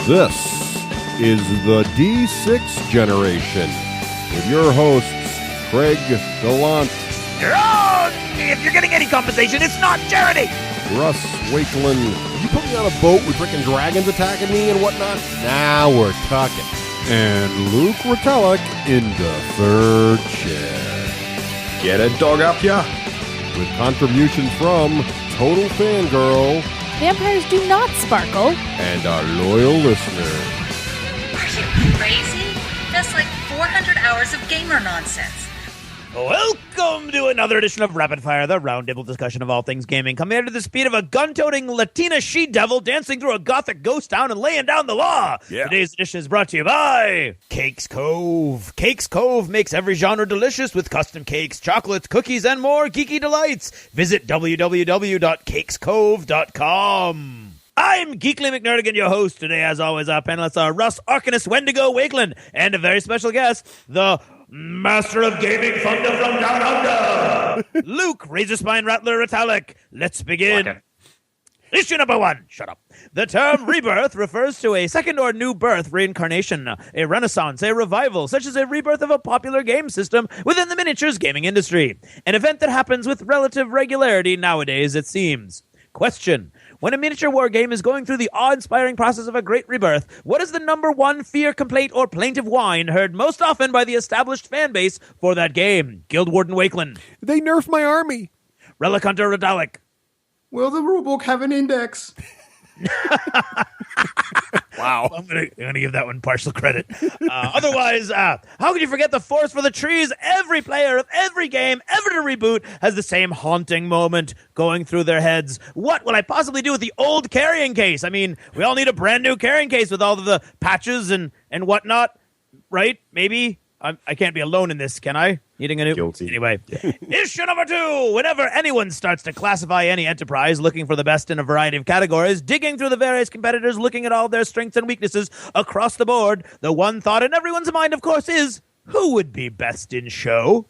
This is the D6 generation with your hosts, Craig Gallant. You're wrong! If you're getting any compensation, it's not charity! Russ Wakeland. Did you put me on a boat with frickin' dragons attacking me and whatnot? Now we're talking. And Luke Retallack in the third chair. Get a dog up ya! With contributions from Total Fangirl. Vampires do not sparkle. And our loyal listeners. Are you crazy? That's like 400 hours of gamer nonsense. Welcome to another edition of Rapid Fire, the roundtable discussion of all things gaming, coming at the speed of a gun-toting Latina she-devil dancing through a gothic ghost town and laying down the law. Yeah. Today's edition is brought to you by Cakes Cove. Cakes Cove makes every genre delicious with custom cakes, chocolates, cookies, and more geeky delights. Visit www.cakescove.com. I'm Geekly McNerdigan, your host. Today, as always, our panelists are Russ Arcanus Wendigo Wakeland and a very special guest, the Master of Gaming Thunder from Down Under, Luke Razorspine Rattler Retallack. Let's begin. Okay. Issue number 1. Shut up. The term rebirth refers to a second or new birth, reincarnation, a renaissance, a revival, such as a rebirth of a popular game system within the miniatures gaming industry. An event that happens with relative regularity nowadays, it seems. Question. When a miniature war game is going through the awe-inspiring process of a great rebirth, what is the number one fear, complaint, or plaintive whine heard most often by the established fan base for that game? Guild Warden Wakeland. They nerfed my army. Relic Hunter Retallack. Will the rulebook have an index? Wow. I'm gonna give that one partial credit. Otherwise, how could you forget the forest for the trees? Every player of every game ever to reboot has the same haunting moment going through their heads. What will I possibly do with the old carrying case? I mean, we all need a brand new carrying case with all of the patches and whatnot, right? Maybe. I can't be alone in this, can I? Needing a new... Guilty. Anyway. Issue number 2. Whenever anyone starts to classify any enterprise, looking for the best in a variety of categories, digging through the various competitors, looking at all their strengths and weaknesses across the board, the one thought in everyone's mind, of course, is, who would be best in show?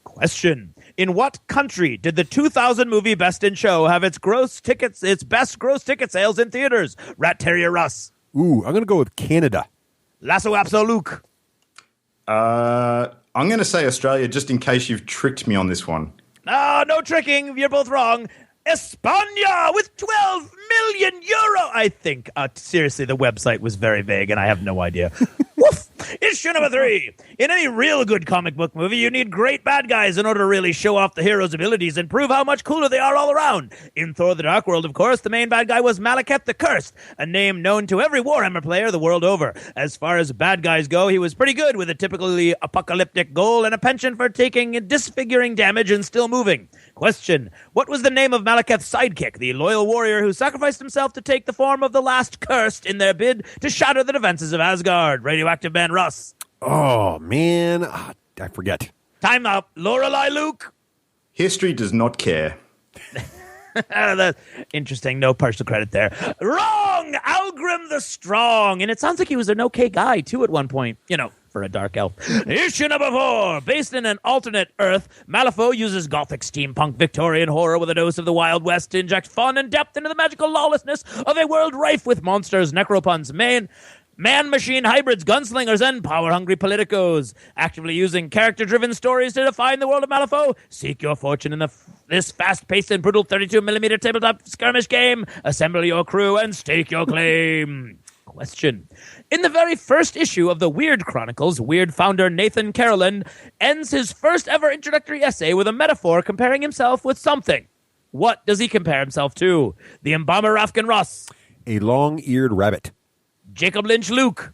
Question. In what country did the 2000 movie Best in Show have its best gross ticket sales in theaters? Rat Terrier Russ. Ooh, I'm going to go with Canada. Lasso Apso Luke. I'm going to say Australia just in case you've tricked me on this one. No tricking. You're both wrong. España with 12 million euro, I think. Seriously, the website was very vague, and I have no idea. Woof! Issue number 3. In any real good comic book movie, you need great bad guys in order to really show off the hero's abilities and prove how much cooler they are all around. In Thor the Dark World, of course, the main bad guy was Malekith the Cursed, a name known to every Warhammer player the world over. As far as bad guys go, he was pretty good with a typically apocalyptic goal and a penchant for taking disfiguring damage and still moving. Question. What was the name of Malekith's sidekick, the loyal warrior who sacrificed himself to take the form of the last cursed in their bid to shatter the defenses of Asgard? Radioactive Man Russ. Oh, man. I forget. Time up. Lorelei Luke. History does not care. That's interesting. No partial credit there. Wrong! Algrim the Strong. And it sounds like he was an okay guy, too, at one point. You know, for a dark elf. Issue number 4. Based in an alternate Earth, Malifaux uses gothic steampunk Victorian horror with a dose of the Wild West to inject fun and depth into the magical lawlessness of a world rife with monsters, necropuns, man-machine hybrids, gunslingers, and power-hungry politicos. Actively using character-driven stories to define the world of Malifaux, seek your fortune in this fast-paced and brutal 32mm tabletop skirmish game. Assemble your crew and stake your claim. Question. In the very first issue of the Wyrd Chronicles, Wyrd founder Nathan Carolan ends his first-ever introductory essay with a metaphor comparing himself with something. What does he compare himself to? The Embalmer Rafkin Ross. A long-eared rabbit. Jacob Lynch Luke.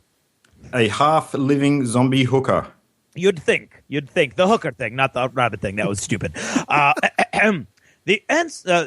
A half-living zombie hooker. You'd think. The hooker thing, not the rabbit thing. That was stupid. The answer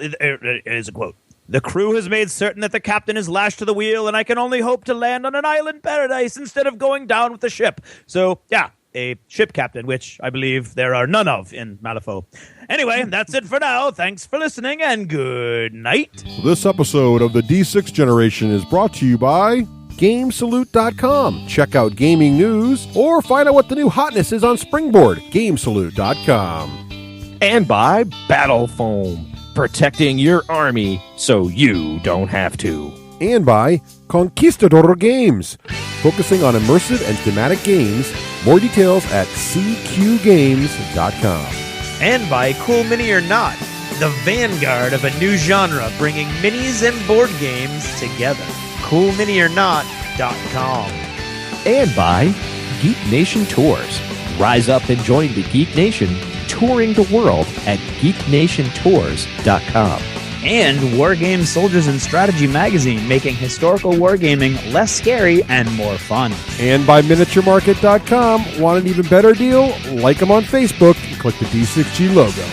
is a quote. The crew has made certain that the captain is lashed to the wheel, and I can only hope to land on an island paradise instead of going down with the ship. So, yeah, a ship captain, which I believe there are none of in Malifaux. Anyway, that's it for now. Thanks for listening, and good night. This episode of the D6 Generation is brought to you by GameSalute.com. Check out gaming news or find out what the new hotness is on Springboard. GameSalute.com. And by Battle Foam, protecting your army so you don't have to. And by Conquistador Games, focusing on immersive and thematic games. More details at cqgames.com. And by Cool Mini or Not, the vanguard of a new genre bringing minis and board games together. CoolMiniOrNot.com. And by Geek Nation Tours. Rise up and join the Geek Nation touring the world at geeknationtours.com. And Wargame Soldiers and Strategy Magazine, making historical wargaming less scary and more fun. And by miniaturemarket.com. Want an even better deal? Like them on Facebook and click the D6G logo.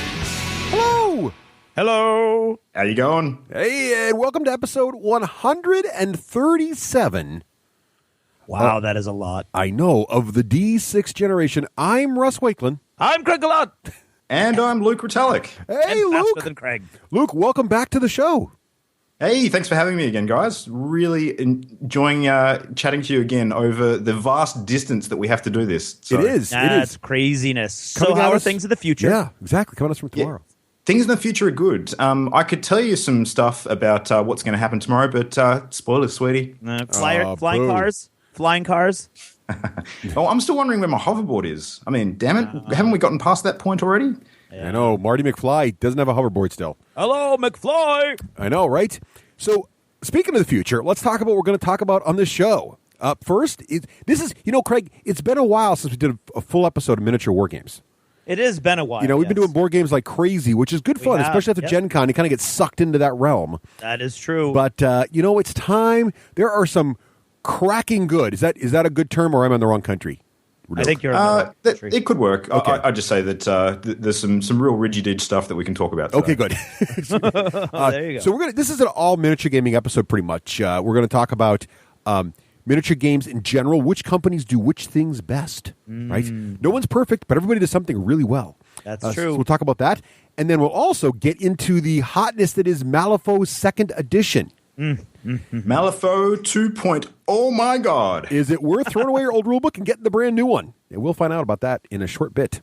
Hello! Hello! How you going? Hey, and welcome to episode 137. Wow, that is a lot. I know, of the D6 generation. I'm Russ Wakelin. I'm Craig Gallant. And I'm Luke Retallack. Hey, And faster Luke. than Craig. Luke, welcome back to the show. Hey, thanks for having me again, guys. Really enjoying chatting to you again over the vast distance that we have to do this. So, It is. That's craziness. Coming So how at are us- things in the future? Yeah, exactly. Coming at us from tomorrow. Things in the future are good. I could tell you some stuff about what's going to happen tomorrow, but spoilers, sweetie. Flying boo. cars? Flying cars? Oh, I'm still wondering where my hoverboard is. I mean, damn it. Haven't we gotten past that point already? I know. Marty McFly doesn't have a hoverboard still. Hello, McFly! I know, right? So, speaking of the future, let's talk about what we're going to talk about on this show. First, Craig, it's been a while since we did a full episode of Miniature War Games. It has been a while. We've been doing board games like crazy, which is good fun, have, especially after yep. Gen Con. You kind of get sucked into that realm. That is true. But, it's time. There are some cracking good. Is that a good term, or am I in the wrong country? I think you're in the right country. It could work. Okay. I just say that there's some real rigid stuff that we can talk about today. Okay, good. There you go. So this is an all miniature gaming episode, pretty much. We're going to talk about miniature games in general. Which companies do which things best, right? No one's perfect, but everybody does something really well. That's So true. we'll talk about that, and then we'll also get into the hotness that is Malifaux Second Edition. Malifaux 2.0, oh my God. Is it worth throwing away your old rulebook and getting the brand new one? And we'll find out about that in a short bit.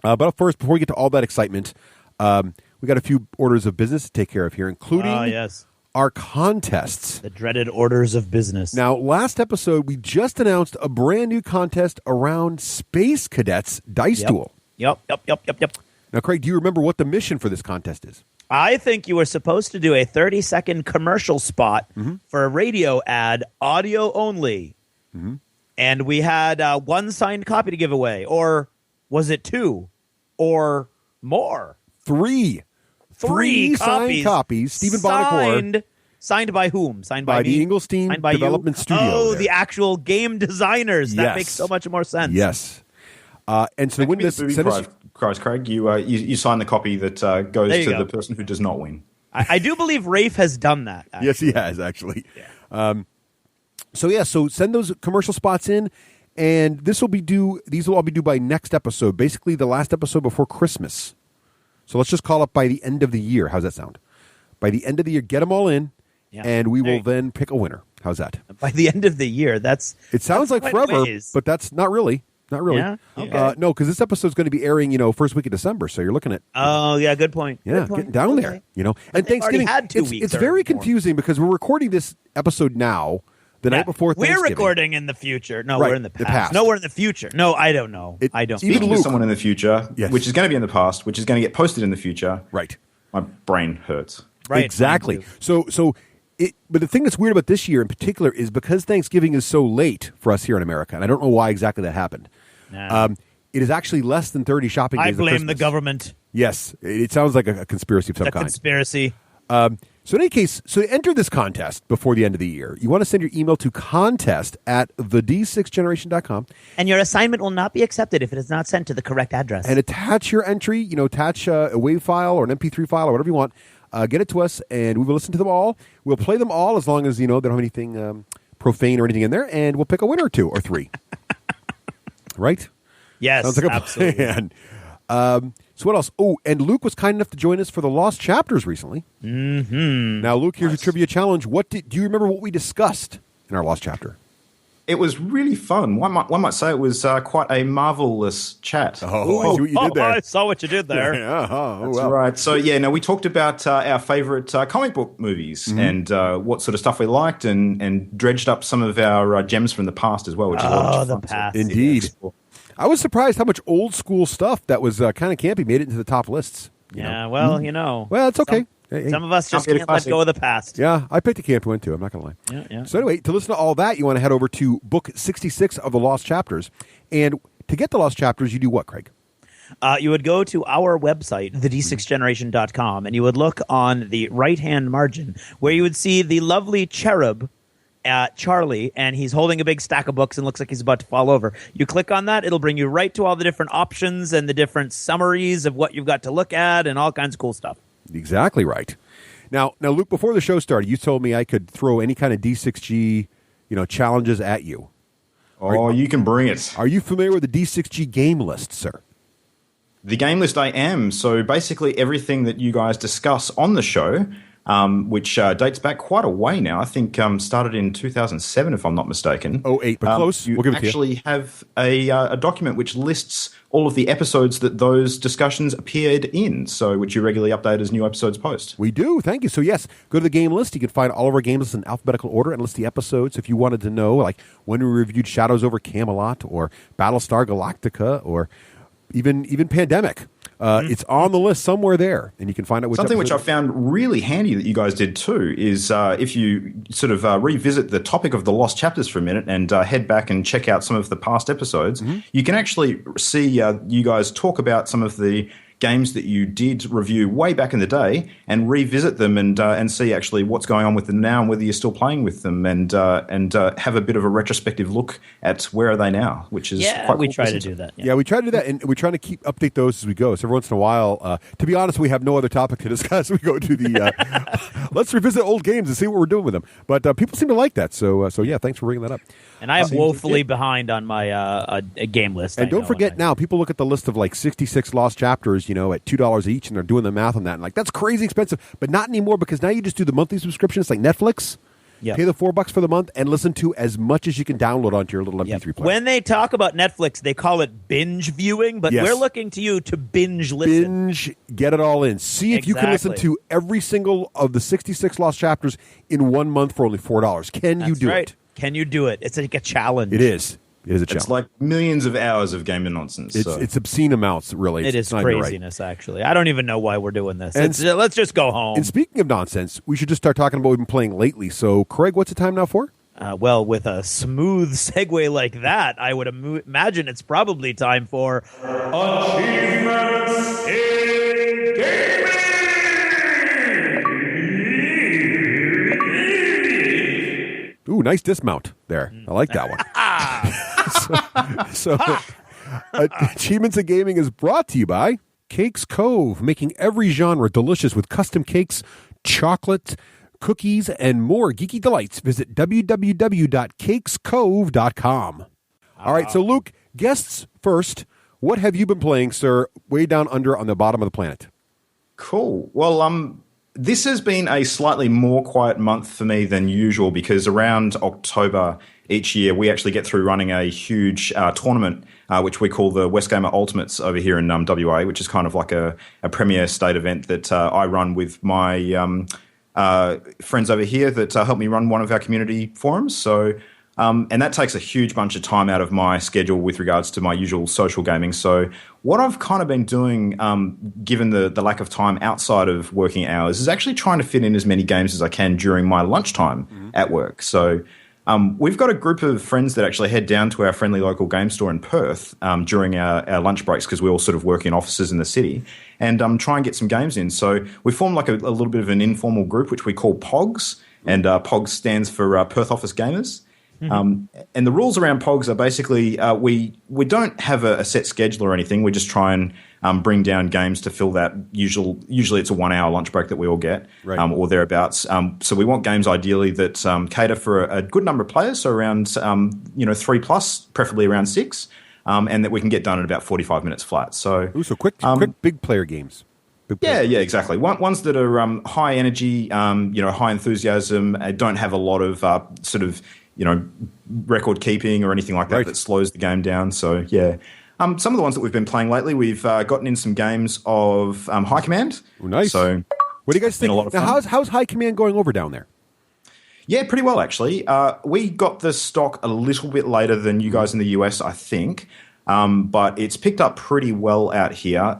But first, before we get to all that excitement, we got a few orders of business to take care of here, including Yes. our contests. The dreaded orders of business. Now, last episode, we just announced a brand new contest around Space Cadets Dice Duel. Yep. Now, Craig, do you remember what the mission for this contest is? I think you were supposed to do a 30-second commercial spot for a radio ad, audio only. And we had one signed copy to give away. Or was it two? Or more? Three signed copies. Stephen Bonacor. Signed by whom? Signed by By me? the Inglestein Signed by Development you? Studio Oh, there. the actual game designers. That Yes. makes so much more sense. Yes. And so to win this, send us, Prize, Craig. You sign the copy that goes There you to go. the person who does not win. I do believe Rafe has done that. Actually. yes, he has actually. So send those commercial spots in, and this will be due. These will all be due by next episode, basically the last episode before Christmas. So let's just call it by the end of the year. How's that sound? By the end of the year, get them all in, and we will then pick a winner. How's that? By the end of the year, It sounds like quite forever, a ways. but that's not really. Not really. Yeah? Okay. No, because this episode is going to be airing, first week of December. So you're looking at Oh, yeah, good point. Yeah, Good point. getting down there, Okay. And they've already Thanksgiving, had 2 it's, weeks it's or very more. confusing because we're recording this episode now, the night before Thanksgiving. We're recording in the future. No, Right, we're in the the past. past. No, we're in the future. No, I don't know. I don't. even Speaking to Luke- someone in the future, Yes. which is going to be in the past, which is going to get posted in the future, Right. my brain hurts. Right, Exactly. mine too. But the thing that's weird about this year in particular is because Thanksgiving is so late for us here in America, and I don't know why exactly that happened. Nah. It is actually less than 30 shopping days I of blame the Christmas. government. Yes, it sounds like a conspiracy of some The kind. conspiracy. So in any case, to enter this contest before the end of the year, you want to send your email to contest@thed6generation.com And your assignment will not be accepted if it is not sent to the correct address. and attach your entry, attach a WAV file or an MP3 file or whatever you want. Get it to us, and we will listen to them all. We'll play them all as long as, they don't have anything profane or anything in there, and we'll pick a winner or two or three. Right? yes, Sounds like a absolutely. plan. So what else? Oh, and Luke was kind enough to join us for the Lost Chapters recently. Mm-hmm. Now, Luke, here's your trivia challenge. Do you remember what we discussed in our Lost Chapter? It was really fun. One might say it was quite a marvelous chat. Oh, I see what you did there. I saw what you did there. That's right. So, we talked about our favorite comic book movies and what sort of stuff we liked and dredged up some of our gems from the past as well, which is a lot of fun. The past. Indeed. I was surprised how much old school stuff that was kind of campy made it into the top lists. Yeah, well, Well, it's okay. Some of us just can't let go of the past. Yeah, I picked a campy one too. I'm not going to lie. Yeah. So anyway, to listen to all that, you want to head over to book 66 of the Lost Chapters. And to get the Lost Chapters, you do what, Craig? You would go to our website, thd6generation.com, and you would look on the right-hand margin where you would see the lovely cherub Charlie, and he's holding a big stack of books and looks like he's about to fall over. You click on that, it'll bring you right to all the different options and the different summaries of what you've got to look at and all kinds of cool stuff. Exactly right. Now, Luke, before the show started, you told me I could throw any kind of D6G, challenges at you. Oh, you can bring it. Are you familiar with the D6G game list, sir? The game list I am. So basically everything that you guys discuss on the show, which dates back quite a way now. I think started in 2007, if I'm not mistaken. 08, but close. You we'll give it to you. actually have a document which lists all of the episodes that those discussions appeared in, so which you regularly update as new episodes post. We do. Thank you. So, yes, go to the game list. You can find all of our game lists in alphabetical order and list the episodes. If you wanted to know, like when we reviewed Shadows over Camelot or Battlestar Galactica or even Pandemic. It's on the list somewhere there, and you can find out which Something which I episode. found really handy that you guys did too is if you sort of revisit the topic of the Lost Chapters for a minute and head back and check out some of the past episodes, you can actually see you guys talk about some of the games that you did review way back in the day and revisit them and see actually what's going on with them now and whether you're still playing with them and have a bit of a retrospective look at where are they now, which is quite cool. We try to do that. Yeah, we try to do that, and we're trying to update those as we go. So every once in a while, to be honest, we have no other topic to discuss. We go to the let's revisit old games and see what we're doing with them. But people seem to like that. So yeah, thanks for bringing that up. And I am woefully behind on my a game list. And don't forget now, people look at the list of like 66 lost chapters, at $2 each, and they're doing the math on that. And like, that's crazy expensive. But not anymore, because now you just do the monthly subscription. It's like Netflix. Yep. Pay the $4 for the month and listen to as much as you can download onto your little MP3 player. When they talk about Netflix, they call it binge viewing, but we're looking to you to binge listen. Binge, get it all in. See if you can listen to every single of the 66 lost chapters in 1 month for only $4. Can you do it? Can you do it? It's like a challenge. It is. It is a challenge. It's like millions of hours of gamer nonsense. It's obscene amounts, really. It is craziness, actually. I don't even know why we're doing this. And let's just go home. And speaking of nonsense, we should just start talking about what we've been playing lately. So, Craig, what's the time now for? Well, with a smooth segue like that, I would imagine it's probably time for Achievements in Gaming! Ooh, nice dismount there. I like that one. so Achievements in Gaming is brought to you by Cakes Cove, making every genre delicious with custom cakes, chocolate, cookies, and more geeky delights. Visit www.cakescove.com. All right, so Luke, guests first. What have you been playing, sir, way down under on the bottom of the planet? Cool. Well, this has been a slightly more quiet month for me than usual because around October each year we actually get through running a huge tournament which we call the West Gamer Ultimates over here in WA, which is kind of like a premier state event that I run with my friends over here that help me run one of our community forums. So and that takes a huge bunch of time out of my schedule with regards to my usual social gaming. So what I've kind of been doing, given the lack of time outside of working hours, is actually trying to fit in as many games as I can during my lunchtime at work. So we've got a group of friends that actually head down to our friendly local game store in Perth during our lunch breaks because we all sort of work in offices in the city and try and get some games in. So we formed like a little bit of an informal group, which we call POGs, and POGs stands for Perth Office Gamers. And the rules around POGs are basically we don't have a set schedule or anything. We just try and bring down games to fill that usually it's a 1 hour lunch break that we all get or thereabouts. So we want games ideally that cater for a good number of players, so around 3 plus, preferably around 6, and that we can get done in about 45 minutes flat. So quick big player games. Yeah, exactly. Ones that are high energy, high enthusiasm, don't have a lot of sort of record keeping or anything like that that slows the game down. So yeah. Some of the ones that we've been playing lately, we've gotten in some games of High Command. Oh, nice. So what do you guys think? Now, how's High Command going over down there? Yeah, pretty well, actually. We got the stock a little bit later than you guys in the US, I think, but it's picked up pretty well out here.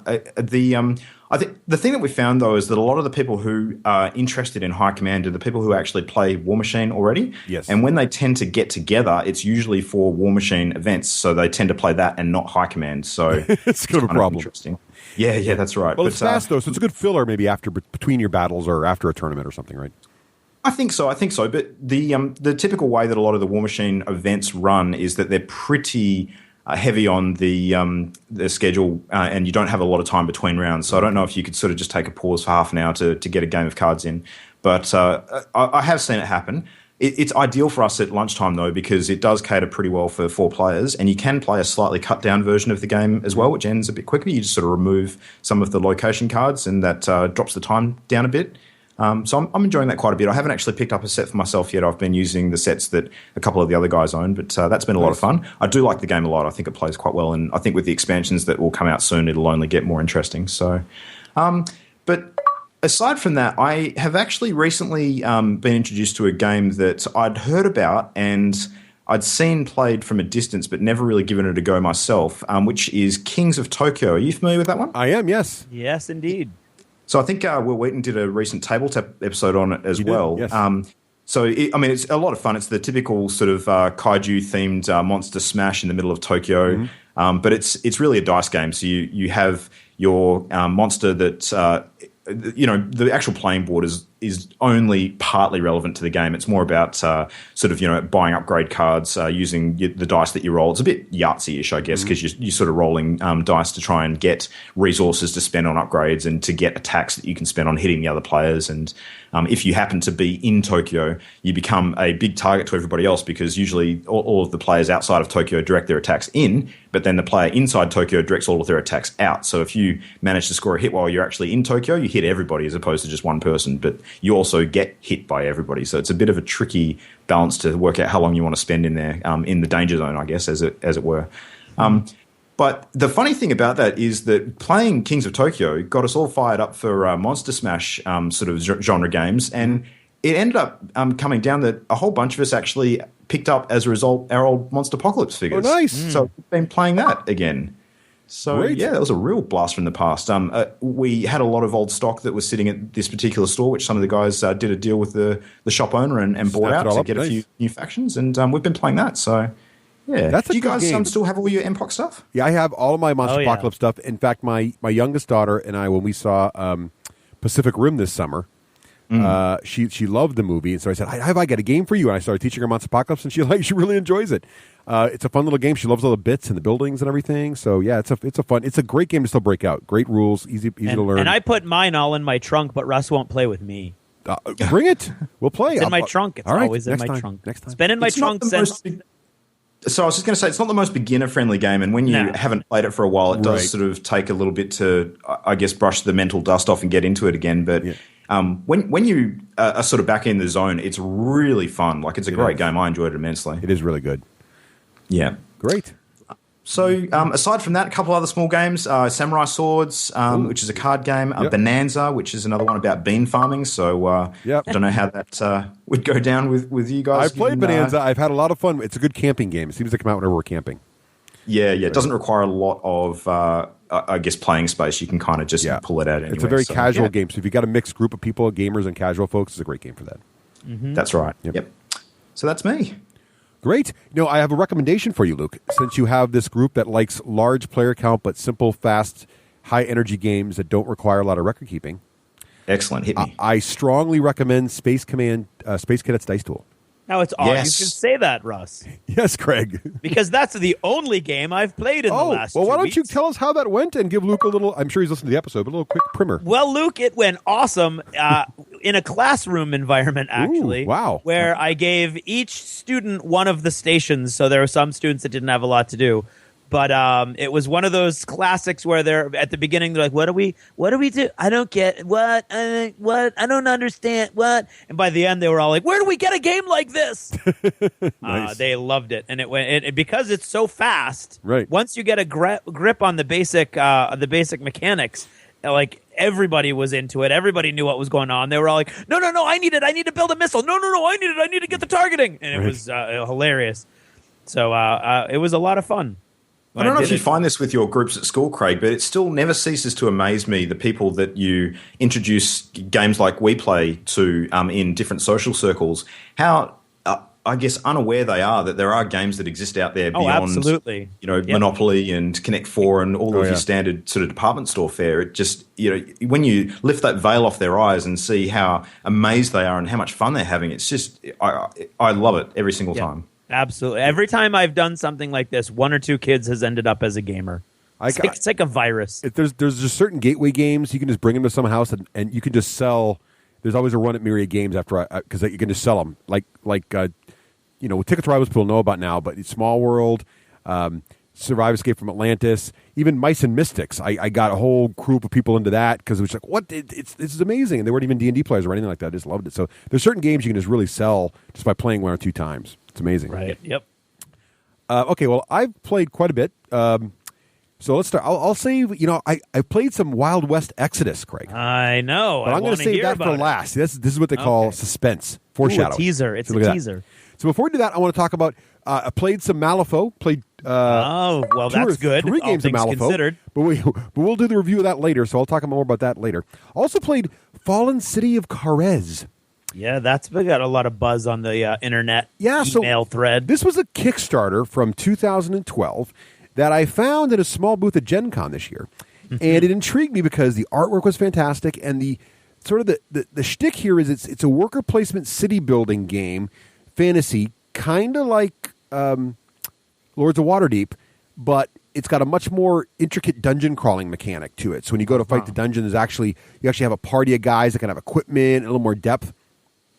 I think the thing that we found, though, is that a lot of the people who are interested in High Command are the people who actually play War Machine already. Yes. And when they tend to get together, it's usually for War Machine events, so they tend to play that and not High Command. So it's kind of a problem. Interesting. Yeah, that's right. Well, it's fast, though, so it's a good filler maybe between your battles or after a tournament or something, right? I think so. But the typical way that a lot of the War Machine events run is that they're pretty heavy on the schedule, and you don't have a lot of time between rounds. So I don't know if you could sort of just take a pause for half an hour to get a game of cards in. But I have seen it happen. It's ideal for us at lunchtime, though, because it does cater pretty well for 4 players, and you can play a slightly cut-down version of the game as well, which ends a bit quicker. You just sort of remove some of the location cards, and that drops the time down a bit. So I'm enjoying that quite a bit. I haven't actually picked up a set for myself yet. I've been using the sets that a couple of the other guys own, but that's been a lot of fun. I do like the game a lot. I think it plays quite well, and I think with the expansions that will come out soon, it'll only get more interesting. So, but aside from that, I have actually recently been introduced to a game that I'd heard about and I'd seen played from a distance, but never really given it a go myself, which is Kings of Tokyo. Are you familiar with that one? I am, yes. Yes, indeed. So I think Will Wheaton did a recent tabletop episode on it as well. Yes. It's a lot of fun. It's the typical sort of kaiju-themed monster smash in the middle of Tokyo, but it's really a dice game. So you have your monster that the actual playing board is only partly relevant to the game. It's more about buying upgrade cards using the dice that you roll. It's a bit Yahtzee-ish, I guess, because you're sort of rolling dice to try and get resources to spend on upgrades and to get attacks that you can spend on hitting the other players. And if you happen to be in Tokyo, you become a big target to everybody else because usually all of the players outside of Tokyo direct their attacks in, but then the player inside Tokyo directs all of their attacks out. So if you manage to score a hit while you're actually in Tokyo, you hit everybody as opposed to just one person, but you also get hit by everybody. So it's a bit of a tricky balance to work out how long you want to spend in there, in the danger zone, I guess, as it were. But the funny thing about that is that playing Kings of Tokyo got us all fired up for Monster Smash sort of genre games, and it ended up coming down that a whole bunch of us actually picked up, as a result, our old Monster Apocalypse figures. Oh, nice. So we've been playing that again. So, Great. yeah, that was a real blast from the past. We had a lot of old stock that was sitting at this particular store, which some of the guys did a deal with the shop owner and bought out to get a few new factions, and we've been playing that. So, yeah. That's Do you good guys game. Still have all your MPOC stuff? Yeah, I have all of my Monster yeah. Apocalypse stuff. In fact, my youngest daughter and I, when we saw Pacific Rim this summer, she loved the movie, and so I said, "Have I got a game for you?" And I started teaching her Monster Apocalypse, and she really enjoys it. It's a fun little game. She loves all the bits and the buildings and everything. So yeah, it's a great game to still break out. Great rules, easy to learn. And I put mine all in my trunk, but Russ won't play with me. Bring it. We'll play. It's in my trunk. It's always in my trunk. Next time. It's been in my trunk since. So I was just going to say, it's not the most beginner-friendly game, and when you haven't played it for a while, it does sort of take a little bit to, I guess, brush the mental dust off and get into it again. But when you are sort of back in the zone, it's really fun. Like, it's a great game. I enjoyed it immensely. It is really good. Yeah. Great. So aside from that, a couple other small games, Samurai Swords, which is a card game, Bonanza, which is another one about bean farming. So I don't know how that would go down with you guys. I've played Bonanza. I've had a lot of fun. It's a good camping game. It seems to come out whenever we're camping. Yeah. It doesn't require a lot of, I guess, playing space. You can kind of just pull it out anyway. It's a very casual game. So if you've got a mixed group of people, gamers and casual folks, it's a great game for that. Mm-hmm. That's right. Yep. So that's me. Great. I have a recommendation for you, Luke. Since you have this group that likes large player count but simple, fast, high-energy games that don't require a lot of record keeping. Excellent. Hit me. I strongly recommend Space Cadets Dice Tool. Now, it's odd you should say that, Russ. Yes, Craig. Because that's the only game I've played in the last 2 weeks. Well, why don't you tell us how that went and give Luke a little, I'm sure he's listened to the episode, but a little quick primer. Well, Luke, it went awesome in a classroom environment, actually. Ooh, wow. Where I gave each student one of the stations, so there were some students that didn't have a lot to do. But it was one of those classics where they're at the beginning. They're like, "What do we do? I don't get what. I don't understand what." And by the end, they were all like, "Where do we get a game like this?" Nice. They loved it, and it because it's so fast. Right. Once you get a grip on the basic mechanics, like everybody was into it. Everybody knew what was going on. They were all like, "No, I need it. I need to build a missile. No, I need it. I need to get the targeting." And it was hilarious. So it was a lot of fun. I don't know if you find this with your groups at school, Craig, but it still never ceases to amaze me, the people that you introduce games like we play to in different social circles, how, I guess, unaware they are that there are games that exist out there beyond, absolutely. Monopoly and Connect 4 and all of your standard sort of department store fare. It just, when you lift that veil off their eyes and see how amazed they are and how much fun they're having, it's just, I love it every single time. Absolutely. Every time I've done something like this, one or two kids has ended up as a gamer. It's like a virus. There's just certain gateway games you can just bring them to some house and you can just sell. There's always a run at Myriad Games after because you can just sell them like Ticket to Rivals people know about now, but Small World, Survive Escape from Atlantis, even Mice and Mystics. I got a whole group of people into that because it was like, what? This is amazing, and they weren't even D&D players or anything like that. I just loved it. So there's certain games you can just really sell just by playing one or two times. It's amazing. Right. Yep. Okay. Well, I've played quite a bit. So let's start. I'll say, I played some Wild West Exodus, Craig. I know. But I'm going to save that for last. This is what they call suspense, foreshadowing. A teaser. It's a teaser. So before we do that, I want to talk about. I played some Malifaux. That's good. 3 games of Malifaux. Considered. But we'll do the review of that later. So I'll talk more about that later. Also played Fallen City of Kharez. Yeah, we got a lot of buzz on the internet email thread. This was a Kickstarter from 2012 that I found in a small booth at Gen Con this year. And it intrigued me because the artwork was fantastic, and the sort of the shtick here is it's a worker placement city building game, fantasy, kind of like Lords of Waterdeep, but it's got a much more intricate dungeon crawling mechanic to it. So when you go to fight the dungeon, you actually have a party of guys that can have equipment and a little more depth.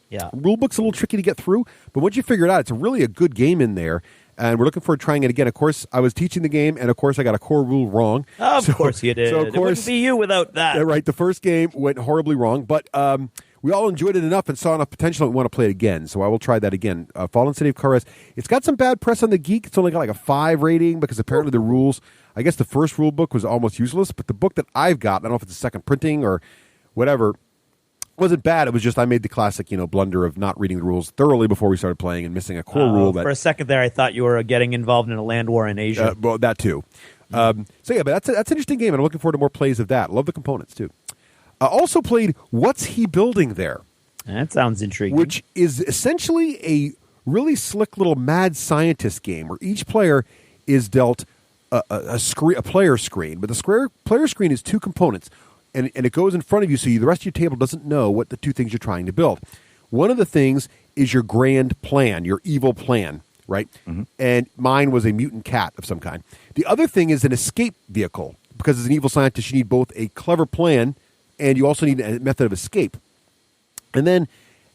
Yeah, Rulebook's a little tricky to get through, but once you figure it out, it's really a good game in there. And we're looking forward to trying it again. Of course, I was teaching the game, and of course, I got a core rule wrong. Of course you did. So, of course, it wouldn't be you without that. Right, the first game went horribly wrong, but we all enjoyed it enough and saw enough potential and we want to play it again. So I will try that again. Fallen City of Kharez. It's got some bad press on the Geek. It's only got like a 5 rating because apparently the rules, I guess the first rule book was almost useless, but the book that I've got, I don't know if it's a second printing or whatever, wasn't bad. It was just I made the classic, blunder of not reading the rules thoroughly before we started playing and missing a core rule. For a second there, I thought you were getting involved in a land war in Asia. Well, that too. But that's an interesting game, and I'm looking forward to more plays of that. Love the components too. Also played What's He Building There? That sounds intriguing. Which is essentially a really slick little mad scientist game where each player is dealt a player screen, but the player screen is 2 components. And it goes in front of you, so the rest of your table doesn't know what the 2 things you're trying to build. One of the things is your grand plan, your evil plan, right? Mm-hmm. And mine was a mutant cat of some kind. The other thing is an escape vehicle, because as an evil scientist, you need both a clever plan and you also need a method of escape. And then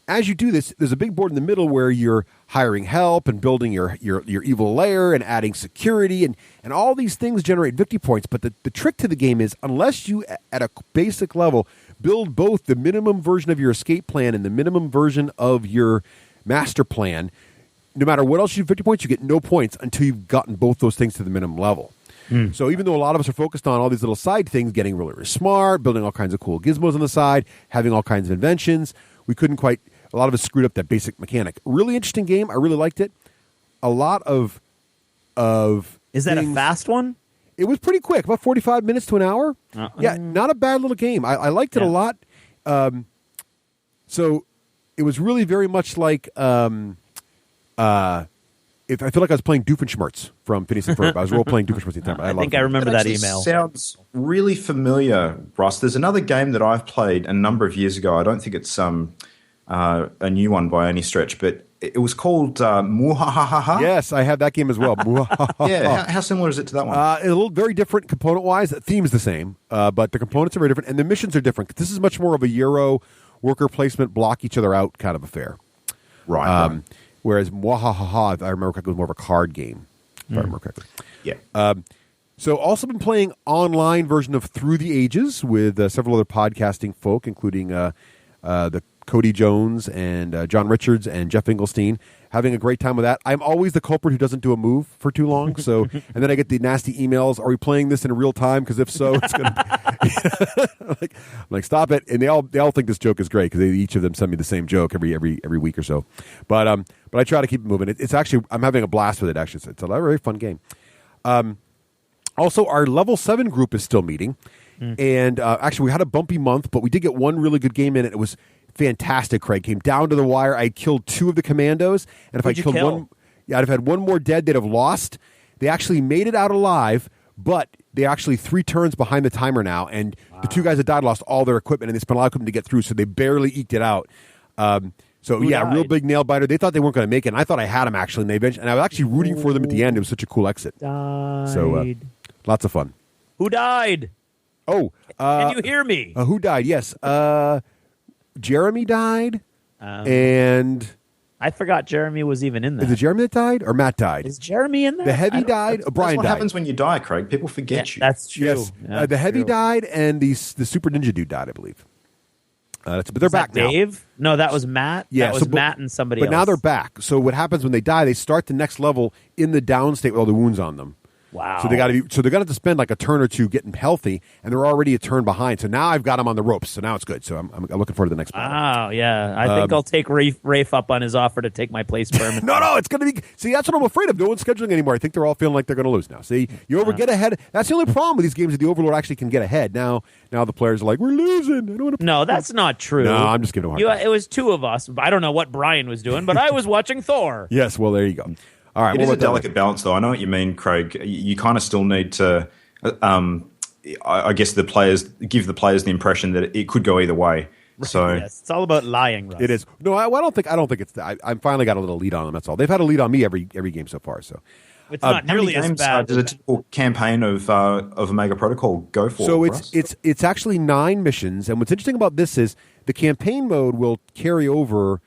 as you do this, there's a big board in the middle where you're hiring help and building your evil lair and adding security and all these things generate victory points. But the trick to the game is unless you, at a basic level, build both the minimum version of your escape plan and the minimum version of your master plan, no matter what else you do victory points, you get no points until you've gotten both those things to the minimum level. So even though a lot of us are focused on all these little side things, getting really, really smart, building all kinds of cool gizmos on the side, having all kinds of inventions, we couldn't quite... A lot of us screwed up that basic mechanic. Really interesting game. I really liked it. A lot of Is that a fast one? It was pretty quick, about 45 minutes to an hour. Yeah, not a bad little game. I liked it a lot. So it was really very much like... I feel like I was playing Doofenshmirtz from Phineas and Ferb. I was role-playing Doofenshmirtz the time. I think I remember that email. Sounds really familiar, Ross. There's another game that I've played a number of years ago. I don't think it's a new one by any stretch, but it was called Muhahaha. Yes, I have that game as well. Yeah, how similar is it to that one? A little very different component-wise. The theme's the same, but the components are very different, and the missions are different. This is much more of a Euro worker placement, block each other out kind of affair. Right. Whereas Muhahaha, if I remember correctly, was more of a card game. if I remember correctly. Yeah. So also been playing online version of Through the Ages with several other podcasting folk, including the Cody Jones and John Richards and Jeff Engelstein. Having a great time with that. I'm always the culprit who doesn't do a move for too long. So, and then I get the nasty emails. Are we playing this in real time? Because if so, it's going to I'm like, stop it. And they all think this joke is great because each of them send me the same joke every week or so. But I try to keep it moving. It's actually, I'm having a blast with it. Actually, it's a very fun game. Also, our level 7 group is still meeting. And actually, we had a bumpy month, but we did get one really good game in it. It was fantastic, Craig. Came down to the wire. I killed 2 of the commandos. And if I killed one, I'd have had one more dead, they'd have lost. They actually made it out alive, but they're actually 3 turns behind the timer now. And the 2 guys that died lost all their equipment, and they spent a lot of equipment to get through, so they barely eked it out. Who died? Real big nail biter. They thought they weren't going to make it, and I thought I had them, actually. And I was actually rooting for them at the end. It was such a cool exit. So lots of fun. Who died? Oh. Can you hear me? Who died? Yes. Jeremy died, and I forgot Jeremy was even in there. Is it Jeremy that died, or Matt died? Is Jeremy in there? The heavy died. Brian That's what died. happens when you die, Craig. People forget you. That's true. Yes, Yeah, the heavy true. died, and the super ninja dude died, I believe. But they're Is back that now. Dave? No, that was Matt. Yeah, that was Matt and somebody else. But now they're back. So what happens when they die? They start the next level in the down state with all the wounds on them. Wow. So they're going to have to spend like a turn or two getting healthy, and they're already a turn behind. So now I've got them on the ropes. So now it's good. So I'm looking forward to the next battle. Oh, yeah. I think I'll take Rafe up on his offer to take my place permanently. No, it's going to be. See, that's what I'm afraid of. No one's scheduling anymore. I think they're all feeling like they're going to lose now. See, you get ahead. That's the only problem with these games. That the Overlord actually can get ahead. Now the players are like, we're losing. I don't want to. No, that's not true. No, I'm just giving a hard time. It was 2 of us. I don't know what Brian was doing, but I was watching Thor. Yes, well, there you go. All right, It is a delicate balance, though. I know what you mean, Craig. You kind of still need to, I guess, give the players the impression that it could go either way. So Yes, it's all about lying, Russ. It is. No, I don't think it's. I finally got a little lead on them. That's all. They've had a lead on me every game so far. So It's not how many nearly as games bad. does a typical campaign of Omega Protocol go for? So Russ? it's actually 9 missions, and what's interesting about this is the campaign mode will carry over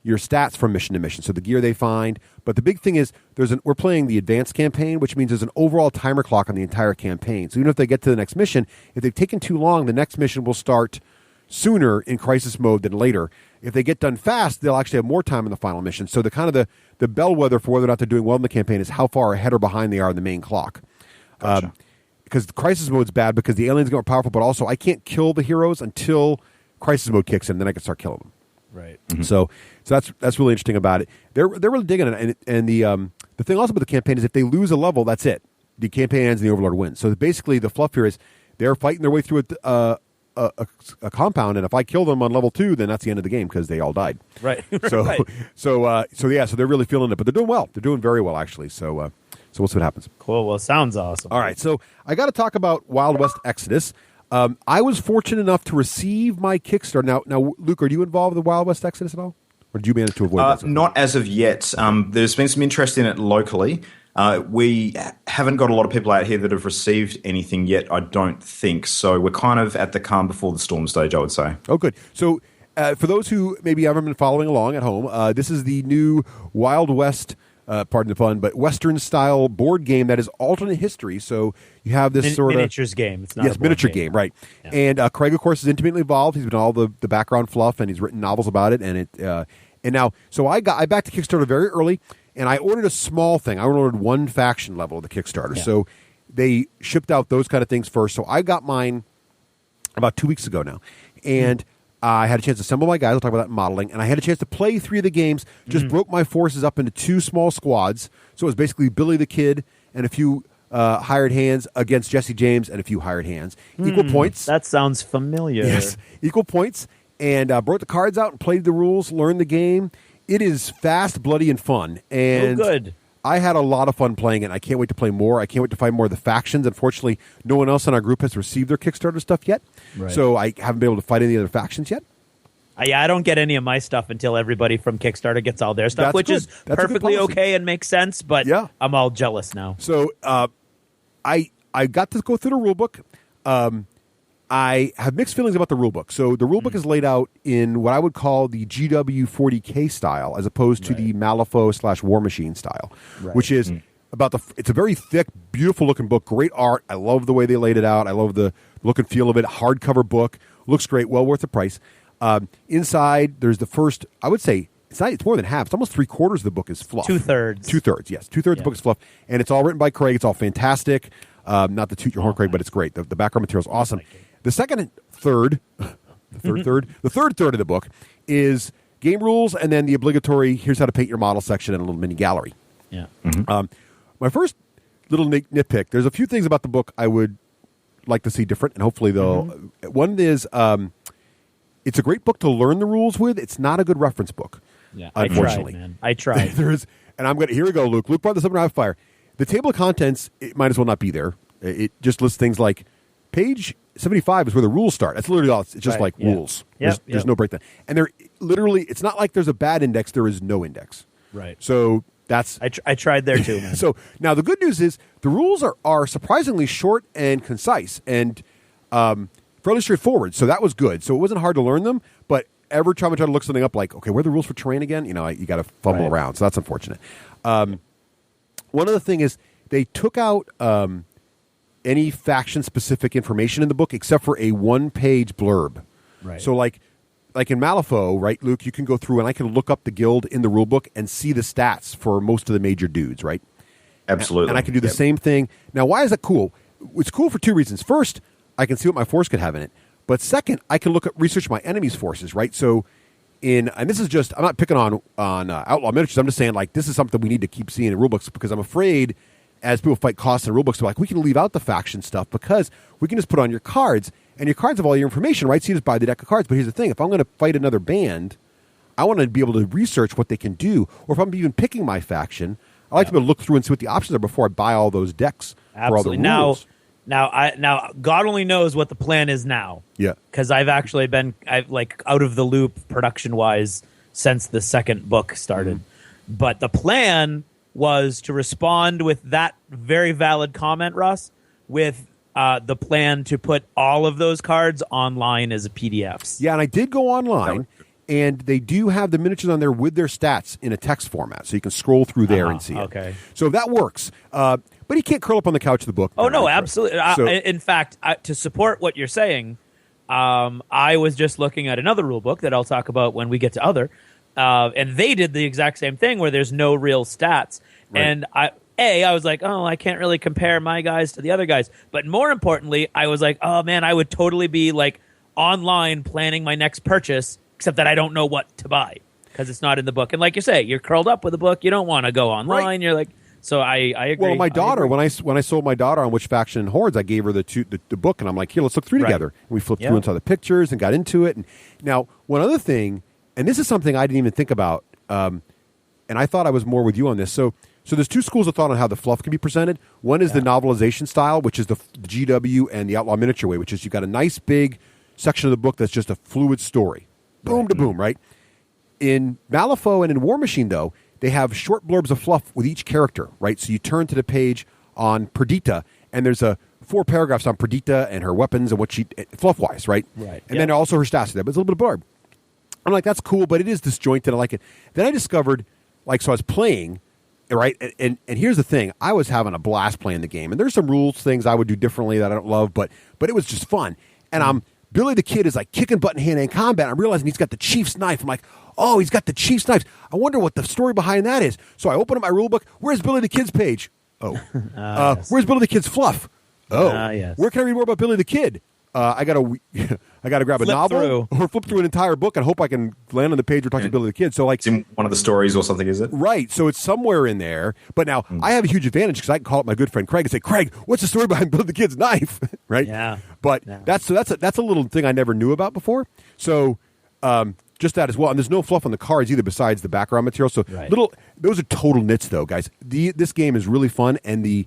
your stats from mission to mission, so the gear they find. But the big thing is we're playing the advanced campaign, which means there's an overall timer clock on the entire campaign. So even if they get to the next mission, if they've taken too long, the next mission will start sooner in crisis mode than later. If they get done fast, they'll actually have more time in the final mission. So the bellwether for whether or not they're doing well in the campaign is how far ahead or behind they are in the main clock. Gotcha. Because the crisis mode's bad because the aliens get more powerful, but also I can't kill the heroes until crisis mode kicks in, then I can start killing them. Right. Mm-hmm. So that's really interesting about it. They're really digging it, and the thing also about the campaign is if they lose a level, that's it. The campaign ends and the Overlord wins. So basically, the fluff here is they're fighting their way through a compound, and if I kill them on level 2, then that's the end of the game because they all died. Right. So Right. so they're really feeling it, but they're doing well. They're doing very well actually. So we'll see what happens. Cool. Well, sounds awesome. All right, so I got to talk about Wild West Exodus. I was fortunate enough to receive my Kickstarter. Now, Luke, are you involved with the Wild West Exodus at all? Or did you manage to avoid that? Not as of yet. There's been some interest in it locally. We haven't got a lot of people out here that have received anything yet, I don't think. So we're kind of at the calm before the storm stage, I would say. Oh, good. So for those who maybe haven't been following along at home, this is the new Wild West, pardon the pun, but Western-style board game that is alternate history. So you have this sort of miniatures game. It's not a board miniature game, right? Yeah. And Craig, of course, is intimately involved. He's been all the background fluff, and he's written novels about it. And now, so I backed the Kickstarter very early, and I ordered a small thing. I ordered 1 faction level of the Kickstarter. Yeah. So they shipped out those kind of things first. So I got mine about 2 weeks ago now, and I had a chance to assemble my guys. I'll talk about that in modeling. And I had a chance to play 3 of the games, just broke my forces up into 2 small squads. So it was basically Billy the Kid and a few hired hands against Jesse James and a few hired hands. Equal points. That sounds familiar. Yes, equal points. And brought the cards out and played the rules, learned the game. It is fast, bloody, and fun. And good. I had a lot of fun playing it. I can't wait to play more. I can't wait to find more of the factions. Unfortunately, no one else in our group has received their Kickstarter stuff yet. Right. So I haven't been able to fight any other factions yet. I don't get any of my stuff until everybody from Kickstarter gets all their stuff, That's which good. is That's a good perfectly policy. okay and makes sense, but Yeah. I'm all jealous now. So I got to go through the rule book. I have mixed feelings about the rule book. So the rule book is laid out in what I would call the GW 40K style, as opposed to the Malifaux / War Machine style, which is it's a very thick, beautiful looking book, great art. I love the way they laid it out. I love the look and feel of it. Hardcover book, looks great, well worth the price. Inside, there's the first, I would say, it's more than half. It's almost 3/4 of the book is fluff. 2/3. 2/3, yes. 2/3 of the book is fluff. And it's all written by Craig. It's all fantastic. Not to toot your horn, Craig, but it's great. The background material is awesome. The second third, the third third of the book is game rules and then the obligatory, here's how to paint your model section and a little mini gallery. Yeah. My first little nitpick, there's a few things about the book I would like to see different, and hopefully they'll... One is, it's a great book to learn the rules with. It's not a good reference book, unfortunately. I tried. Here we go, Luke. Luke brought this up in Rapid Fire. The table of contents, it might as well not be there. It just lists things like, page 75 is where the rules start. That's literally all. It's just rules. There's no breakdown. And there literally, it's not like there's a bad index. There is no index. Right. So... I tried there too, man. So now the good news is the rules are surprisingly short and concise and fairly straightforward. So that was good. So it wasn't hard to learn them, but every time I try to look something up, like, okay, where are the rules for terrain again? You got to fumble around. So that's unfortunate. One other thing is they took out any faction-specific information in the book except for a one-page blurb. Right. So like in Malifaux, right, Luke, you can go through and I can look up the guild in the rule book and see the stats for most of the major dudes, right? Absolutely. And I can do the same thing. Now, why is that cool? It's cool for two reasons. First, I can see what my force could have in it. But second, I can research my enemy's forces, right? So and this is just, I'm not picking on Outlaw Miniatures. I'm just saying, like, this is something we need to keep seeing in rule books because I'm afraid as people fight costs in rule books, they're like, we can leave out the faction stuff because we can just put on your cards. And your cards have all your information, right? So you just buy the deck of cards. But here's the thing. If I'm going to fight another band, I want to be able to research what they can do. Or if I'm even picking my faction, I like to be able to look through and see what the options are before I buy all those decks for all the rules. Now, God only knows what the plan is now. Yeah. Because I've actually been out of the loop production-wise since the second book started. But the plan was to respond with that very valid comment, Russ, with... the plan to put all of those cards online as PDFs. Yeah, and I did go online, and they do have the miniatures on there with their stats in a text format, so you can scroll through there and see it. Okay. So that works. But you can't curl up on the couch of the book. Oh, no, absolutely. In fact, to support what you're saying, I was just looking at another rule book that I'll talk about when we get to other, and they did the exact same thing where there's no real stats. Right. And I was like, oh, I can't really compare my guys to the other guys. But more importantly, I was like, oh, man, I would totally be like online planning my next purchase, except that I don't know what to buy because it's not in the book. And like you say, you're curled up with a book. You don't want to go online. Right. You're like, so I agree. Well, my daughter, when I sold my daughter on which faction and hordes, I gave her the book, and I'm like, here, let's look through together. And we flipped through and saw the pictures and got into it. And now, one other thing, and this is something I didn't even think about, and I thought I was more with you on this. So there's two schools of thought on how the fluff can be presented. One is the novelization style, which is the GW, and the Outlaw Miniature way, which is you've got a nice big section of the book that's just a fluid story. Boom to boom, right? In Malifaux and in War Machine, though, they have short blurbs of fluff with each character, right? So you turn to the page on Perdita, and there's 4 paragraphs on Perdita and her weapons and what she, fluff-wise, right? Right. And then also her stats there, but it's a little bit of blurb. I'm like, that's cool, but it is disjointed. I like it. Then I discovered, so I was playing... Right, and here's the thing: I was having a blast playing the game, and there's some rules things I would do differently that I don't love, but it was just fun. And Billy the Kid is like kicking butt in hand-to-hand combat. I'm realizing he's got the Chief's knife. I'm like, oh, he's got the Chief's knife. I wonder what the story behind that is. So I open up my rule book. Where's Billy the Kid's page? Oh, yes. Where's Billy the Kid's fluff? Oh, yes. Where can I read more about Billy the Kid? I gotta grab a novel or flip through an entire book and hope I can land on the page where talking to Billy the Kid. So it's in one of the stories or something, is it? Right. So it's somewhere in there. But now I have a huge advantage because I can call up my good friend Craig and say, Craig, what's the story behind Billy the Kid's knife? Right. Yeah. But that's a little thing I never knew about before. So just that as well. And there's no fluff on the cards either besides the background material. So those are total nits though, guys. This game is really fun, and the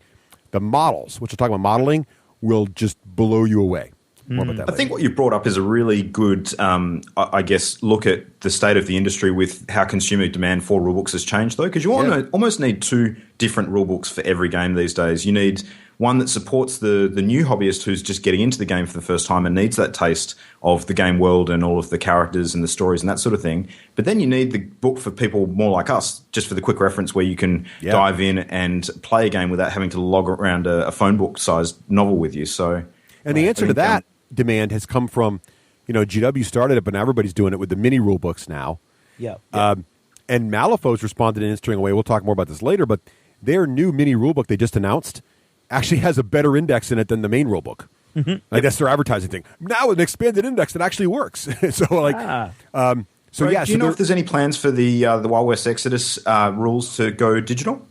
models, which we're talking about modeling, will just blow you away. More about that later. I think what you brought up is a really good, I guess, look at the state of the industry with how consumer demand for rulebooks has changed, though, because you almost need 2 different rulebooks for every game these days. You need one that supports the new hobbyist who's just getting into the game for the first time and needs that taste of the game world and all of the characters and the stories and that sort of thing. But then you need the book for people more like us, just for the quick reference where you can dive in and play a game without having to log around a phone book-sized novel with you. So, and the answer to that demand has come from, GW started it, but now everybody's doing it with the mini rule books now. Yeah. And Malifaux's responded in an interesting way. We'll talk more about this later, but their new mini rulebook they just announced actually has a better index in it than the main rulebook. Mm-hmm. Like that's their advertising thing. Now with an expanded index that actually works. So like, do you know if there's any plans for the Wild West Exodus rules to go digital?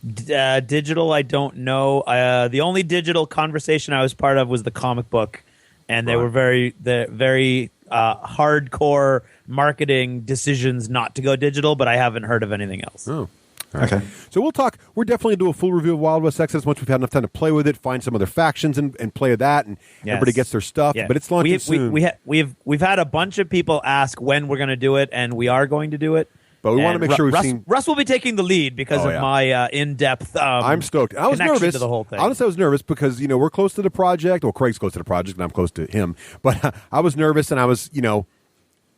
Digital, I don't know. The only digital conversation I was part of was the comic book, and they were very hardcore marketing decisions not to go digital, but I haven't heard of anything else. Oh. Okay. So we'll talk. We're definitely going to do a full review of Wild West Exodus once we've had enough time to play with it, find some other factions and play that, and everybody gets their stuff. Yeah. But it's launching soon. We've had a bunch of people ask when we're going to do it, and we are going to do it. But we want to make sure we've seen. Russ will be taking the lead because of my in-depth. I'm stoked. I was nervous. To the whole thing. Honestly, I was nervous because we're close to the project. Well, Craig's close to the project, and I'm close to him. But I was nervous, and I was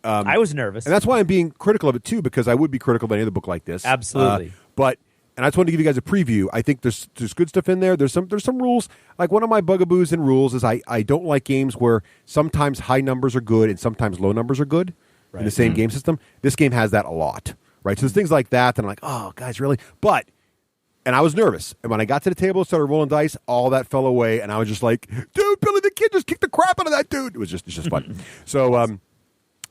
I was nervous, and that's why I'm being critical of it too, because I would be critical of any other book like this. Absolutely. And I just wanted to give you guys a preview. I think there's good stuff in there. There's some rules. Like one of my bugaboos in rules is I don't like games where sometimes high numbers are good and sometimes low numbers are good in the same game system. This game has that a lot, right? So there's things like that I'm like, oh, guys, really? And I was nervous. And when I got to the table, started rolling dice, all that fell away, and I was just like, dude, Billy the Kid just kicked the crap out of that dude. It's just fun. So, and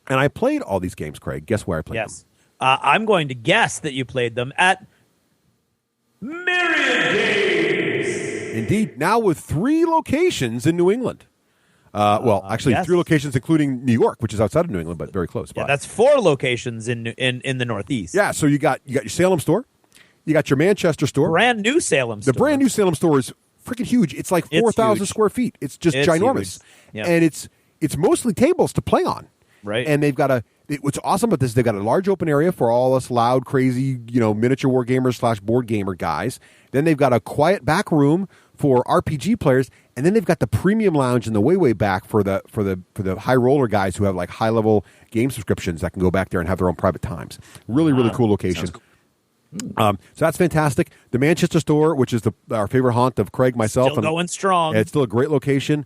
I played all these games, Craig. Guess where I played them? Yes. I'm going to guess that you played them at Myriad Games. Indeed. Now with 3 locations in New England. Actually, 3 locations, including New York, which is outside of New England, but very close by. Yeah, that's 4 locations in the Northeast. Yeah, so you got your Salem store, you got your Manchester store, brand new Salem store. The brand new Salem store is freaking huge. It's like 4,000 square feet. It's just ginormous, and it's mostly tables to play on. Right, and they've got what's awesome about this is they've got a large open area for all us loud, crazy, miniature war gamers / board gamer guys. Then they've got a quiet back room for RPG players, and then they've got the premium lounge in the way back for the high roller guys who have like high level game subscriptions that can go back there and have their own private times. Really cool location. So that's fantastic. The Manchester store, which is our favorite haunt of Craig, myself, still going strong. It's still a great location.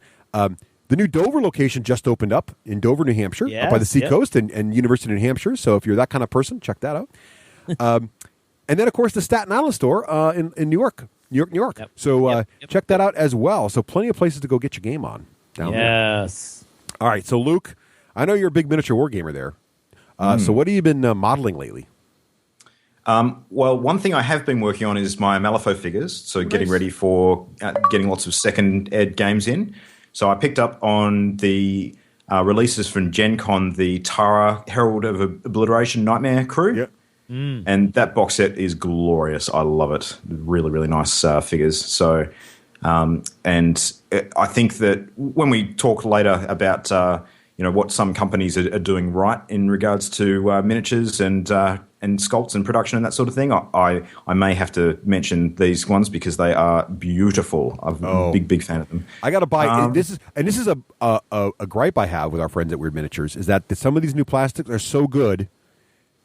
The new Dover location just opened up in Dover, New Hampshire, up by the seacoast and University of New Hampshire. So if you're that kind of person, check that out. And then, of course, the Staten Island store in New York. New York. Yep. So check that out as well. So plenty of places to go get your game on down there. Yes. All right. So, Luke, I know you're a big miniature war gamer there. So what have you been modeling lately? Well, one thing I have been working on is my Malifaux figures. So getting ready for getting lots of second ed games in. So I picked up on the releases from Gen Con, the Tara Herald of Obliteration Nightmare crew. Yep. And that box set is glorious. I love it. Really, really nice figures. So, and I think that when we talk later about what some companies are doing right in regards to miniatures and sculpts and production and that sort of thing, I may have to mention these ones because they are beautiful. I'm a big fan of them. I got to buy. This is a gripe I have with our friends at Wyrd Miniatures is that some of these new plastics are so good.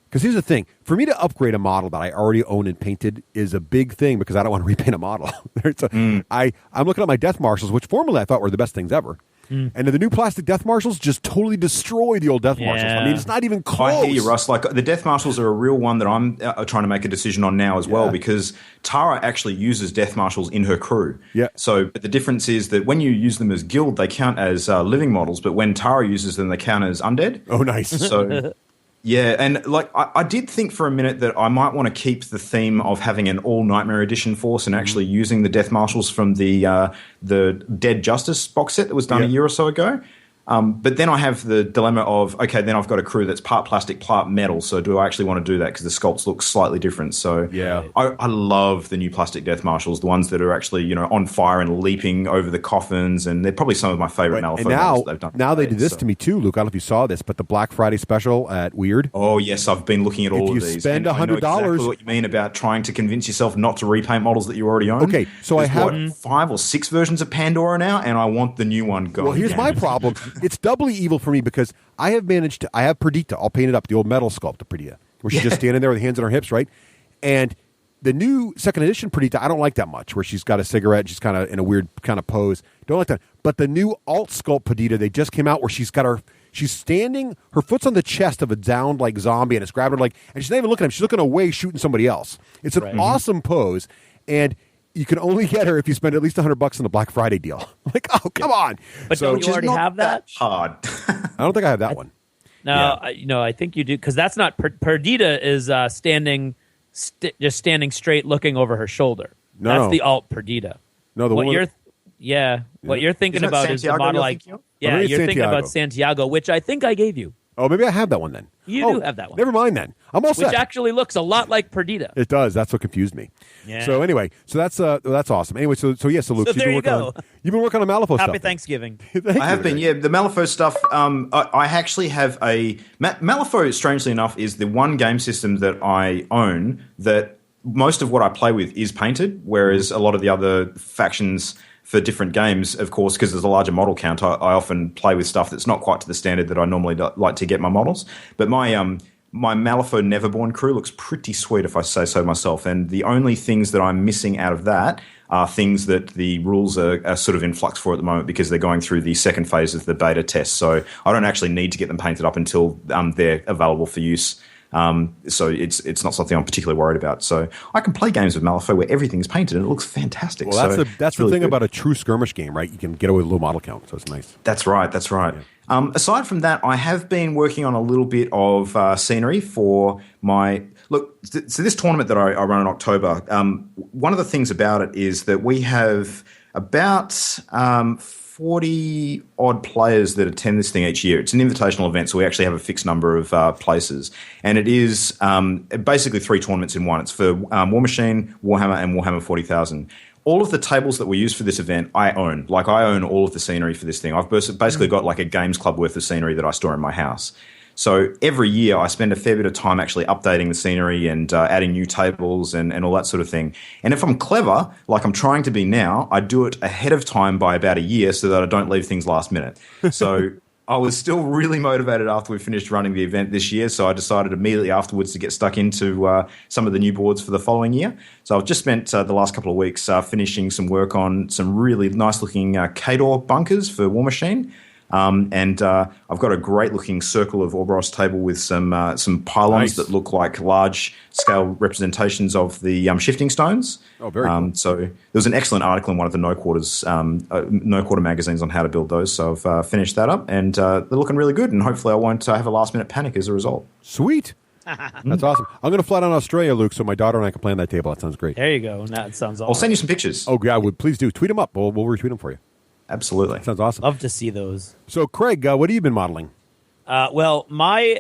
Because here's the thing. For me to upgrade a model that I already own and painted is a big thing because I don't want to repaint a model. I'm looking at my Death Marshals, which formerly I thought were the best things ever. And the new plastic Death Marshals just totally destroy the old Death Marshals. I mean, it's not even close. I hear you, Russ. Like the Death Marshals are a real one that I'm trying to make a decision on now as well because Tara actually uses Death Marshals in her crew. Yeah. So but the difference is that when you use them as guild, they count as living models, but when Tara uses them, they count as undead. Oh, nice. So... Yeah, and like I did think for a minute that I might want to keep the theme of having an all Nightmare Edition force and actually using the Death Marshals from the Dead Justice box set that was done a year or so ago. But then I have the dilemma of, okay, then I've got a crew that's part plastic, part metal. So do I actually want to do that? Because the sculpts look slightly different. So Yeah. I love the new plastic Death Marshals, the ones that are actually, on fire and leaping over the coffins. And they're probably some of my favorite Malifaux models they've done. Now they did this to me too, Luke. I don't know if you saw this, but the Black Friday special at Wyrd. Oh, yes. I've been looking at all of these. If you spend $100. I know exactly what you mean about trying to convince yourself not to repaint models that you already own. Okay, so There's, I have 5 or 6 versions of Pandora now, and I want the new one gone. Well, here's my problem. It's doubly evil for me because I have Perdita all painted up, the old metal sculpt of Perdita, where she's just standing there with her hands on her hips, right? And the new second edition Perdita, I don't like that much, where she's got a cigarette and she's kind of in a weird kind of pose. Don't like that. But the new alt sculpt Perdita, they just came out where she's standing, her foot's on the chest of a downed like zombie, and it's grabbing her and she's not even looking at him. She's looking away, shooting somebody else. It's an awesome pose, and you can only get her if you spend at least $100 on the Black Friday deal. Like, oh, come on! But don't you already have that? Hard. I don't think I have that one. No, I think you do, because that's not Perdita is just standing straight, looking over her shoulder. That's the alt Perdita. No, the what one. What you're thinking Isn't that about is the Santiago model you're thinking of? you're thinking Santiago. about Santiago, which I think I gave you. Oh, maybe I have that one then. You do have that one. Never mind then. I'm all Which set. actually looks a lot like Perdita. It does. That's what confused me. Yeah. So anyway, that's awesome. Anyway, so Luke, So you've there you go. You've been working on Malifaux stuff. Happy Thanksgiving. I have been, yeah. The Malifaux stuff, I actually have Malifaux, strangely enough, is the one game system that I own that most of what I play with is painted, whereas a lot of the other factions for different games, of course, because there's a larger model count, I often play with stuff that's not quite to the standard that I normally like to get my models. But my Malifaux Neverborn crew looks pretty sweet, if I say so myself. And the only things that I'm missing out of that are things that the rules are sort of in flux for at the moment, because they're going through the second phase of the beta test. So I don't actually need to get them painted up until they're available for use. So it's not something I'm particularly worried about. So I can play games with Malifaux where everything's painted and it looks fantastic. Well, that's the really thing good. about a true skirmish game, right? You can get away with a low model count, so it's nice. That's right. Yeah. Aside from that, I have been working on a little bit of scenery for my look. So this tournament that I run in October, one of the things about it is that we have about 40 odd players that attend this thing each year. It's an invitational event, so we actually have a fixed number of places. And it is basically 3 tournaments in one. It's for War Machine, Warhammer, and Warhammer 40,000. All of the tables that we use for this event, I own. Like, I own all of the scenery for this thing. I've basically got like a games club worth of scenery that I store in my house. So every year I spend a fair bit of time actually updating the scenery and adding new tables and all that sort of thing. And if I'm clever, like I'm trying to be now, I do it ahead of time by about a year so that I don't leave things last minute. So I was still really motivated after we finished running the event this year, so I decided immediately afterwards to get stuck into some of the new boards for the following year. So I've just spent the last couple of weeks finishing some work on some really nice-looking Khador bunkers for War Machine. And I've got a great-looking circle of Orboros table with some pylons that look like large-scale representations of the shifting stones. Oh, very cool. So there was an excellent article in one of the No Quarter magazines on how to build those. So I've finished that up, and they're looking really good. And hopefully I won't have a last-minute panic as a result. Sweet. That's awesome. I'm going to fly down to Australia, Luke, so my daughter and I can play on that table. That sounds great. There you go. That sounds awesome. I'll send you some pictures. Oh, yeah, please do. Tweet them up. We'll retweet them for you. Absolutely. Sounds awesome. Love to see those. So, Craig, what have you been modeling? Well,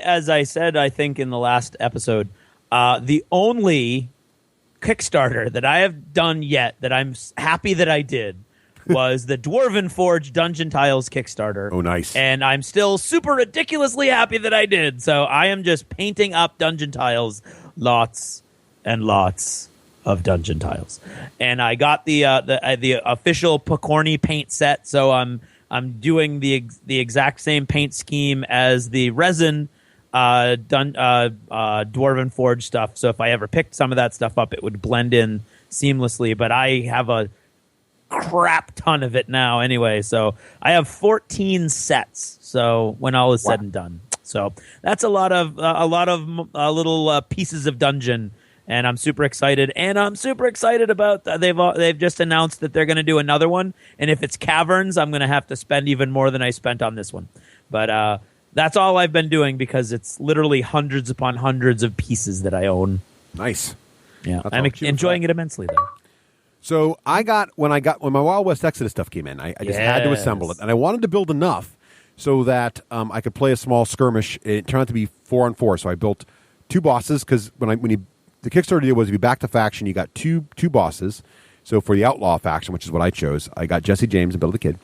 as I said, I think in the last episode, the only Kickstarter that I have done yet that I'm happy that I did was the Dwarven Forge Dungeon Tiles Kickstarter. Oh, nice. And I'm still super ridiculously happy that I did. So I am just painting up dungeon tiles, lots and lots of dungeon tiles, and I got the official Pokorny paint set. So I'm doing the exact same paint scheme as the resin Dwarven Forge stuff. So if I ever picked some of that stuff up, it would blend in seamlessly. But I have a crap ton of it now anyway. So I have 14 sets. So when all is said and done, so that's a lot of little pieces of dungeon. And I'm super excited. And I'm super excited about they've just announced that they're going to do another one. And if it's caverns, I'm going to have to spend even more than I spent on this one. But that's all I've been doing, because it's literally hundreds upon hundreds of pieces that I own. Nice. Yeah, I'm enjoying it immensely, though. So when my Wild West Exodus stuff came in, I just had to assemble it, and I wanted to build enough. so that I could play a small skirmish. It turned out to be 4-on-4, so I built 2 bosses because the Kickstarter deal was if you back the faction, you got two bosses. So for the Outlaw faction, which is what I chose, I got Jesse James and Bill the Kid.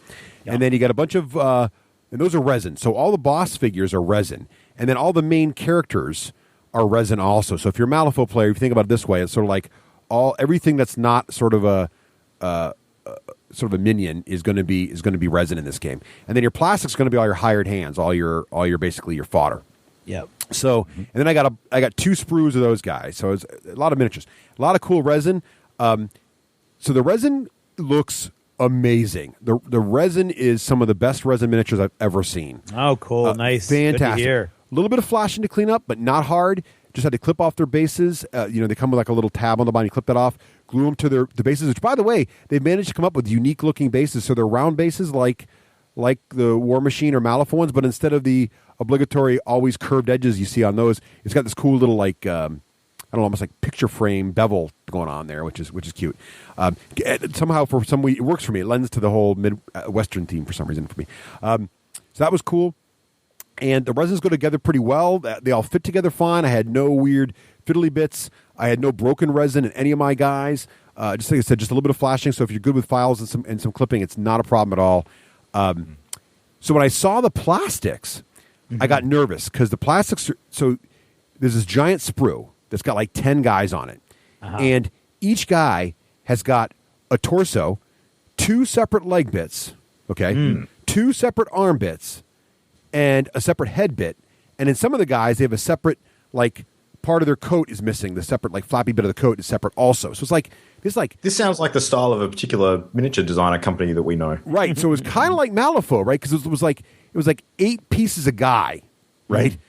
Yep. And then you got a bunch of, and those are resin. So all the boss figures are resin. And then all the main characters are resin also. So if you're a Malifaux player, if you think about it this way, it's sort of like everything that's not sort of a minion is going to be resin in this game. And then your plastic's going to be all your hired hands, all your basically your fodder. Yep. So, and then I got 2 sprues of those guys. So it's a lot of miniatures, a lot of cool resin. So the resin looks amazing. The resin is some of the best resin miniatures I've ever seen. Oh, cool. Nice. Fantastic. Good to hear. A little bit of flashing to clean up, but not hard. Just had to clip off their bases. They come with like a little tab on the bottom. You clip that off, glue them to the bases, which, by the way, they've managed to come up with unique-looking bases. So they're round bases like the War Machine or Malifaux ones, but instead of the obligatory always curved edges you see on those, it's got this cool little almost like picture frame bevel going on there, which is cute. Somehow, for some way, it works for me. It lends to the whole Midwestern theme for some reason for me. So that was cool. And the resins go together pretty well. They all fit together fine. I had no weird fiddly bits. I had no broken resin in any of my guys. Just like I said, just a little bit of flashing. So if you're good with files and some clipping, it's not a problem at all. So when I saw the plastics, I got nervous because the plastics so there's this giant sprue that's got like 10 guys on it. And each guy has got a torso, 2 separate leg bits, 2 separate arm bits, and a separate head bit. And in some of the guys, they have a separate, like, part of their coat is missing. The separate, like, flappy bit of the coat is separate also. So it's like, this sounds like the style of a particular miniature designer company that we know. Right. So it was kind of like Malifaux, right? Because it was like 8 pieces a guy, right? Mm-hmm.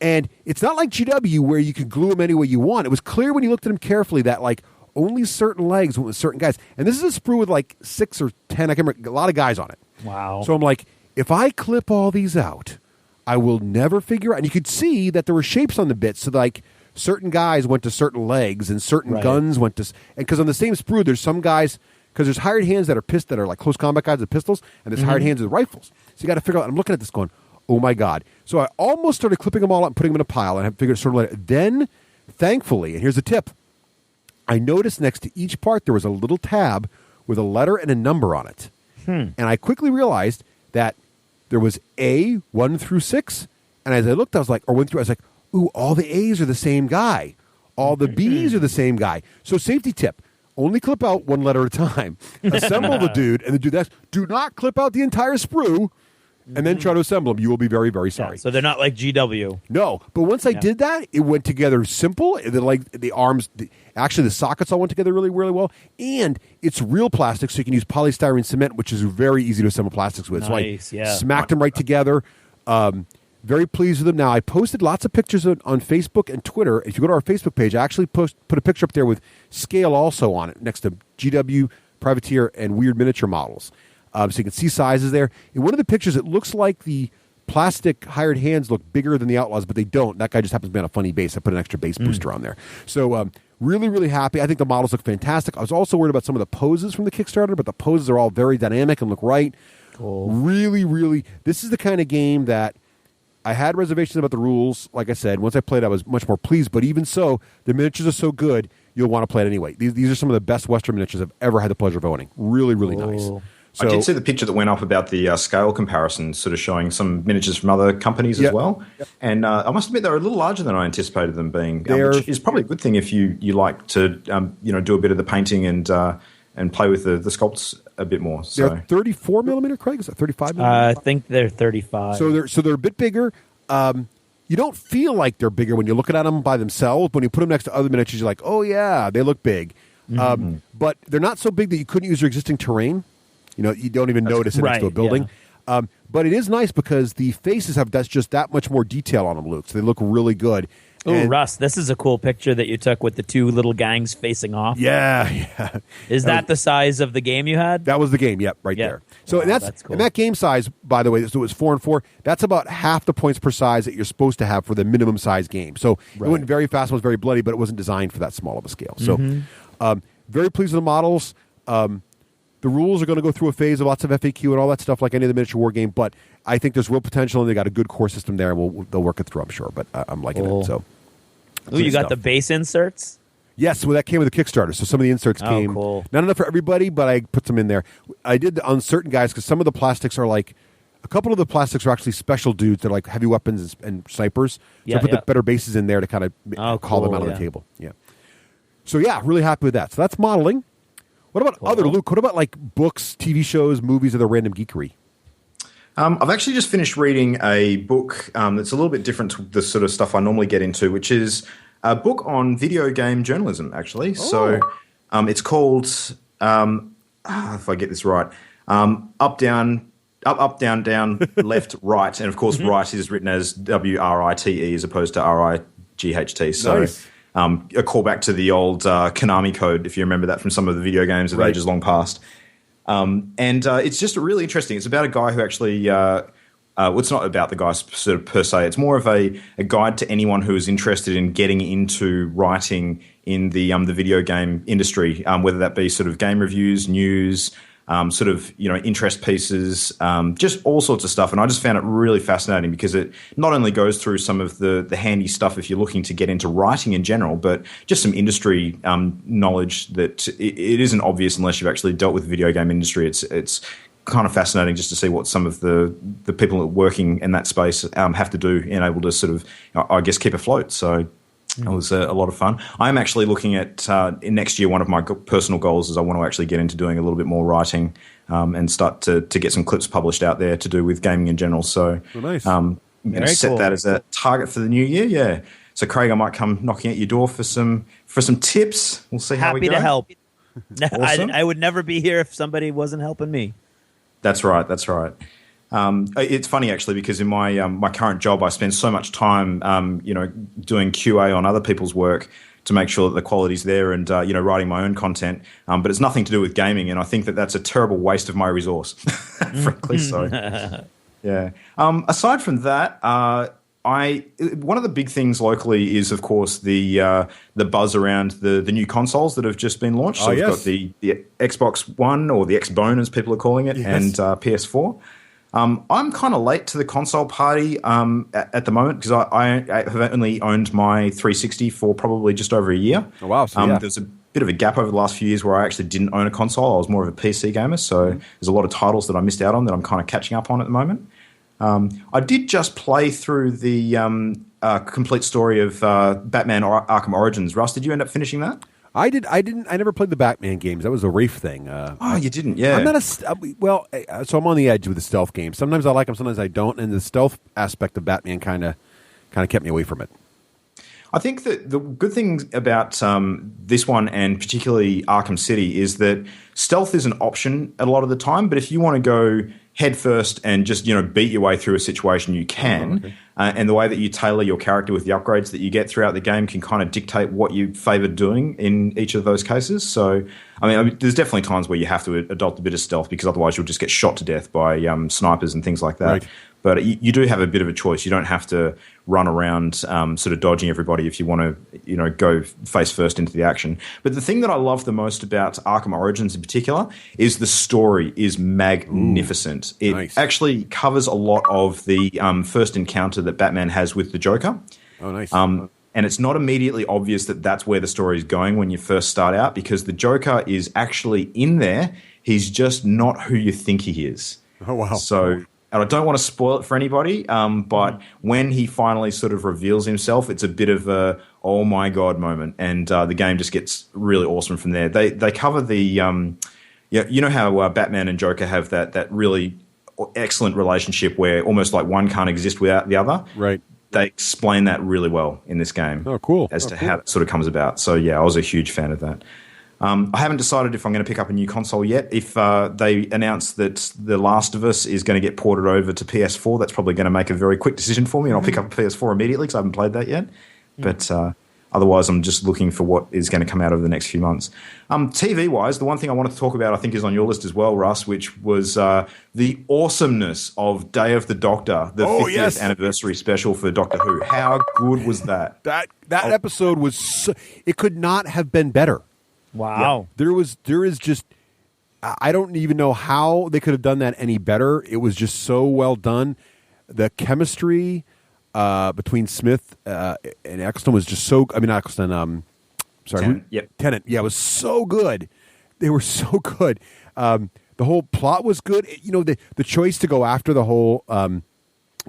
And it's not like GW where you can glue them any way you want. It was clear when you looked at them carefully that, like, only certain legs went with certain guys. And this is a sprue with, like, 6 or 10, I can't remember, a lot of guys on it. Wow. So I'm like, if I clip all these out, I will never figure out. And you could see that there were shapes on the bits. So, like, certain guys went to certain legs and certain guns went to... And because on the same sprue, there's some guys... Because there's hired hands that are like close combat guys with pistols, and there's hired hands with rifles. So you got to figure out... I'm looking at this going, oh, my God. So I almost started clipping them all out and putting them in a pile, and I figured sort of like... Then, thankfully, and here's the tip, I noticed next to each part there was a little tab with a letter and a number on it. And I quickly realized that there was A, 1 through 6, and as I looked, I was like, ooh, all the A's are the same guy. All the B's are the same guy. So safety tip, only clip out 1 letter at a time. Assemble the dude, and then do that. Do not clip out the entire sprue, and then try to assemble them. You will be very, very sorry. Yeah, so they're not like GW. No, but once I did that, it went together simple. Like the arms, actually the sockets all went together really, really well. And it's real plastic, so you can use polystyrene cement, which is very easy to assemble plastics with. Nice, so I smacked them right together. Very pleased with them. Now, I posted lots of pictures on Facebook and Twitter. If you go to our Facebook page, I actually put a picture up there with scale also on it next to GW, Privateer, and Wyrd Miniature models. So you can see sizes there. In one of the pictures, it looks like the plastic hired hands look bigger than the Outlaws, but they don't. That guy just happens to be on a funny base. I put an extra base booster on there. So really, really happy. I think the models look fantastic. I was also worried about some of the poses from the Kickstarter, but the poses are all very dynamic and look right. Cool. Really, really, this is the kind of game that I had reservations about the rules. Like I said, once I played, I was much more pleased. But even so, the miniatures are so good, you'll want to play it anyway. These are some of the best Western miniatures I've ever had the pleasure of owning. Really, really nice. So, I did see the picture that went up about the scale comparison, sort of showing some miniatures from other companies as well. Yep. And I must admit, they're a little larger than I anticipated them being, which is probably a good thing if you like to do a bit of the painting and play with the sculpts a bit more. So. They're 34 millimeter, Craig? Is that 35 millimeter? I think they're 35. So they're a bit bigger. You don't feel like they're bigger when you're looking at them by themselves. When you put them next to other miniatures, you're like, oh, yeah, they look big. But they're not so big that you couldn't use your existing terrain. You don't even notice it next to a building. Yeah. But it is nice because the faces have just that much more detail on them, Luke. So they look really good. Oh, Russ, this is a cool picture that you took with the 2 little gangs facing off. Yeah. Is that the size of the game you had? That was the game, right there. So that's cool. And that game size, by the way, so it was 4-4. That's about half the points per size that you're supposed to have for the minimum size game. So it went very fast, it was very bloody, but it wasn't designed for that small of a scale. So very pleased with the models. The rules are going to go through a phase of lots of FAQ and all that stuff like any of the miniature war game, but I think there's real potential, and they got a good core system there, and they'll work it through, I'm sure. But I'm liking it. So, ooh, you got the base inserts? Yes, well, that came with the Kickstarter, so some of the inserts came. Cool. Not enough for everybody, but I put some in there. I did on certain guys, because some of the plastics are like, a couple of the plastics are actually special dudes that are like heavy weapons and snipers. So I put the better bases in there to kind of call them out on the table. Yeah. So yeah, really happy with that. So that's modeling. What about other, Luke? What about like books, TV shows, movies, or the random geekery? I've actually just finished reading a book that's a little bit different to the sort of stuff I normally get into, which is a book on video game journalism, actually. So it's called, if I get this right, Up, Down, Left, Right. And, of course, right is written as W-R-I-T-E as opposed to R-I-G-H-T. So Nice. A callback to the old Konami code, if you remember that from some of the video games of ages long past. And it's just really interesting. It's about a guy who actually well, it's not about the guy sort of per se. It's more of a guide to anyone who is interested in getting into writing in the video game industry, whether that be sort of game reviews, news, sort of, interest pieces, just all sorts of stuff. And I just found it really fascinating because it not only goes through some of the handy stuff if you're looking to get into writing in general, but just some industry knowledge that it isn't obvious unless you've actually dealt with the video game industry. It's kind of fascinating just to see what some of the people working in that space have to do and able to sort of, I guess, keep afloat. So it was a lot of fun. I'm actually looking at in next year, one of my personal goals is I want to actually get into doing a little bit more writing and start to get some clips published out there to do with gaming in general. So nice. I'm going to set that as a target for the new year. Yeah. So Craig, I might come knocking at your door for some tips. We'll see how we go. Happy to help. Awesome. I would never be here if somebody wasn't helping me. That's right. That's right. It's funny actually because in my my current job I spend so much time doing QA on other people's work to make sure that the quality's there and writing my own content. But it's nothing to do with gaming, and I think that that's a terrible waste of my resource, frankly. So yeah. Aside from that, one of the big things locally is, of course, the buzz around the new consoles that have just been launched. So we've got the Xbox One, or the Xbone as people are calling it, and PS4. I'm kind of late to the console party at the moment because I have only owned my 360 for probably just over a year. Oh, wow. So, There's a bit of a gap over the last few years where I actually didn't own a console. I was more of a PC gamer, so there's a lot of titles that I missed out on that I'm kind of catching up on at the moment. I did just play through the complete story of Batman Arkham Origins. Russ, did you end up finishing that? I didn't. I never played the Batman games. That was a Rafe thing. You didn't? Yeah. I'm not so I'm on the edge with the stealth games. Sometimes I like them, sometimes I don't. And the stealth aspect of Batman kind of kept me away from it. I think that the good thing about this one, and particularly Arkham City, is that stealth is an option a lot of the time. But if you want to go head first and just beat your way through a situation, you can. Oh, okay. And the way that you tailor your character with the upgrades that you get throughout the game can kind of dictate what you favour doing in each of those cases. So, I mean, there's definitely times where you have to adopt a bit of stealth because otherwise you'll just get shot to death by snipers and things like that. Right. But you do have a bit of a choice. You don't have to run around sort of dodging everybody if you want to, go face first into the action. But the thing that I love the most about Arkham Origins in particular is the story is magnificent. It actually covers a lot of the first encounter that Batman has with the Joker. Oh, nice. And it's not immediately obvious that that's where the story is going when you first start out because the Joker is actually in there. He's just not who you think he is. Oh, wow. So... And I don't want to spoil it for anybody, but when he finally sort of reveals himself, it's a bit of a oh my god moment, and the game just gets really awesome from there. They cover the how Batman and Joker have that really excellent relationship where almost like one can't exist without the other. Right. They explain that really well in this game. Oh, cool. As to how it sort of comes about. So yeah, I was a huge fan of that. I haven't decided if I'm going to pick up a new console yet. If they announce that The Last of Us is going to get ported over to PS4, that's probably going to make a very quick decision for me, and I'll pick up a PS4 immediately because I haven't played that yet. But otherwise, I'm just looking for what is going to come out over the next few months. TV-wise, the one thing I wanted to talk about, I think, is on your list as well, Russ, which was the awesomeness of Day of the Doctor, the 50th anniversary special for Doctor Who. How good was that? That episode was it could not have been better. Wow. Yeah. There is just I don't even know how they could have done that any better. It was just so well done. The chemistry between Smith and Eccleston was just so. I mean, not Eccleston. Tennant. Yeah, it was so good. They were so good. The whole plot was good. You know, the choice to go after the whole to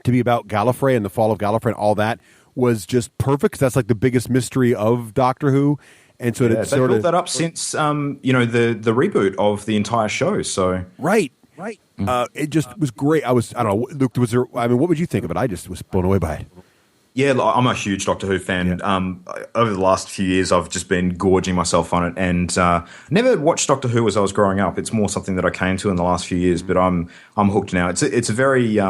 be about Gallifrey and the fall of Gallifrey and all that was just perfect. 'Cause that's like the biggest mystery of Doctor Who. And so they built that up since the reboot of the entire show. So right. It just was great. I don't know, Luke. What would you think of it? I just was blown away by it. Yeah, I'm a huge Doctor Who fan. Yeah. Over the last few years, I've just been gorging myself on it, and never watched Doctor Who as I was growing up. It's more something that I came to in the last few years, but I'm hooked now. It's a very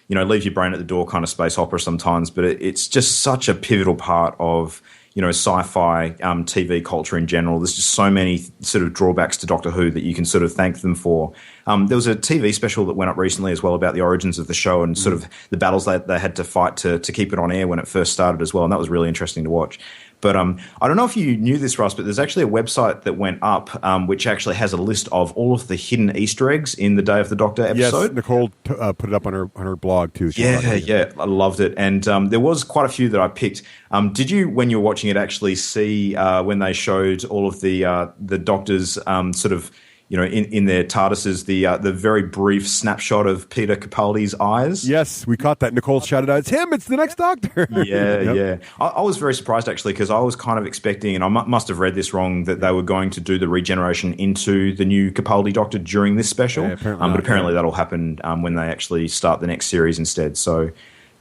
leave your brain at the door kind of space opera sometimes, but it's just such a pivotal part of sci-fi TV culture in general. There's just so many sort of drawbacks to Doctor Who that you can sort of thank them for. There was a TV special that went up recently as well about the origins of the show and sort of the battles that they had to fight to keep it on air when it first started as well, and that was really interesting to watch. But I don't know if you knew this, Russ, but there's actually a website that went up which actually has a list of all of the hidden Easter eggs in the Day of the Doctor episode. Yes, Nicole put it up on her blog too. Yeah, I loved it. And there was quite a few that I picked. Did you, when you were watching it, actually see when they showed all of the Doctors sort of in their TARDISes, the very brief snapshot of Peter Capaldi's eyes? Yes, we caught that. Nicole shouted out, "It's him! It's the next Doctor!" Yeah. I was very surprised, actually, because I was kind of expecting, and I must have read this wrong, that they were going to do the regeneration into the new Capaldi Doctor during this special. Yeah, but apparently that'll happen when they actually start the next series instead. So...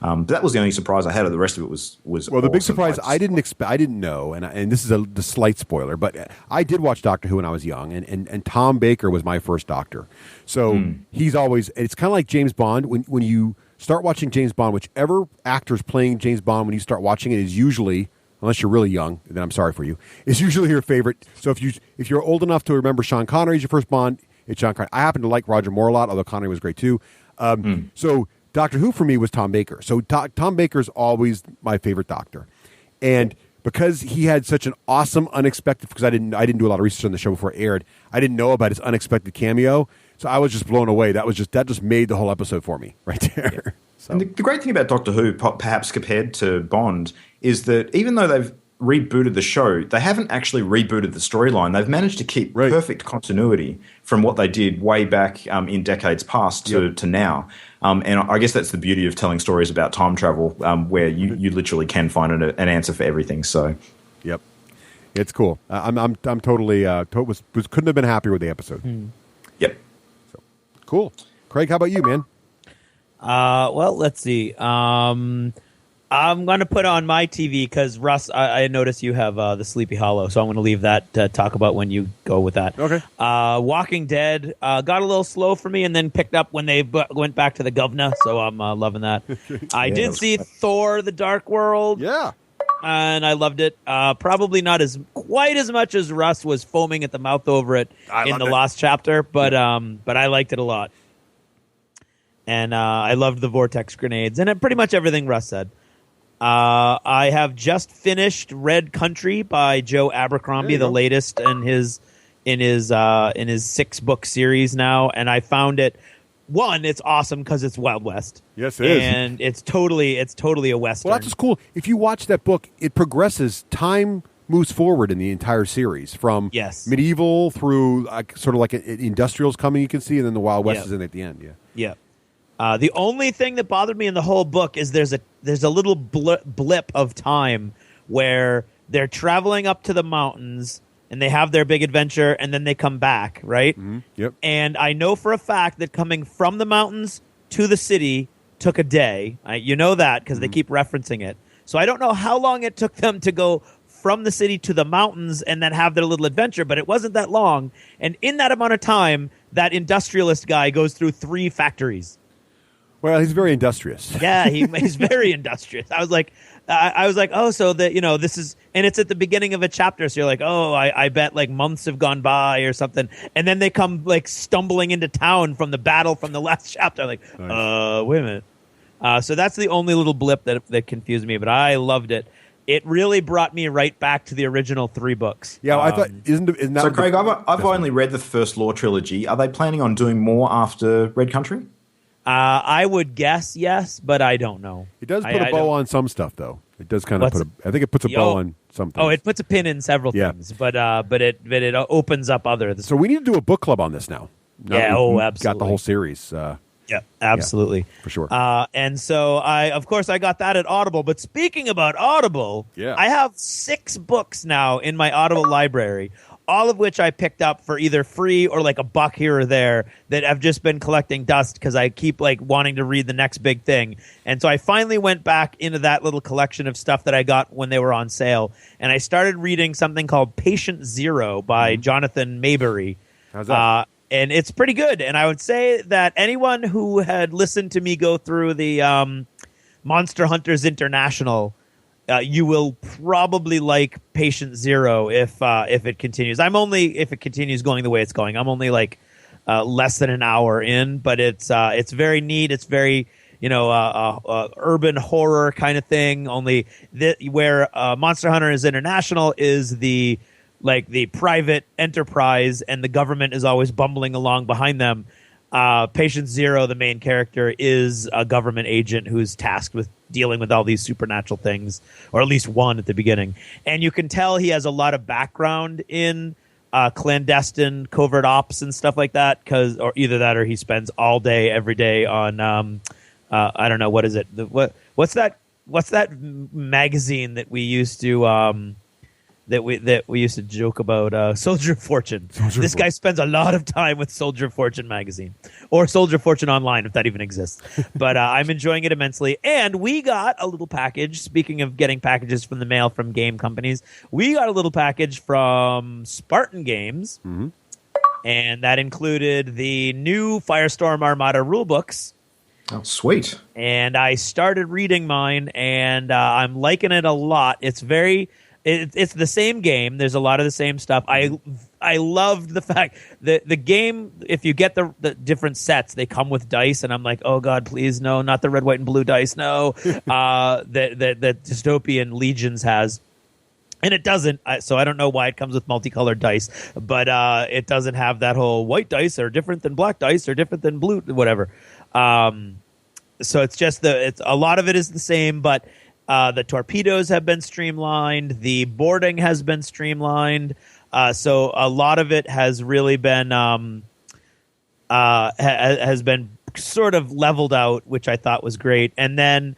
but that was the only surprise I had. The rest of it was well. Awesome. The big surprise I didn't know, and this is the slight spoiler, but I did watch Doctor Who when I was young, and Tom Baker was my first Doctor. So he's always. It's kind of like James Bond. When you start watching James Bond, whichever actor's playing James Bond when you start watching it is usually, unless you're really young, then I'm sorry for you, is usually your favorite. So if you're old enough to remember Sean Connery as your first Bond, it's Sean Connery. I happen to like Roger Moore a lot, although Connery was great too. So. Doctor Who for me was Tom Baker. So Tom Baker's always my favorite Doctor. And because he had such an awesome unexpected, because I didn't do a lot of research on the show before it aired, I didn't know about his unexpected cameo. So I was just blown away. That just made the whole episode for me right there. Yeah. So. And the great thing about Doctor Who, perhaps compared to Bond, is that even though they've rebooted the show, they haven't actually rebooted the storyline. They've managed to keep perfect continuity from what they did way back in decades past to now. And I guess that's the beauty of telling stories about time travel, where you literally can find an answer for everything. So, yep, it's cool. I'm totally couldn't have been happier with the episode. Yep, so cool. Craig, how about you, man? Well, let's see. I'm going to put on my TV because, Russ, I noticed you have the Sleepy Hollow, so I'm going to leave that to talk about when you go with that. Okay. Walking Dead got a little slow for me and then picked up when they went back to the governor, so I'm loving that. I did see Thor, The Dark World. Yeah. And I loved it. Probably not quite as much as Russ was foaming at the mouth over it in the last chapter, but I liked it a lot. And I loved the vortex grenades and pretty much everything Russ said. I have just finished Red Country by Joe Abercrombie, the latest in his 6-book series now, and I found it. One, it's awesome because it's Wild West. Yes, it is, and it's totally a Western. Well, that's just cool. If you watch that book, it progresses. Time moves forward in the entire series from medieval through sort of like industrials coming. You can see, and then the Wild West is in at the end. Yeah. The only thing that bothered me in the whole book is there's a little blip of time where they're traveling up to the mountains and they have their big adventure and then they come back, right? Mm-hmm. Yep. And I know for a fact that coming from the mountains to the city took a day. You know that because they keep referencing it. So I don't know how long it took them to go from the city to the mountains and then have their little adventure, but it wasn't that long. And in that amount of time, that industrialist guy goes through 3 factories. Well, he's very industrious. Yeah, he's very industrious. I was like, oh, so that this is, and it's at the beginning of a chapter, so you're like, oh, I bet like months have gone by or something, and then they come like stumbling into town from the battle from the last chapter. Like, nice. Wait a minute. So that's the only little blip that confused me, but I loved it. it really brought me right back to the original 3 books. Yeah, I thought isn't that So, Craig, I've only read the first Lore trilogy. Are they planning on doing more after Red Country? I would guess yes, but I don't know. It does put a bow on some stuff, though. It does kind of I think it puts a bow on something. Oh, it puts a pin in several things, but it opens up others. So we need to do a book club on this now. Absolutely. Got the whole series. Yeah, absolutely. Yeah, for sure. And so I got that at Audible. But speaking about Audible, I have 6 books now in my Audible library, all of which I picked up for either free or like $1 here or there that I've just been collecting dust because I keep like wanting to read the next big thing. And so I finally went back into that little collection of stuff that I got when they were on sale. And I started reading something called Patient Zero by Jonathan Maybury. How's that? And it's pretty good. And I would say that anyone who had listened to me go through the Monster Hunters International, you will probably like Patient Zero if it continues. If it continues going the way it's going. I'm only like less than an hour in, but it's very neat. It's very urban horror kind of thing. Only where Monster Hunters International is the private enterprise and the government is always bumbling along behind them. Patient Zero, the main character, is a government agent who's tasked with dealing with all these supernatural things, or at least one at the beginning. And you can tell he has a lot of background in clandestine covert ops and stuff like that, or either that or he spends all day, every day on I don't know, what is it? What's that magazine that we used to that we used to joke about, Soldier of Fortune. This guy spends a lot of time with Soldier of Fortune magazine, or Soldier of Fortune online, if that even exists. But I'm enjoying it immensely. And we got a little package. Speaking of getting packages from the mail from game companies, we got a little package from Spartan Games, and that included the new Firestorm Armada rulebooks. Oh, sweet! And I started reading mine, and I'm liking it a lot. It's very. It's the same game. There's a lot of the same stuff. I loved the fact that the game, if you get the different sets, they come with dice, and I'm like, oh God, please no, not the red, white, and blue dice, no. That Dystopian Legions has. And it doesn't, so I don't know why it comes with multicolored dice, but it doesn't have that whole white dice are different than black dice or different than blue, whatever. So it's just a lot of it is the same, but the torpedoes have been streamlined. The boarding has been streamlined. So a lot of it has really been has been sort of leveled out, which I thought was great. And then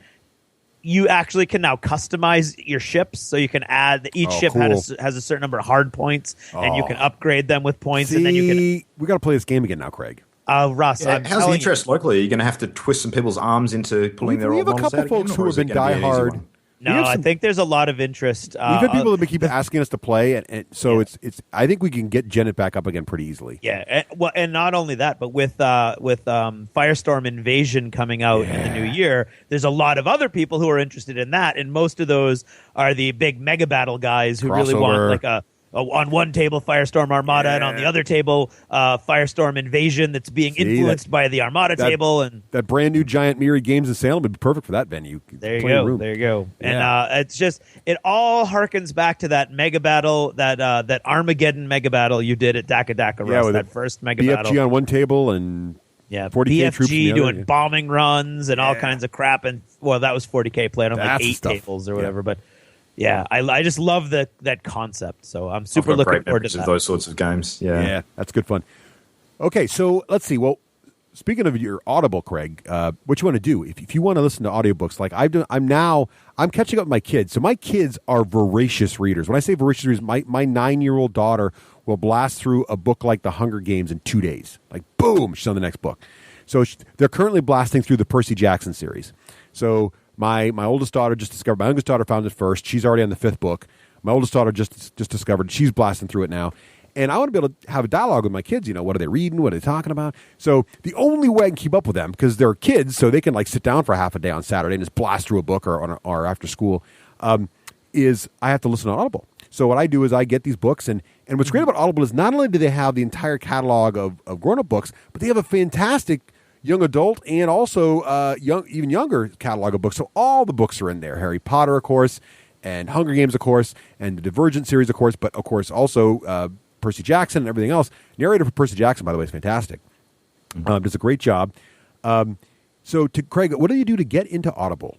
you actually can now customize your ships, so you can add each ship cool. has a certain number of hard points, and you can upgrade them with points. See, and then you can. We got to play this game again now, Craig. Russ, how's the interest locally? Are you going to have to twist some people's arms into pulling their old models out? We have a couple folks who have been diehard. No, I think there's a lot of interest. We've had people that keep asking us to play, and so it's. I think we can get Janet back up again pretty easily. Yeah, and not only that, but with Firestorm Invasion coming out in the new year, there's a lot of other people who are interested in that, and most of those are the big mega battle guys who really want like a on one table Firestorm Armada, and on the other table Firestorm Invasion that's being influenced by the Armada table. And that brand new giant Myriad Games in Salem would be perfect for that venue. There you go. There you go. And it's just, it all harkens back to that mega battle, that Armageddon mega battle you did at Daka Daka Russ, that first mega battle. BFG on one table and 40K troops BFG doing bombing runs and all kinds of crap. And that was 40K playing on like 8 tables or whatever. But yeah, I just love that concept. So I'm super looking forward to that. Those sorts of games. Yeah, that's good fun. Okay, so let's see. Well, speaking of your Audible, Craig, what you want to do if you want to listen to audiobooks, like I've done, I'm catching up with my kids. So my kids are voracious readers. When I say voracious readers, my 9-year-old daughter will blast through a book like The Hunger Games in 2 days. Like boom, she's on the next book. So they're currently blasting through the Percy Jackson series. So my oldest daughter just discovered. My youngest daughter found it first. She's already on the 5th book. My oldest daughter just discovered. She's blasting through it now. And I want to be able to have a dialogue with my kids. You know, what are they reading? What are they talking about? So the only way I can keep up with them, because they're kids, so they can like sit down for half a day on Saturday and just blast through a book or after school, is I have to listen to Audible. So what I do is I get these books, and what's great about Audible is not only do they have the entire catalog of grown-up books, but they have a fantastic young adult and also even younger catalog of books. So all the books are in there. Harry Potter, of course, and Hunger Games, of course, and the Divergent series, of course, but of course also Percy Jackson and everything else. Narrator for Percy Jackson, by the way, is fantastic. Does a great job. So, Craig, what do you do to get into Audible?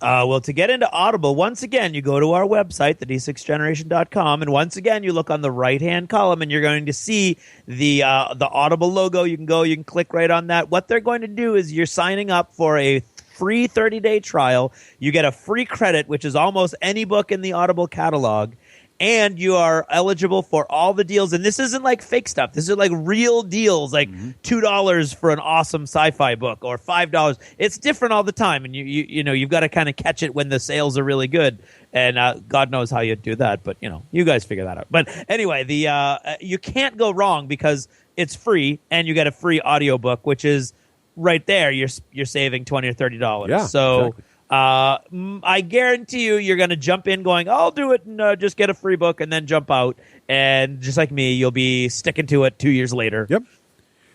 Well, to get into Audible, once again, you go to our website, the d6generation.com, and once again, you look on the right-hand column, and you're going to see the Audible logo. You can click right on that. What they're going to do is you're signing up for a free 30-day trial. You get a free credit, which is almost any book in the Audible catalog, and you are eligible for all the deals. And this isn't like fake stuff. This is like real deals, like $2 for an awesome sci-fi book or $5. It's different all the time, and you know you've got to kind of catch it when the sales are really good. And God knows how you do that, but you guys figure that out. But anyway, you can't go wrong because it's free, and you get a free audiobook, which is right there. You're saving $20 or $30. Yeah, so. exactly. I guarantee you're going to jump in going, I'll do it and just get a free book and then jump out. And just like me, you'll be sticking to it 2 years later. Yep.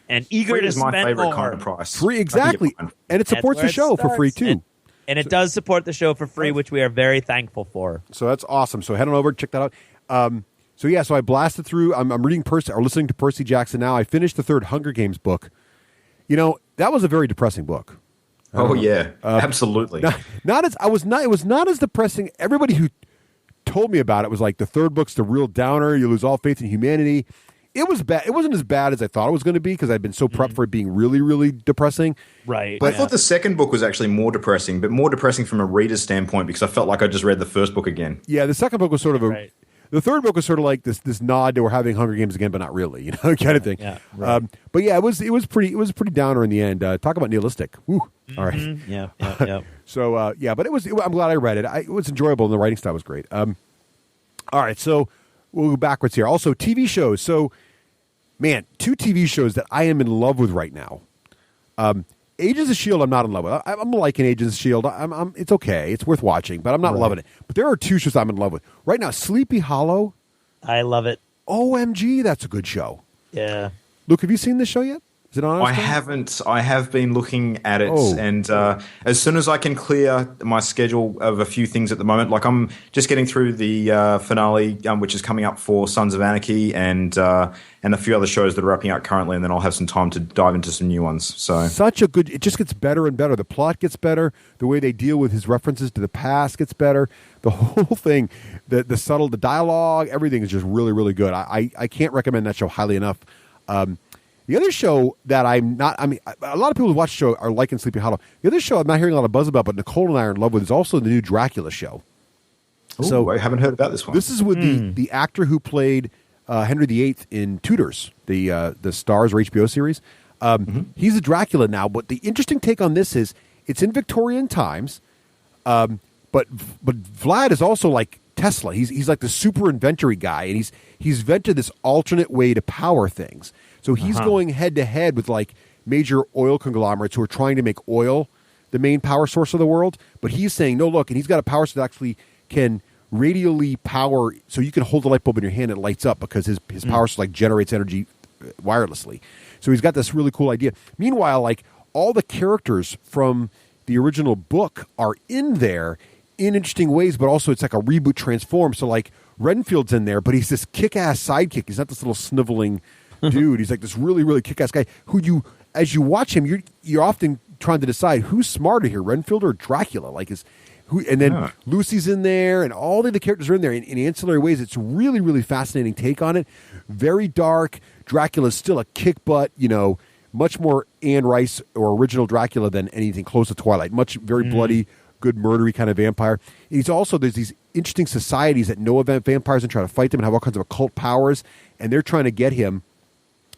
And eager Free to is my spend favorite more. kind of price. Free, exactly. And it supports the That's where show it for free, starts. too. And it does support the show for free, which we are very thankful for. So that's awesome. So head on over, check that out. So I blasted through. I'm reading or listening to Percy Jackson now. I finished the third Hunger Games book. That was a very depressing book. Oh yeah, absolutely. It was not as depressing. Everybody who told me about it was like the third book's the real downer. You lose all faith in humanity. It was bad. It wasn't as bad as I thought it was going to be because I'd been so prepped for it being really, really depressing. Right. I thought the second book was actually more depressing, but more depressing from a reader's standpoint because I felt like I just read the first book again. Yeah, the second book was sort of Right. The third book was sort of like this nod to we're having Hunger Games again, but not really, kind of thing. Yeah, right. But yeah, it was pretty downer in the end. Talk about nihilistic. Woo. All right. Yeah. So but I'm glad I read it. It was enjoyable, and the writing style was great. All right, so we'll go backwards here. Also, TV shows. So, man, 2 TV shows that I am in love with right now. Agents of S.H.I.E.L.D. I'm not in love with. I'm liking Agents of S.H.I.E.L.D. It's okay. It's worth watching, but I'm not loving it. But there are 2 shows I'm in love with. Right now, Sleepy Hollow. I love it. OMG, that's a good show. Yeah. Luke, have you seen this show yet? Is it on? I haven't. I have been looking at it, and as soon as I can clear my schedule of a few things at the moment, like I'm just getting through the finale, which is coming up for Sons of Anarchy, and a few other shows that are wrapping up currently, and then I'll have some time to dive into some new ones. So such a good. It just gets better and better. The plot gets better. The way they deal with his references to the past gets better. The whole thing, the dialogue, everything is just really, really good. I can't recommend that show highly enough. The other show that a lot of people who watch the show are liking Sleepy Hollow. The other show I'm not hearing a lot of buzz about, but Nicole and I are in love with, is also the new Dracula show. Ooh, so I haven't heard about this one. This is with the actor who played Henry VIII in Tudors, the Starz or HBO series. He's a Dracula now, but the interesting take on this is it's in Victorian times, but Vlad is also like Tesla. He's like the super inventory guy, and he's invented this alternate way to power things. So he's going head to head with like major oil conglomerates who are trying to make oil the main power source of the world. But he's saying, no, look, and he's got a power source that actually can radially power, so you can hold the light bulb in your hand and it lights up because his power source like generates energy wirelessly. So he's got this really cool idea. Meanwhile, like all the characters from the original book are in there in interesting ways, but also it's like a reboot transform. So like Renfield's in there, but he's this kick-ass sidekick. He's not this little sniveling dude. He's like this really, really kick-ass guy who as you watch him, you're often trying to decide who's smarter here, Renfield or Dracula. And then Lucy's in there, and all the other characters are in there in ancillary ways. It's a really, really fascinating take on it. Very dark. Dracula's still a kick butt, much more Anne Rice or original Dracula than anything close to Twilight. Much very bloody, good murdery kind of vampire. And there's these interesting societies that know about vampires and try to fight them and have all kinds of occult powers, and they're trying to get him.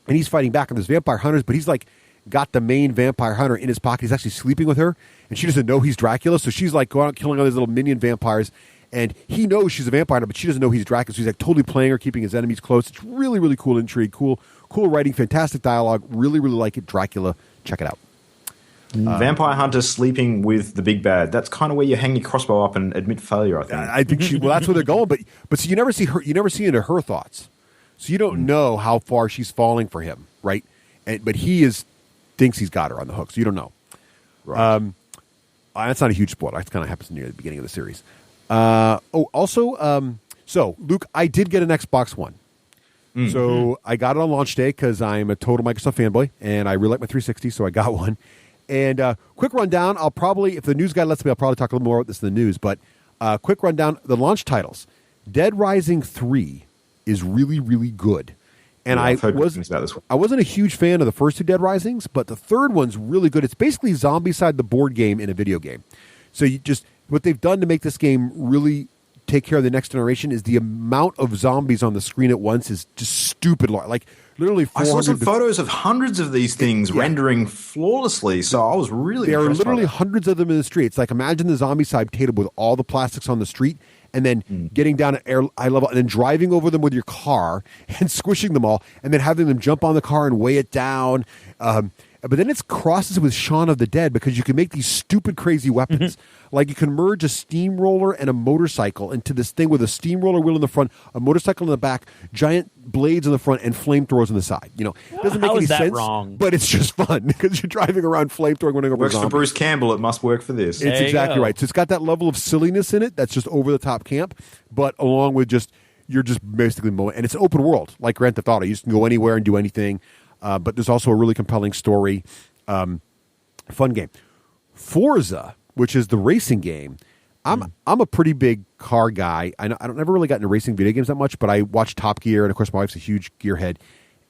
And he's fighting back on those vampire hunters, but he's like got the main vampire hunter in his pocket. He's actually sleeping with her, and she doesn't know he's Dracula. So she's like going out killing all these little minion vampires, and he knows she's a vampire, but she doesn't know he's Dracula. So he's like totally playing her, keeping his enemies close. It's really, really cool intrigue, cool writing, fantastic dialogue. Really, really like it. Dracula, check it out. Vampire hunter sleeping with the big bad. That's kind of where you hang your crossbow up and admit failure, I think. I think that's where they're going, but so you never see her. You never see into her thoughts. So you don't know how far she's falling for him, right? But he thinks he's got her on the hook, so you don't know. Right. That's not a huge spoiler. That kind of happens near the beginning of the series. So Luke, I did get an Xbox One. Mm-hmm. So I got it on launch day because I'm a total Microsoft fanboy, and I really like my 360, so I got one. And quick rundown, I'll probably, if the news guy lets me, I'll probably talk a little more about this in the news, but quick rundown, the launch titles. Dead Rising 3 is really, really good. And I wasn't a huge fan of the first two Dead Risings, but the third one's really good. It's basically Zombicide, the board game, in a video game. So what they've done to make this game really take care of the next generation is the amount of zombies on the screen at once is just stupid. Like literally 400. I saw some photos of hundreds of these things rendering flawlessly, so I was really There are impressed literally by that. hundreds of them in the street. It's like imagine the Zombicide table with all the plastics on the street and then getting down at eye level and then driving over them with your car and squishing them all and then having them jump on the car and weigh it down. But then it crosses with Shaun of the Dead because you can make these stupid, crazy weapons. Like you can merge a steamroller and a motorcycle into this thing with a steamroller wheel in the front, a motorcycle in the back, giant blades in the front, and flamethrowers on the side. It doesn't make any sense, wrong? But it's just fun because you're driving around flamethrowing, running over Works zombies. for Bruce Campbell. It must work for this. It's exactly right. So it's got that level of silliness in it that's just over the top camp, but along with you're just basically mowing. And it's open world, like Grand Theft Auto. You can go anywhere and do anything. But there's also a really compelling story, fun game. Forza, which is the racing game, I'm a pretty big car guy. I never really got into racing video games that much, but I watch Top Gear, and of course my wife's a huge gearhead.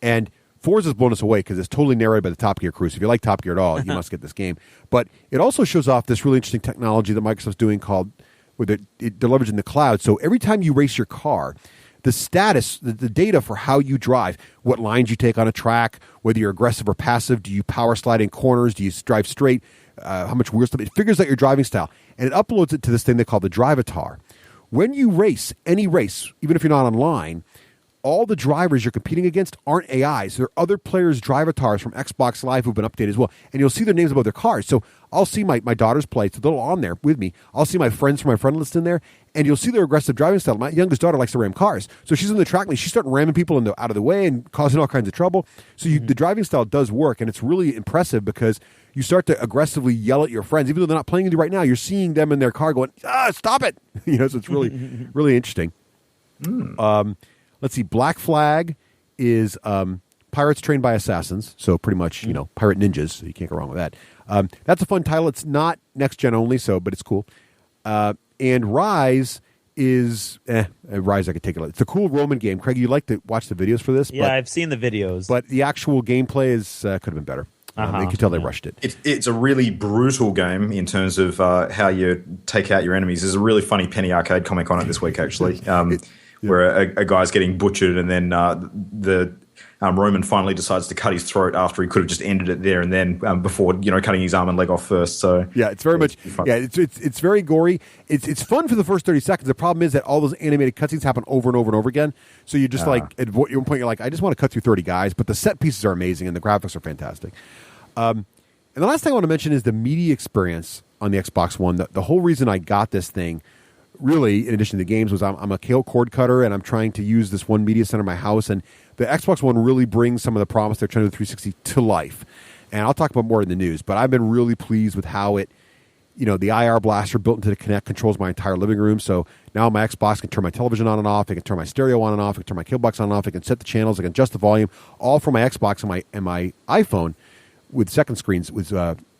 And Forza's blown us away because it's totally narrated by the Top Gear crew. So if you like Top Gear at all, you must get this game. But it also shows off this really interesting technology that Microsoft's doing called, they're leveraging the cloud. So every time you race your car, the status, the data for how you drive, what lines you take on a track, whether you're aggressive or passive, do you power slide in corners, do you drive straight, how much wheel stuff, it figures out your driving style, and it uploads it to this thing they call the Drivatar. When you race, any race, even if you're not online, all the drivers you're competing against aren't AIs. They're other players' Drivatars from Xbox Live who've been updated as well. And you'll see their names above their cars. So I'll see my daughter's play. So they're all on there with me. I'll see my friends from my friend list in there. And you'll see their aggressive driving style. My youngest daughter likes to ram cars. So she's in the track and she's starting ramming people out of the way and causing all kinds of trouble. So the driving style does work. And it's really impressive because you start to aggressively yell at your friends. Even though they're not playing with you right now, you're seeing them in their car going, stop it. So it's really, really interesting. Let's see. Black Flag is pirates trained by assassins, so pretty much pirate ninjas. So you can't go wrong with that. That's a fun title. It's not next gen only, but it's cool. And Rise is Rise. I could take it. It's a cool Roman game. Craig, you like to watch the videos for this? Yeah, I've seen the videos, but the actual gameplay is could have been better. You can tell they rushed it. It's a really brutal game in terms of how you take out your enemies. There's a really funny Penny Arcade comic on it this week, actually. Where a guy's getting butchered and then the Roman finally decides to cut his throat after he could have just ended it there and then before cutting his arm and leg off first. So yeah, it's very much it's very gory. It's fun for the first 30 seconds. The problem is that all those animated cutscenes happen over and over and over again. So you're just at one point you're like, I just want to cut through 30 guys, but the set pieces are amazing and the graphics are fantastic. And the last thing I want to mention is the media experience on the Xbox One. The whole reason I got this thing, really, in addition to the games, was I'm a Kale cord cutter, and I'm trying to use this one media center in my house, and the Xbox One really brings some of the promise they're trying to do with 360 to life. And I'll talk about more in the news, but I've been really pleased with how it, the IR blaster built into the Kinect controls my entire living room, so now my Xbox can turn my television on and off, it can turn my stereo on and off, it can turn my cable box on and off, it can set the channels, it can adjust the volume, all from my Xbox and my iPhone with second screens with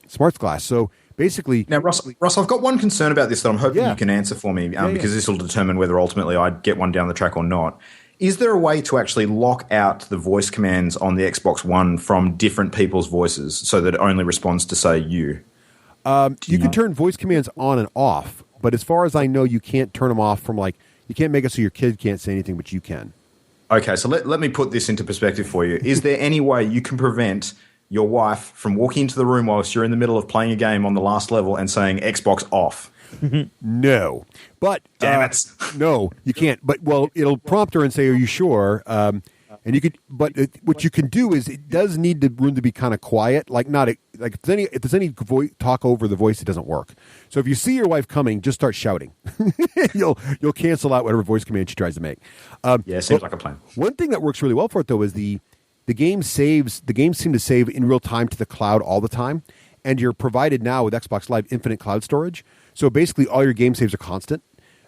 Smart Glass. So basically, now, Russ, I've got one concern about this that I'm hoping you can answer for me because this will determine whether ultimately I get one down the track or not. Is there a way to actually lock out the voice commands on the Xbox One from different people's voices so that it only responds to, say, you? You can turn voice commands on and off, but as far as I know, you can't turn them off from you can't make it so your kid can't say anything, but you can. Okay, so let me put this into perspective for you. Is there any way you can prevent your wife from walking into the room whilst you're in the middle of playing a game on the last level and saying Xbox off? No. But damn it. No, you can't. But it'll prompt her and say, "Are you sure?" And you could. But what you can do is it does need the room to be kind of quiet. If there's any talk over the voice, it doesn't work. So if you see your wife coming, just start shouting. You'll cancel out whatever voice command she tries to make. Seems like a plan. One thing that works really well for it though is the games seem to save in real time to the cloud all the time, and you're provided now with Xbox Live infinite cloud storage. So basically, all your game saves are constant.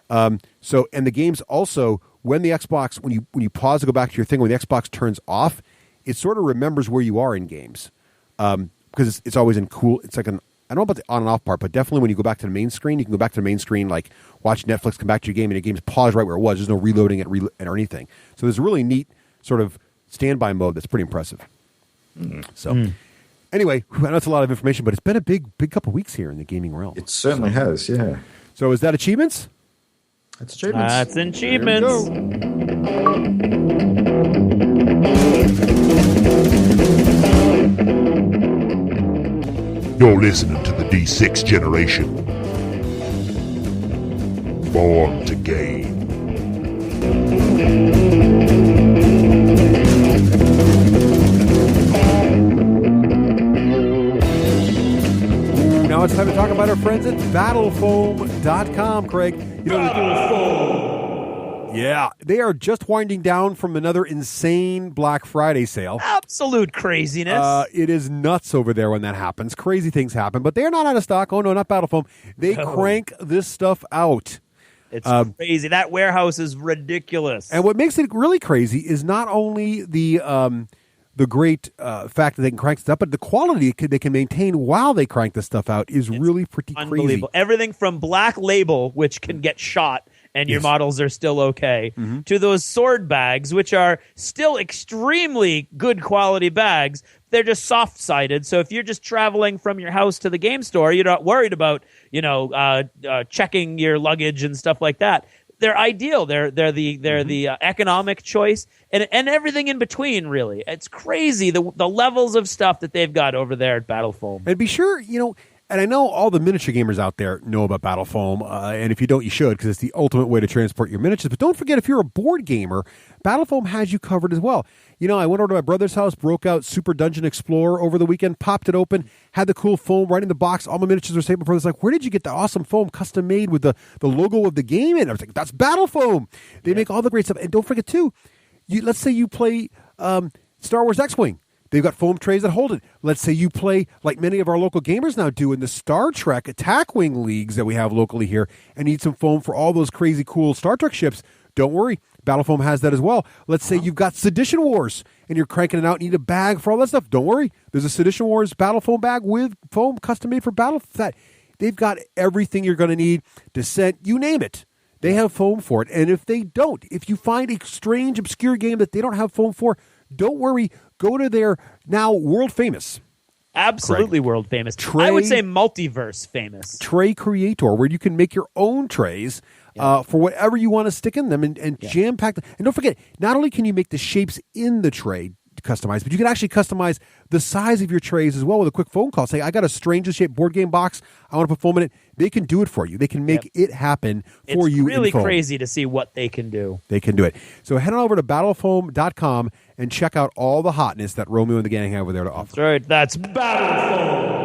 So, and the games also, when the Xbox, when you pause to go back to your thing, when the Xbox turns off, it sort of remembers where you are in games. Because it's always in cool, it's like I don't know about the on and off part, but definitely when you go back to the main screen, you can go back to the main screen, like watch Netflix, come back to your game, and your game's paused right where it was. There's no reloading it or anything. So there's a really neat sort of standby mode that's pretty impressive. Anyway, I know it's a lot of information, but it's been a big couple weeks here in the gaming realm. It certainly has, yeah. So is that achievements? That's achievements. That's achievements. You're listening to the D6 generation. Born to gain. Now it's time to talk about our friends at battlefoam.com, Craig. Yeah, they are just winding down from another insane Black Friday sale. Absolute craziness. It is nuts over there when that happens. Crazy things happen, but they're not out of stock. Oh, no, not Battlefoam. They crank this stuff out. It's crazy. That warehouse is ridiculous. And what makes it really crazy is not only the great fact that they can crank stuff, but the quality they can maintain while they crank this stuff out is really pretty crazy. Everything from Black Label, which can get shot and your models are still okay, to those sword bags, which are still extremely good quality bags. They're just soft-sided, so if you're just traveling from your house to the game store, you're not worried about checking your luggage and stuff like that. They're ideal. They're the economic choice and everything in between. Really, it's crazy the levels of stuff that they've got over there at Battlefoam. And be sure and I know all the miniature gamers out there know about Battlefoam, and if you don't, you should, because it's the ultimate way to transport your miniatures. But don't forget, if you're a board gamer, Battlefoam has you covered as well. I went over to my brother's house, broke out Super Dungeon Explorer over the weekend, popped it open, had the cool foam right in the box. All my miniatures were safe before. It's like, where did you get the awesome foam custom made with the logo of the game in? I was like, that's Battlefoam. They make all the great stuff. And don't forget, too, let's say you play Star Wars X-Wing. They've got foam trays that hold it. Let's say you play, like many of our local gamers now do, in the Star Trek Attack Wing leagues that we have locally here, and need some foam for all those crazy cool Star Trek ships. Don't worry, Battlefoam has that as well. Let's say you've got Sedition Wars, and you're cranking it out and need a bag for all that stuff. Don't worry, there's a Sedition Wars Battlefoam bag with foam custom made for Battle. They've got everything you're going to need. Descent, you name it. They have foam for it. And if they don't, if you find a strange, obscure game that they don't have foam for, don't worry. Go to their now world famous. Absolutely world famous. I would say multiverse famous. Tray Creator, where you can make your own trays for whatever you want to stick in them and jam-pack them. And don't forget, not only can you make the shapes in the tray customized, but you can actually customize the size of your trays as well with a quick phone call. Say, I got a strangely shaped board game box. I want to put foam in it. They can do it for you. They can make it happen for you. It's really crazy to see what they can do. They can do it. So head on over to battlefoam.com and check out all the hotness that Romeo and the gang have over there to offer. That's right. That's Battlefoam.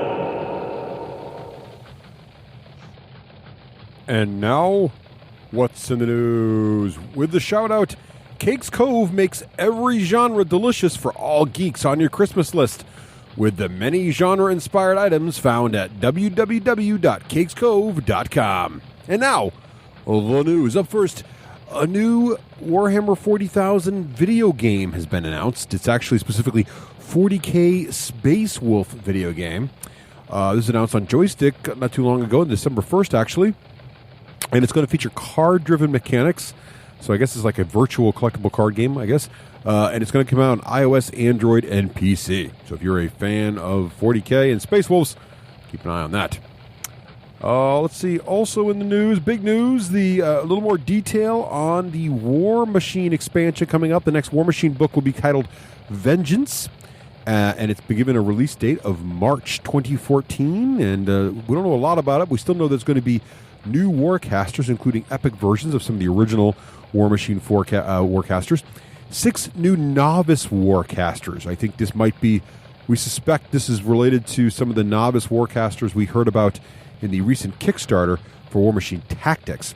And now, what's in the news? With the shout-out, Cakes Cove makes every genre delicious for all geeks on your Christmas list, with the many genre-inspired items found at www.cakescove.com. And now, the news. Up first, a new Warhammer 40,000 video game has been announced. It's actually specifically 40K Space Wolf video game. This was announced on Joystick not too long ago, December 1st, actually. And it's going to feature card-driven mechanics. So I guess it's like a virtual collectible card game, I guess. And it's going to come out on iOS, Android, and PC. So if you're a fan of 40K and Space Wolves, keep an eye on that. Let's see. Also in the news, big news, a little more detail on the War Machine expansion coming up. The next War Machine book will be titled Vengeance. And it's been given a release date of March 2014. And we don't know a lot about it. We still know there's going to be new Warcasters, including epic versions of some of the original War Machine Warcasters. 6 new novice Warcasters. I think this might be, we suspect this is related to some of the novice Warcasters we heard about in the recent Kickstarter for War Machine Tactics.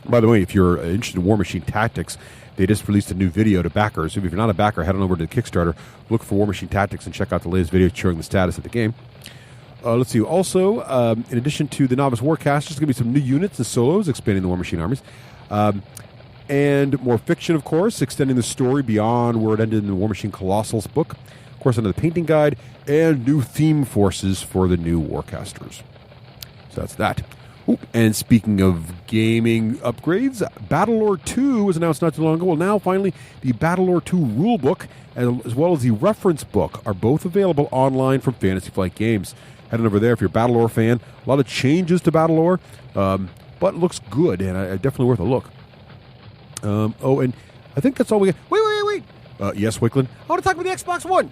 By the way, if you're interested in War Machine Tactics, they just released a new video to backers. So if you're not a backer, head on over to the Kickstarter, look for War Machine Tactics, and check out the latest video showing the status of the game. Let's see. Also, in addition to the Novice Warcast, there's going to be some new units and solos expanding the War Machine armies. And more fiction, of course, extending the story beyond where it ended in the War Machine Colossals book. Of course, another painting guide and new theme forces for the new Warcasters. So that's that. Ooh, and speaking of gaming upgrades, Battlelore 2 was announced not too long ago. Well, now, finally, the Battlelore 2 rulebook, as well as the reference book, are both available online from Fantasy Flight Games. Head on over there if you're a Battlelore fan. A lot of changes to Battlelore, but it looks good, and definitely worth a look. And I think that's all we got. Wait. Yes, Wakeland? I want to talk about the Xbox One.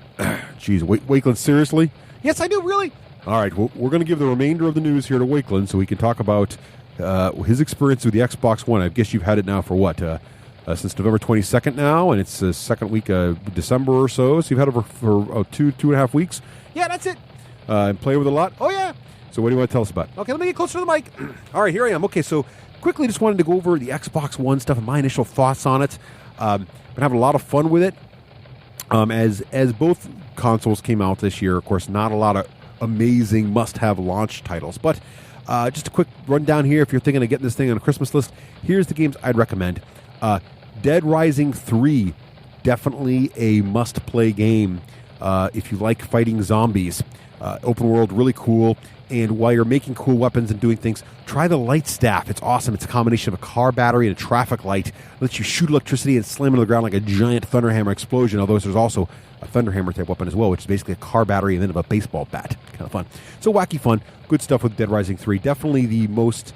Jeez, Wakeland, seriously? Yes, I do, really? All right, well, we're going to give the remainder of the news here to Wakeland so we can talk about his experience with the Xbox One. I guess you've had it now for what? Since November 22nd now, and it's the second week of December or so. So you've had it for 2.5 weeks. Yeah, that's it. And play with it a lot. Oh, yeah. So what do you want to tell us about? Okay, let me get closer to the mic. All right, here I am. Okay, so quickly just wanted to go over the Xbox One stuff and my initial thoughts on it. Been having a lot of fun with it. As both consoles came out this year, of course, not a lot of amazing must-have launch titles. But just a quick rundown here. If you're thinking of getting this thing on a Christmas list, here's the games I'd recommend. Dead Rising 3, definitely a must-play game if you like fighting zombies. Open world, really cool. And while you're making cool weapons and doing things, try the light staff. It's awesome. It's a combination of a car battery and a traffic light. It lets you shoot electricity and slam it on the ground like a giant thunderhammer explosion, although there's also a thunderhammer type weapon as well, which is basically a car battery and then a baseball bat. Kind of fun. So wacky fun. Good stuff with Dead Rising 3. Definitely the most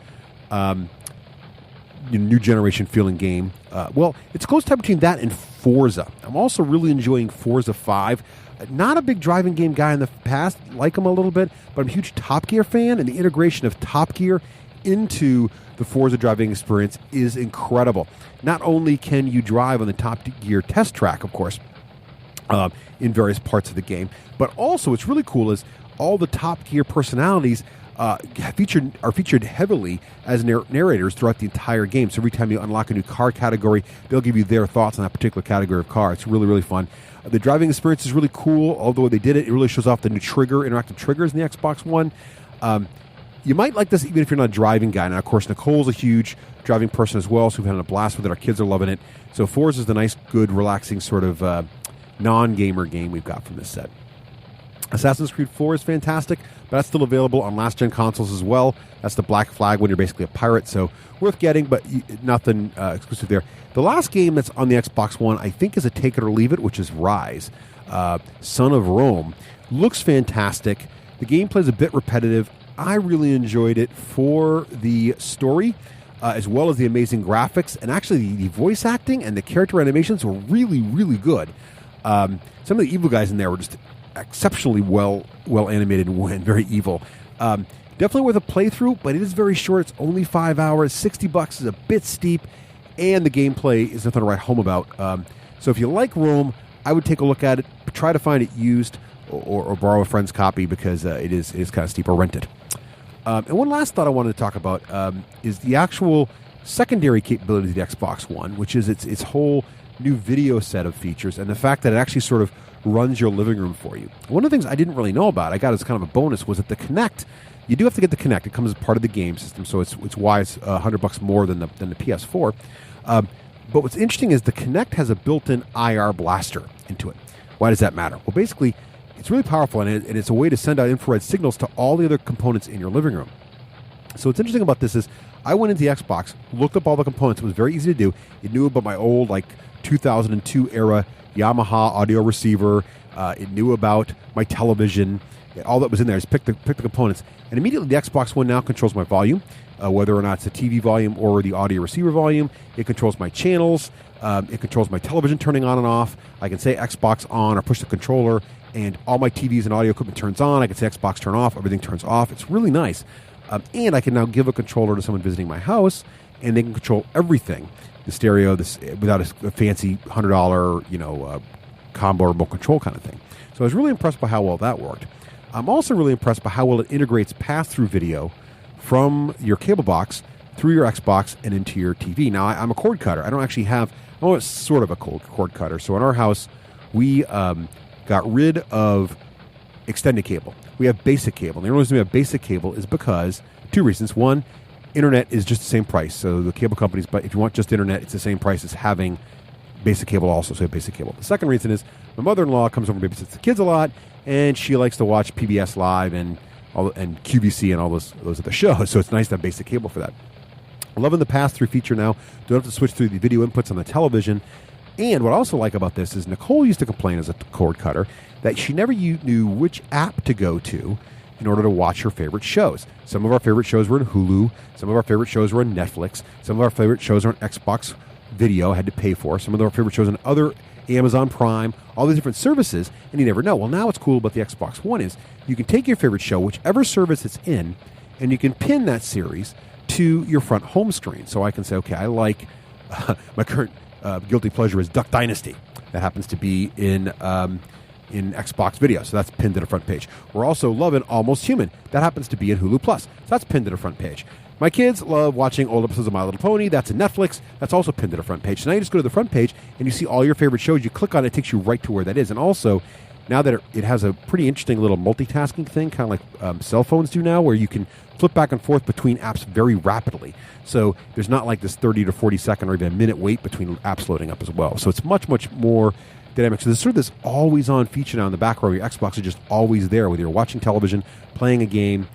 new generation feeling game. Well, it's close time between that and Forza. I'm also really enjoying Forza 5. Not a big driving game guy in the past, like him a little bit, but I'm a huge Top Gear fan, and the integration of Top Gear into the Forza driving experience is incredible. Not only can you drive on the Top Gear test track, of course, in various parts of the game, but also what's really cool is all the Top Gear personalities are featured heavily as narrators throughout the entire game. So every time you unlock a new car category, they'll give you their thoughts on that particular category of car. It's really, really fun. The driving experience is really cool. Although they did it really shows off the new interactive triggers in the Xbox One. You might like this even if you're not a driving guy. Now, of course, Nicole's a huge driving person as well, so we've had a blast with it. Our kids are loving it. So Forza is the nice, good, relaxing sort of non-gamer game we've got from this set. Assassin's Creed 4 is fantastic, but that's still available on last-gen consoles as well. That's the Black Flag when you're basically a pirate, so worth getting, but nothing exclusive there. The last game that's on the Xbox One, I think, is a take it or leave it, which is Rise, Son of Rome. Looks fantastic. The gameplay is a bit repetitive. I really enjoyed it for the story, as well as the amazing graphics, and actually the voice acting and the character animations were really, really good. Some of the evil guys in there were just exceptionally well animated and very evil. Definitely worth a playthrough, but it is very short. It's only 5 hours. $60 is a bit steep, and the gameplay is nothing to write home about. So if you like Rome, I would take a look at it. Try to find it used or borrow a friend's copy because it is kind of steep, or rent it. And one last thought I wanted to talk about is the actual secondary capability of the Xbox One, which is its whole new video set of features and the fact that it actually sort of runs your living room for you. One of the things I didn't really know about, I got as kind of a bonus, was that the Kinect, you do have to get the Kinect. It comes as part of the game system, so it's why it's $100 more than the PS4. But what's interesting is the Kinect has a built-in IR blaster into it. Why does that matter? Well, basically, it's really powerful, and it's a way to send out infrared signals to all the other components in your living room. So what's interesting about this is I went into the Xbox, looked up all the components. It was very easy to do. It knew about my old 2002 era Yamaha audio receiver. It knew about my television. All that was in there is pick the components. And immediately the Xbox One now controls my volume, whether or not it's a TV volume or the audio receiver volume. It controls my channels. It controls my television turning on and off. I can say Xbox on or push the controller, and all my TVs and audio equipment turns on. I can say Xbox turn off. Everything turns off. It's really nice. And I can now give a controller to someone visiting my house, and they can control everything. The stereo, without a fancy $100, combo remote control kind of thing. So I was really impressed by how well that worked. I'm also really impressed by how well it integrates pass-through video from your cable box through your Xbox and into your TV. Now, I'm a cord cutter. I don't actually have... it's sort of a cord cutter. So in our house, we got rid of extended cable. we have basic cable. And the only reason we have basic cable is because two reasons. One, internet is just the same price. So the cable companies, but if you want just internet, it's the same price as having basic cable also. So we have basic cable. The second reason is my mother-in-law comes over and babysits the kids a lot, and she likes to watch PBS Live and QVC and all those other shows. So it's nice to have basic cable for that. Loving the pass-through feature now. Don't have to switch through the video inputs on the television. And what I also like about this is Nicole used to complain as a cord cutter that she never knew which app to go to in order to watch her favorite shows. Some of our favorite shows were on Hulu. Some of our favorite shows were on Netflix. Some of our favorite shows are on Xbox Video, had to pay for. Some of our favorite shows on other Amazon Prime, all these different services, and you never know. Well, now what's cool about the Xbox One is you can take your favorite show, whichever service it's in, and you can pin that series to your front home screen. So I can say, okay, I like my current guilty pleasure is Duck Dynasty. That happens to be in Xbox Video, so that's pinned to the front page. We're also loving Almost Human. That happens to be in Hulu Plus, so that's pinned to the front page. My kids love watching old episodes of My Little Pony. That's in Netflix. That's also pinned to the front page. So now you just go to the front page and you see all your favorite shows. You click on it, it takes you right to where that is. And also, now that it has a pretty interesting little multitasking thing, kind of like cell phones do now, where you can flip back and forth between apps very rapidly. So there's not like this 30 to 40 second or even a minute wait between apps loading up as well. So it's much, much more dynamic. So there's sort of this always-on feature now in the background where your Xbox is just always there, whether you're watching television, playing a game,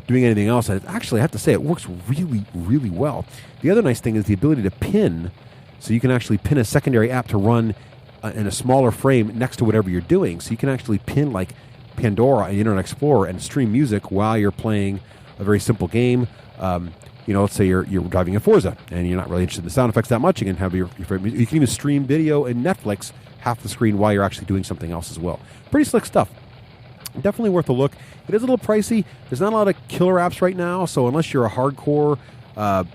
doing anything else. And actually, I have to say, it works really, really well. The other nice thing is the ability to pin, so you can actually pin a secondary app to run in a smaller frame next to whatever you're doing. So you can actually pin like Pandora and Internet Explorer and stream music while you're playing a very simple game. Let's say you're driving a Forza and you're not really interested in the sound effects that much. You can have your favorite music. You can even stream video in Netflix half the screen while you're actually doing something else as well. Pretty slick stuff. Definitely worth a look. It is a little pricey. There's not a lot of killer apps right now, so unless you're a hardcore,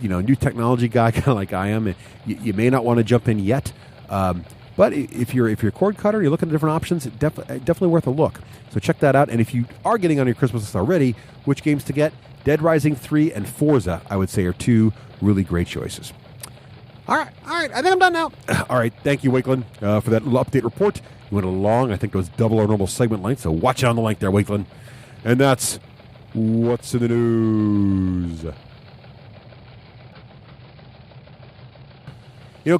new technology guy, kind of like I am, you may not want to jump in yet. But if you're a cord cutter, you're looking at different options, definitely worth a look. So check that out. And if you are getting on your Christmas list already, which games to get? Dead Rising 3 and Forza, I would say, are two really great choices. All right. I think I'm done now. All right. Thank you, Wakeland, for that little update report. You went along. I think it was double our normal segment length, so watch out on the length there, Wakeland. And that's What's in the News.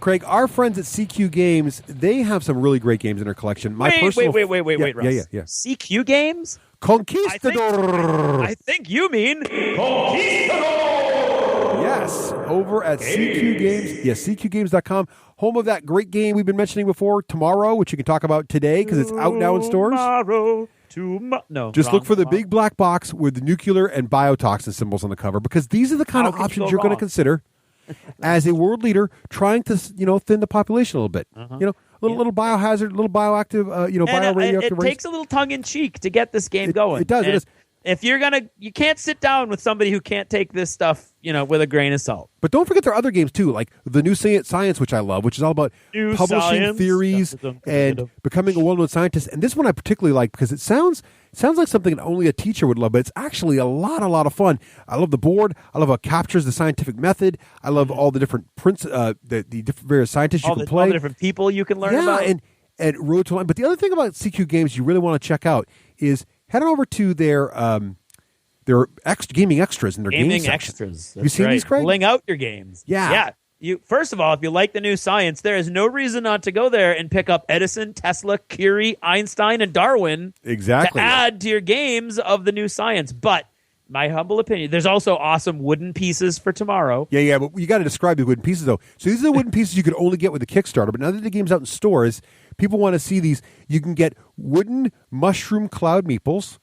Craig, our friends at CQ Games, they have some really great games in their collection. Wait, Russ. Yeah. CQ Games? Conquistador! I think you mean Conquistador! Yes, over at CQ Games. Yes, CQGames.com, home of that great game we've been mentioning before, Tomorrow, which you can talk about today because it's out now in stores. Just look for the big black box with the nuclear and biotoxin symbols on the cover, because these are the kind of options you're going to consider as a world leader trying to, thin the population a little bit. Little biohazard, little bioactive, bioradioactive. It takes a little tongue in cheek to get this game going. It does. It is. If you can't sit down with somebody who can't take this stuff, with a grain of salt. But don't forget there are other games too, like the New Science, which I love, which is all about publishing theories and becoming a well-known scientist. And this one I particularly like because it sounds like something that only a teacher would love, but it's actually a lot of fun. I love the board. I love how it captures the scientific method. I love all the different the different various scientists you can play. All the different people you can learn about. And Road to Line. But the other thing about CQ Games you really want to check out is head on over to their gaming extras in their gaming game extras. Have you seen these, Craig? Pulling out your games. Yeah. First of all, if you like the new science, there is no reason not to go there and pick up Edison, Tesla, Curie, Einstein, and Darwin. Exactly. To add to your games of the new science. But my humble opinion, there's also awesome wooden pieces for Tomorrow. Yeah, but you got to describe the wooden pieces though. So these are the wooden pieces you could only get with the Kickstarter. But now that the game's out in stores, people want to see these. You can get wooden mushroom cloud meeples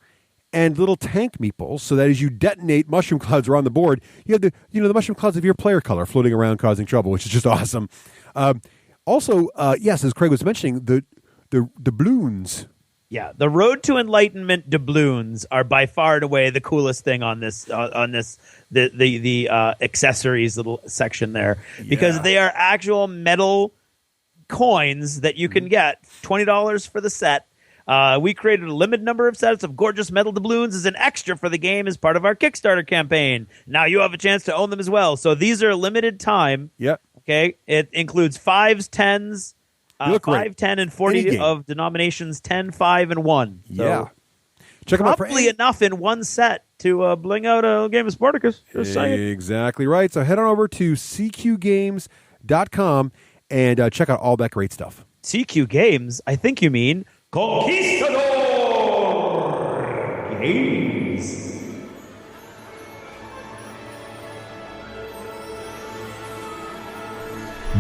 and little tank meeples, so that as you detonate mushroom clouds around the board, you have the mushroom clouds of your player color floating around causing trouble, which is just awesome. Also, yes, as Craig was mentioning, the doubloons. Yeah, the Road to Enlightenment doubloons are by far and away the coolest thing on this the accessories little section there, because they are actual metal coins that you can get, $20 for the set. We created a limited number of sets of gorgeous metal doubloons as an extra for the game as part of our Kickstarter campaign. Now you have a chance to own them as well. So these are limited time. Yep. Okay. It includes 5s, 10s, 5, 10, and 40 of denominations 10, 5, and 1. So, yeah. Check them out for probably enough in one set to bling out a game of Spartacus. Just saying. Exactly right. So head on over to cqgames.com and check out all that great stuff. CQ Games? I think you mean Conquistador Games.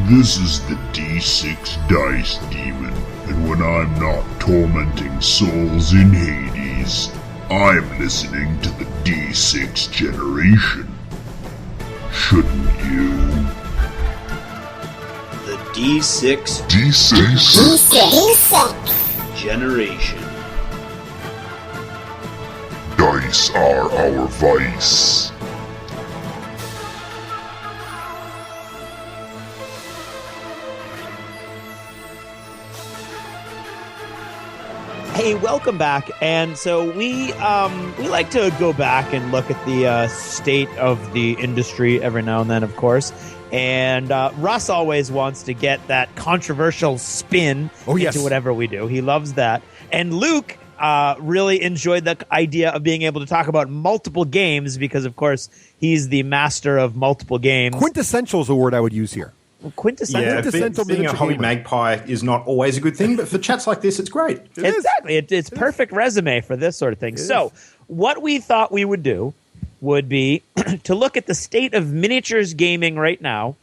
This is the D6 Dice Demon, and when I'm not tormenting souls in Hades, I'm listening to the D6 Generation. Shouldn't you? The D6 Generation. Dice are our vice. Hey, welcome back. And so we like to go back and look at the state of the industry every now and then, of course. And Russ always wants to get that controversial spin into whatever we do. He loves that. And Luke really enjoyed the idea of being able to talk about multiple games because, of course, he's the master of multiple games. Quintessential is a word I would use here. Quintessential. Being a hobby magpie is not always a good thing, but for chats like this, it's great. Exactly. It's perfect resume for this sort of thing. So what we thought we would do would be to look at the state of miniatures gaming right now,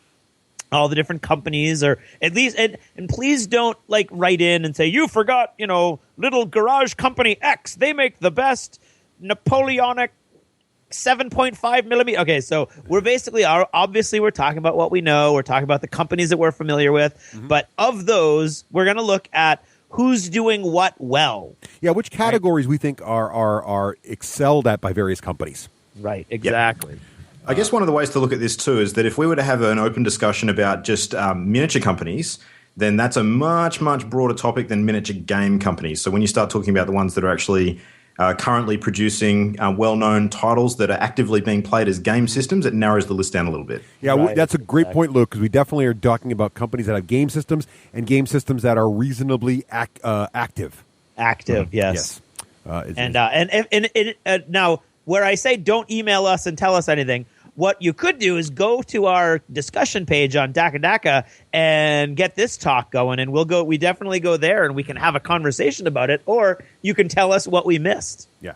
all the different companies, or at least, and please don't write in and say, you forgot, little garage company X. They make the best Napoleonic 7.5 millimeter. Okay, so we're basically obviously we're talking about what we know. We're talking about the companies that we're familiar with. Mm-hmm. But of those, we're going to look at who's doing what well. Yeah, which categories we think are excelled at by various companies. Right, exactly. Yep. I guess one of the ways to look at this too is that if we were to have an open discussion about just miniature companies, then that's a much, much broader topic than miniature game companies. So when you start talking about the ones that are actually currently producing well-known titles that are actively being played as game systems, it narrows the list down a little bit. Yeah, that's a great point, Luke, because we definitely are talking about companies that have game systems and game systems that are reasonably active. Active, yes. Now, where I say don't email us and tell us anything, what you could do is go to our discussion page on Daka and get this talk going, and we definitely go there and we can have a conversation about it, or you can tell us what we missed. Yeah.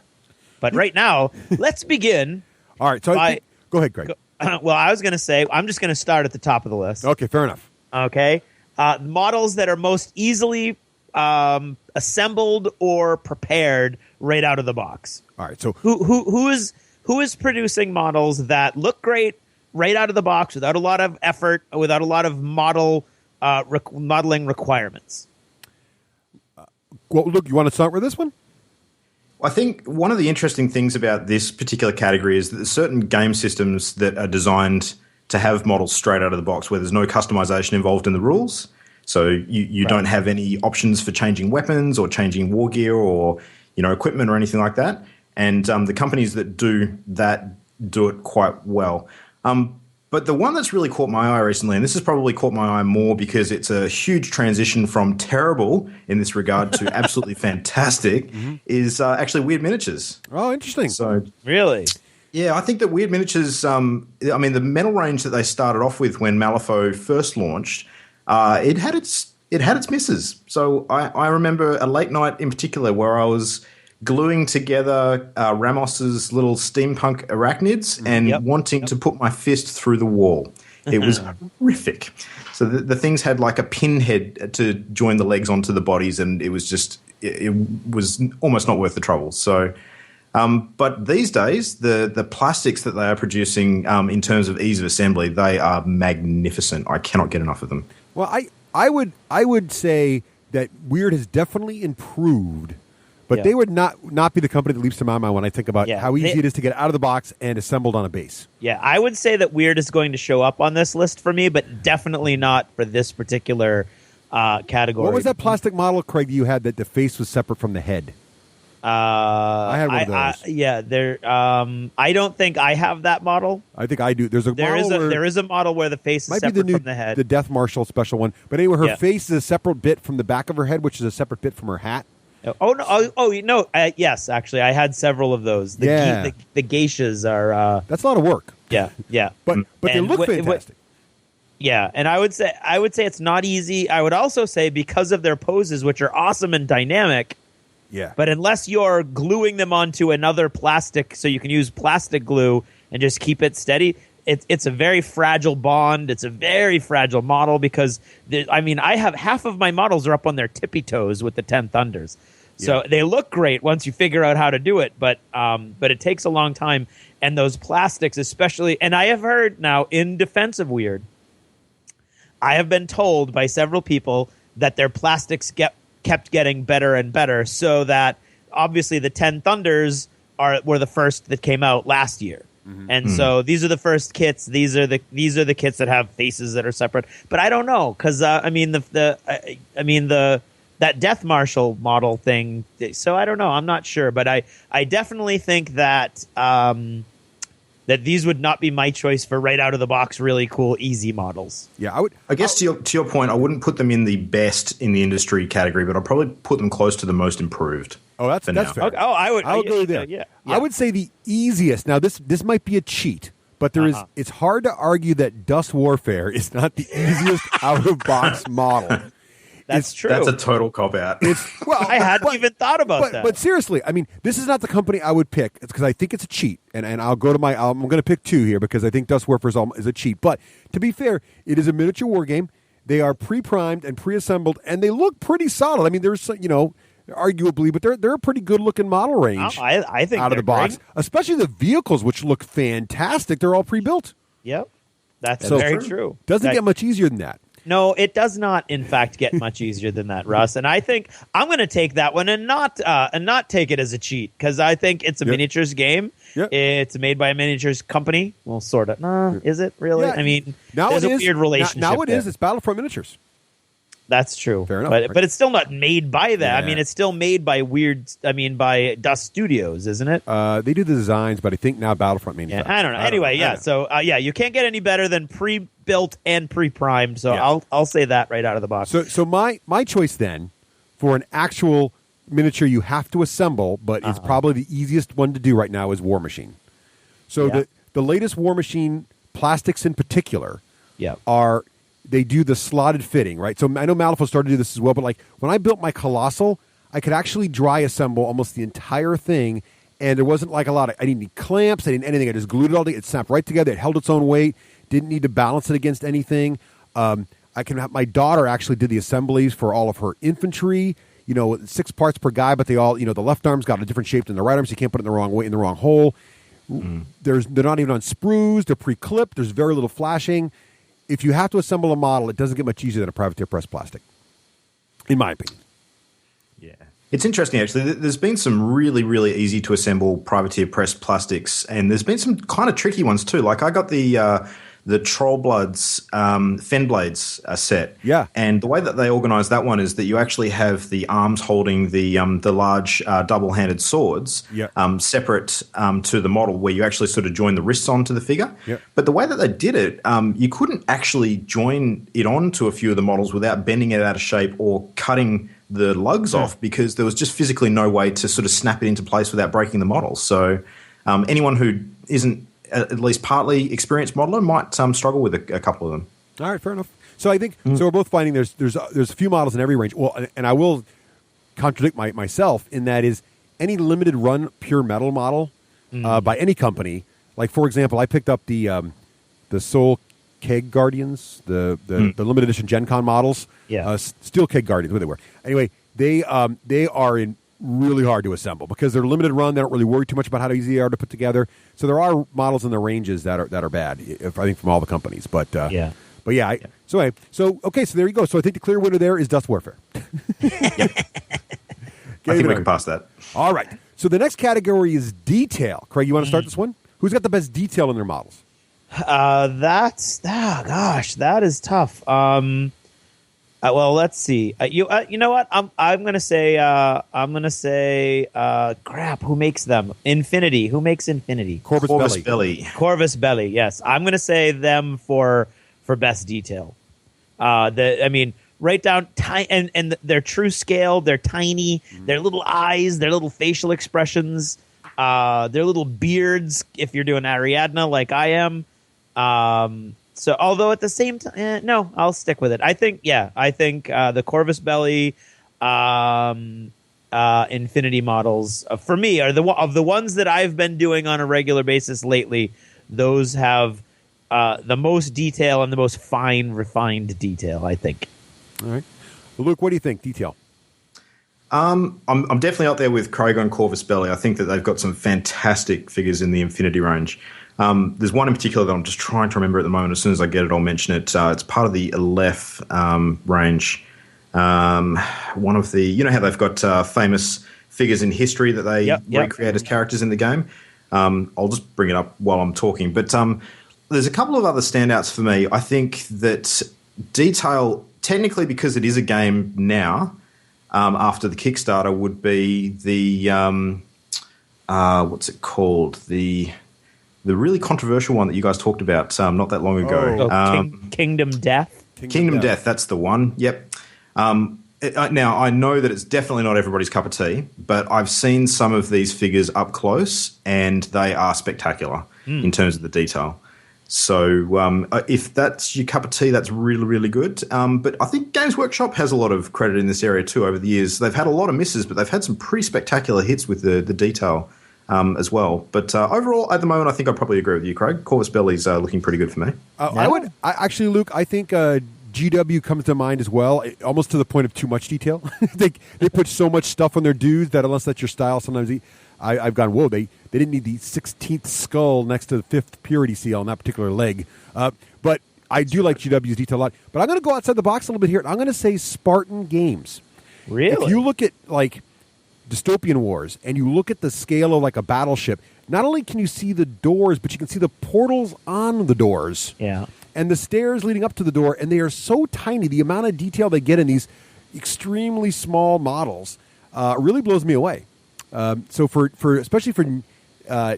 But right now, let's begin. All right. So go ahead, Greg. Well, I was going to say, I'm just going to start at the top of the list. Okay, fair enough. Okay. Models that are most easily assembled or prepared right out of the box. All right. So who is producing models that look great right out of the box without a lot of effort, without a lot of modeling requirements? Well, Luke, you want to start with this one? I think one of the interesting things about this particular category is that there's certain game systems that are designed to have models straight out of the box where there's no customization involved in the rules. So you don't have any options for changing weapons or changing war gear or equipment or anything like that. And the companies that do that do it quite well. But the one that's really caught my eye recently, and this has probably caught my eye more because it's a huge transition from terrible in this regard to absolutely fantastic, is actually Wyrd Miniatures. Oh, interesting. So really? Yeah, I think that Wyrd Miniatures, the metal range that they started off with when Malifaux first launched, it had its misses. So I remember a late night in particular where I was gluing together Ramos's little steampunk arachnids and wanting to put my fist through the wall. It was horrific. So the things had like a pinhead to join the legs onto the bodies, and it was just it was almost not worth the trouble. So, but these days the plastics that they are producing in terms of ease of assembly, they are magnificent. I cannot get enough of them. Well, I would say that Wyrd has definitely improved. But they would not be the company that leaps to my mind when I think about how easy it is to get out of the box and assembled on a base. Yeah, I would say that Wyrd is going to show up on this list for me, but definitely not for this particular category. What was that plastic model, Craig, you had that the face was separate from the head? I had one of those. I don't think I have that model. I think I do. There is a model where the face is separate from the head. The Death Marshal special one. But anyway, her face is a separate bit from the back of her head, which is a separate bit from her hat. Oh no! Yes, actually, I had several of those. The geishas are. That's a lot of work. Yeah. But they look fantastic. Yeah, and I would say it's not easy. I would also say because of their poses, which are awesome and dynamic. Yeah. But unless you're gluing them onto another plastic, so you can use plastic glue and just keep it steady, it's a very fragile bond. It's a very fragile model because I have half of my models are up on their tippy toes with the 10 Thunders. So they look great once you figure out how to do it, but it takes a long time. And those plastics, especially, and I have heard now in defense of Wyrd, I have been told by several people that their plastics kept getting better and better, so that obviously the 10 Thunders were the first that came out last year. Mm-hmm. And so these are the first kits. These are the kits that have faces that are separate. But I don't know because that Death Marshal model thing. So I don't know. I'm not sure, but I definitely think that that these would not be my choice for right out of the box, really cool, easy models. Yeah, I guess to your point, I wouldn't put them in the best in the industry category, but I'd probably put them close to the most improved. Oh, that's fair. Okay. Oh, I would go there. Yeah. I would say the easiest. Now, this might be a cheat, but it's hard to argue that Dust Warfare is not the easiest out of box model. That's true. That's a total cop-out. I hadn't even thought about that. But seriously, I mean, this is not the company I would pick. It's because I think it's a cheat, and I'll go to I'm going to pick two here because I think Dust Warfare is a cheat. But to be fair, it is a miniature war game. They are pre-primed and pre-assembled, and they look pretty solid. I mean, there's arguably, but they're a pretty good looking model range. I think out of the box, great. Especially the vehicles, which look fantastic. They're all pre-built. Yep, that's very true. Doesn't get much easier than that. No, it does not, in fact, get much easier than that, Russ. And I think I'm going to take that one and not take it as a cheat because I think it's a miniatures game. Yep. It's made by a miniatures company. Well, sort of. No, is it really? Yeah. I mean, there's a weird relationship. Now it is. It's Battlefront Miniatures. That's true. Fair enough. But it's still not made by that. Yeah. I mean, it's still made by by Dust Studios, isn't it? They do the designs, but I think now Battlefront manufactures. Yeah, I don't know. Anyway, yeah. So, you can't get any better than pre-built and pre-primed. So I'll say that right out of the box. So my choice then for an actual miniature you have to assemble, but it's probably the easiest one to do right now is War Machine. So the latest War Machine plastics in particular are. They do the slotted fitting, right? So I know Malifaux started to do this as well, but like when I built my Colossal, I could actually dry assemble almost the entire thing, and there wasn't like I didn't need clamps, I didn't anything. I just glued it all together. It snapped right together. It held its own weight. Didn't need to balance it against anything. My daughter actually did the assemblies for all of her infantry. 6 parts per guy, but they all, the left arm's got a different shape than the right arm, so you can't put it in the wrong way in the wrong hole. They're not even on sprues. They're pre-clipped. There's very little flashing. If you have to assemble a model, it doesn't get much easier than a privateer press plastic, in my opinion. Yeah. It's interesting, actually. There's been some really, really easy to assemble privateer press plastics, and there's been some kind of tricky ones too. Like I got the Trollbloods Fenblades set. Yeah. And the way that they organise that one is that you actually have the arms holding the large double-handed swords separate to the model, where you actually sort of join the wrists onto the figure. Yep. But the way that they did it, you couldn't actually join it onto a few of the models without bending it out of shape or cutting the lugs off, because there was just physically no way to sort of snap it into place without breaking the model. So anyone who isn't at least partly experienced modeler might struggle with a couple of them. All right, fair enough. So I think so. We're both finding there's a few models in every range. Well, and I will contradict myself in that is any limited run pure metal model by any company. Like for example, I picked up the Soul Keg Guardians, the limited edition Gen Con models. Yeah, Steel Keg Guardians, what they were. Anyway, they are in really hard to assemble because they're limited run. They don't really worry too much about how easy they are to put together. So there are models in the ranges that are bad, I think, from all the companies. So there you go. So I think the clear winner there is Dust Warfare. I think we can pass that. All right. So the next category is detail. Craig, you want to start this one? Who's got the best detail in their models? That is tough. Well, let's see. You know what? I'm gonna say. Crap. Who makes them? Infinity. Who makes Infinity? Corvus Belli. Corvus Belli. Yes, I'm gonna say them for best detail. right down and their true scale, they're tiny, their little eyes, their little facial expressions, their little beards. If you're doing Ariadna like I am, so although at the same time, no, I'll stick with it. I think the Corvus Belli, Infinity models for me are the ones that I've been doing on a regular basis lately. Those have the most detail and the most refined detail, I think. All right. Well, Luke, what do you think? Detail. I'm definitely out there with Craig on Corvus Belli. I think that they've got some fantastic figures in the Infinity range. There's one in particular that I'm just trying to remember at the moment. As soon as I get it, I'll mention it. It's part of the Aleph range. One of the, you know how they've got famous figures in history that they recreate as characters in the game? I'll just bring it up while I'm talking. But there's a couple of other standouts for me. I think that detail, technically because it is a game now, after the Kickstarter, would be the what's it called? The really controversial one that you guys talked about not that long ago. Kingdom Death. Kingdom Death, that's the one. Yep. Now, I know that it's definitely not everybody's cup of tea, but I've seen some of these figures up close, and they are spectacular in terms of the detail. So if that's your cup of tea, that's really, really good. But I think Games Workshop has a lot of credit in this area too over the years. They've had a lot of misses, but they've had some pretty spectacular hits with the detail as well. But overall, at the moment, I think I'd probably agree with you, Craig. Corvus Belli's looking pretty good for me. Actually, Luke, I think GW comes to mind as well, almost to the point of too much detail. they put so much stuff on their dudes that unless that's your style, sometimes I've gone, whoa, they didn't need the 16th skull next to the 5th purity seal on that particular leg. But I do like GW's detail a lot. But I'm going to go outside the box a little bit here. I'm going to say Spartan Games. Really? If you look at like Dystopian Wars and you look at the scale of like a battleship, not only can you see the doors, but you can see the portals on the doors. Yeah. And the stairs leading up to the door, and they are so tiny. The amount of detail they get in these extremely small models really blows me away. So for especially for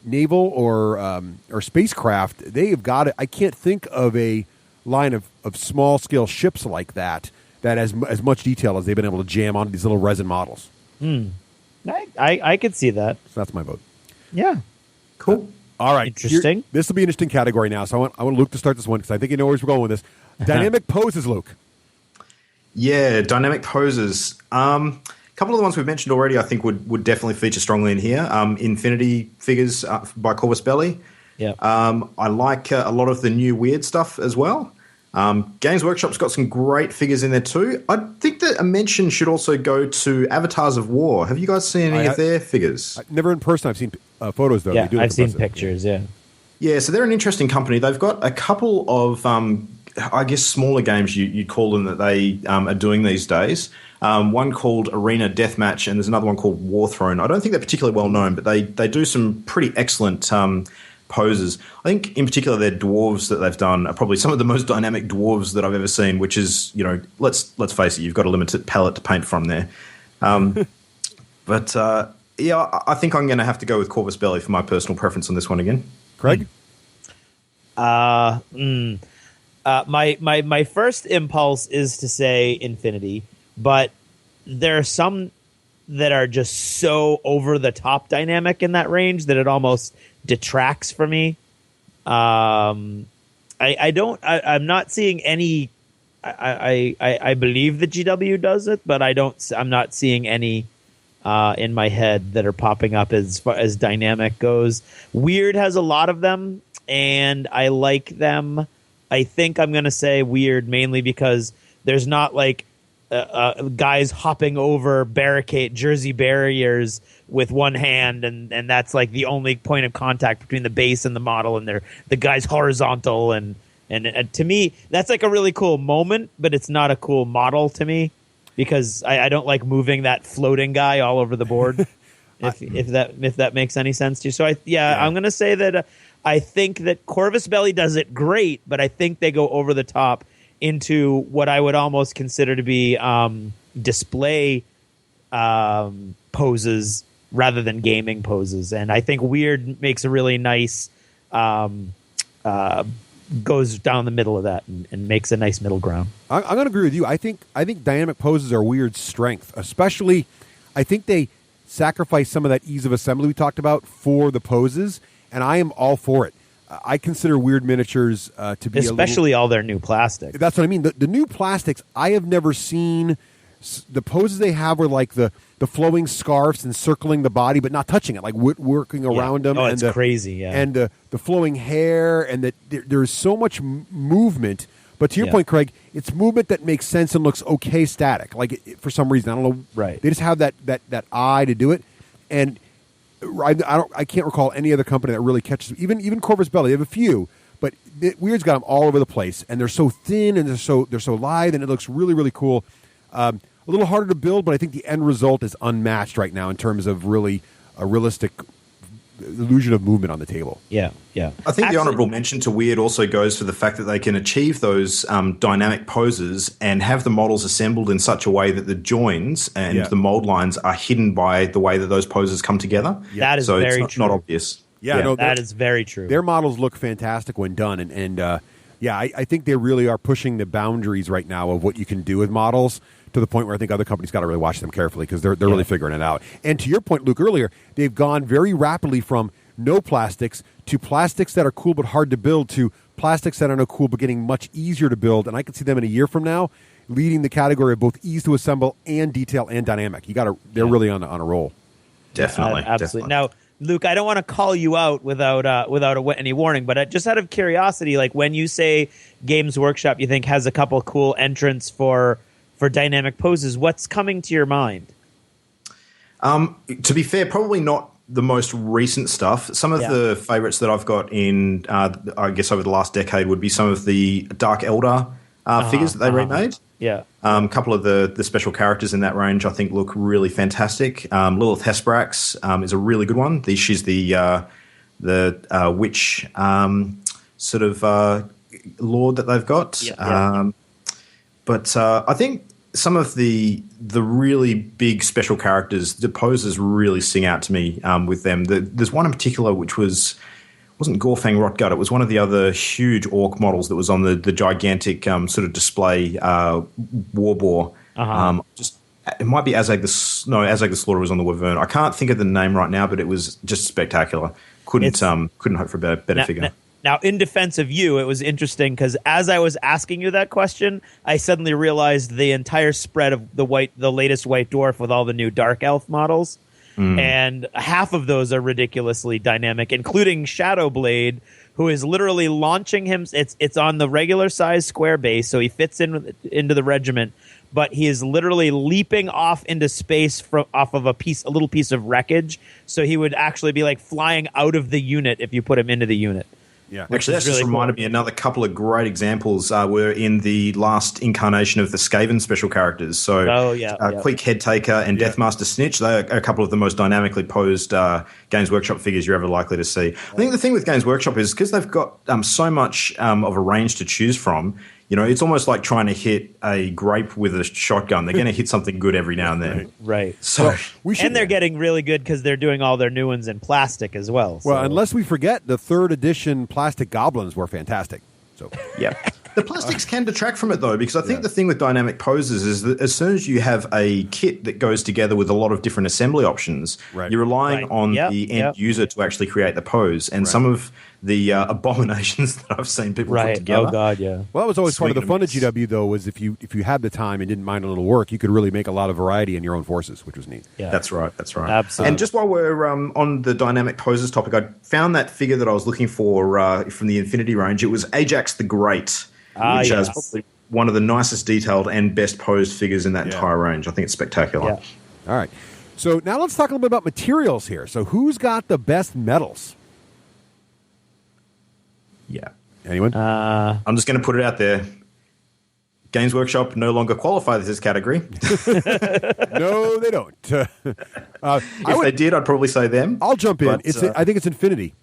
naval or spacecraft, they have got it. I can't think of a line of small scale ships like that has as much detail as they've been able to jam onto these little resin models. I could see that. So that's my vote. Yeah. Cool. All right. Interesting. This will be an interesting category now. So I want Luke to start this one because I think you know where we're going with this. Dynamic poses, Luke. Yeah, dynamic poses. A couple of the ones we've mentioned already, I think would definitely feature strongly in here. Infinity figures by Corvus Belli. Yeah. I like a lot of the new Wyrd stuff as well. Games Workshop's got some great figures in there too. I think that a mention should also go to Avatars of War. Have you guys seen any of their figures? Never in person. I've seen photos, though. Yeah, I've seen pictures, yeah. Yeah, so they're an interesting company. They've got a couple of, I guess, smaller games you'd call them that they are doing these days. One called Arena Deathmatch, and there's another one called Warthrone. I don't think they're particularly well known, but they do some pretty excellent poses. I think, in particular, their dwarves that they've done are probably some of the most dynamic dwarves that I've ever seen. Which is, let's face it, you've got a limited palette to paint from there. But yeah, I think I'm going to have to go with Corvus Belli for my personal preference on this one again. Craig? My first impulse is to say Infinity, but there are some that are just so over the top dynamic in that range that it almost detracts for me. I'm not seeing any. I believe that GW does it, but I'm not seeing any in my head that are popping up as far as dynamic goes. Wyrd has a lot of them, and I like them. I think I'm going to say Wyrd mainly because there's not like guys hopping over jersey barriers with one hand, and that's like the only point of contact between the base and the model, and the guy's horizontal, and to me that's like a really cool moment, but it's not a cool model to me because I don't like moving that floating guy all over the board. if that makes any sense to you. So I'm going to say that I think that Corvus Belli does it great, but I think they go over the top into what I would almost consider to be display poses rather than gaming poses. And I think Wyrd makes a really nice goes down the middle of that and makes a nice middle ground. I'm going to agree with you. I think dynamic poses are Wyrd's strength, especially. I think they sacrifice some of that ease of assembly we talked about for the poses, and I am all for it. I consider Wyrd Miniatures to be especially all their new plastic. That's what I mean. The new plastics, I have never seen. The poses they have are like the flowing scarves encircling the body, but not touching it, like working around them. Oh, and it's crazy, yeah. And the flowing hair, and there's so much movement. But to your point, Craig, it's movement that makes sense and looks okay static. Like for some reason, I don't know. Right. They just have that eye to do it, and I can't recall any other company that really catches. Even Corvus Belli, they have a few, but Wyrd's got them all over the place, and they're so thin and they're so lithe, and it looks really really cool. A little harder to build, but I think the end result is unmatched right now in terms of really a realistic illusion of movement on the table. Yeah. I think the honourable mention to Wyrd also goes for the fact that they can achieve those dynamic poses and have the models assembled in such a way that the joins and the mold lines are hidden by the way that those poses come together. That is so very it's true. not obvious. Yeah, no, that is very true. Their models look fantastic when done, and I think they really are pushing the boundaries right now of what you can do with models to the point where I think other companies got to really watch them carefully because they're really figuring it out. And to your point, Luke, earlier, they've gone very rapidly from no plastics to plastics that are cool but hard to build to plastics that are no cool but getting much easier to build. And I can see them in a year from now leading the category of both ease to assemble and detail and dynamic. They're really on a roll. Definitely, absolutely. definitely. Now, Luke, I don't want to call you out without any warning, but just out of curiosity, like when you say Games Workshop, you think has a couple cool entrants for dynamic poses, what's coming to your mind? To be fair, probably not the most recent stuff. Some of the favorites that I've got in, I guess, over the last decade would be some of the Dark Elder figures that they remade. Yeah. A couple of the special characters in that range I think look really fantastic. Lilith Hesbrax is a really good one. She's the witch sort of lord that they've got. But I think some of the really big special characters, the poses really sting out to me with them. There's one in particular which wasn't Gorfang Rotgut. It was one of the other huge orc models that was on the gigantic sort of display war boar. It might be Azag the Slaughter was on the Wyvern. I can't think of the name right now, but it was just spectacular. Couldn't hope for a better figure. Now, in defense of you, it was interesting because as I was asking you that question, I suddenly realized the entire spread of the latest White Dwarf with all the new Dark Elf models, and half of those are ridiculously dynamic, including Shadowblade, who is literally launching him. It's on the regular size square base, so he fits into the regiment, but he is literally leaping off into space off of a little piece of wreckage. So he would actually be like flying out of the unit if you put him into the unit. Yeah, actually, that's really just reminded me. Another couple of great examples were in the last incarnation of the Skaven special characters. So, Queek Headtaker and Deathmaster Snitch, they are a couple of the most dynamically posed Games Workshop figures you're ever likely to see. I think the thing with Games Workshop is because they've got so much of a range to choose from. It's almost like trying to hit a grape with a shotgun. They're going to hit something good every now and then. Right. So and they're getting really good because they're doing all their new ones in plastic as well. Well, unless we forget, the 3rd edition plastic goblins were fantastic. So the plastics can detract from it, though, because I think the thing with dynamic poses is that as soon as you have a kit that goes together with a lot of different assembly options, you're relying on the end user to actually create the pose. And some of the abominations that I've seen people put together. Oh, God, yeah. Well, that was always part of the fun of GW, though, was if you had the time and didn't mind a little work, you could really make a lot of variety in your own forces, which was neat. Yeah. That's right. Absolutely. And just while we're on the dynamic poses topic, I found that figure that I was looking for from the Infinity range. It was Ajax the Great, which is probably one of the nicest detailed and best posed figures in that entire range. I think it's spectacular. Yeah. All right. So now let's talk a little bit about materials here. So who's got the best metals? Yeah. Anyone? I'm just going to put it out there. Games Workshop no longer qualify this category. No, they don't. If they did, I'd probably say them. I'll jump in. I think it's Infinity.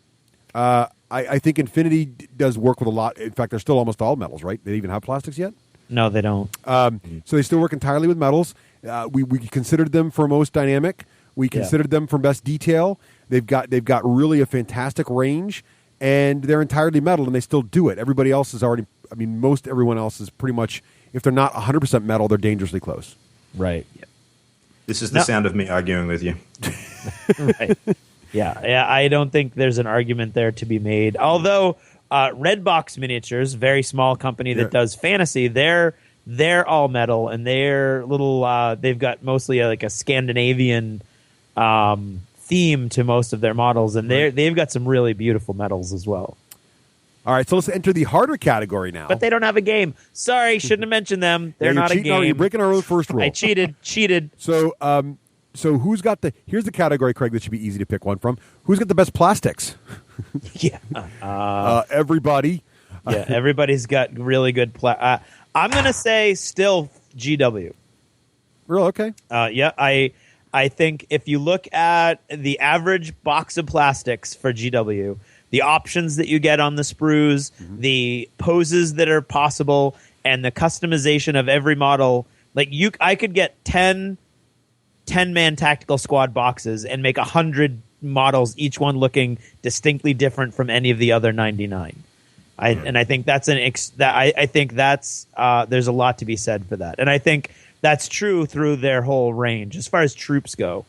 I think Infinity does work with a lot. In fact, they're still almost all metals, right? They even have plastics yet? No, they don't. So they still work entirely with metals. We considered them for most dynamic. We considered them for best detail. They've got really a fantastic range. and they're entirely metal, and they still do it. Everybody else is already. I mean, most everyone else is pretty much. If they're not 100% metal, they're dangerously close. Right. This is the sound of me arguing with you. Right. Yeah. I don't think there's an argument there to be made. Although Wyrd Miniatures, very small company that does fantasy, they're all metal, and they're little. They've got mostly like a Scandinavian theme to most of their models, and they've got some really beautiful metals as well. All right, so let's enter the harder category now. But they don't have a game. Sorry, shouldn't have mentioned them. They're not a game. You're breaking our own first rule. I cheated. So, who's got the? Here's the category, Craig. That should be easy to pick one from. Who's got the best plastics? Yeah, everybody. Yeah, everybody's got really good. I'm gonna say still GW. Real okay. Yeah, I think if you look at the average box of plastics for GW, the options that you get on the sprues, the poses that are possible, and the customization of every model, I could get 10-man tactical squad boxes and make 100 models, each one looking distinctly different from any of the other 99. I think that's I think that's there's a lot to be said for that, and I think that's true through their whole range as far as troops go.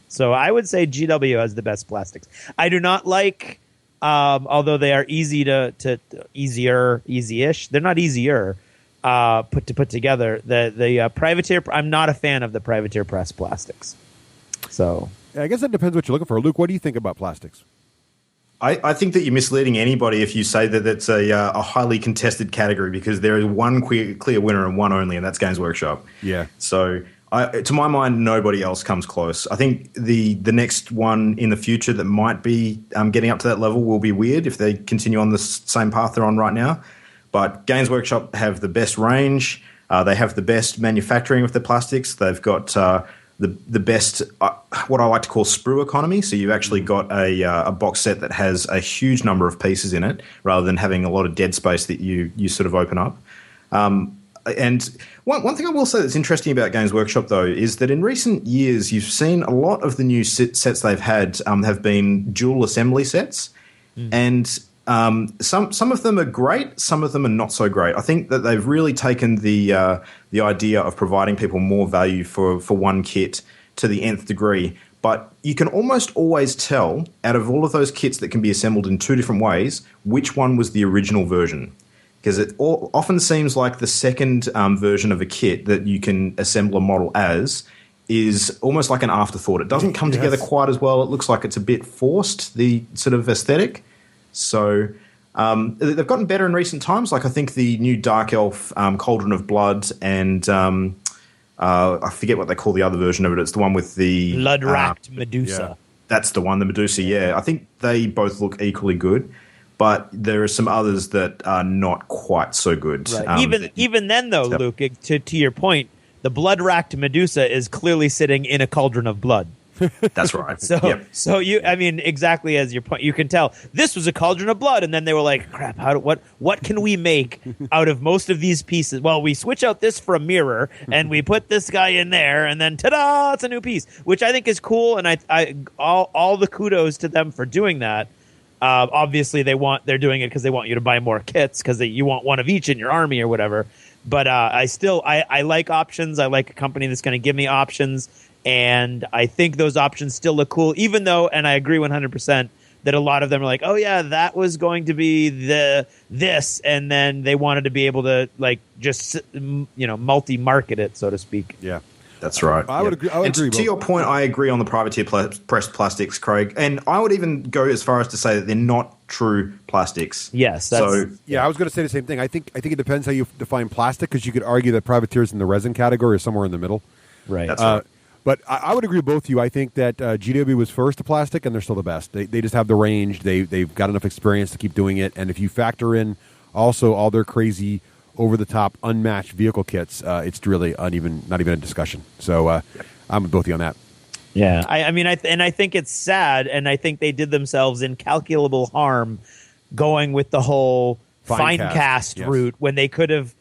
So I would say GW has the best plastics. I do not like, although they are easy-ish. They're not easier put together. The privateer. I'm not a fan of the privateer press plastics. So I guess that depends what you're looking for. Luke, what do you think about plastics? I think that you're misleading anybody if you say that it's a highly contested category, because there is one clear winner and one only, and that's Games Workshop. Yeah. So to my mind, nobody else comes close. I think the next one in the future that might be getting up to that level will be Wyrd if they continue on the same path they're on right now. But Games Workshop have the best range. They have the best manufacturing of the plastics. They've got the best, what I like to call sprue economy. So you've actually got a box set that has a huge number of pieces in it, rather than having a lot of dead space that you sort of open up. And one thing I will say that's interesting about Games Workshop, though, is that in recent years you've seen a lot of the new sets they've had have been dual assembly sets, and some of them are great, some of them are not so great. I think that they've really taken the idea of providing people more value for one kit to the nth degree. But you can almost always tell, out of all of those kits that can be assembled in two different ways, which one was the original version. Because it often seems like the second version of a kit that you can assemble a model as is almost like an afterthought. It doesn't come together quite as well. It looks like it's a bit forced, the sort of aesthetic. So they've gotten better in recent times. Like I think the new Dark Elf Cauldron of Blood and I forget what they call the other version of it. It's the one with the blood-racked Medusa. Yeah. That's the one, the Medusa, yeah. I think they both look equally good. But there are some others that are not quite so good. Right. Even then, though, Luke, to your point, the blood-racked Medusa is clearly sitting in a cauldron of blood. That's right. So I mean, exactly as your point, you can tell this was a cauldron of blood, and then they were like, "Crap! What can we make out of most of these pieces?" Well, we switch out this for a mirror, and we put this guy in there, and then ta-da! It's a new piece, which I think is cool, and I all the kudos to them for doing that. Obviously, they're doing it because they want you to buy more kits because you want one of each in your army or whatever. But I like options. I like a company that's going to give me options. And I think those options still look cool, even though, and I agree 100%, that a lot of them are like, oh, yeah, that was going to be this. And then they wanted to be able to, just, multi-market it, so to speak. Yeah. That's right. I would agree. To your point, I agree on the privateer pressed plastics, Craig. And I would even go as far as to say that they're not true plastics. Yes. I was going to say the same thing. I think it depends how you define plastic, because you could argue that privateers in the resin category are somewhere in the middle. Right. That's right. But I would agree with both of you. I think that GW was first to plastic, and they're still the best. They just have the range. They've got enough experience to keep doing it. And if you factor in also all their crazy, over-the-top, unmatched vehicle kits, it's really not even a discussion. So I'm with both of you on that. Yeah. I think it's sad, and I think they did themselves incalculable harm going with the whole fine cast route when they could have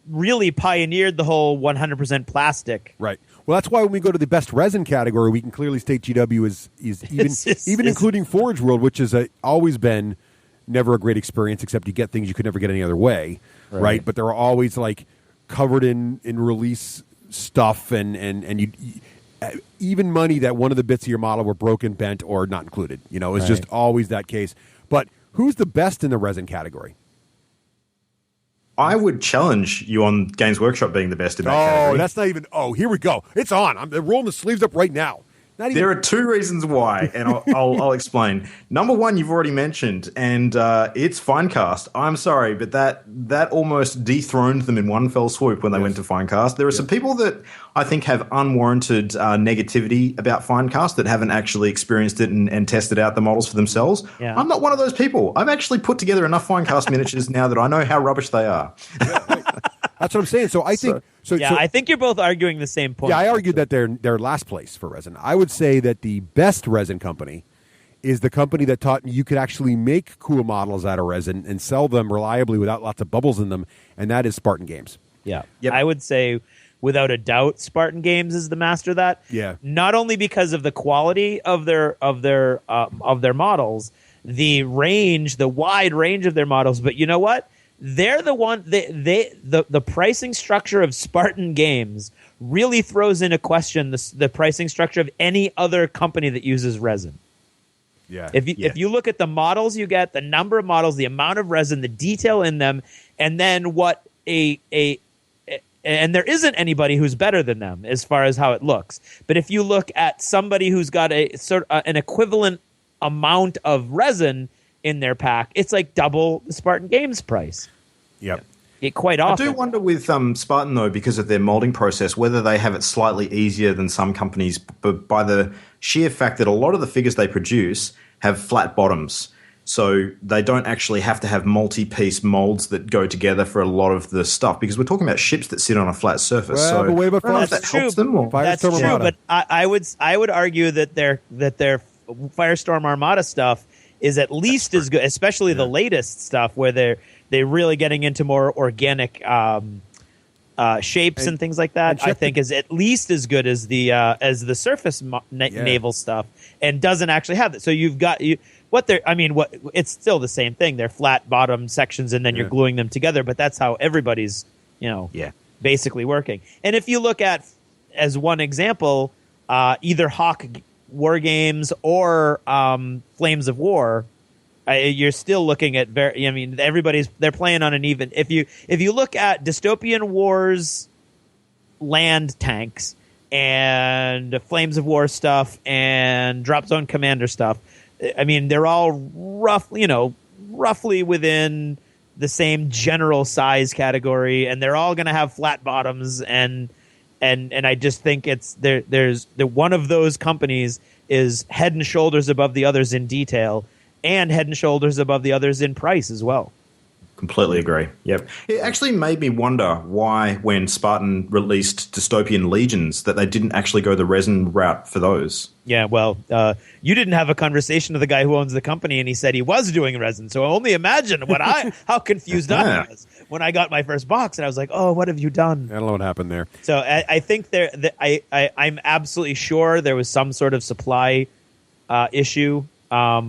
really pioneered the whole 100% plastic. Right. Well, that's why when we go to the best resin category, we can clearly state GW is even including Forge World, which has always been never a great experience, except you get things you could never get any other way, right? But they're always like covered in release stuff, and you even money that one of the bits of your model were broken, bent, or not included. It's just always that case. But who's the best in the resin category? I would challenge you on Games Workshop being the best in that category. Oh, that's not even... Oh, here we go. It's on. I'm rolling the sleeves up right now. There are two reasons why, and I'll explain. Number one, you've already mentioned, and it's Finecast. I'm sorry, but that almost dethroned them in one fell swoop when they went to Finecast. There are some people that I think have unwarranted negativity about Finecast that haven't actually experienced it and tested out the models for themselves. Yeah. I'm not one of those people. I've actually put together enough Finecast miniatures now that I know how rubbish they are. That's what I'm saying. So I think... I think you're both arguing the same point. Yeah, I argued that they're last place for resin. I would say that the best resin company is the company that taught me you could actually make cool models out of resin and sell them reliably without lots of bubbles in them, and that is Spartan Games. Yeah. Yep. I would say, without a doubt, Spartan Games is the master of that. Yeah. Not only because of the quality of their models, the wide range of their models, but you know what? They're the one. The pricing structure of Spartan Games really throws into question the pricing structure of any other company that uses resin. Yeah. If you look at the models you get, the number of models, the amount of resin, the detail in them, and then what and there isn't anybody who's better than them as far as how it looks. But if you look at somebody who's got an equivalent amount of resin in their pack, it's like double the Spartan Games price. Yep. Quite often. I do wonder with Spartan, though, because of their molding process, whether they have it slightly easier than some companies, but by the sheer fact that a lot of the figures they produce have flat bottoms. So they don't actually have to have multi-piece molds that go together for a lot of the stuff, because we're talking about ships that sit on a flat surface. Well, but wait about that helps them. Or? That's true, but I would argue that their Firestorm Armada stuff is at least as good, especially the latest stuff where they're really getting into more organic shapes and things like that. I think is at least as good as the surface naval stuff, and doesn't actually have it. So you've got it's still the same thing. They're flat bottom sections, and then you're gluing them together. But that's how everybody's basically working. And if you look at, as one example, either Hawk War Games or Flames of War, you're still looking at they're playing on an even. If you look at Dystopian Wars land tanks and Flames of War stuff and Drop Zone Commander stuff, I mean, they're all roughly within the same general size category, and they're all going to have flat bottoms, and I just think there's one of those companies is head and shoulders above the others in detail, and head and shoulders above the others in price as well. Completely agree. Yep. It actually made me wonder why, when Spartan released Dystopian Legions, that they didn't actually go the resin route for those. Yeah, well, you didn't have a conversation with the guy who owns the company, and he said he was doing resin. So only imagine how confused I was when I got my first box, and I was like, "Oh, what have you done?" I don't know what happened there. So I think I'm absolutely sure there was some sort of supply issue, I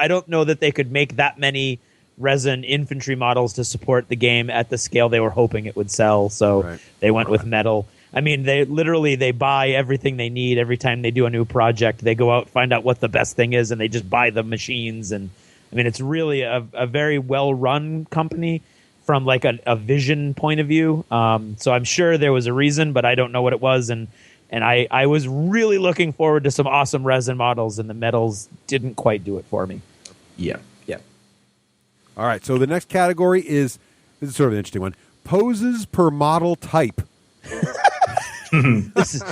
don't know that they could make that many resin infantry models to support the game at the scale they were hoping it would sell. So they went with metal. I mean, they buy everything they need every time they do a new project. They go out, find out what the best thing is, and they just buy the machines. And I mean, it's really a very well-run company from like a vision point of view. So I'm sure there was a reason, but I don't know what it was. And I was really looking forward to some awesome resin models, and the metals didn't quite do it for me. Yeah. All right, so the next category is sort of an interesting one. Poses per model type. This is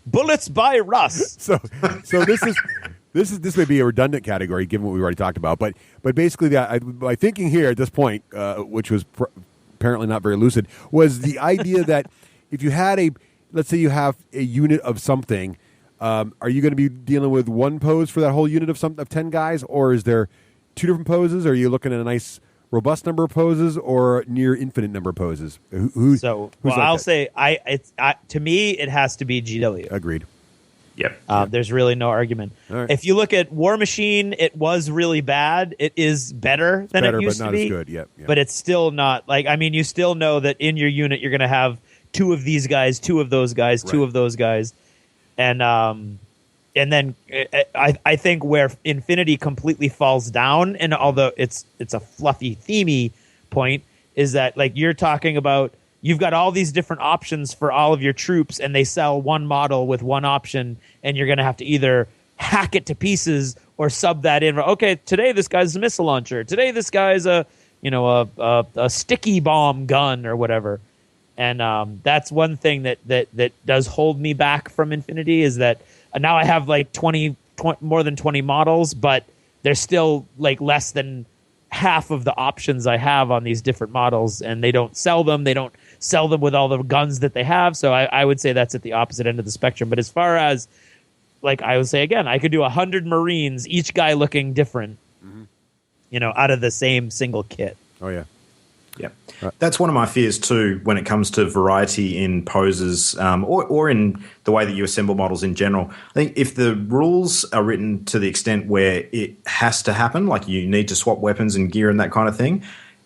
bullets by Russ. So this may be a redundant category given what we already talked about, but basically my thinking here at this point, which was apparently not very lucid, was the idea that if you had let's say you have a unit of something, are you going to be dealing with one pose for that whole unit of 10 guys, or is there two different poses? Are you looking at a nice robust number of poses or near infinite number of poses? I'll say to me it has to be GW. Agreed. Yep. There's really no argument. All right. If you look at War Machine, it was really bad. It is better than it used but not to be. as good. Yep. But it's still not like, I mean, you still know that in your unit you're going to have 2 of these guys, 2 of those guys, 2 of those guys, and then I think where Infinity completely falls down, and although it's a fluffy, themey point, is that like you're talking about. You've got all these different options for all of your troops, and they sell one model with one option, and you're going to have to either hack it to pieces or sub that in. Okay, today this guy's a missile launcher. Today this guy's a sticky bomb gun or whatever. And that's one thing that does hold me back from Infinity is that now I have like 20 more than 20 models, but there's still like less than half of the options I have on these different models, and they don't sell them. They don't sell them with all the guns that they have. So I would say that's at the opposite end of the spectrum. But as far as, like I would say again, I could do 100 Marines, each guy looking different, out of the same single kit. Oh, yeah. Yeah, that's one of my fears too when it comes to variety in poses or in the way that you assemble models in general. I think if the rules are written to the extent where it has to happen, like you need to swap weapons and gear and that kind of thing,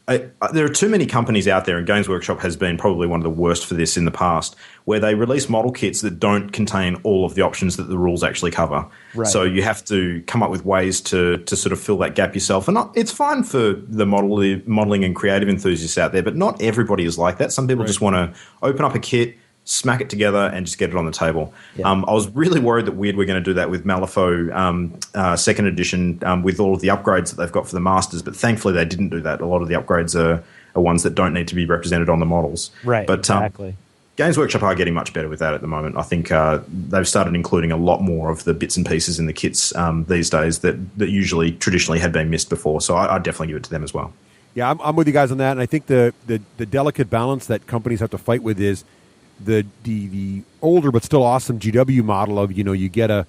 there are too many companies out there, and Games Workshop has been probably one of the worst for this in the past, where they release model kits that don't contain all of the options that the rules actually cover. Right. So you have to come up with ways to sort of fill that gap yourself. And it's fine for the modeling and creative enthusiasts out there, but not everybody is like that. Some people just want to open up a kit, smack it together, and just get it on the table. Yeah. I was really worried that Wyrd were going to do that with Malifaux second edition with all of the upgrades that they've got for the Masters, but thankfully they didn't do that. A lot of the upgrades are ones that don't need to be represented on the models. Right, but, exactly. Games Workshop are getting much better with that at the moment. I think they've started including a lot more of the bits and pieces in the kits these days that usually traditionally had been missed before, so I'd definitely give it to them as well. Yeah, I'm with you guys on that, and I think the delicate balance that companies have to fight with is the older but still awesome GW model of, you get a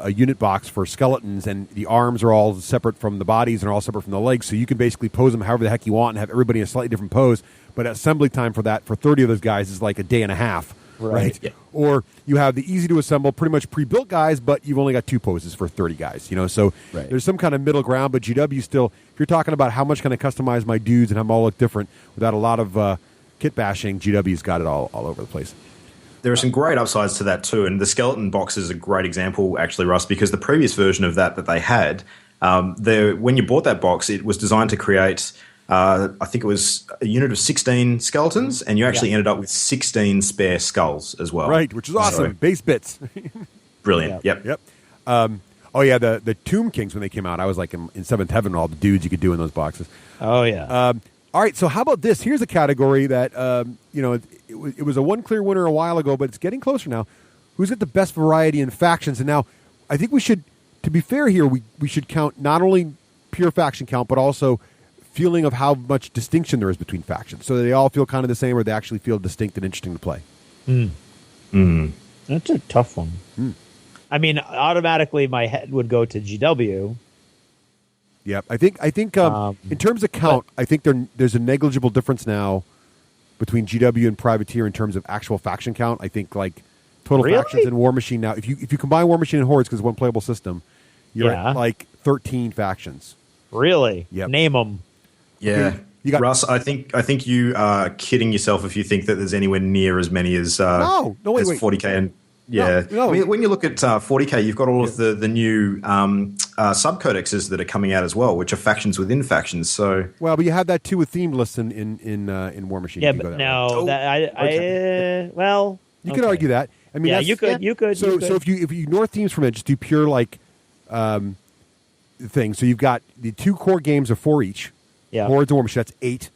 unit box for skeletons, and the arms are all separate from the bodies and are all separate from the legs, so you can basically pose them however the heck you want and have everybody in a slightly different pose, but assembly time for 30 of those guys is like a day and a half, right? Yeah. Or you have the easy to assemble, pretty much pre-built guys, but you've only got 2 poses for 30 guys, so there's some kind of middle ground, but GW still, if you're talking about how much can I customize my dudes and have them all look different without a lot of kit bashing, GW's got it all over the place. There are some great upsides to that too, and the skeleton box is a great example, actually, Russ, because the previous version of that they had, when you bought that box, it was designed to create, I think it was a unit of 16 skeletons, and you actually ended up with 16 spare skulls as well. Right, which is awesome. Base bits. Brilliant. Yep. The Tomb Kings, when they came out, I was like in 7th heaven, all the dudes you could do in those boxes. Oh, yeah. All right, so how about this? Here's a category that, it was a one clear winner a while ago, but it's getting closer now. Who's got the best variety in factions? And now I think we should, to be fair here, we should count not only pure faction count, but also feeling of how much distinction there is between factions. So they all feel kind of the same, or they actually feel distinct and interesting to play. That's a tough one. I mean, automatically my head would go to GW. Yep, I think in terms of count, I think there's a negligible difference now between GW and Privateer in terms of actual faction count. I think like total factions and War Machine now. If you combine War Machine and Hordes because it's one playable system, you're at like 13 factions. Really? Yep. Name them. Yeah. You got Russ, I think you are kidding yourself if you think that there's anywhere near as many as wait. 40K and. Yeah. No. I mean, when you look at 40K, you've got all of the new sub-codexes that are coming out as well, which are factions within factions. So, well, but you have that too with themed lists in War Machine. Yeah, but no, you could argue that. I mean, you could. So if you ignore themes from it, just do pure like thing. So you've got the 2 core games of 4 each. Yeah. Hordes and War Machine. That's 8.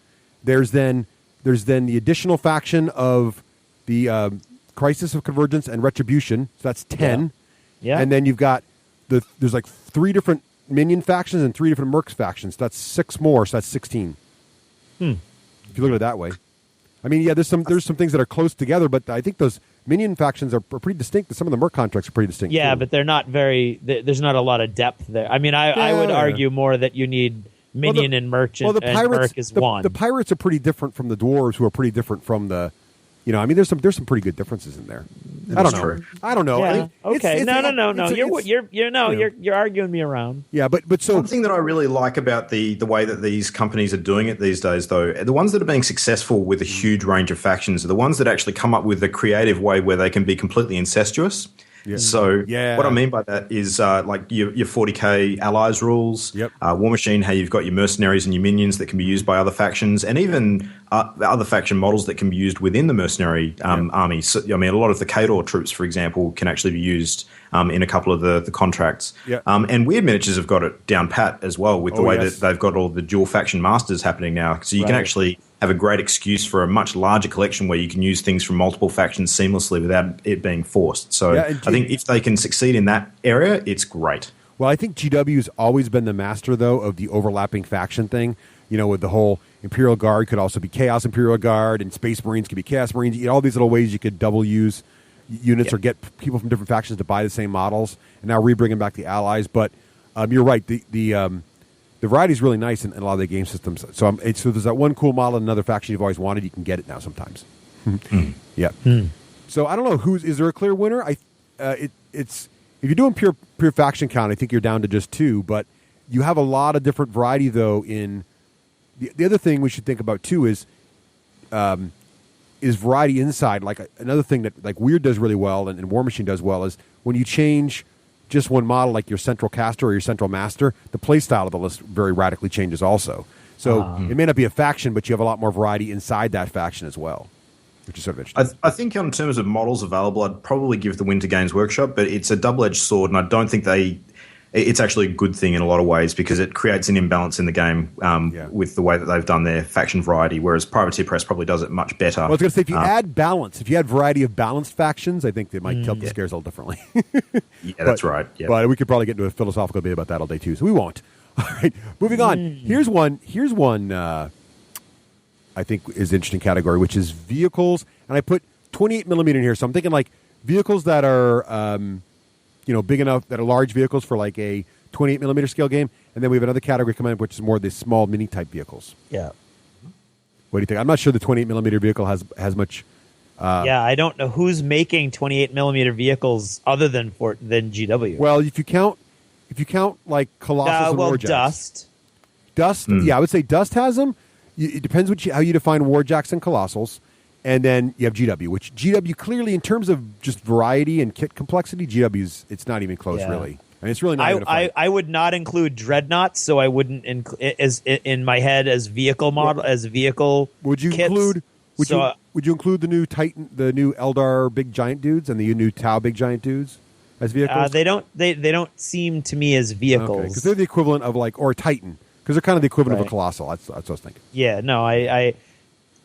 There's then the additional faction of the Crisis of Convergence and Retribution. So that's 10. Yeah. And then you've got there's like 3 different minion factions and 3 different mercs factions. So that's 6 more. So that's 16. If you look at it that way. I mean, yeah, there's some things that are close together, but I think those minion factions are pretty distinct. Some of the merc contracts are pretty distinct. Yeah, too. But they're not very. There's not a lot of depth there. I mean, I would argue more that you need minion and merchant. Well, the pirates merc is one. The pirates are pretty different from the dwarves, who are pretty different from the I mean, there's some pretty good differences in there. I don't know. true. I don't know. Yeah. I mean, Okay. it's- You're arguing me around. yeah, but so One thing that I really like about the way that these companies are doing it these days, though, the ones that are being successful with a huge range of factions are the ones that actually come up with a creative way where they can be completely incestuous. Yeah. So Yeah. what I mean by that is like your 40k allies rules, Yep. War Machine, how you've got your mercenaries and your minions that can be used by other factions, and even other faction models that can be used within the mercenary army. So, I mean, a lot of the Khador troops, for example, can actually be used in a couple of the contracts. Yep. And Wyrd Miniatures have got it down pat as well with the way yes. that they've got all the dual faction masters happening now. So you can actually have a great excuse for a much larger collection where you can use things from multiple factions seamlessly without it being forced. So Yeah, I think if they can succeed in that area, it's great. Well, I think GW's always been the master, though, of the overlapping faction thing. With the whole Imperial Guard could also be Chaos Imperial Guard, and Space Marines could be Chaos Marines. All these little ways you could double use units or get people from different factions to buy the same models, and now re-bringing back the allies. But you're right. The variety is really nice in a lot of the game systems. So there's that one cool model in another faction you've always wanted. You can get it now sometimes. Yeah. So I don't know is there a clear winner? It's if you're doing pure faction count, I think you're down to just 2. But you have a lot of different variety though. In the other thing we should think about too is variety inside. Like another thing that like Wyrd does really well and War Machine does well is when you change just one model, like your central caster or your central master, the play style of the list very radically changes also. So it may not be a faction, but you have a lot more variety inside that faction as well, which is sort of interesting. I think in terms of models available, I'd probably give the win to Games Workshop, but it's a double-edged sword, and I don't think it's actually a good thing in a lot of ways because it creates an imbalance in the game with the way that they've done their faction variety, whereas Privateer Press probably does it much better. Well, I was going to say, if you add balance, if you add variety of balanced factions, I think they might tilt the scales a little differently. That's right. Yeah. But we could probably get into a philosophical debate about that all day, too, so we won't. All right, moving on. Here's one I think is an interesting category, which is vehicles, and I put 28 millimeter in here, so I'm thinking like vehicles that are big enough, that are large vehicles for like a 28 millimeter scale game, and then we have another category coming up, which is more the small mini type vehicles. Yeah. What do you think? I'm not sure the 28 millimeter vehicle has much. I don't know who's making 28 millimeter vehicles other than GW. Well, if you count like Colossus and Warjacks. Dust. Yeah, I would say Dust has them. It depends how you define Warjacks and Colossals. And then you have GW, which GW clearly, in terms of just variety and kit complexity, it's not even close, really. And it's really not even a fight. I would not include Dreadnoughts, so I wouldn't as in my head as vehicle model as vehicle. Would you kits. include? Would you include the new Titan, the new Eldar big giant dudes, and the new Tau big giant dudes as vehicles? They don't seem to me as vehicles because they're the equivalent of or Titan, because they're kind of the equivalent of a Colossal. That's what I was thinking. Yeah, no,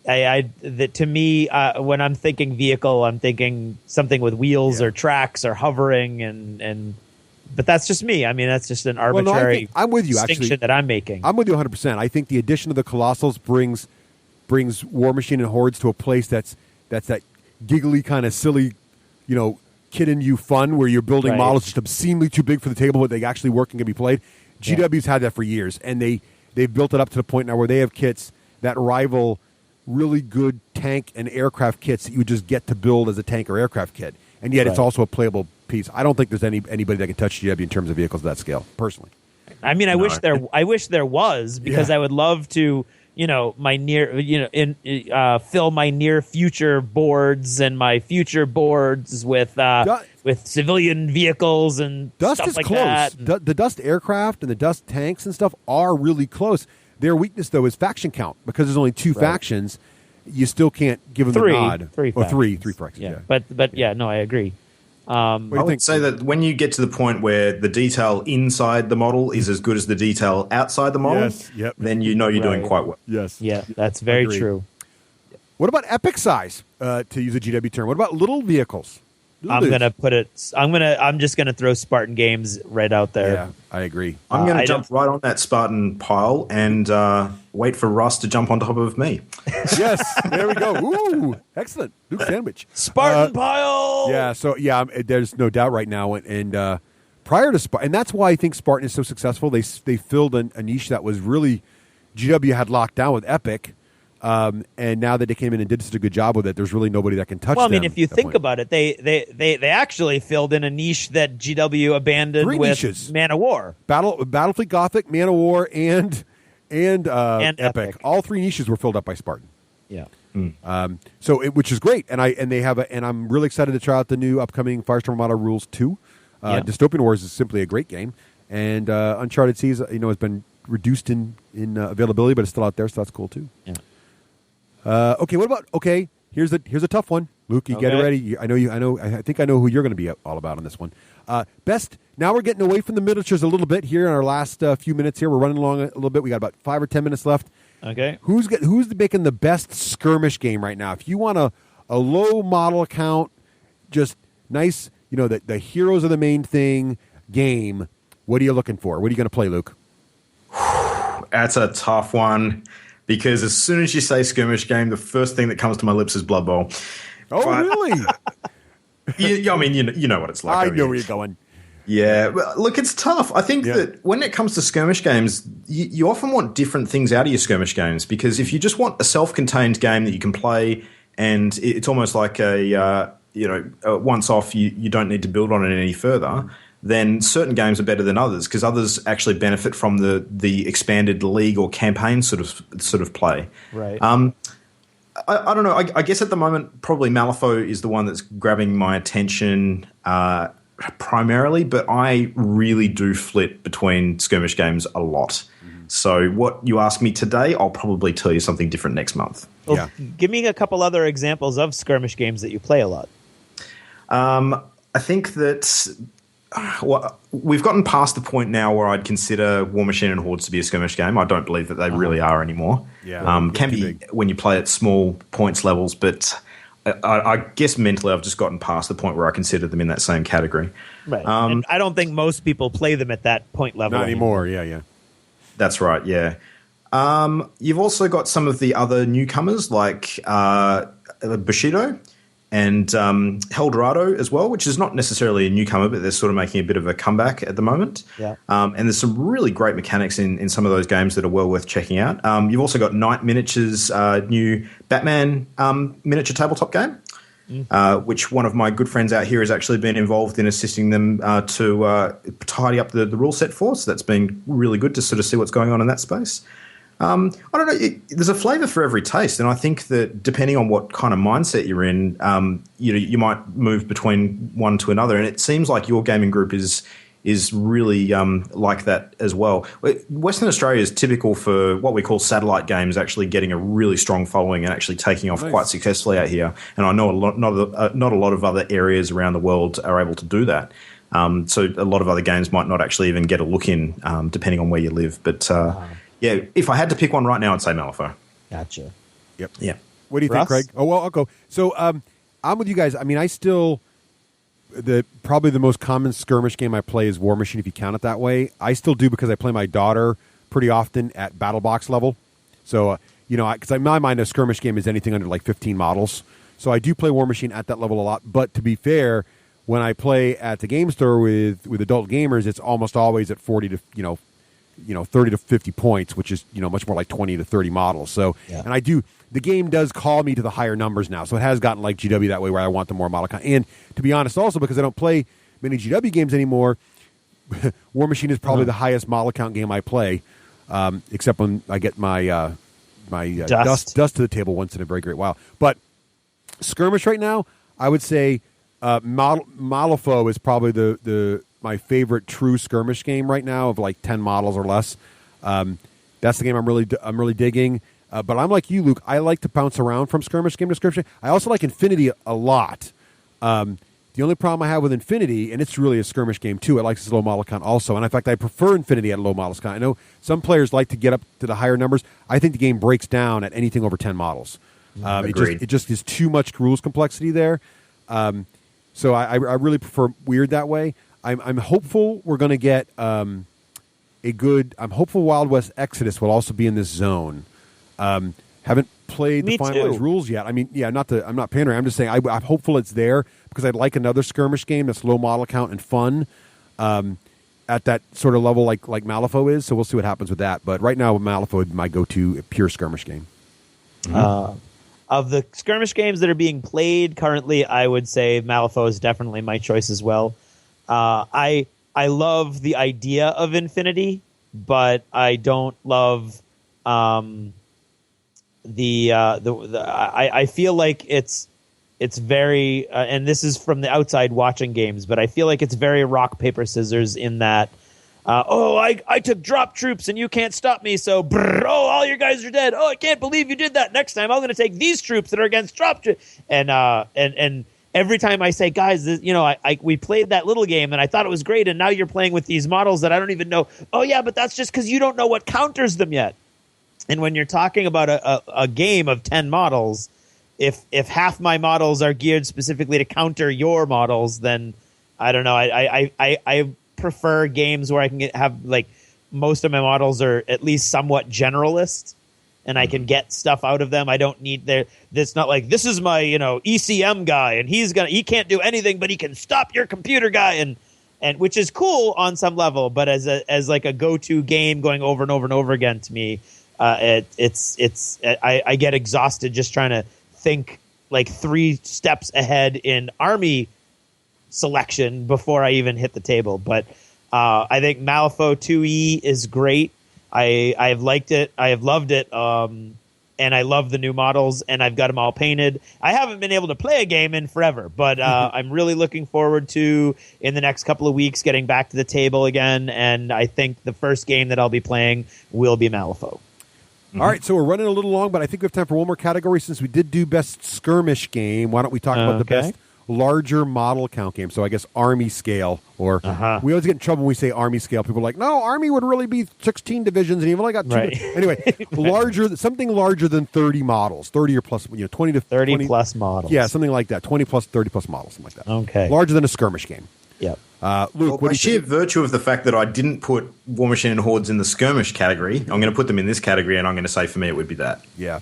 to me, when I'm thinking vehicle, I'm thinking something with wheels or tracks or hovering, but that's just me. I mean, that's just an arbitrary I'm with you, distinction actually. that I'm making. I'm with you 100%. I think the addition of the Colossals brings War Machine and Hordes to a place that's that giggly kind of silly, kid in you fun where you're building models just obscenely too big for the table, but they actually work and can be played. GW's had that for years, and they've built it up to the point now where they have kits that rival really good tank and aircraft kits that you would just get to build as a tank or aircraft kit, and yet it's also a playable piece. I don't think there's anybody that can touch GW in terms of vehicles of that scale, personally. I mean, I wish there was, because I would love to, fill my near future boards and my future boards with civilian vehicles and Dust stuff is like close. that. The Dust aircraft and the Dust tanks and stuff are really close. Their weakness, though, is faction count. Because there's only 2 factions, you still can't give them the nod. Three factions. Yeah. But no, I agree. I would say that when you get to the point where the detail inside the model is as good as the detail outside the model, then you know you're doing quite well. Yes. Yeah, that's very true. What about epic size, to use a GW term? What about little vehicles? I'm just gonna throw Spartan Games right out there. Yeah, I agree. I'm going to jump right on that Spartan pile and wait for Russ to jump on top of me. Yes, there we go. Ooh, excellent. Luke Sandwich. Spartan pile! Yeah, so, there's no doubt right now. And prior to Spartan, and that's why I think Spartan is so successful. They filled a niche that was really GW had locked down with Epic. And now that they came in and did such a good job with it, there's really nobody that can touch them. Well, I mean, if you at that think point. about it, they actually filled in a niche that GW abandoned 3 with niches. Man of War. Battlefleet Gothic, Man of War, and Epic. All 3 niches were filled up by Spartan. Yeah. Which is great, and I'm really excited to try out the new upcoming Firestorm Armada Rules 2. Dystopian Wars is simply a great game, and Uncharted Seas, has been reduced in availability, but it's still out there, so that's cool too. Yeah. Here's a tough one, Luke. You get it ready. I think I know who you're going to be all about on this one. Best. Now we're getting away from the miniatures a little bit here in our last few minutes. Here we're running along a little bit. We got about 5 or 10 minutes left. Okay. Who's making the best skirmish game right now? If you want a low model count, just nice, the heroes are the main thing game, what are you looking for? What are you going to play, Luke? That's a tough one because as soon as you say skirmish game, the first thing that comes to my lips is Blood Bowl. Oh, really? You know what it's like. I know where you're going. Yeah, well, look, it's tough. I think that when it comes to skirmish games, you often want different things out of your skirmish games because if you just want a self-contained game that you can play and it's almost like once off, you don't need to build on it any further, then certain games are better than others because others actually benefit from the expanded league or campaign sort of play. Right. I don't know. I guess at the moment, probably Malifaux is the one that's grabbing my attention primarily, but I really do flit between skirmish games a lot. So what you ask me today, I'll probably tell you something different next month. Well, give me a couple other examples of skirmish games that you play a lot. I think that we've gotten past the point now where I'd consider War Machine and Hordes to be a skirmish game. I don't believe that they really are anymore. Yeah, can be big when you play at small points levels, but I guess mentally I've just gotten past the point where I consider them in that same category. Right. And I don't think most people play them at that point level. Not anymore. Yeah. That's right, yeah. You've also got some of the other newcomers like Bushido and Eldorado as well, which is not necessarily a newcomer, but they're sort of making a bit of a comeback at the moment. Yeah. And there's some really great mechanics in some of those games that are well worth checking out. You've also got Knight Miniatures' new Batman miniature tabletop game, which one of my good friends out here has actually been involved in assisting them to tidy up the rule set for. So that's been really good to sort of see what's going on in that space. I don't know. There's a flavour for every taste, and I think that depending on what kind of mindset you're in, you might move between one to another. And it seems like your gaming group is really like that as well. Western Australia is typical for what we call satellite games actually getting a really strong following and actually taking off quite successfully out here. And I know not a lot of other areas around the world are able to do that. So a lot of other games might not actually even get a look in, depending on where you live. But yeah, if I had to pick one right now, I'd say Malifaux. Gotcha. Yep. Yeah. What do you think, Craig? Oh, well, I'll go. So I'm with you guys. I mean, probably the most common skirmish game I play is War Machine, if you count it that way. I still do because I play my daughter pretty often at battle box level. So, because in my mind, a skirmish game is anything under like 15 models. So I do play War Machine at that level a lot. But to be fair, when I play at the game store with adult gamers, it's almost always at 40 to 30 to 50 points, which is much more like 20 to 30 models. So, and the game does call me to the higher numbers now. So it has gotten like GW that way, where I want the more model count. And to be honest, also because I don't play many GW games anymore, War Machine is probably the highest model count game I play, except when I get my dust to the table once in a very great while. But skirmish right now, I would say Malifaux is probably my favorite true skirmish game right now of like 10 models or less. That's the game I'm really digging. But I'm like you, Luke. I like to bounce around from skirmish game to skirmish game. I also like Infinity a lot. The only problem I have with Infinity, and it's really a skirmish game too, it likes its low model count also. And in fact, I prefer Infinity at a low model count. I know some players like to get up to the higher numbers. I think the game breaks down at anything over 10 models. It just is too much rules complexity there. So I really prefer Wyrd that way. I'm hopeful we're going to get I'm hopeful Wild West Exodus will also be in this zone. Haven't played the finalized rules yet. I mean, I'm not pandering. I'm just saying I'm hopeful it's there because I'd like another skirmish game that's low model count and fun at that sort of level like Malifaux is. So we'll see what happens with that. But right now, Malifaux is my go-to pure skirmish game. Of the skirmish games that are being played currently, I would say Malifaux is definitely my choice as well. I love the idea of Infinity, but I don't love I feel like it's very and this is from the outside watching games, but I feel like it's very rock paper scissors in that I took drop troops and you can't stop me, so all your guys are dead. Oh, I can't believe you did that. Next time I'm going to take these troops that are against drop troops. And every time I say, guys, we played that little game and I thought it was great, and now you're playing with these models that I don't even know. Oh yeah, but that's just because you don't know what counters them yet. And when you're talking about a game of 10 models, if half my models are geared specifically to counter your models, then I don't know. I prefer games where I can have like most of my models are at least somewhat generalist, and I can get stuff out of them. I don't need it's not like this is my ECM guy and he can't do anything, but he can stop your computer guy, and which is cool on some level, but as like a go-to game going over and over and over again to me, I get exhausted just trying to think like 3 steps ahead in army selection before I even hit the table. But I think Malifaux 2E is great. I've liked it. I have loved it. And I love the new models, and I've got them all painted. I haven't been able to play a game in forever, but I'm really looking forward to, in the next couple of weeks, getting back to the table again. And I think the first game that I'll be playing will be Malifaux. All right, so we're running a little long, but I think we have time for one more category. Since we did do best skirmish game, why don't we talk about the best larger model count game? So I guess army scale, or we always get in trouble when we say army scale. People are like, no, army would really be 16 divisions, and you've only got 2. Right. Anyway, something larger than 30 models, 30 or plus, 20 to 30 plus models. Yeah, something like that, 20 plus, 30 plus models, something like that. Okay. Larger than a skirmish game. Yep. Luke, by sheer virtue of the fact that I didn't put War Machine and Hordes in the skirmish category, I'm going to put them in this category, and I'm going to say for me it would be that. Yeah.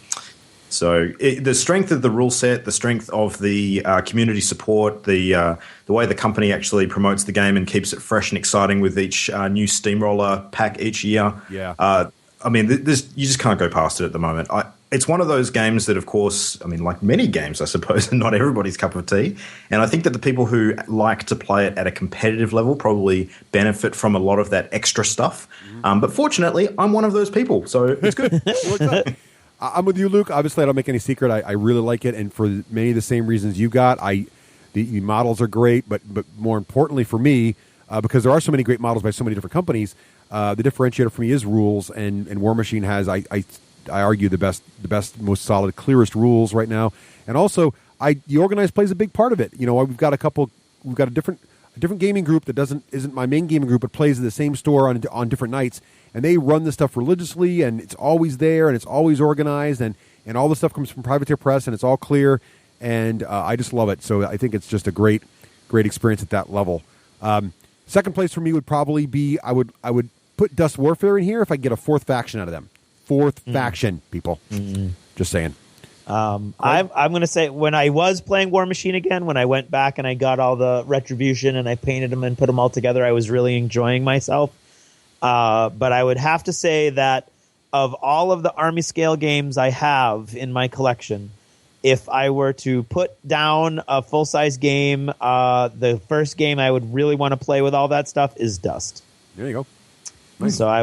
So the strength of the rule set, the strength of the community support, the way the company actually promotes the game and keeps it fresh and exciting with each new Steamroller pack each year. Yeah. I mean, you just can't go past it at the moment. It's one of those games that, of course, I mean, like many games, I suppose, are not everybody's cup of tea. And I think that the people who like to play it at a competitive level probably benefit from a lot of that extra stuff. But fortunately, I'm one of those people, so it's good. I'm with you, Luke. Obviously, I don't make any secret. I really like it, and for many of the same reasons you got. The models are great, but more importantly for me, because there are so many great models by so many different companies, the differentiator for me is rules, and War Machine has, I argue, the best, most solid, clearest rules right now. And also, the organized play is a big part of it. We've got a different gaming group that isn't my main gaming group, but plays at the same store on different nights, and they run this stuff religiously, and it's always there, and it's always organized, and all the stuff comes from Privateer Press, and it's all clear, and I just love it. So I think it's just a great experience at that level. Second place for me would probably be I would put Dust Warfare in here if I could get a 4th faction out of them. 4th faction, people. Just saying. I'm going to say, when I was playing War Machine again, when I went back and I got all the Retribution and I painted them and put them all together, I was really enjoying myself. But I would have to say that of all of the army scale games I have in my collection, if I were to put down a full-size game, the first game I would really want to play with all that stuff is Dust. There you go. Nice. So I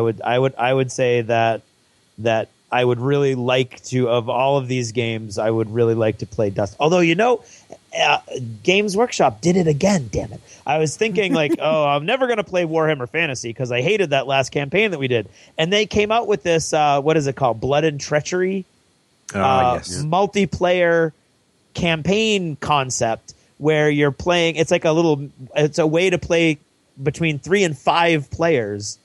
would say that I would really like to, of all of these games, I would really like to play Dust. Although, Games Workshop did it again, damn it. I was thinking I'm never going to play Warhammer Fantasy because I hated that last campaign that we did. And they came out with this, what is it called? Blood and Treachery? Yes. Multiplayer campaign concept where you're playing, it's a way to play between 3 and 5 players.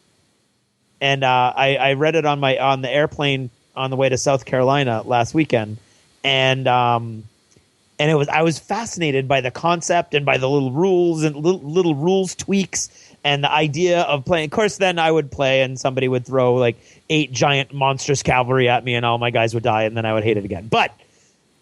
And I read it on the airplane on the way to South Carolina last weekend, and I was fascinated by the concept and by the little rules and little rules tweaks and the idea of playing. Of course, then I would play and somebody would throw like 8 giant monstrous cavalry at me and all my guys would die, and then I would hate it again. But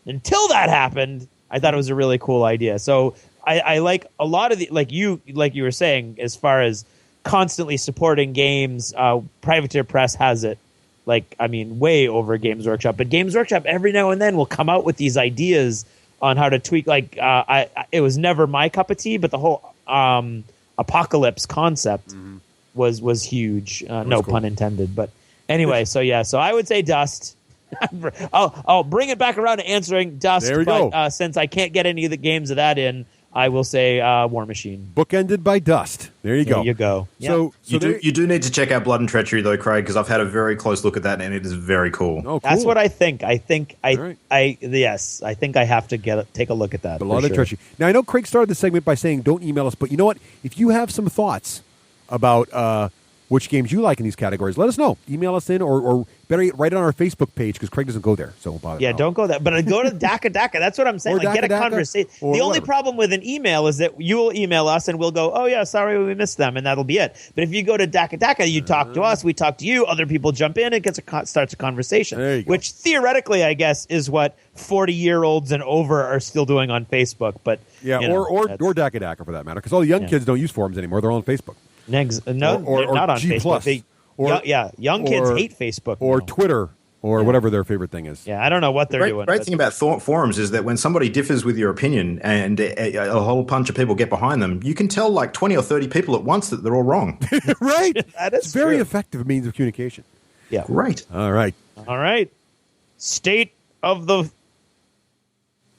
until that happened, I thought it was a really cool idea. So I like a lot of the like you were saying, as far as constantly supporting games, Privateer Press has it way over Games Workshop. But Games Workshop every now and then will come out with these ideas on how to tweak. It was never my cup of tea, but the whole apocalypse concept was huge. No pun intended. But anyway, so I would say Dust. I'll bring it back around to answering Dust. There we go. Since I can't get any of the games of that in, I will say War Machine. Bookended by Dust. There you go. There you go. So you do need to check out Blood and Treachery though, Craig, because I've had a very close look at that and it is very cool. Oh, cool. That's what I think. I think I have to take a look at that. Blood and Treachery. Now I know Craig started the segment by saying don't email us, but you know what? If you have some thoughts about which games you like in these categories, let us know. Email us in, or better yet, write it on our Facebook page because Craig doesn't go there, so won't bother. Yeah, don't go there. But go to Daka Daka. That's what I'm saying. Or Get a Daka Daka, conversation. or The only whatever. problem with an email is that you will email us and we'll go, oh yeah, sorry we missed them, and that'll be it. But if you go to Daka Daka, you talk to us, we talk to you, other people jump in, it starts a conversation. There you go. Which theoretically, I guess, is what 40-year-olds and over are still doing on Facebook. But Yeah, or Daka Daka for that matter, because all the young kids don't use forums anymore; they're all on Facebook. They're not on G+. Facebook. Young kids hate Facebook or now. Twitter or whatever their favorite thing is. Yeah, I don't know what they're doing. Great thing about forums is that when somebody differs with your opinion and a whole bunch of people get behind them, you can tell like 20 or 30 people at once that they're all wrong. Right? That is It's very true. effective means of communication. Yeah. Great. All right. All right. State of the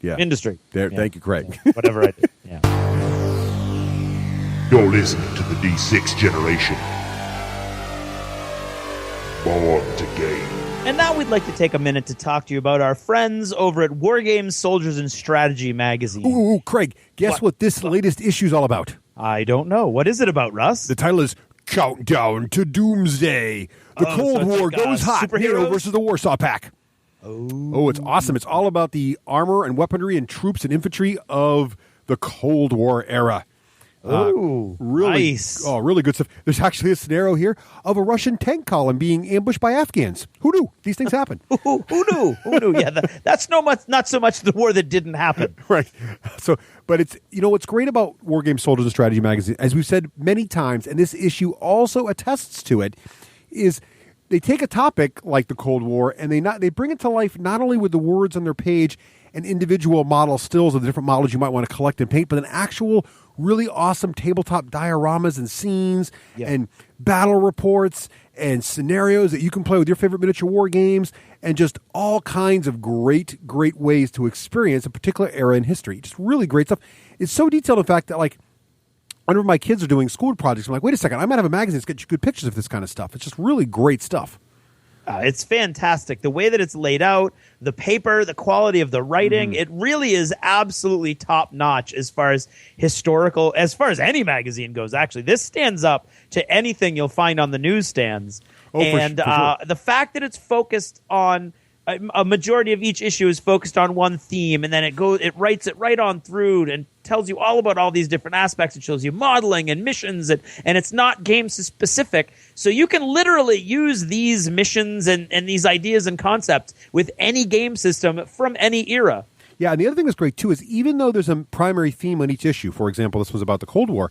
industry. There. Yeah. Thank you, Craig. Whatever I did. Yeah. You're listening to the D6 generation. Born to game. And now we'd like to take a minute to talk to you about our friends over at War Games, Soldiers, and Strategy magazine. Ooh, Craig, guess what this latest issue is all about? I don't know. What is it about, Russ? The title is Countdown to Doomsday. The Cold so it's War like, goes hot. superheroes? NATO versus the Warsaw Pact. Oh, it's awesome. It's all about the armor and weaponry and troops and infantry of the Cold War era. Really, nice. Oh, really good stuff. There's actually a scenario here of a Russian tank column being ambushed by Afghans. Who knew? These things happen. Who knew? Who knew? Yeah, that's not so much the war that didn't happen. Right. So, but it's, what's great about War Games, Soldiers, and Strategy magazine, as we've said many times, and this issue also attests to it, is they take a topic like the Cold War and they bring it to life not only with the words on their page and individual model stills of the different models you might want to collect and paint, but an actual really awesome tabletop dioramas and scenes and battle reports and scenarios that you can play with your favorite miniature war games and just all kinds of great ways to experience a particular era in history. Just really great stuff. It's so detailed, in fact, that like whenever my kids are doing school projects, I'm like, wait a second, I might have a magazine that's got you good pictures of this kind of stuff. It's just really great stuff. It's fantastic. The way that it's laid out, the paper, the quality of the writing, it really is absolutely top notch as far as historical, as far as any magazine goes, actually. This stands up to anything you'll find on the newsstands. For sure. The fact that it's focused on a majority of each issue is focused on one theme, and then it writes it right on through and tells you all about all these different aspects. It shows you modeling and missions, and it's not game specific. So you can literally use these missions and these ideas and concepts with any game system from any era. Yeah, and the other thing that's great, too, is even though there's a primary theme on each issue, for example, this was about the Cold War,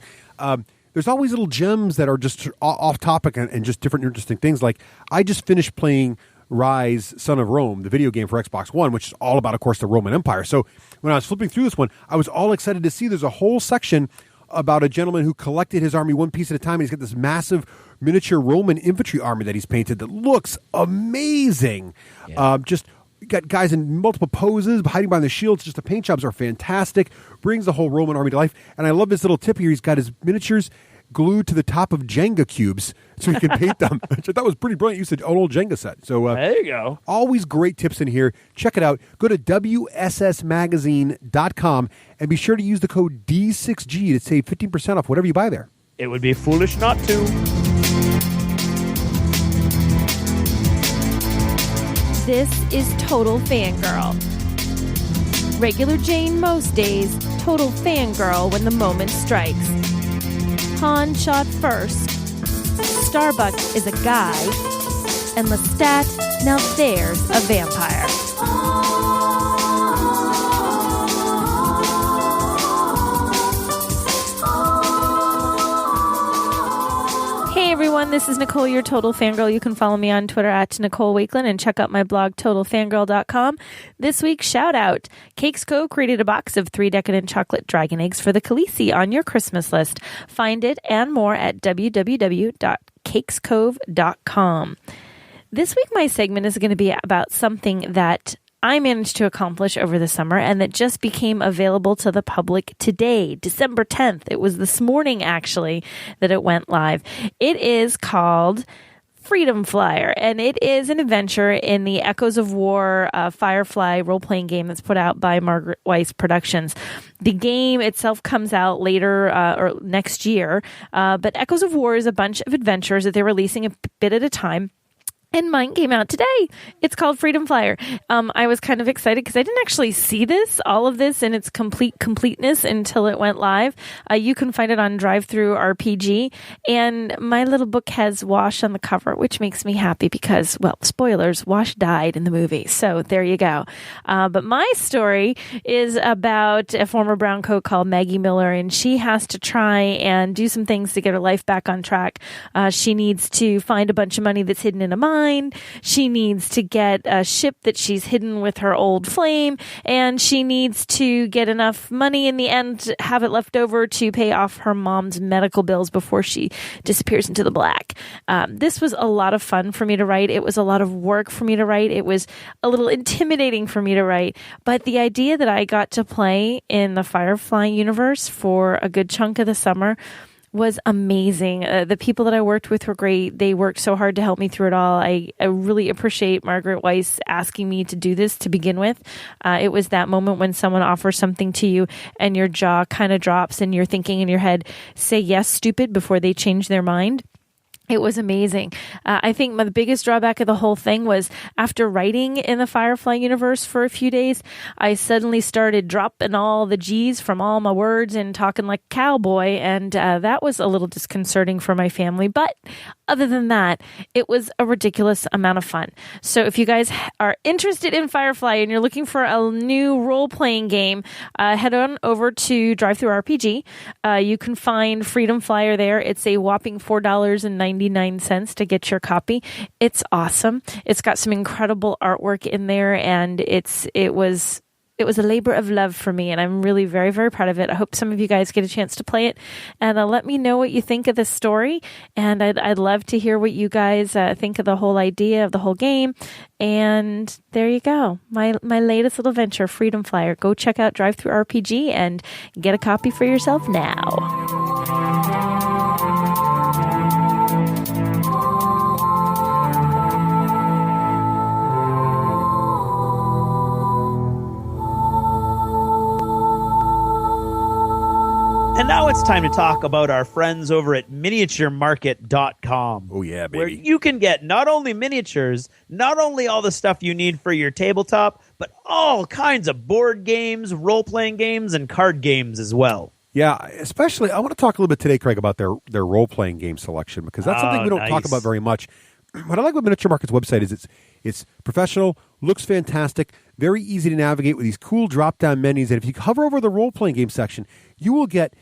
there's always little gems that are just off topic and just different interesting things. Like, I just finished playing Rise, Son of Rome, the video game for Xbox One, which is all about, of course, the Roman Empire. So when I was flipping through this one, I was all excited to see there's a whole section about a gentleman who collected his army one piece at a time. And he's got this massive miniature Roman infantry army that he's painted that looks amazing. Yeah. Just got guys in multiple poses, hiding behind the shields. Just the paint jobs are fantastic. Brings the whole Roman army to life. And I love this little tip here. He's got his miniatures glued to the top of Jenga cubes so he can paint them. Which I thought was pretty brilliant. Used an old Jenga set. So there you go. Always great tips in here. Check it out. Go to WSSmagazine.com and be sure to use the code D6G to save 15% off whatever you buy there. It would be foolish not to. This is Total Fangirl. Regular Jane most days, Total Fangirl when the moment strikes. Han shot first. Starbuck is a guy. And Lestat, now there's a vampire. Hey everyone, everyone. This is Nicole, your Total Fangirl. You can follow me on Twitter at Nicole Wakeland and check out my blog, totalfangirl.com. This week's shout out. Cakes Cove created a box of 3 decadent chocolate dragon eggs for the Khaleesi on your Christmas list. Find it and more at www.cakescove.com. This week, my segment is going to be about something that I managed to accomplish over the summer and that just became available to the public today, December 10th. It was this morning, actually, that it went live. It is called Freedom Flyer, and it is an adventure in the Echoes of War Firefly role-playing game that's put out by Margaret Weis Productions. The game itself comes out later or next year, but Echoes of War is a bunch of adventures that they're releasing a bit at a time. And mine came out today. It's called Freedom Flyer. I was kind of excited because I didn't actually see all of this in its completeness until it went live. You can find it on Drive-Thru RPG. And my little book has Wash on the cover, which makes me happy because, well, spoilers, Wash died in the movie. So there you go. But my story is about a former brown coat called Maggie Miller, and she has to try and do some things to get her life back on track. She needs to find a bunch of money that's hidden in a mine. She needs to get a ship that she's hidden with her old flame, and she needs to get enough money in the end to have it left over to pay off her mom's medical bills before she disappears into the black. This was a lot of fun for me to write. It was a lot of work for me to write. It was a little intimidating for me to write, but the idea that I got to play in the Firefly universe for a good chunk of the summer was amazing. The people that I worked with were great. They worked so hard to help me through it all. I really appreciate Margaret Weis asking me to do this to begin with. It was that moment when someone offers something to you and your jaw kind of drops and you're thinking in your head, say yes, stupid, before they change their mind. It was amazing. I think the biggest drawback of the whole thing was after writing in the Firefly universe for a few days, I suddenly started dropping all the G's from all my words and talking like a cowboy, and that was a little disconcerting for my family. But other than that, it was a ridiculous amount of fun. So if you guys are interested in Firefly and you're looking for a new role-playing game, head on over to Drive-Thru RPG. You can find Freedom Flyer there. It's a whopping $4.99 to get your copy. It's awesome. It's got some incredible artwork in there, and it was a labor of love for me, and I'm really very, very proud of it. I hope some of you guys get a chance to play it, and let me know what you think of the story, and I'd love to hear what you guys think of the whole idea of the whole game. And there you go. My latest little venture, Freedom Flyer. Go check out Drive-Thru RPG and get a copy for yourself now. And now it's time to talk about our friends over at miniaturemarket.com. Oh, yeah, baby. Where you can get not only miniatures, not only all the stuff you need for your tabletop, but all kinds of board games, role-playing games, and card games as well. Yeah, especially, I want to talk a little bit today, Craig, about their role-playing game selection, because that's something we don't talk about very much. What I like about Miniature Market's website is it's professional, looks fantastic, very easy to navigate with these cool drop-down menus. And if you hover over the role-playing game section, you will get,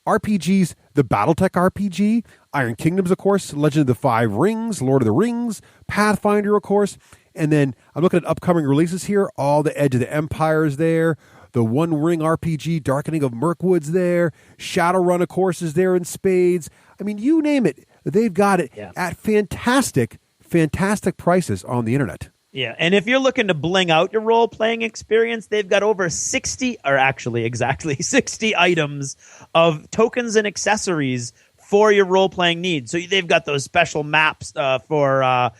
RPGs, the Battletech RPG, Iron Kingdoms, of course, Legend of the Five Rings, Lord of the Rings, Pathfinder, of course. And then I'm looking at upcoming releases here. All the Edge of the Empire is there. The One Ring RPG, Darkening of Mirkwood's there. Shadowrun, of course, is there in spades. You name it. They've got it at fantastic prices on the internet. Yeah, and if you're looking to bling out your role-playing experience, they've got over 60, or actually exactly 60 items of tokens and accessories for your role-playing needs. So they've got those special maps for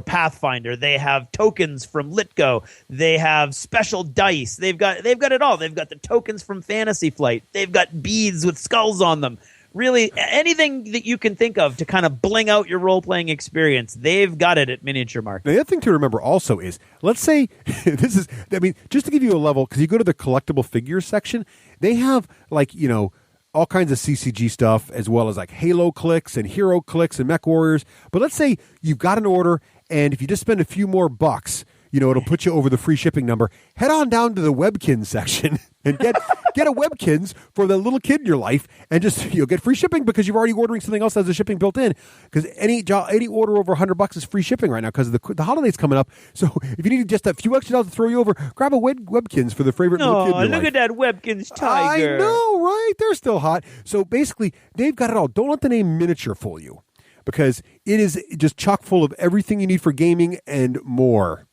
Pathfinder. They have tokens from Litgo. They have special dice. They've got it all. They've got the tokens from Fantasy Flight. They've got beads with skulls on them. Really, anything that you can think of to kind of bling out your role-playing experience, they've got it at Miniature Market. The other thing to remember also is, let's say, just to give you a level, because you go to the collectible figures section, they have, all kinds of CCG stuff, as well as, Halo clicks and Hero clicks and Mech Warriors. But let's say you've got an order, and if you just spend a few more bucks, it'll put you over the free shipping number. Head on down to the Webkins section and get a Webkins for the little kid in your life, and just you'll get free shipping because you're already ordering something else that has the shipping built in. Because any order over $100 is free shipping right now because the holidays coming up. So if you need just a few extra dollars to throw you over, grab a Webkins for the favorite little kid in your life. Look at that Webkins tiger. I know, right? They're still hot. So basically, they've got it all. Don't let the name Miniature fool you, because it is just chock full of everything you need for gaming and more.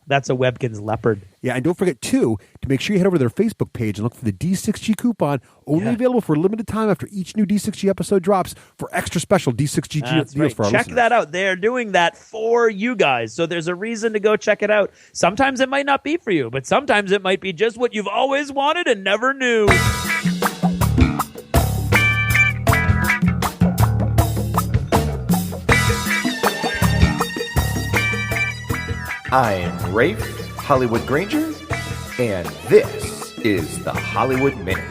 That's a Webkins leopard. Yeah, and don't forget, too, to make sure you head over to their Facebook page and look for the D6G coupon, only available for a limited time after each new D6G episode drops for extra special D6G deals for our Check listeners. that out. They're doing that for you guys, so there's a reason to go check it out. Sometimes it might not be for you, but sometimes it might be just what you've always wanted and never knew. I'm Rafe Hollywood Granger, and this is the Hollywood Minute.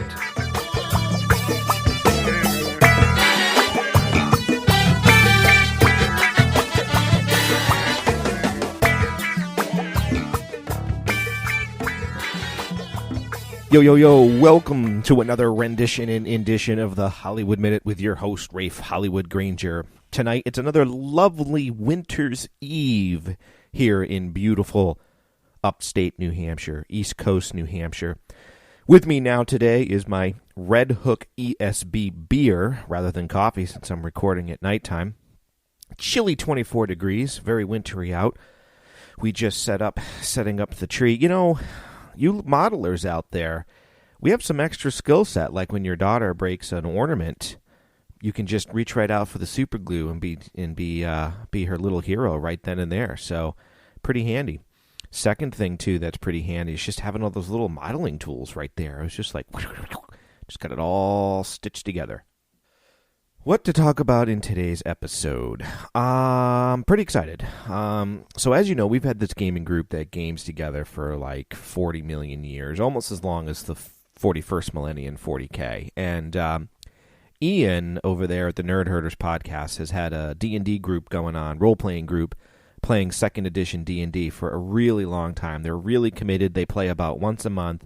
Yo, welcome to another rendition and edition of the Hollywood Minute with your host, Rafe Hollywood Granger. Tonight, it's another lovely winter's eve here in beautiful upstate New Hampshire, East Coast New Hampshire. With me now today is my Red Hook ESB beer, rather than coffee, since I'm recording at nighttime. Chilly 24 degrees, very wintry out. We just setting up the tree. You modelers out there, we have some extra skill set, like when your daughter breaks an ornament, you can just reach right out for the super glue and be her little hero right then and there. So pretty handy. Second thing too that's pretty handy is just having all those little modeling tools right there. It was just like just got it all stitched together. What to talk about in today's episode? I'm pretty excited. So as you know, we've had this gaming group that games together for like 40 million years, almost as long as the 41st millennium, 40K. And Ian over there at the Nerd Herders podcast has had a D&D group going on, role-playing group, playing 2nd edition D&D for a really long time. They're really committed. They play about once a month,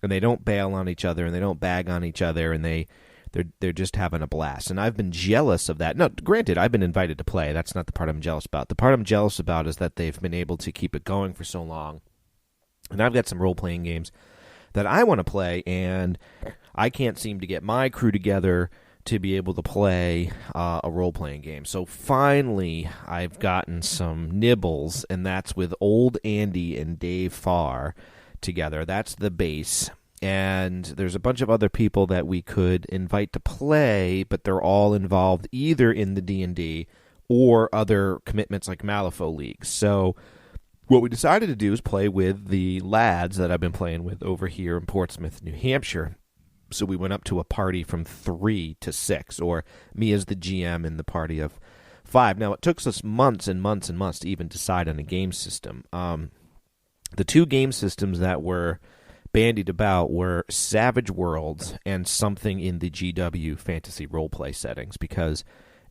and they don't bail on each other, and they don't bag on each other, and they're just having a blast. And I've been jealous of that. No, granted, I've been invited to play. That's not the part I'm jealous about. The part I'm jealous about is that they've been able to keep it going for so long. And I've got some role-playing games that I want to play, and I can't seem to get my crew together to be able to play a role-playing game. So finally, I've gotten some nibbles, and that's with old Andy and Dave Farr together. That's the base. And there's a bunch of other people that we could invite to play, but they're all involved either in the D&D or other commitments like Malifaux leagues. So what we decided to do is play with the lads that I've been playing with over here in Portsmouth, New Hampshire. So we went up to a party from 3 to 6, or me as the GM in the party of 5. Now, it took us months and months and months to even decide on a game system. The two game systems that were bandied about were Savage Worlds and something in the GW fantasy roleplay settings, because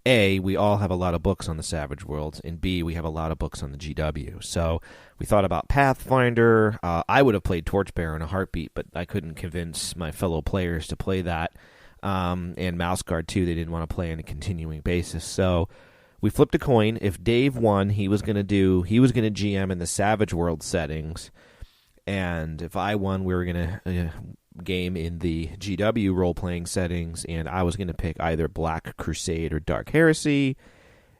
A, we all have a lot of books on the Savage Worlds, and B, we have a lot of books on the GW. So we thought about Pathfinder. I would have played Torchbearer in a heartbeat, but I couldn't convince my fellow players to play that. And Mouse Guard, too, they didn't want to play on a continuing basis. So we flipped a coin. If Dave won, he was going to GM in the Savage World settings. And if I won, we were going to game in the GW role-playing settings, and I was going to pick either Black Crusade or Dark Heresy,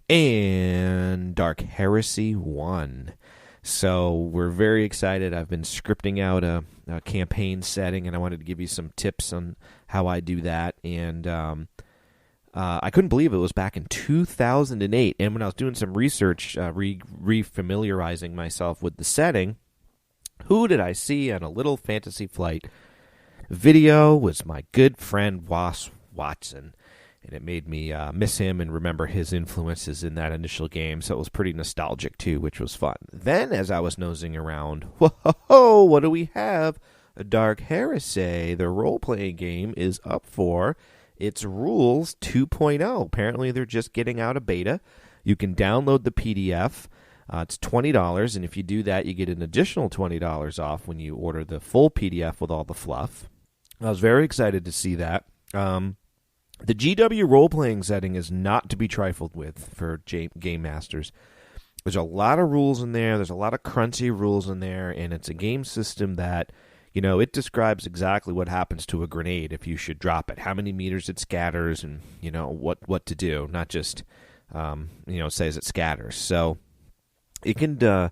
and Dark Heresy won. So we're very excited. I've been scripting out a campaign setting, and I wanted to give you some tips on how I do that. And I couldn't believe it was back in 2008, and when I was doing some research, re-familiarizing myself with the setting, who did I see on a little Fantasy Flight video was my good friend Ross Watson, and it made me miss him and remember his influences in that initial game, so it was pretty nostalgic too, which was fun. Then, as I was nosing around, whoa, what do we have? A Dark Heresy, the role-playing game, is up for its Rules 2.0. Apparently, they're just getting out a beta. You can download the PDF. It's $20, and if you do that, you get an additional $20 off when you order the full PDF with all the fluff. I was very excited to see that. The GW role-playing setting is not to be trifled with for Game Masters. There's a lot of rules in there. There's a lot of crunchy rules in there, and it's a game system that, it describes exactly what happens to a grenade if you should drop it, how many meters it scatters, and, what to do, not just, says it scatters. So it can,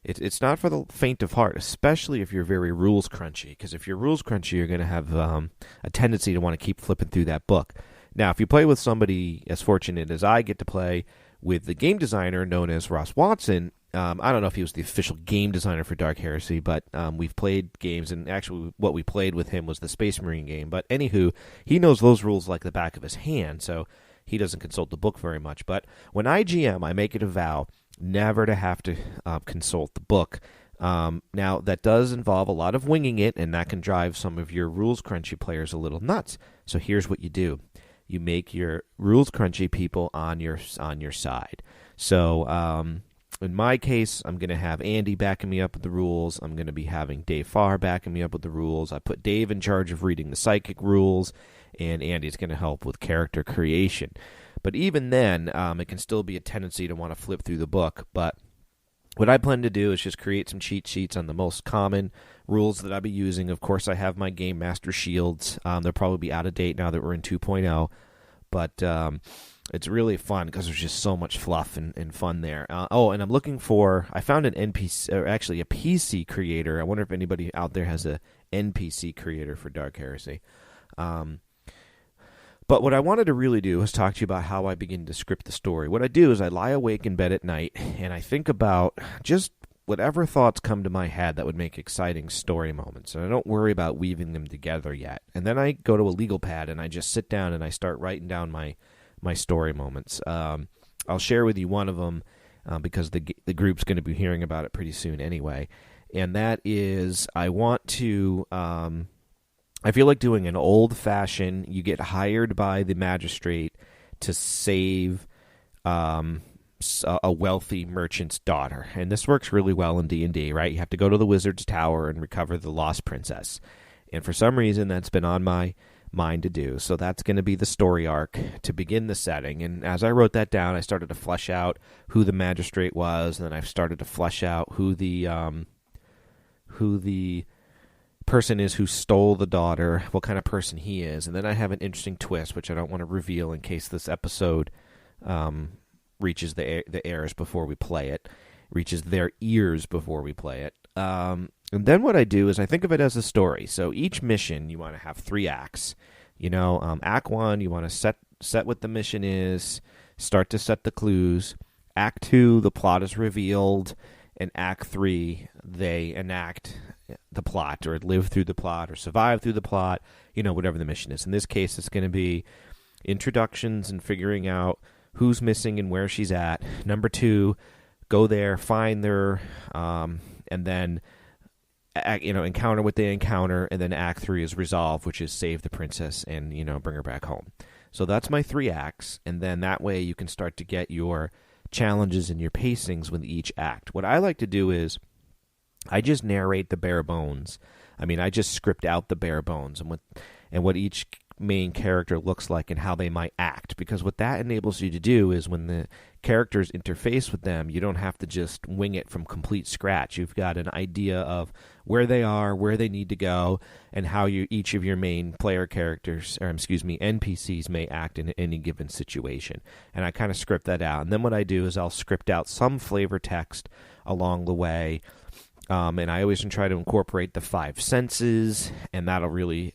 it's not for the faint of heart, especially if you're very rules crunchy, because if you're rules crunchy, you're going to have a tendency to want to keep flipping through that book. Now, if you play with somebody as fortunate as I get to play with the game designer known as Ross Watson, I don't know if he was the official game designer for Dark Heresy, but we've played games, and actually what we played with him was the Space Marine game. But anywho, he knows those rules like the back of his hand, so he doesn't consult the book very much. But when I GM, I make it a vow never to have to consult the book. Now, that does involve a lot of winging it, and that can drive some of your rules crunchy players a little nuts. So here's what you do. You make your rules crunchy people on your side. So in my case, I'm going to have Andy backing me up with the rules. I'm going to be having Dave Farr backing me up with the rules. I put Dave in charge of reading the psychic rules, and Andy's going to help with character creation. But even then, it can still be a tendency to want to flip through the book. But what I plan to do is just create some cheat sheets on the most common rules that I'll be using. Of course, I have my Game Master shields. They'll probably be out of date now that we're in 2.0. But it's really fun because there's just so much fluff and fun there. And I'm looking for... I found an NPC, or actually a PC creator. I wonder if anybody out there has a NPC creator for Dark Heresy. But what I wanted to really do was talk to you about how I begin to script the story. What I do is I lie awake in bed at night, and I think about just whatever thoughts come to my head that would make exciting story moments. And I don't worry about weaving them together yet. And then I go to a legal pad, and I just sit down and I start writing down my story moments. I'll share with you one of them because the group's going to be hearing about it pretty soon anyway. And that is I want to... I feel like doing an old-fashioned, you get hired by the magistrate to save a wealthy merchant's daughter. And this works really well in D&D, right? You have to go to the wizard's tower and recover the lost princess. And for some reason, that's been on my mind to do. So that's going to be the story arc to begin the setting. And as I wrote that down, I started to flesh out who the magistrate was, and then I started to flesh out who the person is who stole the daughter, what kind of person he is. And then I have an interesting twist, which I don't want to reveal in case this episode reaches the ears before we play it, reaches their ears before we play it. And then what I do is I think of it as a story. So each mission, you want to have 3 acts. Act 1, you want to set what the mission is, start to set the clues. Act 2, the plot is revealed. And Act 3, they enact the plot or live through the plot or survive through the plot, whatever the mission is. In this case, it's going to be introductions and figuring out who's missing and where she's at. Number 2, go there, find her, and then encounter what they encounter. And then Act 3 is resolve, which is save the princess and, bring her back home. So that's my 3 acts. And then that way you can start to get your challenges and your pacings with each act. What I like to do is I just narrate the bare bones. I just script out the bare bones and what each main character looks like and how they might act. Because what that enables you to do is when the characters interface with them, you don't have to just wing it from complete scratch. You've got an idea of where they are, where they need to go, and how each of your main player characters, or NPCs may act in any given situation. And I kind of script that out. And then what I do is I'll script out some flavor text along the way. And I always try to incorporate the 5 senses, and that'll really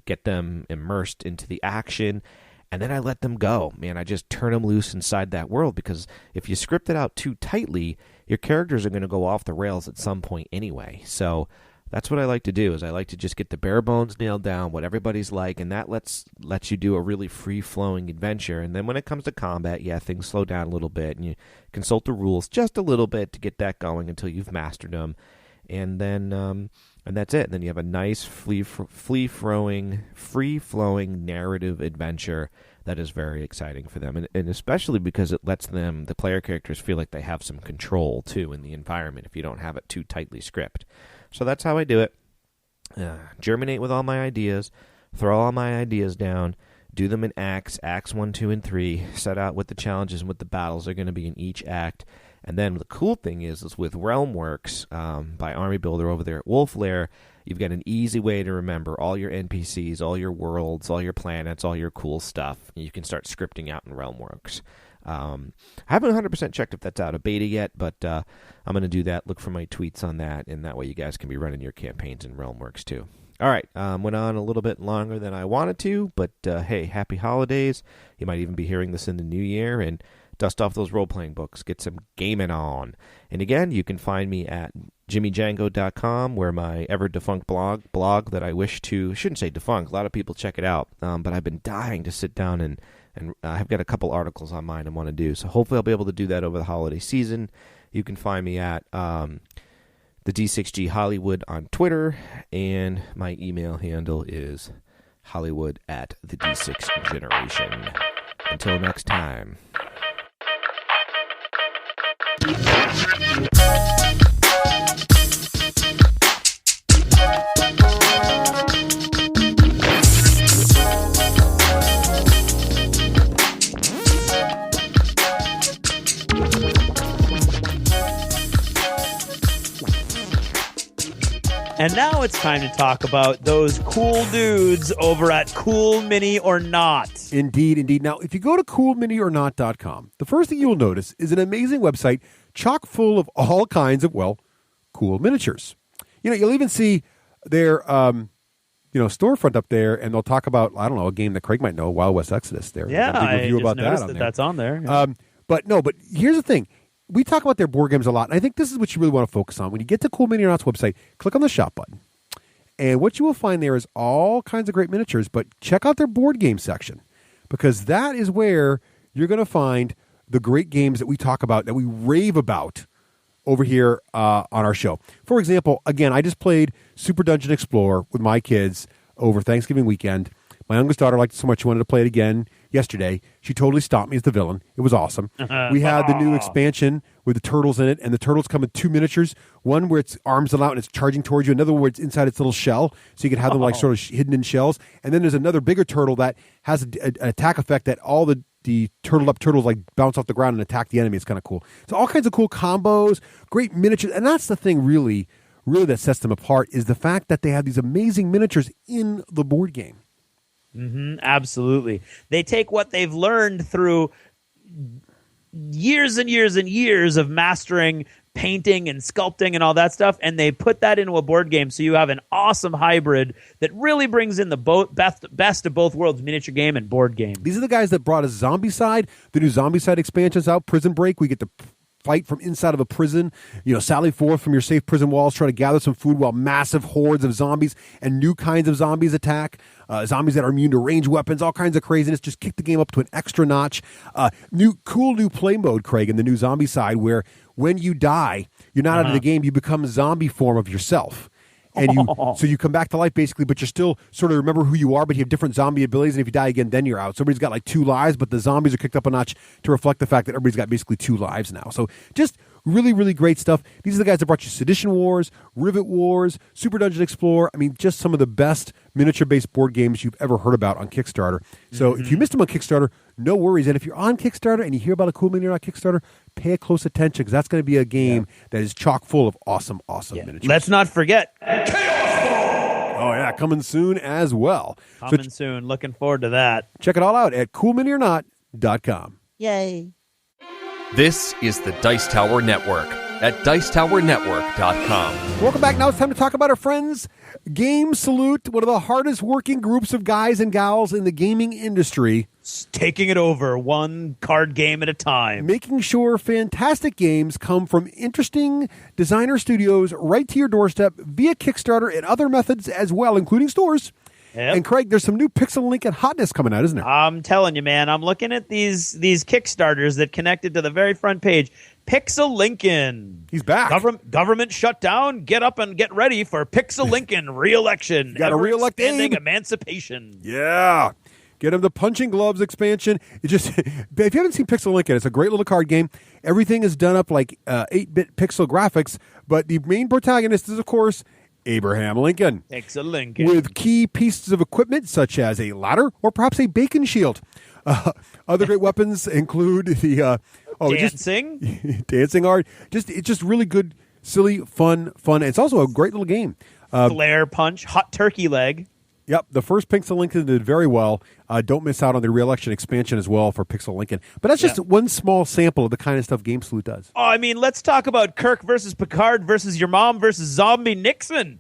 get them immersed into the action. And then I let them go. Man, I just turn them loose inside that world, because if you script it out too tightly, your characters are going to go off the rails at some point anyway. So that's what I like to do, is I like to just get the bare bones nailed down, what everybody's like, and that lets you do a really free-flowing adventure. And then when it comes to combat, things slow down a little bit, and you consult the rules just a little bit to get that going until you've mastered them. And then, and that's it. And then you have a nice free-flowing narrative adventure that is very exciting for them, and especially because it lets them, the player characters, feel like they have some control, too, in the environment if you don't have it too tightly scripted. So that's how I do it. Germinate with all my ideas, throw all my ideas down, do them in acts 1, 2, and 3, set out what the challenges and what the battles are going to be in each act. And then the cool thing is with Realmworks by Army Builder over there at Wolf Lair, you've got an easy way to remember all your NPCs, all your worlds, all your planets, all your cool stuff. You can start scripting out in Realmworks. I haven't 100% checked if that's out of beta yet, but I'm going to do that. Look for my tweets on that, and that way you guys can be running your campaigns in Realmworks too. All right, went on a little bit longer than I wanted to, but hey, happy holidays. You might even be hearing this in the new year, and dust off those role-playing books. Get some gaming on. And again, you can find me at jimmydjango.com, where my ever-defunct blog that I wish to, shouldn't say defunct, a lot of people check it out, but I've been dying to sit down and I've got a couple articles on mine I want to do. So hopefully I'll be able to do that over the holiday season. You can find me at the D6G Hollywood on Twitter, and my email handle is hollywood@the D6Generation. Until next time. And now it's time to talk about those cool dudes over at Cool Mini or Not. Indeed, indeed. Now, if you go to coolminiornot.com, the first thing you will notice is an amazing website chock full of all kinds of, well, cool miniatures. You know, you'll even see their, storefront up there, and they'll talk about, I don't know, a game that Craig might know, Wild West Exodus. There, yeah, a big review I just about noticed that on there. That's on there. Yeah. But here's the thing. We talk about their board games a lot, and I think this is what you really want to focus on. When you get to Cool Mini or Not's website, click on the shop button. And what you will find there is all kinds of great miniatures, but check out their board game section, because that is where you're going to find the great games that we talk about, that we rave about over here on our show. For example, again, I just played Super Dungeon Explorer with my kids over Thanksgiving weekend. My youngest daughter liked it so much she wanted to play it again yesterday. She totally stomped me as the villain. It was awesome. We had the new expansion with the turtles in it, and the turtles come in two miniatures. One where its arms are out and it's charging towards you. Another where it's inside its little shell, so you can have them like sort of hidden in shells. And then there's another bigger turtle that has an attack effect that all the turtled up turtles like bounce off the ground and attack the enemy. It's kind of cool. So all kinds of cool combos, great miniatures. And that's the thing really that sets them apart, is the fact that they have these amazing miniatures in the board game. Mm-hmm, absolutely. They take what they've learned through years and years and years of mastering painting and sculpting and all that stuff, and they put that into a board game, so you have an awesome hybrid that really brings in the best of both worlds, miniature game and board game. These are the guys that brought us Zombie Side. The new Zombie Side expansion's out, Prison Break. We get to fight from inside of a prison, sally forth from your safe prison walls, try to gather some food while massive hordes of zombies and new kinds of zombies attack. Zombies that are immune to range weapons, all kinds of craziness. Just kick the game up to an extra notch. Cool new play mode, Craig, in the new Zombie Side, where when you die, you're not out of the game. You become a zombie form of yourself. And so you come back to life, basically, but you're still sort of remember who you are, but you have different zombie abilities, and if you die again, then you're out. So everybody's got like 2 lives, but the zombies are kicked up a notch to reflect the fact that everybody's got basically 2 lives now. So just really, really great stuff. These are the guys that brought you Sedition Wars, Rivet Wars, Super Dungeon Explorer. I mean, just some of the best miniature-based board games you've ever heard about on Kickstarter. So if you missed them on Kickstarter, no worries. And if you're on Kickstarter and you hear about a Cool Mini or Not Kickstarter, pay a close attention, because that's going to be a game that is chock full of awesome miniatures. Let's not forget Oh, yeah, coming soon as well. Coming soon. Looking forward to that. Check it all out at coolminiornot.com. Yay. This is the Dice Tower Network at dicetowernetwork.com. Welcome back. Now it's time to talk about our friends, Game Salute, one of the hardest working groups of guys and gals in the gaming industry. Taking it over one card game at a time. Making sure fantastic games come from interesting designer studios right to your doorstep via Kickstarter and other methods as well, including stores. Yep. And Craig, there's some new Pixel Link and Hotness coming out, isn't there? I'm telling you, man. I'm looking at these Kickstarters that connected to the very front page. Pixel Lincoln. He's back. Government shut down. Get up and get ready for Pixel Lincoln re-election. Got to re-elect Abe. Emancipation. Yeah. Get him the Punching Gloves expansion. It just if you haven't seen Pixel Lincoln, it's a great little card game. Everything is done up like 8-bit pixel graphics, but the main protagonist is, of course, Abraham Lincoln. Pixel Lincoln. With key pieces of equipment such as a ladder or perhaps a bacon shield. Other great weapons include the dancing, dancing art. It's just really good, silly, fun. It's also a great little game. Flare punch, hot turkey leg. Yep, the first Pixel Lincoln did very well. Don't miss out on the re-election expansion as well for Pixel Lincoln. But that's just one small sample of the kind of stuff Game Sleuth does. Oh, I mean, let's talk about Kirk versus Picard versus your mom versus Zombie Nixon.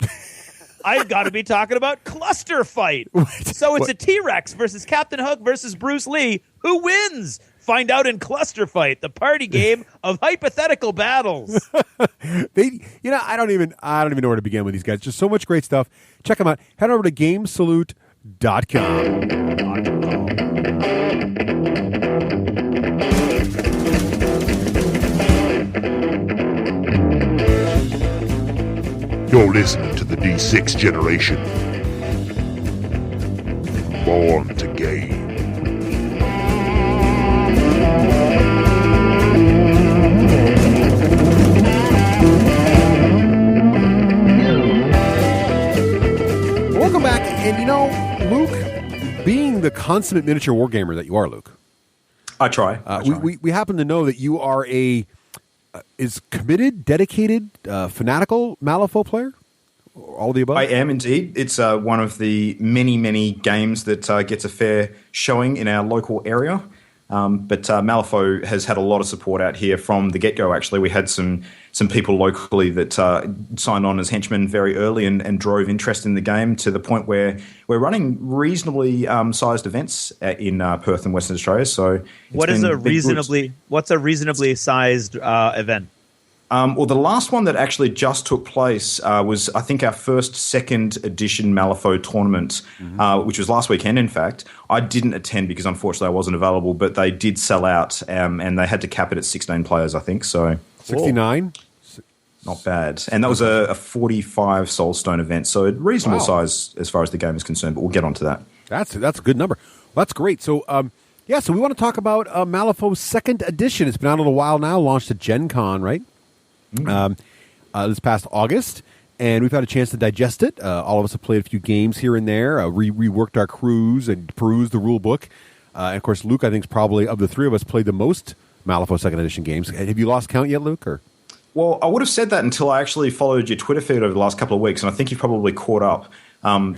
I've got to be talking about Cluster Fight. So it's a T-Rex versus Captain Hook versus Bruce Lee. Who wins? Find out in Cluster Fight, the party game of hypothetical battles. I don't even know where to begin with these guys. Just so much great stuff. Check them out. Head over to GameSalute.com. You're listening to the D6 generation. Born to game. Welcome back. And Luke, being the consummate miniature wargamer that you are, Luke. I try. We happen to know that you are is committed, dedicated, fanatical Malifaux player? All of the above? I am indeed. It's one of the many, many games that gets a fair showing in our local area. But Malifaux has had a lot of support out here from the get-go, actually. We had some people locally that signed on as henchmen very early and drove interest in the game to the point where we're running reasonably sized events in Perth and Western Australia. So what's a reasonably sized event? Well, the last one that actually just took place was, I think, our first second edition Malifaux tournament, which was last weekend, in fact. I didn't attend because, unfortunately, I wasn't available, but they did sell out, and they had to cap it at 16 players, I think. So 69? Not bad. And that was a 45 Soulstone event, so a reasonable size as far as the game is concerned, but we'll get onto that. That's a good number. Well, that's great. So, so we want to talk about Malifaux's second edition. It's been out a little while now, launched at Gen Con, right? This past August, and we've had a chance to digest it. All of us have played a few games here and there, reworked our crews and perused the rule book. And of course, Luke, I think, is probably, of the three of us, played the most Malifaux second edition games. Have you lost count yet, Luke? Or? Well, I would have said that until I actually followed your Twitter feed over the last couple of weeks, and I think you've probably caught up.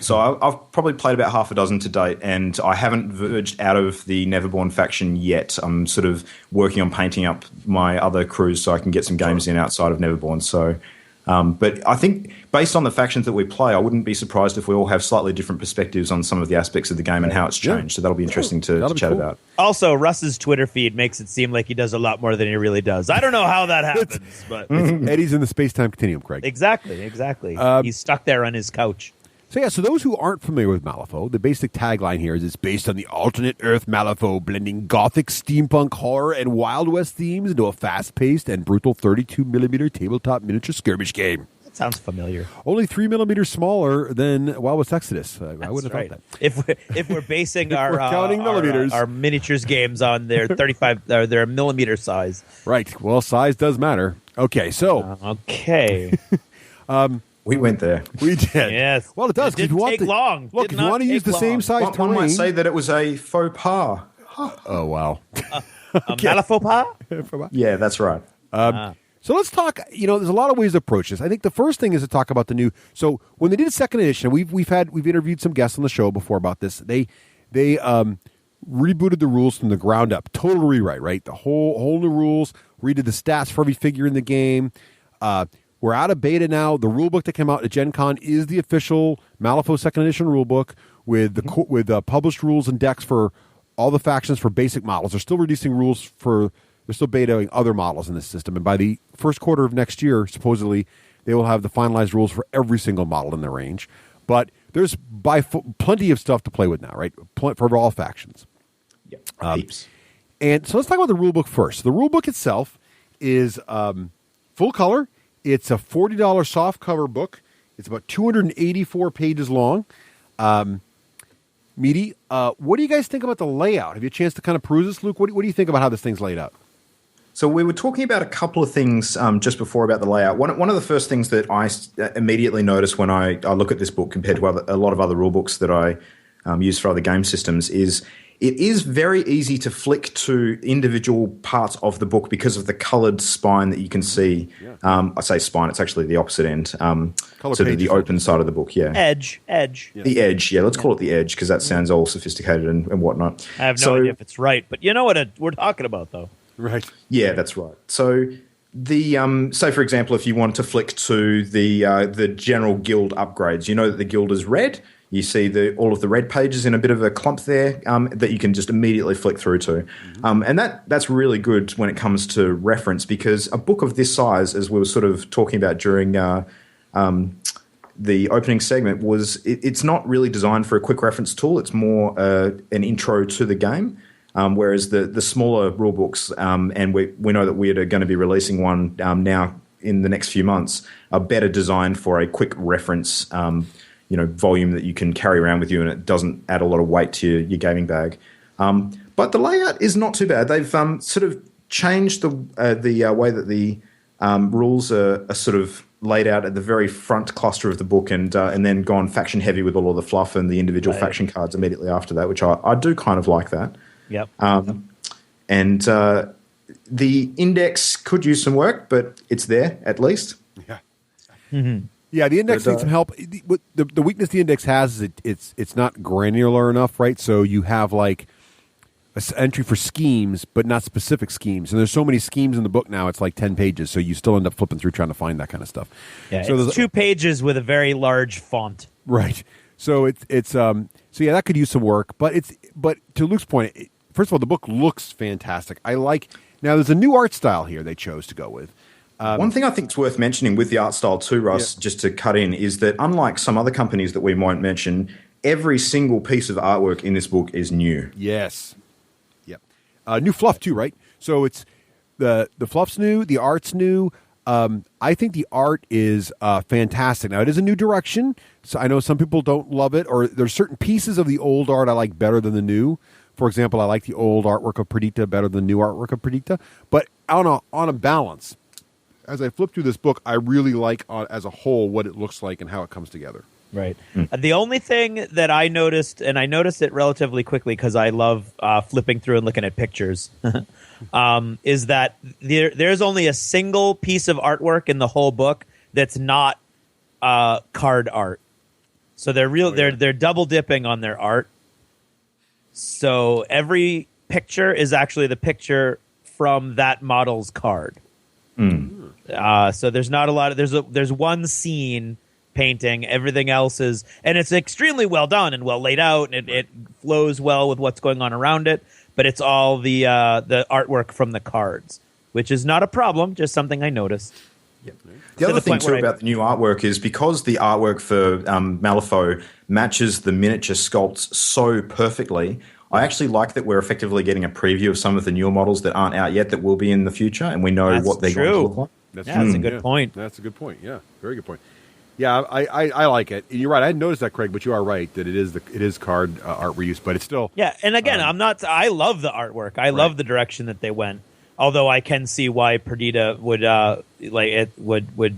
So I've probably played about half a dozen to date, and I haven't verged out of the Neverborn faction yet. I'm sort of working on painting up my other crews so I can get some games in outside of Neverborn. So, but I think based on the factions that we play, I wouldn't be surprised if we all have slightly different perspectives on some of the aspects of the game and how it's changed. So that'll be interesting to chat about. Also, Russ's Twitter feed makes it seem like he does a lot more than he really does. I don't know how that happens, but Eddie's in the space-time continuum, Craig. Exactly. He's stuck there on his couch. So those who aren't familiar with Malifaux, the basic tagline here is it's based on the alternate Earth Malifaux, blending gothic, steampunk, horror, and Wild West themes into a fast-paced and brutal 32mm tabletop miniature skirmish game. That sounds familiar. Only 3 millimeters smaller than Wild West Exodus. I wouldn't have thought that. If we're basing we're counting millimeters. Our miniatures games on their 35, their millimeter size. Right. Well, size does matter. Okay, so. We went there. We did. Yes. Well, it does. It didn't take long. Look, if you want to use the same size terrain. One might say that it was a faux pas. Oh, wow. Malifaux pas? Yeah, that's right. So let's talk, there's a lot of ways to approach this. I think the first thing is to talk about the new. So when they did a second edition, we've interviewed some guests on the show before about this. They rebooted the rules from the ground up. Total rewrite, right? The whole new rules, redid the stats for every figure in the game. We're out of beta now. The rulebook that came out at Gen Con is the official Malifaux second edition rulebook with the published rules and decks for all the factions for basic models. They're still releasing rules they're still betaing other models in this system. And by the first quarter of next year, supposedly, they will have the finalized rules for every single model in the range. But there's plenty of stuff to play with now, right? For all factions. Yep. And so let's talk about the rulebook first. The rulebook itself is full color. It's a $40 softcover book. It's about 284 pages long. Meaty, what do you guys think about the layout? Have you a chance to kind of peruse this, Luke? What do you think about how this thing's laid out? So we were talking about a couple of things just before about the layout. One of the first things that I immediately notice when I look at this book compared to a lot of other rule books that I use for other game systems is it is very easy to flick to individual parts of the book because of the coloured spine that you can see. Yeah. I say spine, it's actually the opposite end. So the open side of the book, yeah. Edge. Yeah. The edge, yeah. Let's call it the edge because that sounds all sophisticated and whatnot. I have no idea if it's right, but you know what we're talking about, though. Right. Yeah, that's right. So say for example, if you want to flick to the general guild upgrades, you know that the guild is red. You see all of the red pages in a bit of a clump there that you can just immediately flick through to. Mm-hmm. And that's really good when it comes to reference because a book of this size, as we were sort of talking about during the opening segment, it's not really designed for a quick reference tool. It's more an intro to the game. Whereas the smaller rule books, and we know that Wyrd are going to be releasing one now in the next few months, are better designed for a quick reference volume that you can carry around with you, and it doesn't add a lot of weight to your gaming bag. But the layout is not too bad. They've sort of changed the way that the rules are sort of laid out at the very front cluster of the book, and then gone faction heavy with all of the fluff and the individual faction cards immediately after that, which I do kind of like that. Yep. And the index could use some work, but it's there at least. Yeah. Mm-hmm. Yeah, the index needs some help. The weakness the index has is it's not granular enough, right? So you have like an entry for schemes, but not specific schemes. And there's so many schemes in the book now, it's like 10 pages. So you still end up flipping through trying to find that kind of stuff. Yeah, so it's 2 pages with a very large font. Right. So it's so yeah, that could use some work. But to Luke's point, first of all, the book looks fantastic. Now there's a new art style here they chose to go with. One thing I think is worth mentioning with the art style too, Russ, just to cut in, is that unlike some other companies that we won't mention, every single piece of artwork in this book is new. Yes. Yep. New fluff too, right? So it's the fluff's new, the art's new. I think the art is fantastic. Now, it is a new direction, so I know some people don't love it, or there's certain pieces of the old art I like better than the new. For example, I like the old artwork of Perdita better than the new artwork of Perdita. But on a balance, as I flip through this book, I really like, as a whole, what it looks like and how it comes together. Right. The only thing that I noticed, and I noticed it relatively quickly because I love flipping through and looking at pictures, is that there's only a single piece of artwork in the whole book that's not card art. So they're double dipping on their art. So every picture is actually the picture from that model's card. So there's not a lot of there's one scene painting. Everything else is, and it's extremely well done and well laid out, and it flows well with what's going on around it. But it's all the artwork from the cards, which is not a problem, just something I noticed. Yep. The other thing too about the new artwork is because the artwork for Malifaux matches the miniature sculpts so perfectly. I actually like that we're effectively getting a preview of some of the newer models that aren't out yet that will be in the future, and we know what they're going to look like. That's a good point. That's a good point. Yeah, very good point. Yeah, I like it. You're right. I hadn't noticed that, Craig, but you are right that it is card art reuse, but it's still And again, I love the artwork. I love the direction that they went. Although I can see why Perdita would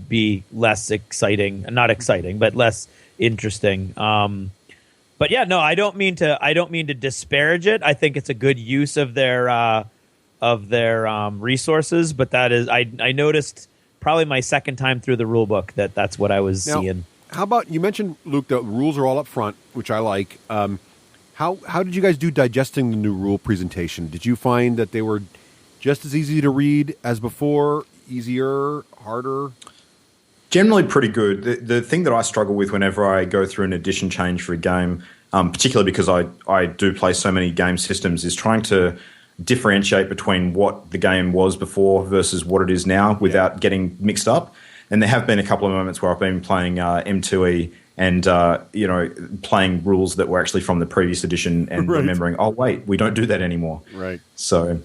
be less exciting, not exciting, but less interesting. But yeah, no, I don't mean to disparage it. I think it's a good use of their resources. But that is, I noticed probably my second time through the rule book that's what I was seeing. How about, you mentioned, Luke, the rules are all up front, which I like. How did you guys do digesting the new rule presentation? Did you find that they were just as easy to read as before, easier, harder? Generally pretty good. The thing that I struggle with whenever I go through an edition change for a game, particularly because I do play so many game systems, is trying to differentiate between what the game was before versus what it is now without getting mixed up. And there have been a couple of moments where I've been playing M2E and playing rules that were actually from the previous edition and remembering, oh wait, we don't do that anymore. Right. So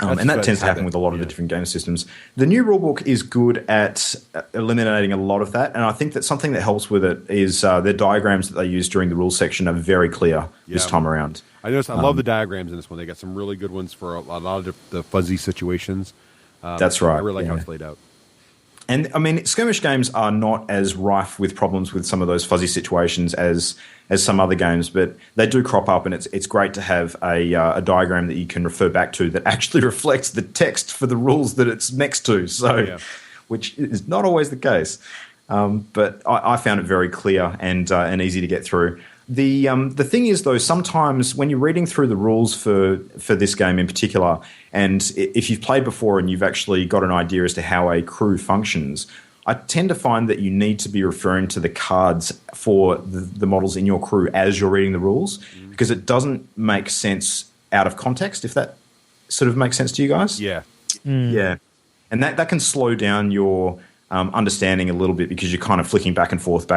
And that tends to happen with a lot of the different game systems. The new rulebook is good at eliminating a lot of that, and I think that something that helps with it is the diagrams that they use during the rules section are very clear this time around. I love the diagrams in this one. They got some really good ones for a lot of the fuzzy situations. That's right. I really like how it's laid out. And, I mean, skirmish games are not as rife with problems with some of those fuzzy situations as some other games, but they do crop up, and it's great to have a diagram that you can refer back to that actually reflects the text for the rules that it's next to, which is not always the case. But I found it very clear and easy to get through. The thing is, though, sometimes when you're reading through the rules for this game in particular, and if you've played before and you've actually got an idea as to how a crew functions, I tend to find that you need to be referring to the cards for the models in your crew as you're reading the rules, because it doesn't make sense out of context, if that sort of makes sense to you guys. Yeah. Yeah. And that can slow down your understanding a little bit, because you're kind of flicking back and forth.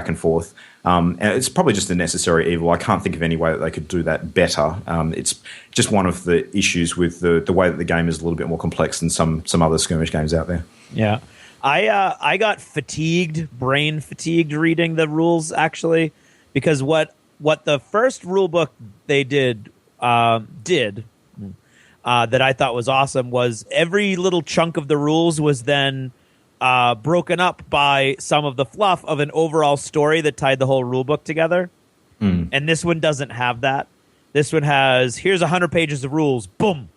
And it's probably just a necessary evil. I can't think of any way that they could do that better. It's just one of the issues with the way that the game is a little bit more complex than some other skirmish games out there. Yeah. I got brain fatigued reading the rules, actually, because what the first rule book they did that I thought was awesome was every little chunk of the rules was then broken up by some of the fluff of an overall story that tied the whole rule book together. And this one doesn't have that. This one has, here's 100 pages of rules, boom.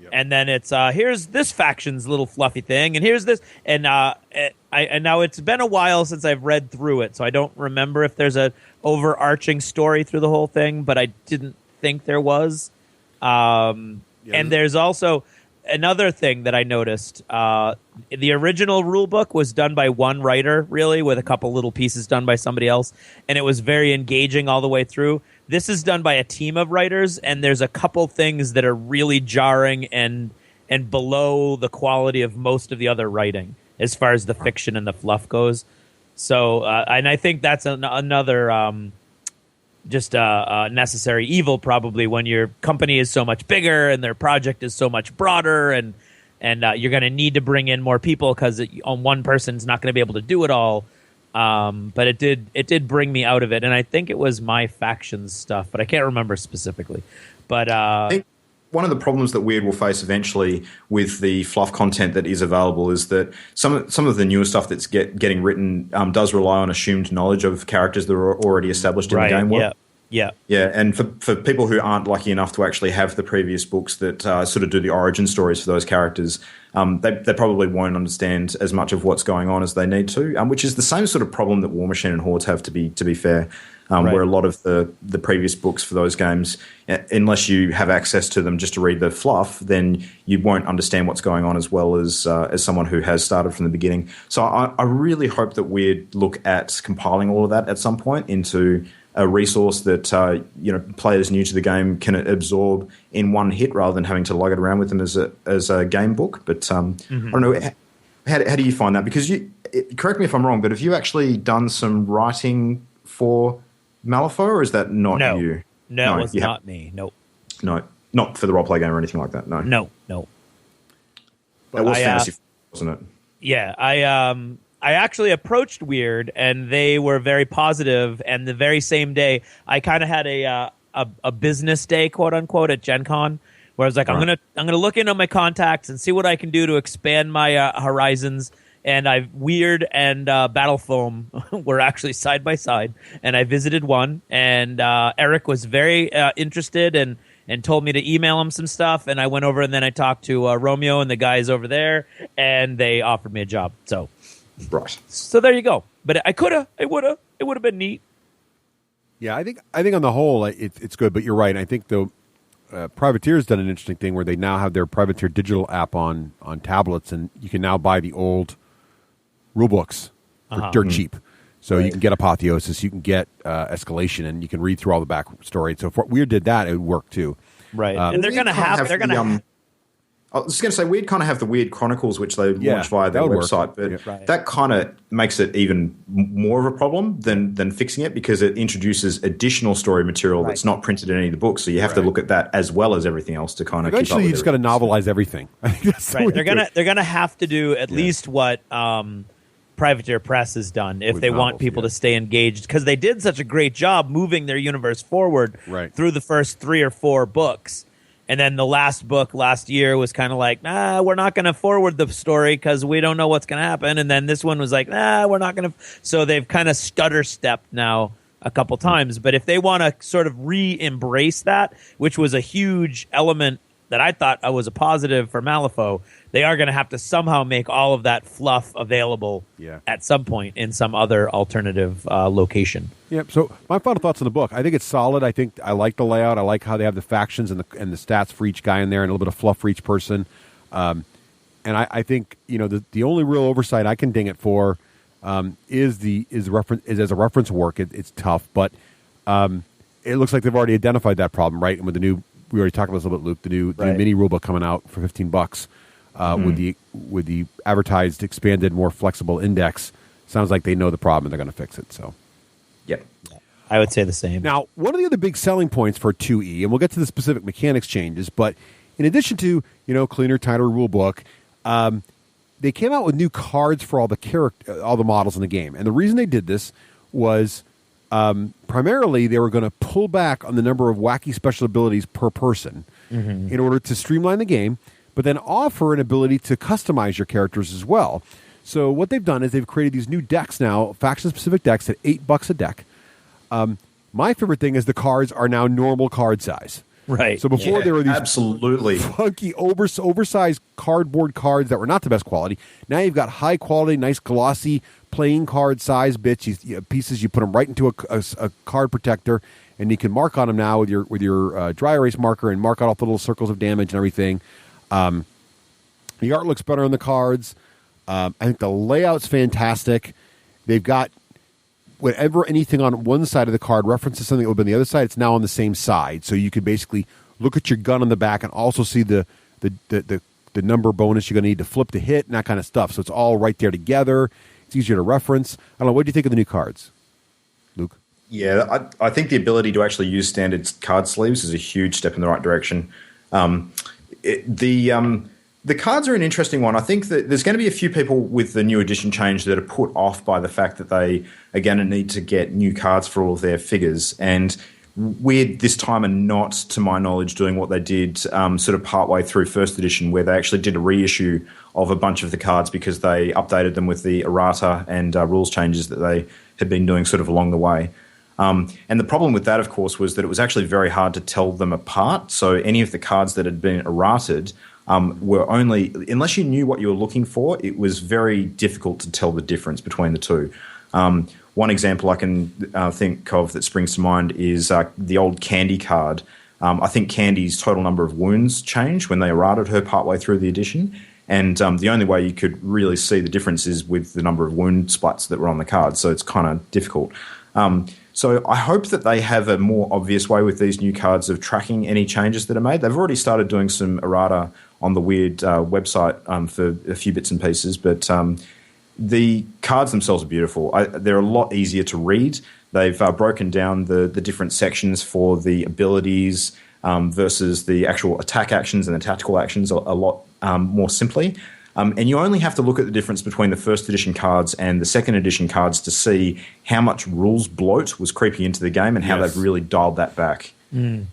Yep. And then it's, here's this faction's little fluffy thing, and here's this. And now it's been a while since I've read through it, so I don't remember if there's an overarching story through the whole thing, but I didn't think there was. And there's also another thing that I noticed. The original rule book was done by one writer, really, with a couple little pieces done by somebody else, and it was very engaging all the way through. This is done by a team of writers, and there's a couple things that are really jarring and below the quality of most of the other writing as far as the fiction and the fluff goes. So, and I think that's another just necessary evil, probably, when your company is so much bigger and their project is so much broader, and you're going to need to bring in more people because on one person's not going to be able to do it all. But it did bring me out of it, and I think it was my factions stuff, but I can't remember specifically. But I think one of the problems that Wyrd will face eventually with the fluff content that is available is that some of the newer stuff that's getting written does rely on assumed knowledge of characters that are already established in the game world. Yeah. And for people who aren't lucky enough to actually have the previous books that sort of do the origin stories for those characters, they probably won't understand as much of what's going on as they need to, which is the same sort of problem that War Machine and Hordes have, to be fair, where a lot of the previous books for those games, unless you have access to them just to read the fluff, then you won't understand what's going on as well as someone who has started from the beginning. So I really hope that Wyrd look at compiling all of that at some point into a resource that players new to the game can absorb in one hit, rather than having to lug it around with them as a game book. But I don't know, how do you find that? Because correct me if I'm wrong, but have you actually done some writing for Malifaux, or is that not you? No, it's not me. Nope. No, not for the roleplay game or anything like that. No. That was fantasy, wasn't it? Yeah, I actually approached Wyrd, and they were very positive. And the very same day, I kind of had a business day, quote unquote, at Gen Con, where I was like, I'm gonna look into my contacts and see what I can do to expand my horizons. And Wyrd and Battle Foam were actually side by side, and I visited one. And Eric was very interested and told me to email him some stuff. And I went over, and then I talked to Romeo and the guys over there, and they offered me a job. So. Right. So there you go. But it would have been neat. Yeah, I think on the whole it's good. But you're right. I think the Privateer's done an interesting thing where they now have their Privateer digital app on tablets, and you can now buy the old rule books for dirt cheap. So you can get Apotheosis, you can get Escalation, and you can read through all the backstory. So if Wyrd did that, it would work too. Right. And they're going to have I was going to say, Wyrd kind of have the Wyrd Chronicles, which they launched via their website, but that kind of makes it even more of a problem than fixing it, because it introduces additional story material that's not printed in any of the books. So you have to look at that as well as everything else to kind of keep up with Eventually, you just got to novelize everything. They're gonna have to do at least what Privateer Press has done if they want people to stay engaged, because they did such a great job moving their universe forward through the first 3 or 4 books. And then the last book last year was kind of like, we're not going to forward the story because we don't know what's going to happen. And then this one was like, we're not going to. So they've kind of stutter-stepped now a couple times. But if they want to sort of re-embrace that, which was a huge element that I thought was a positive for Malifaux, they are going to have to somehow make all of that fluff available at some point in some other alternative location. Yep. So my final thoughts on the book: I think it's solid. I think I like the layout. I like how they have the factions and the stats for each guy in there, and a little bit of fluff for each person. And I think the only real oversight I can ding it for is as a reference work. It's tough, but it looks like they've already identified that problem, right? And with the new, we already talked about this a little bit, Luke. The new mini rulebook coming out for $15 with the advertised, expanded, more flexible index. Sounds like they know the problem and they're going to fix it. So. Yep. I would say the same. Now, one of the other big selling points for 2E, and we'll get to the specific mechanics changes, but in addition to, cleaner, tighter rule book, they came out with new cards for all the models in the game. And the reason they did this was primarily they were going to pull back on the number of wacky special abilities per person in order to streamline the game, but then offer an ability to customize your characters as well. So what they've done is they've created these new decks now, faction-specific decks at $8 a deck. My favorite thing is the cards are now normal card size. Right. So before there were these absolutely funky, oversized cardboard cards that were not the best quality. Now you've got high quality, nice glossy playing card size bits. Pieces you put them right into a card protector, and you can mark on them now with your dry erase marker and mark out all the little circles of damage and everything. The art looks better on the cards. I think the layout's fantastic. They've got whenever anything on one side of the card references something that would be on the other side, it's now on the same side. So you could basically look at your gun on the back and also see the number bonus you're going to need to flip to hit and that kind of stuff. So it's all right there together. It's easier to reference. I don't know. What do you think of the new cards, Luke? Yeah, I think the ability to actually use standard card sleeves is a huge step in the right direction. The cards are an interesting one. I think that there's going to be a few people with the new edition change that are put off by the fact that they are going to need to get new cards for all of their figures. And Wyrd this time are not, to my knowledge, doing what they did sort of partway through first edition, where they actually did a reissue of a bunch of the cards because they updated them with the errata and rules changes that they had been doing sort of along the way. And the problem with that, of course, was that it was actually very hard to tell them apart. So any of the cards that had been errated were only, unless you knew what you were looking for, it was very difficult to tell the difference between the two. One example I can think of that springs to mind is the old Candy card. I think Candy's total number of wounds changed when they errated her partway through the edition. And the only way you could really see the difference is with the number of wound splats that were on the card. So it's kind of difficult. So I hope that they have a more obvious way with these new cards of tracking any changes that are made. They've already started doing some errata on the Wyrd website for a few bits and pieces, but the cards themselves are beautiful. They're a lot easier to read. They've broken down the different sections for the abilities versus the actual attack actions and the tactical actions a lot more simply. And you only have to look at the difference between the first edition cards and the second edition cards to see how much rules bloat was creeping into the game and how they've really dialed that back,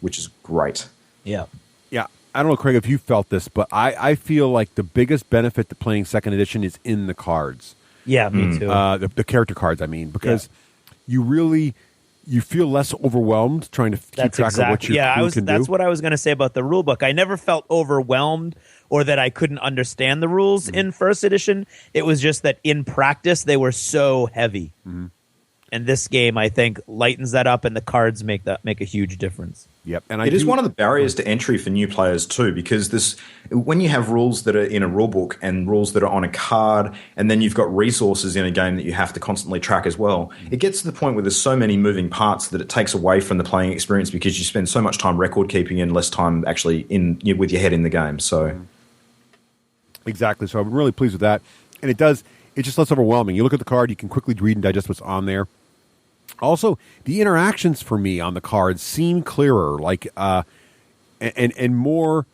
which is great. Yeah. Yeah. I don't know, Craig, if you felt this, but I feel like the biggest benefit to playing second edition is in the cards. Yeah, me too. The character cards, I mean, because you feel less overwhelmed trying to keep track of what your crew can do. That's what I was going to say about the rule book. I never felt overwhelmed or that I couldn't understand the rules in first edition. It was just that in practice they were so heavy. And this game, I think, lightens that up, and the cards make a huge difference. Yep, and it is one of the barriers to entry for new players too, because when you have rules that are in a rule book and rules that are on a card, and then you've got resources in a game that you have to constantly track as well, it gets to the point where there's so many moving parts that it takes away from the playing experience because you spend so much time record keeping and less time actually with your head in the game. So, Exactly. So I'm really pleased with that. And it's just less overwhelming. You look at the card, you can quickly read and digest what's on there. Also, the interactions for me on the cards seem clearer, like and more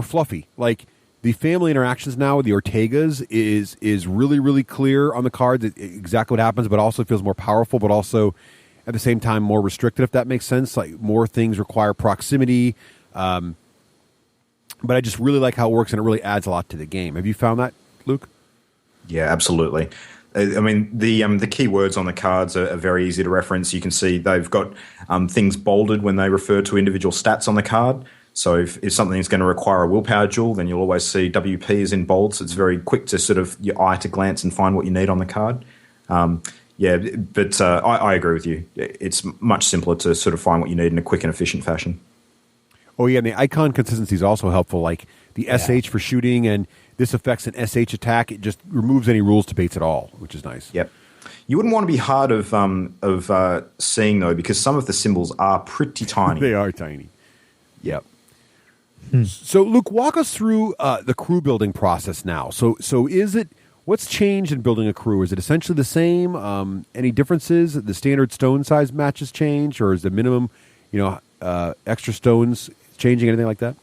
fluffy. Like the family interactions now with the Ortegas is really, really clear on the cards, exactly what happens, but also feels more powerful, but also at the same time more restricted, if that makes sense. Like more things require proximity. But I just really like how it works, and it really adds a lot to the game. Have you found that, Luke? Yeah, absolutely. I mean, the key words on the cards are very easy to reference. You can see they've got things bolded when they refer to individual stats on the card. So if something is going to require a willpower jewel, then you'll always see WP is in bold. So it's very quick to sort of your eye to glance and find what you need on the card. I agree with you. It's much simpler to sort of find what you need in a quick and efficient fashion. Oh, yeah, and the icon consistency is also helpful, like the SH for shooting, and this affects an SH attack. It just removes any rules debates at all, which is nice. Yep. You wouldn't want to be hard of seeing, though, because some of the symbols are pretty tiny. They are tiny. Yep. So, Luke, walk us through the crew building process now. So is it what's changed in building a crew? Is it essentially the same? Any differences? The standard stone size matches changed, or is the minimum, extra stones changing? Anything like that?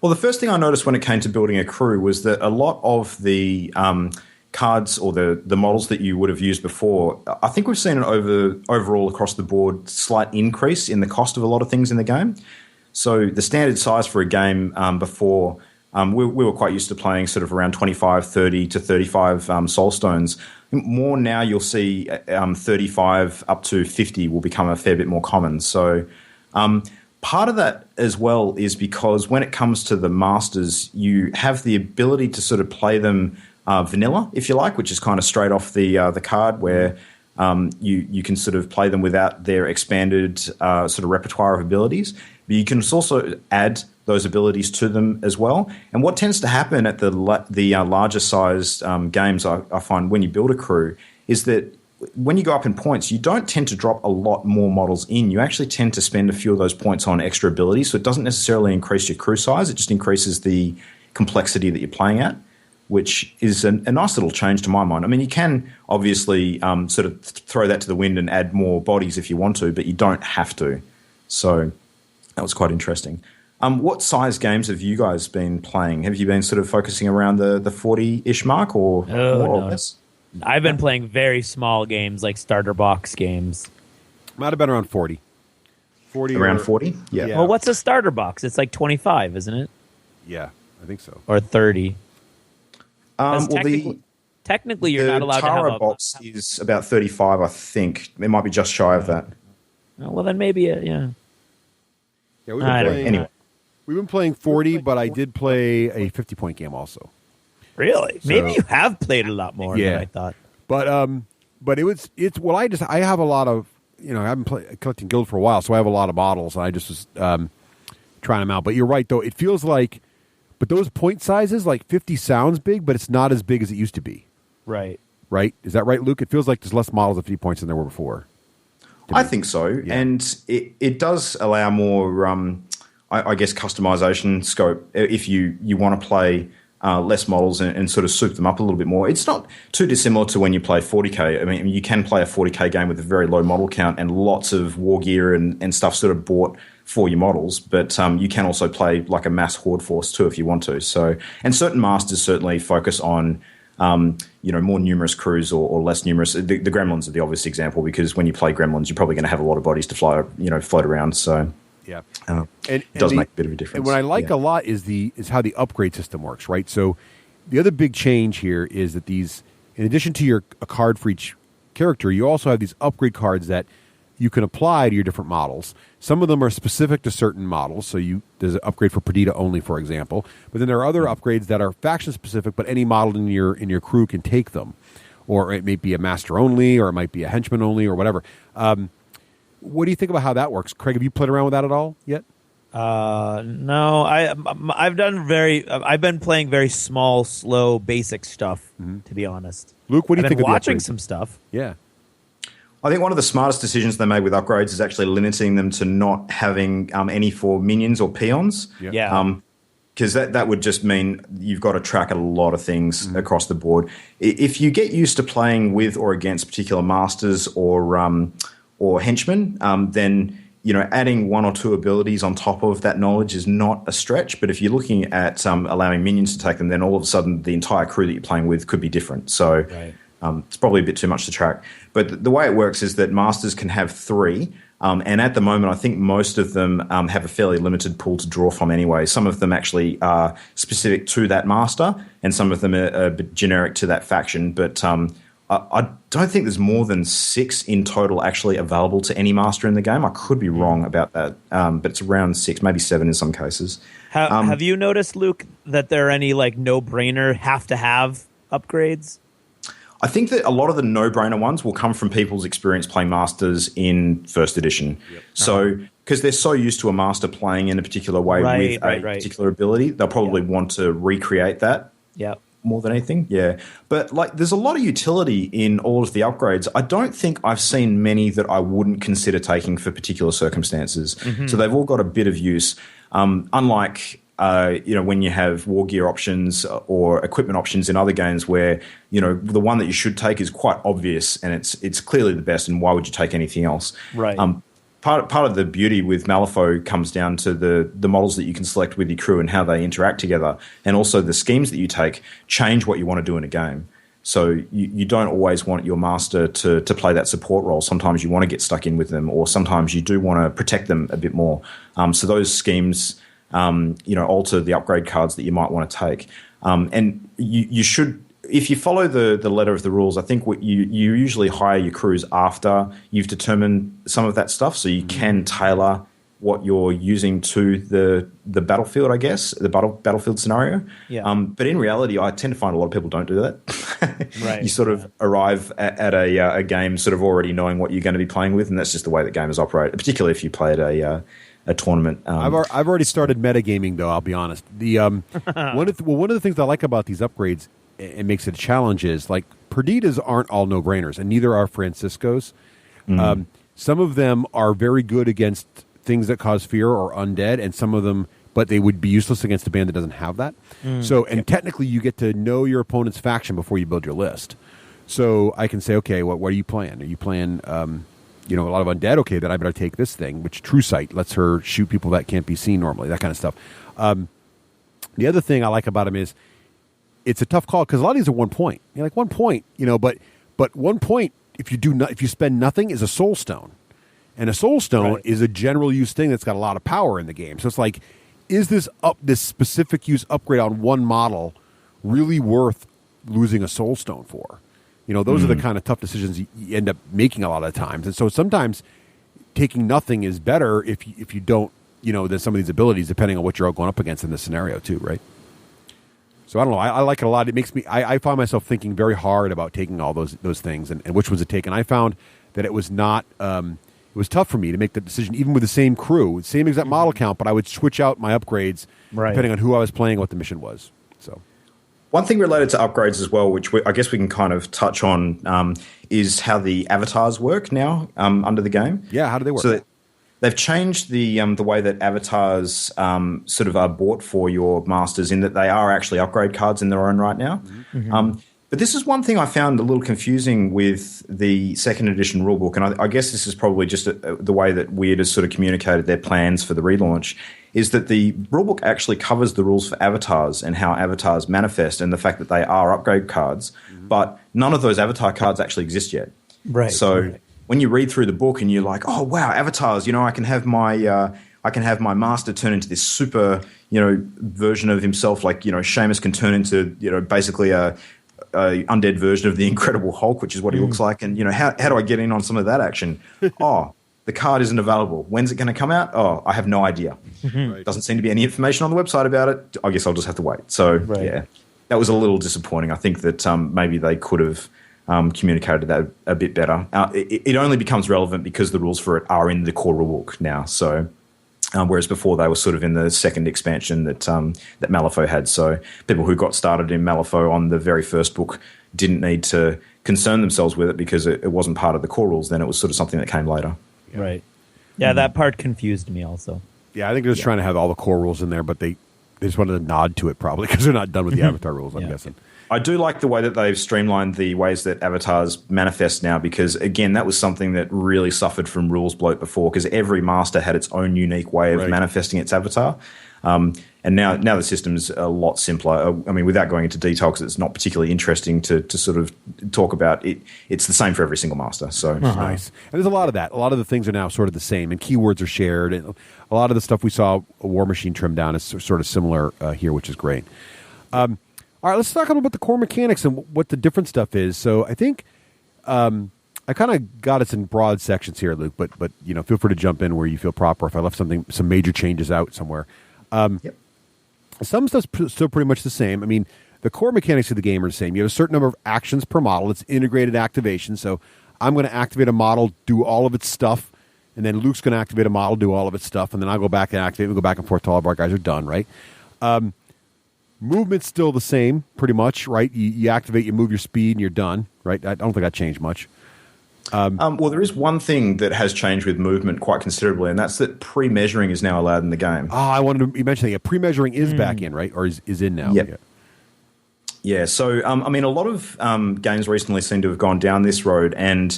Well, the first thing I noticed when it came to building a crew was that a lot of the cards or the models that you would have used before, I think we've seen an overall across the board slight increase in the cost of a lot of things in the game. So the standard size for a game before, we were quite used to playing sort of around 25, 30 to 35 soul stones. More now you'll see 35 up to 50 will become a fair bit more common. So part of that as well is because when it comes to the masters, you have the ability to sort of play them vanilla, if you like, which is kind of straight off the card, where you can sort of play them without their expanded sort of repertoire of abilities. But you can also add those abilities to them as well. And what tends to happen at the larger sized games, I find when you build a crew, is that when you go up in points, you don't tend to drop a lot more models in. You actually tend to spend a few of those points on extra abilities. So it doesn't necessarily increase your crew size. It just increases the complexity that you're playing at, which is a nice little change to my mind. I mean, you can obviously sort of throw that to the wind and add more bodies if you want to, but you don't have to. So that was quite interesting. What size games have you guys been playing? Have you been sort of focusing around the 40-ish mark or more or less? I've been playing very small games, like starter box games. Might have been around 40. Around 40? Yeah. Well, what's a starter box? It's like 25, isn't it? Yeah, I think so. Or 30. The technically, you're not allowed to have Tara a box is about 35, I think. It might be just shy of that. Well, then maybe, yeah. Yeah, we've been playing 40, but I did play a 50-point game also. Really? So, maybe you have played a lot more than I thought. But I have a lot of, I've been collecting Guild for a while, so I have a lot of models, and I just was trying them out. But you're right, though. It feels like, but those point sizes, like 50 sounds big, but it's not as big as it used to be. Right. Right? Is that right, Luke? It feels like there's less models at 50 points than there were before. I think so. Yeah. And it does allow more, I guess, customization scope if you want to play less models and sort of soup them up a little bit more. It's not too dissimilar to when you play 40k. I mean, you can play a 40k game with a very low model count and lots of war gear and stuff sort of bought for your models, but you can also play like a mass horde force too if you want to. So, and certain masters certainly focus on more numerous crews or less numerous. The Gremlins are the obvious example, because when you play Gremlins, you're probably going to have a lot of bodies to float around. So yeah, it does make a bit of a difference. And what I like a lot is how the upgrade system works, right? So the other big change here is that these, in addition to a card for each character, you also have these upgrade cards that you can apply to your different models. Some of them are specific to certain models. So there's an upgrade for Perdita only, for example. But then there are other upgrades that are faction specific, but any model in your crew can take them. Or it may be a master only, or it might be a henchman only, or whatever. What do you think about how that works? Craig, have you played around with that at all yet? No, I've been playing very small, slow, basic stuff, to be honest. Luke, what do you think of the watching upgrades? some stuff. Yeah. I think one of the smartest decisions they made with upgrades is actually limiting them to not having any for minions or peons. Yeah. because that would just mean you've got to track a lot of things across the board. If you get used to playing with or against particular masters or henchmen, then adding one or two abilities on top of that knowledge is not a stretch. But if you're looking at allowing minions to take them, then all of a sudden the entire crew that you're playing with could be different. So it's probably a bit too much to track. But the way it works is that masters can have 3. And at the moment, I think most of them have a fairly limited pool to draw from anyway. Some of them actually are specific to that master, and some of them are a bit generic to that faction. But I don't think there's more than 6 in total actually available to any master in the game. I could be wrong about that, but it's around 6, maybe 7 in some cases. Have you noticed, Luke, that there are any no-brainer have-to-have upgrades? I think that a lot of the no-brainer ones will come from people's experience playing masters in first edition. Yep. So, because they're so used to a master playing in a particular way with a particular ability, they'll probably want to recreate that. Yeah. More than anything, yeah. But there's a lot of utility in all of the upgrades. I don't think I've seen many that I wouldn't consider taking for particular circumstances. Mm-hmm. So they've all got a bit of use. Unlike when you have war gear options or equipment options in other games where, the one that you should take is quite obvious and it's clearly the best, and why would you take anything else? Right. Part of the beauty with Malifaux comes down to the models that you can select with your crew and how they interact together, and also the schemes that you take change what you want to do in a game. So you don't always want your master to play that support role. Sometimes you want to get stuck in with them, or sometimes you do want to protect them a bit more. So those schemes alter the upgrade cards that you might want to take. And you should, if you follow the letter of the rules, I think you usually hire your crews after you've determined some of that stuff, so you can tailor what you're using to the battlefield, I guess, the battlefield scenario. Yeah. But in reality, I tend to find a lot of people don't do that. Right. You sort of arrive at a game sort of already knowing what you're going to be playing with, and that's just the way that gamers operate, particularly if you play at a tournament. I've already started metagaming, though, I'll be honest. One of the things I like about these upgrades, it makes it a challenge, is Perditas aren't all no-brainers, and neither are Francisco's. Some of them are very good against things that cause fear or undead, and some of them, but they would be useless against a band that doesn't have that. Technically, you get to know your opponent's faction before you build your list. So I can say, okay, what are you playing? Are you playing a lot of undead? Okay, then I better take this thing, which True Sight lets her shoot people that can't be seen normally, that kind of stuff. The other thing I like about him is it's a tough call, because a lot of these are 1 point. You're like 1 point, but 1 point, if you spend nothing, is a soul stone. And a soul stone is a general use thing that's got a lot of power in the game. So it's like, is this specific use upgrade on one model really worth losing a soul stone for? Those are the kind of tough decisions you end up making a lot of times. And so sometimes taking nothing is better if you don't, than some of these abilities, depending on what you're going up against in the scenario too, right? So I don't know. I like it a lot. It makes me. I find myself thinking very hard about taking all those things and which ones to take. And I found that it was not. It was tough for me to make the decision, even with the same crew, same exact model count, but I would switch out my upgrades depending on who I was playing, what the mission was. So, one thing related to upgrades as well, which I guess we can kind of touch on, is how the avatars work now under the game. Yeah, how do they work? So they've changed the way that avatars sort of are bought for your masters, in that they are actually upgrade cards in their own right now. Mm-hmm. But this is one thing I found a little confusing with the second edition rulebook, and I guess this is probably just the way that Wyrd has sort of communicated their plans for the relaunch, is that the rulebook actually covers the rules for avatars and how avatars manifest and the fact that they are upgrade cards, but none of those avatar cards actually exist yet. Right. So when you read through the book and you're like, oh, wow, avatars, I can have my master turn into this super, version of himself, like, Seamus can turn into, basically a undead version of the Incredible Hulk, which is what he looks like. And, how do I get in on some of that action? The card isn't available. When's it going to come out? I have no idea. Right. Doesn't seem to be any information on the website about it. I guess I'll just have to wait. So, yeah, that was a little disappointing. I think that maybe they could have communicated that a bit better. It only becomes relevant because the rules for it are in the core rulebook now. So, whereas before they were sort of in the second expansion that Malifaux had. So people who got started in Malifaux on the very first book didn't need to concern themselves with it because it wasn't part of the core rules. Then it was sort of something that came later. Right. Yeah, that part confused me also. Yeah, I think they're just trying to have all the core rules in there, but they They just wanted to nod to it probably because they're not done with the Avatar rules, I'm guessing. I do like the way that they've streamlined the ways that avatars manifest now because, again, that was something that really suffered from rules bloat before because every master had its own unique way of manifesting its avatar. And now the system's a lot simpler. I mean, without going into detail because it's not particularly interesting to sort of talk about, it's the same for every single master. So nice. And there's a lot of that. A lot of the things are now sort of the same, and keywords are shared. And a lot of the stuff we saw a War Machine trim down is sort of similar here, which is great. All right, let's talk about the core mechanics and what the different stuff is. So I think I kind of got us in broad sections here, Luke, but feel free to jump in where you feel proper. If I left some major changes out somewhere, some stuff's still pretty much the same. I mean, the core mechanics of the game are the same. You have a certain number of actions per model. It's integrated activation. So I'm going to activate a model, do all of its stuff, and then Luke's going to activate a model, do all of its stuff, and then I'll go back and activate. We go back and forth till all of our guys are done, right? Movement's still the same, pretty much, right? You activate, you move your speed, and you're done, right? I don't think that changed much. Well, there is one thing that has changed with movement quite considerably, and that's that pre-measuring is now allowed in the game. I wanted to mention that. Yeah, pre-measuring is back in, right? Or is in now. Yep. Yeah, so, I mean, a lot of games recently seem to have gone down this road, and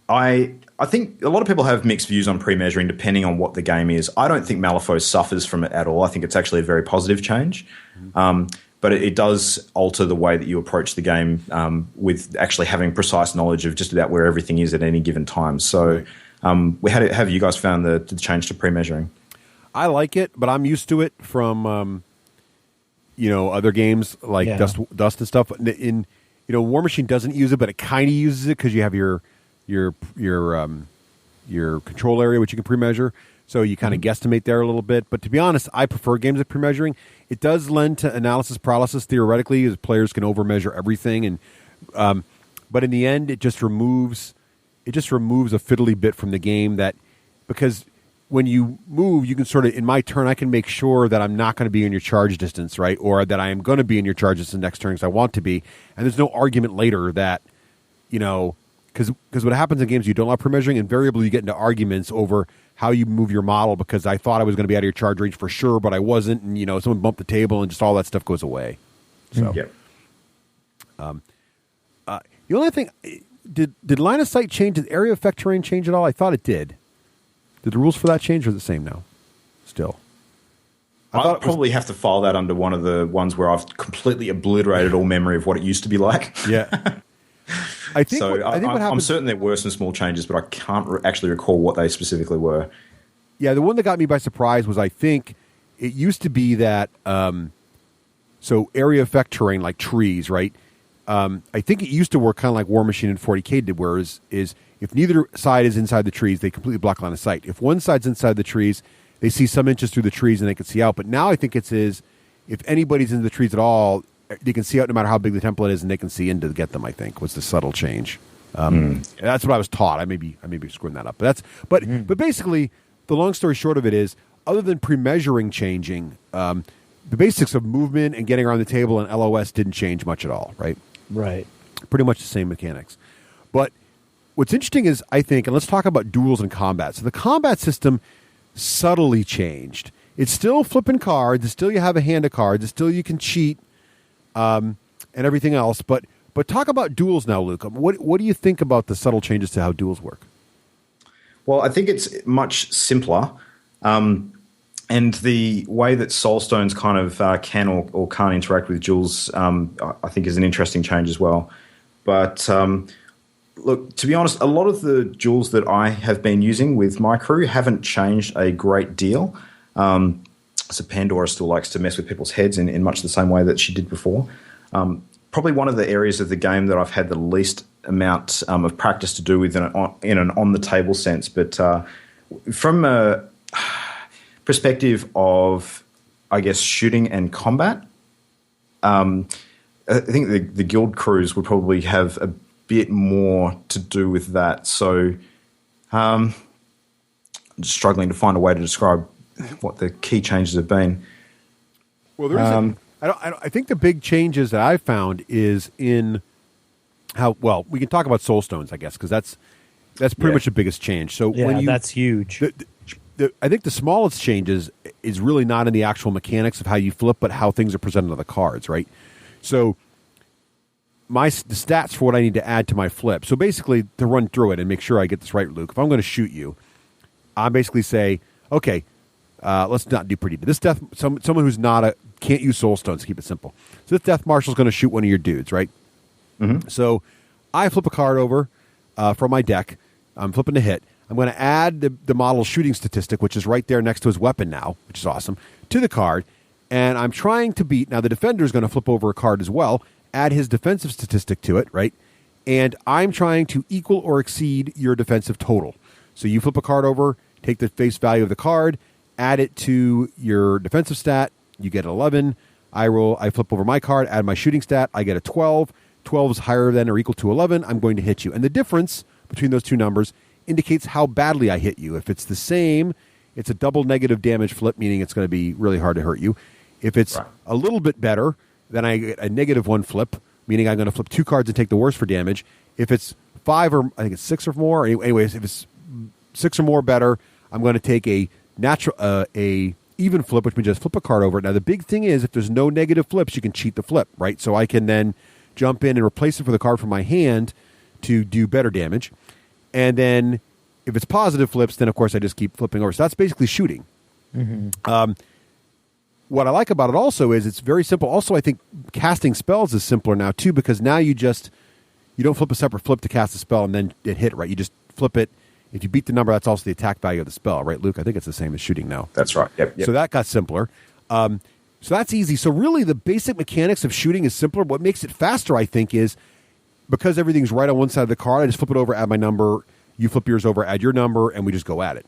I think a lot of people have mixed views on pre-measuring depending on what the game is. I don't think Malifaux suffers from it at all. I think it's actually a very positive change. But it does alter the way that you approach the game with actually having precise knowledge of just about where everything is at any given time. So have you guys found the change to pre-measuring? I like it, but I'm used to it from other games like Dust and stuff. War Machine doesn't use it, but it kind of uses it because you have your control area, which you can pre-measure. So you kind of guesstimate there a little bit. But to be honest, I prefer games with pre-measuring. It does lend to analysis paralysis theoretically, as players can over-measure everything. And but in the end, it just removes a fiddly bit from the game because when you move, you can sort of, in my turn, I can make sure that I'm not going to be in your charge distance, right? Or that I am going to be in your charge distance next turn because I want to be. And there's no argument later that, because what happens in games you don't allow pre-measuring, invariably you get into arguments over how you move your model because I thought I was going to be out of your charge range for sure, but I wasn't, and someone bumped the table and just all that stuff goes away. So, the only thing, did line of sight change? Did area effect terrain change at all? I thought it did. Did the rules for that change or is it the same now? Still. I'll probably have to file that under one of the ones where I've completely obliterated all memory of what it used to be like. Yeah. I think what happens, I'm certain there were some small changes, but I can't actually recall what they specifically were. Yeah, the one that got me by surprise was I think it used to be that so area effect terrain like trees, right? I think it used to work kind of like War Machine and 40K did, where is if neither side is inside the trees, they completely block line of sight. If one side's inside the trees, they see some inches through the trees and they can see out. But now I think it's if anybody's in the trees at all, they can see out no matter how big the template is, and they can see in to get them. I think was the subtle change. That's what I was taught. I may be screwing that up. But basically, the long story short of it is, other than pre-measuring changing, the basics of movement and getting around the table and LOS didn't change much at all. Right. Right. Pretty much the same mechanics. But what's interesting is, I think, and let's talk about duels and combat. So the combat system subtly changed. It's still flipping cards. It's still you have a hand of cards. It's still you can cheat. And everything else, but talk about duels now, Luke. What do you think about the subtle changes to how duels work? Well, I think it's much simpler, and the way that Soulstones kind of can or can't interact with duels, I think, is an interesting change as well. But look, to be honest, a lot of the duels that I have been using with my crew haven't changed a great deal. So Pandora still likes to mess with people's heads in much the same way that she did before. Probably one of the areas of the game that I've had the least amount of practice to do with in an on-the-table sense. But from a perspective of, I guess, shooting and combat, I think the guild crews would probably have a bit more to do with that. So I'm just struggling to find a way to describe what the key changes have been. Well, there is I think the big changes that I've found is in how we can talk about Soulstones, I guess, because that's pretty much the biggest change. So that's huge. I think the smallest changes is really not in the actual mechanics of how you flip, but how things are presented on the cards, right? So the stats for what I need to add to my flip. So basically, to run through it and make sure I get this right, Luke, if I'm going to shoot you, I basically say, okay, let's not do pretty. But this death, someone who's can't use soul stones, keep it simple. So this death marshal is going to shoot one of your dudes, right? Mm-hmm. So I flip a card over from my deck. I'm flipping to hit. I'm going to add the model's shooting statistic, which is right there next to his weapon now, which is awesome, to the card. And I'm trying to beat. Now, the defender is going to flip over a card as well, add his defensive statistic to it, right? And I'm trying to equal or exceed your defensive total. So you flip a card over, take the face value of the card, add it to your defensive stat. You get an 11. I flip over my card, add my shooting stat. I get a 12. 12 is higher than or equal to 11. I'm going to hit you. And the difference between those two numbers indicates how badly I hit you. If it's the same, it's a double negative damage flip, meaning it's going to be really hard to hurt you. If it's a little bit better, then I get a -1 flip, meaning I'm going to flip 2 cards and take the worst for damage. If it's 5 or I think it's 6 or more, anyways, if it's 6 or more better, I'm going to take a even flip, which means just flip a card over. Now, the big thing is if there's no negative flips, you can cheat the flip, right? So I can then jump in and replace it for the card from my hand to do better damage. And then if it's positive flips, then, of course, I just keep flipping over. So that's basically shooting. Mm-hmm. What I like about it also is it's very simple. Also, I think casting spells is simpler now, too, because now you don't flip a separate flip to cast a spell and then it hit, right? You just flip it. If you beat the number, that's also the attack value of the spell, right, Luke? I think it's the same as shooting now. That's right. Yep. So that got simpler. So that's easy. So really the basic mechanics of shooting is simpler. What makes it faster, I think, is because everything's right on one side of the card, I just flip it over, add my number. You flip yours over, add your number, and we just go at it.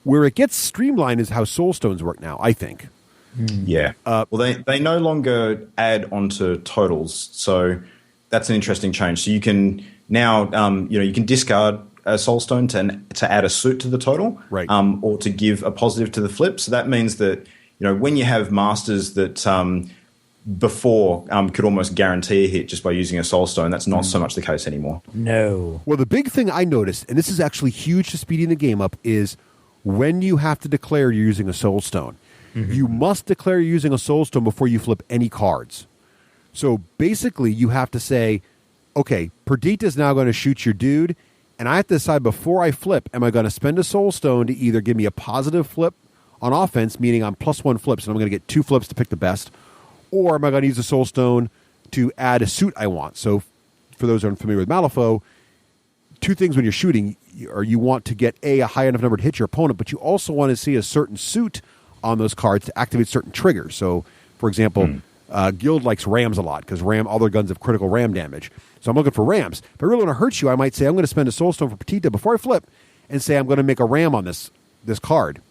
Where it gets streamlined is how soul stones work now, I think. Yeah. Well, they no longer add onto totals, so that's an interesting change. So you can now, you can discard a soul stone to add a suit to the total, right? Or to give a positive to the flip. So that means that when you have masters that before could almost guarantee a hit just by using a soul stone, that's not so much the case anymore. No. Well, the big thing I noticed, and this is actually huge to speeding the game up, is when you have to declare you're using a soul stone. Mm-hmm. You must declare you're using a soul stone before you flip any cards. So basically, you have to say, okay, Perdita's now going to shoot your dude, and I have to decide before I flip, am I going to spend a soul stone to either give me a positive flip on offense, meaning I'm +1 flips, and I'm going to get 2 flips to pick the best, or am I going to use a soul stone to add a suit I want? So for those who aren't familiar with Malifaux, 2 things when you're shooting, or you want to get a high enough number to hit your opponent, but you also want to see a certain suit on those cards to activate certain triggers. So, for example, Guild likes rams a lot because all their guns have critical ram damage. So I'm looking for rams. If I really want to hurt you, I might say I'm going to spend a soul stone for Petita before I flip and say I'm going to make a ram on this card.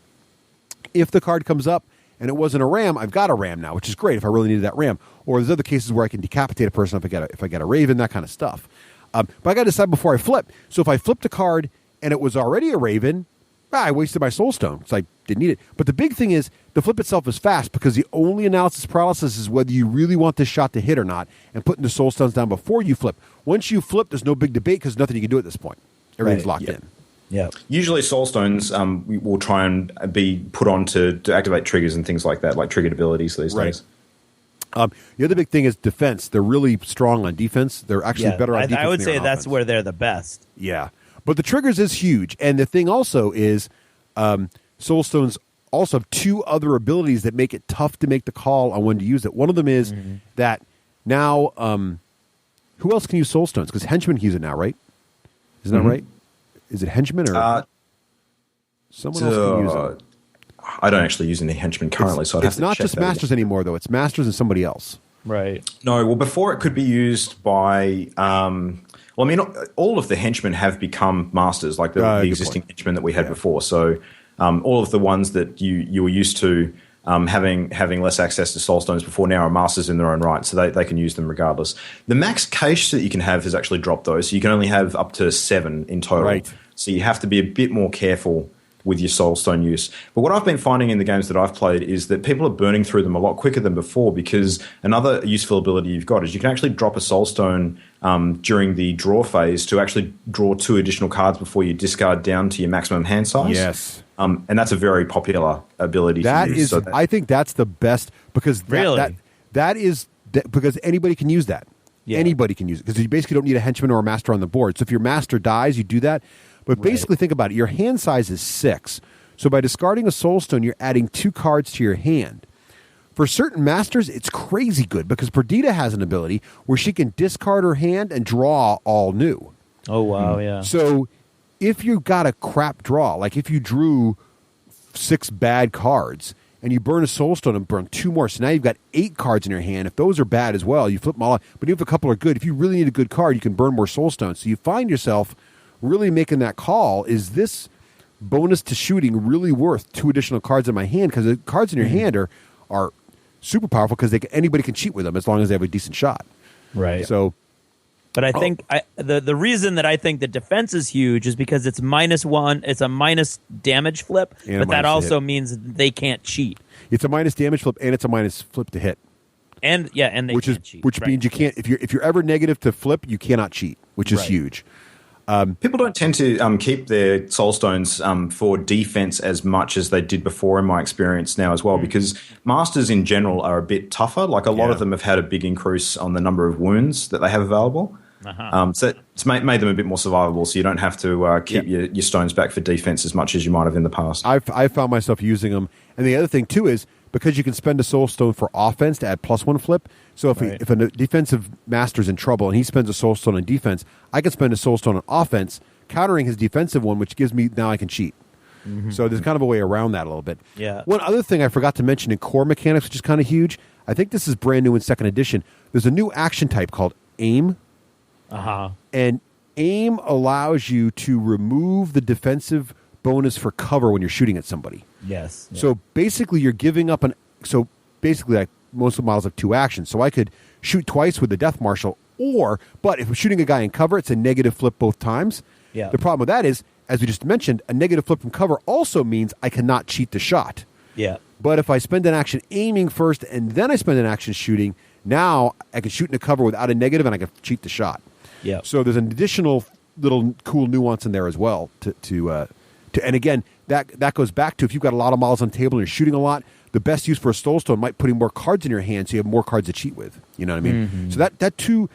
If the card comes up and it wasn't a ram, I've got a ram now, which is great if I really needed that ram. Or there's other cases where I can decapitate a person if I get a raven, that kind of stuff. But I got to decide before I flip. So if I flipped a card and it was already a raven, I wasted my soul stone because I didn't need it. But the big thing is the flip itself is fast because the only analysis paralysis is whether you really want this shot to hit or not and putting the soul stones down before you flip. Once you flip, there's no big debate because nothing you can do at this point. Everything's locked in. Yeah. Usually soul stones we will try and be put on to activate triggers and things like that, like triggered abilities these days. The other big thing is defense. They're really strong on defense. They're actually better on defense. I would than say on that's offense. where they're the best. Yeah. But the triggers is huge. And the thing also is soul stones also have 2 other abilities that make it tough to make the call on when to use it. One of them is that now who else can use soul stones? Because henchmen can use it now, right? Isn't that right? Is it henchmen or someone else can use it? I don't actually use any henchmen currently, so I'd have to check that. It's not just masters anymore, though. It's masters and somebody else. Right. No, well, before it could be used by all of the henchmen have become masters, like the existing henchmen that we had before. So all of the ones that you were used to having less access to soul stones before now are masters in their own right, so they can use them regardless. The max cache that you can have has actually dropped, though, so you can only have up to 7 in total. Right. So you have to be a bit more careful with your Soulstone use. But what I've been finding in the games that I've played is that people are burning through them a lot quicker than before, because another useful ability you've got is you can actually drop a Soulstone during the draw phase to actually draw 2 additional cards before you discard down to your maximum hand size. Yes. And that's a very popular ability to use. I think that's the best, because because anybody can use that. Yeah. Anybody can use it, because you basically don't need a henchman or a master on the board. So if your master dies, you do that. But basically, think about it. Your hand size is 6. So by discarding a Soulstone, you're adding 2 cards to your hand. For certain masters, it's crazy good, because Perdita has an ability where she can discard her hand and draw all new. Oh, wow, yeah. So if you got a crap draw, like if you drew 6 bad cards and you burn a Soulstone and burn 2 more, so now you've got 8 cards in your hand. If those are bad as well, you flip them all out. But if a couple are good, if you really need a good card, you can burn more Soulstones. So you find yourself really making that call, is this bonus to shooting really worth 2 additional cards in my hand? Because the cards in your hand are super powerful, because anybody can cheat with them as long as they have a decent shot. Right. So, but I think the reason that I think the defense is huge is because it's -1. It's a minus damage flip, but that also means they can't cheat. It's a minus damage flip, and it's a minus flip to hit. And they can't cheat. Which means you can't, if you're ever negative to flip, you cannot cheat, which is huge. People don't tend to keep their Soulstones for defense as much as they did before, in my experience now as well, because masters in general are a bit tougher. Like a lot of them have had a big increase on the number of wounds that they have available. So it's made them a bit more survivable, so you don't have to keep your stones back for defense as much as you might have in the past. I've found myself using them. And the other thing, too, is because you can spend a Soulstone for offense to add +1 flip. So if a defensive master's in trouble and he spends a Soulstone on defense, I can spend a Soulstone on offense, countering his defensive one, which gives me, now I can cheat. So there's kind of a way around that a little bit. Yeah. One other thing I forgot to mention in core mechanics, which is kind of huge, I think this is brand new in 2nd edition. There's a new action type called aim. And aim allows you to remove the defensive bonus for cover when you're shooting at somebody. Yes. So basically, you're giving up like most of the models have 2 actions. So I could shoot twice with the Death Marshal, but if I'm shooting a guy in cover, it's a negative flip both times. Yeah. The problem with that is, as we just mentioned, a negative flip from cover also means I cannot cheat the shot. Yeah. But if I spend an action aiming first and then I spend an action shooting, now I can shoot in a cover without a negative and I can cheat the shot. Yeah. So there's an additional little cool nuance in there as well. And again, that goes back to, if you've got a lot of models on the table and you're shooting a lot, the best use for a Soulstone might putting more cards in your hand, so you have more cards to cheat with. You know what I mean? So that 2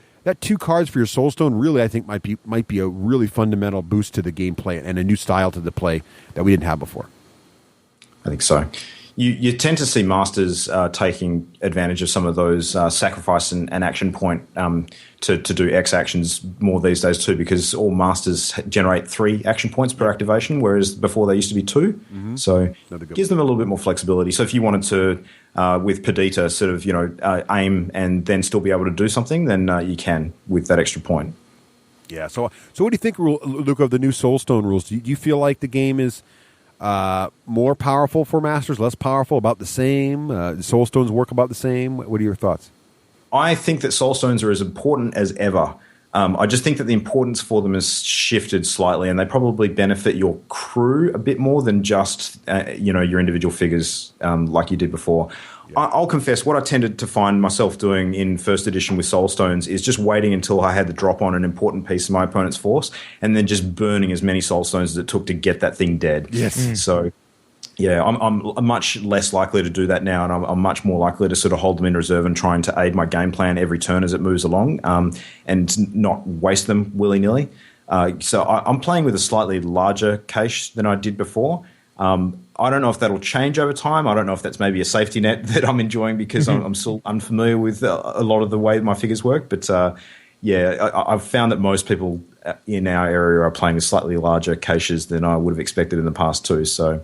cards for your Soulstone really, I think, might be a really fundamental boost to the gameplay and a new style to the play that we didn't have before. I think so. You tend to see masters taking advantage of some of those sacrifice and action point to do X actions more these days too, because all masters generate 3 action points per activation, whereas before they used to be 2. So it gives them a little bit more flexibility. So if you wanted to, with Perdita, sort of aim and then still be able to do something, then you can with that extra point. Yeah. So what do you think, Luke, of the new Soulstone rules? Do you feel like the game is more powerful for masters, less powerful, about the same? The Soulstones work about the same? What are your thoughts? I think that Soulstones are as important as ever. I just think that the importance for them has shifted slightly, and they probably benefit your crew a bit more than just your individual figures like you did before. Yeah. I'll confess, what I tended to find myself doing in 1st edition with Soulstones is just waiting until I had the drop on an important piece of my opponent's force, and then just burning as many Soulstones as it took to get that thing dead. Yes. So, yeah, I'm much less likely to do that now, and I'm much more likely to sort of hold them in reserve and trying to aid my game plan every turn as it moves along, and not waste them willy-nilly. So I'm playing with a slightly larger cache than I did before. I don't know if that'll change over time. I don't know if that's maybe a safety net that I'm enjoying because I'm still unfamiliar with a lot of the way my figures work. But I've found that most people in our area are playing with slightly larger caches than I would have expected in the past too. So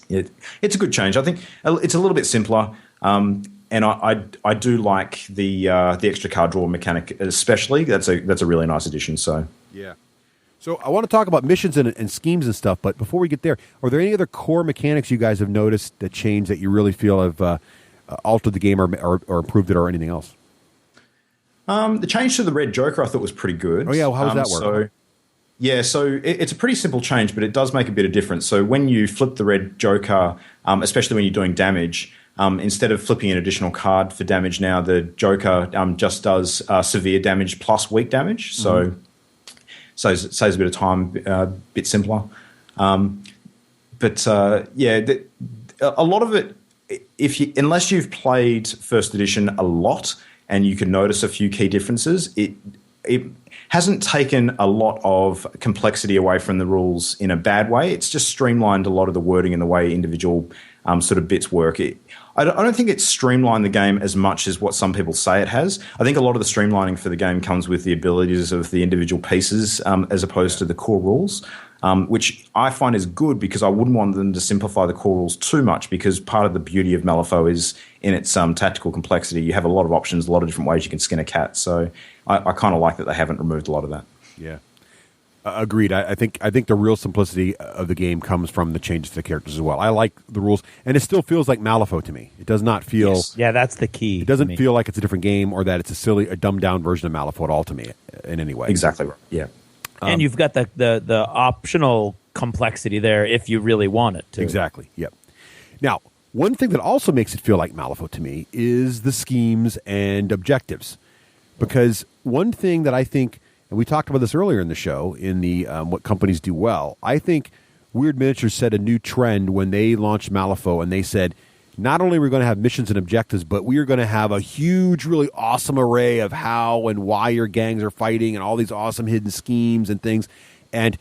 it's a good change. I think it's a little bit simpler. And I do like the extra card draw mechanic especially. That's a really nice addition. So yeah. So I want to talk about missions and schemes and stuff, but before we get there, are there any other core mechanics you guys have noticed that change that you really feel have altered the game or improved it or anything else? The change to the Red Joker I thought was pretty good. Oh yeah, well, how does that work? Yeah, so it's a pretty simple change, but it does make a bit of difference. So when you flip the red joker, especially when you're doing damage, instead of flipping an additional card for damage now, the joker just does severe damage plus weak damage. So saves a bit of time, a bit simpler. A lot of it, unless you've played First Edition a lot and you can notice a few key differences, it hasn't taken a lot of complexity away from the rules in a bad way. It's just streamlined a lot of the wording and the way individual sort of bits work. I don't think it's streamlined the game as much as what some people say it has. I think a lot of the streamlining for the game comes with the abilities of the individual pieces as opposed to the core rules, which I find is good because I wouldn't want them to simplify the core rules too much, because part of the beauty of Malifaux is in its tactical complexity. You have a lot of options, a lot of different ways you can skin a cat. So I kind of like that they haven't removed a lot of that. Yeah. Agreed. I think the real simplicity of the game comes from the changes to the characters as well. I like the rules, and it still feels like Malifaux to me. It does not feel... Yes. Yeah, that's the key. It doesn't feel like it's a different game or that it's a dumbed-down version of Malifaux at all to me in any way. Exactly right. Yeah. And you've got the optional complexity there if you really want it to. Exactly. Yep. Now, one thing that also makes it feel like Malifaux to me is the schemes and objectives. Because one thing that I think... And we talked about this earlier in the show, in the what companies do well. I think Wyrd Miniatures set a new trend when they launched Malifaux, and they said, not only are we going to have missions and objectives, but we are going to have a huge, really awesome array of how and why your gangs are fighting and all these awesome hidden schemes and things. And,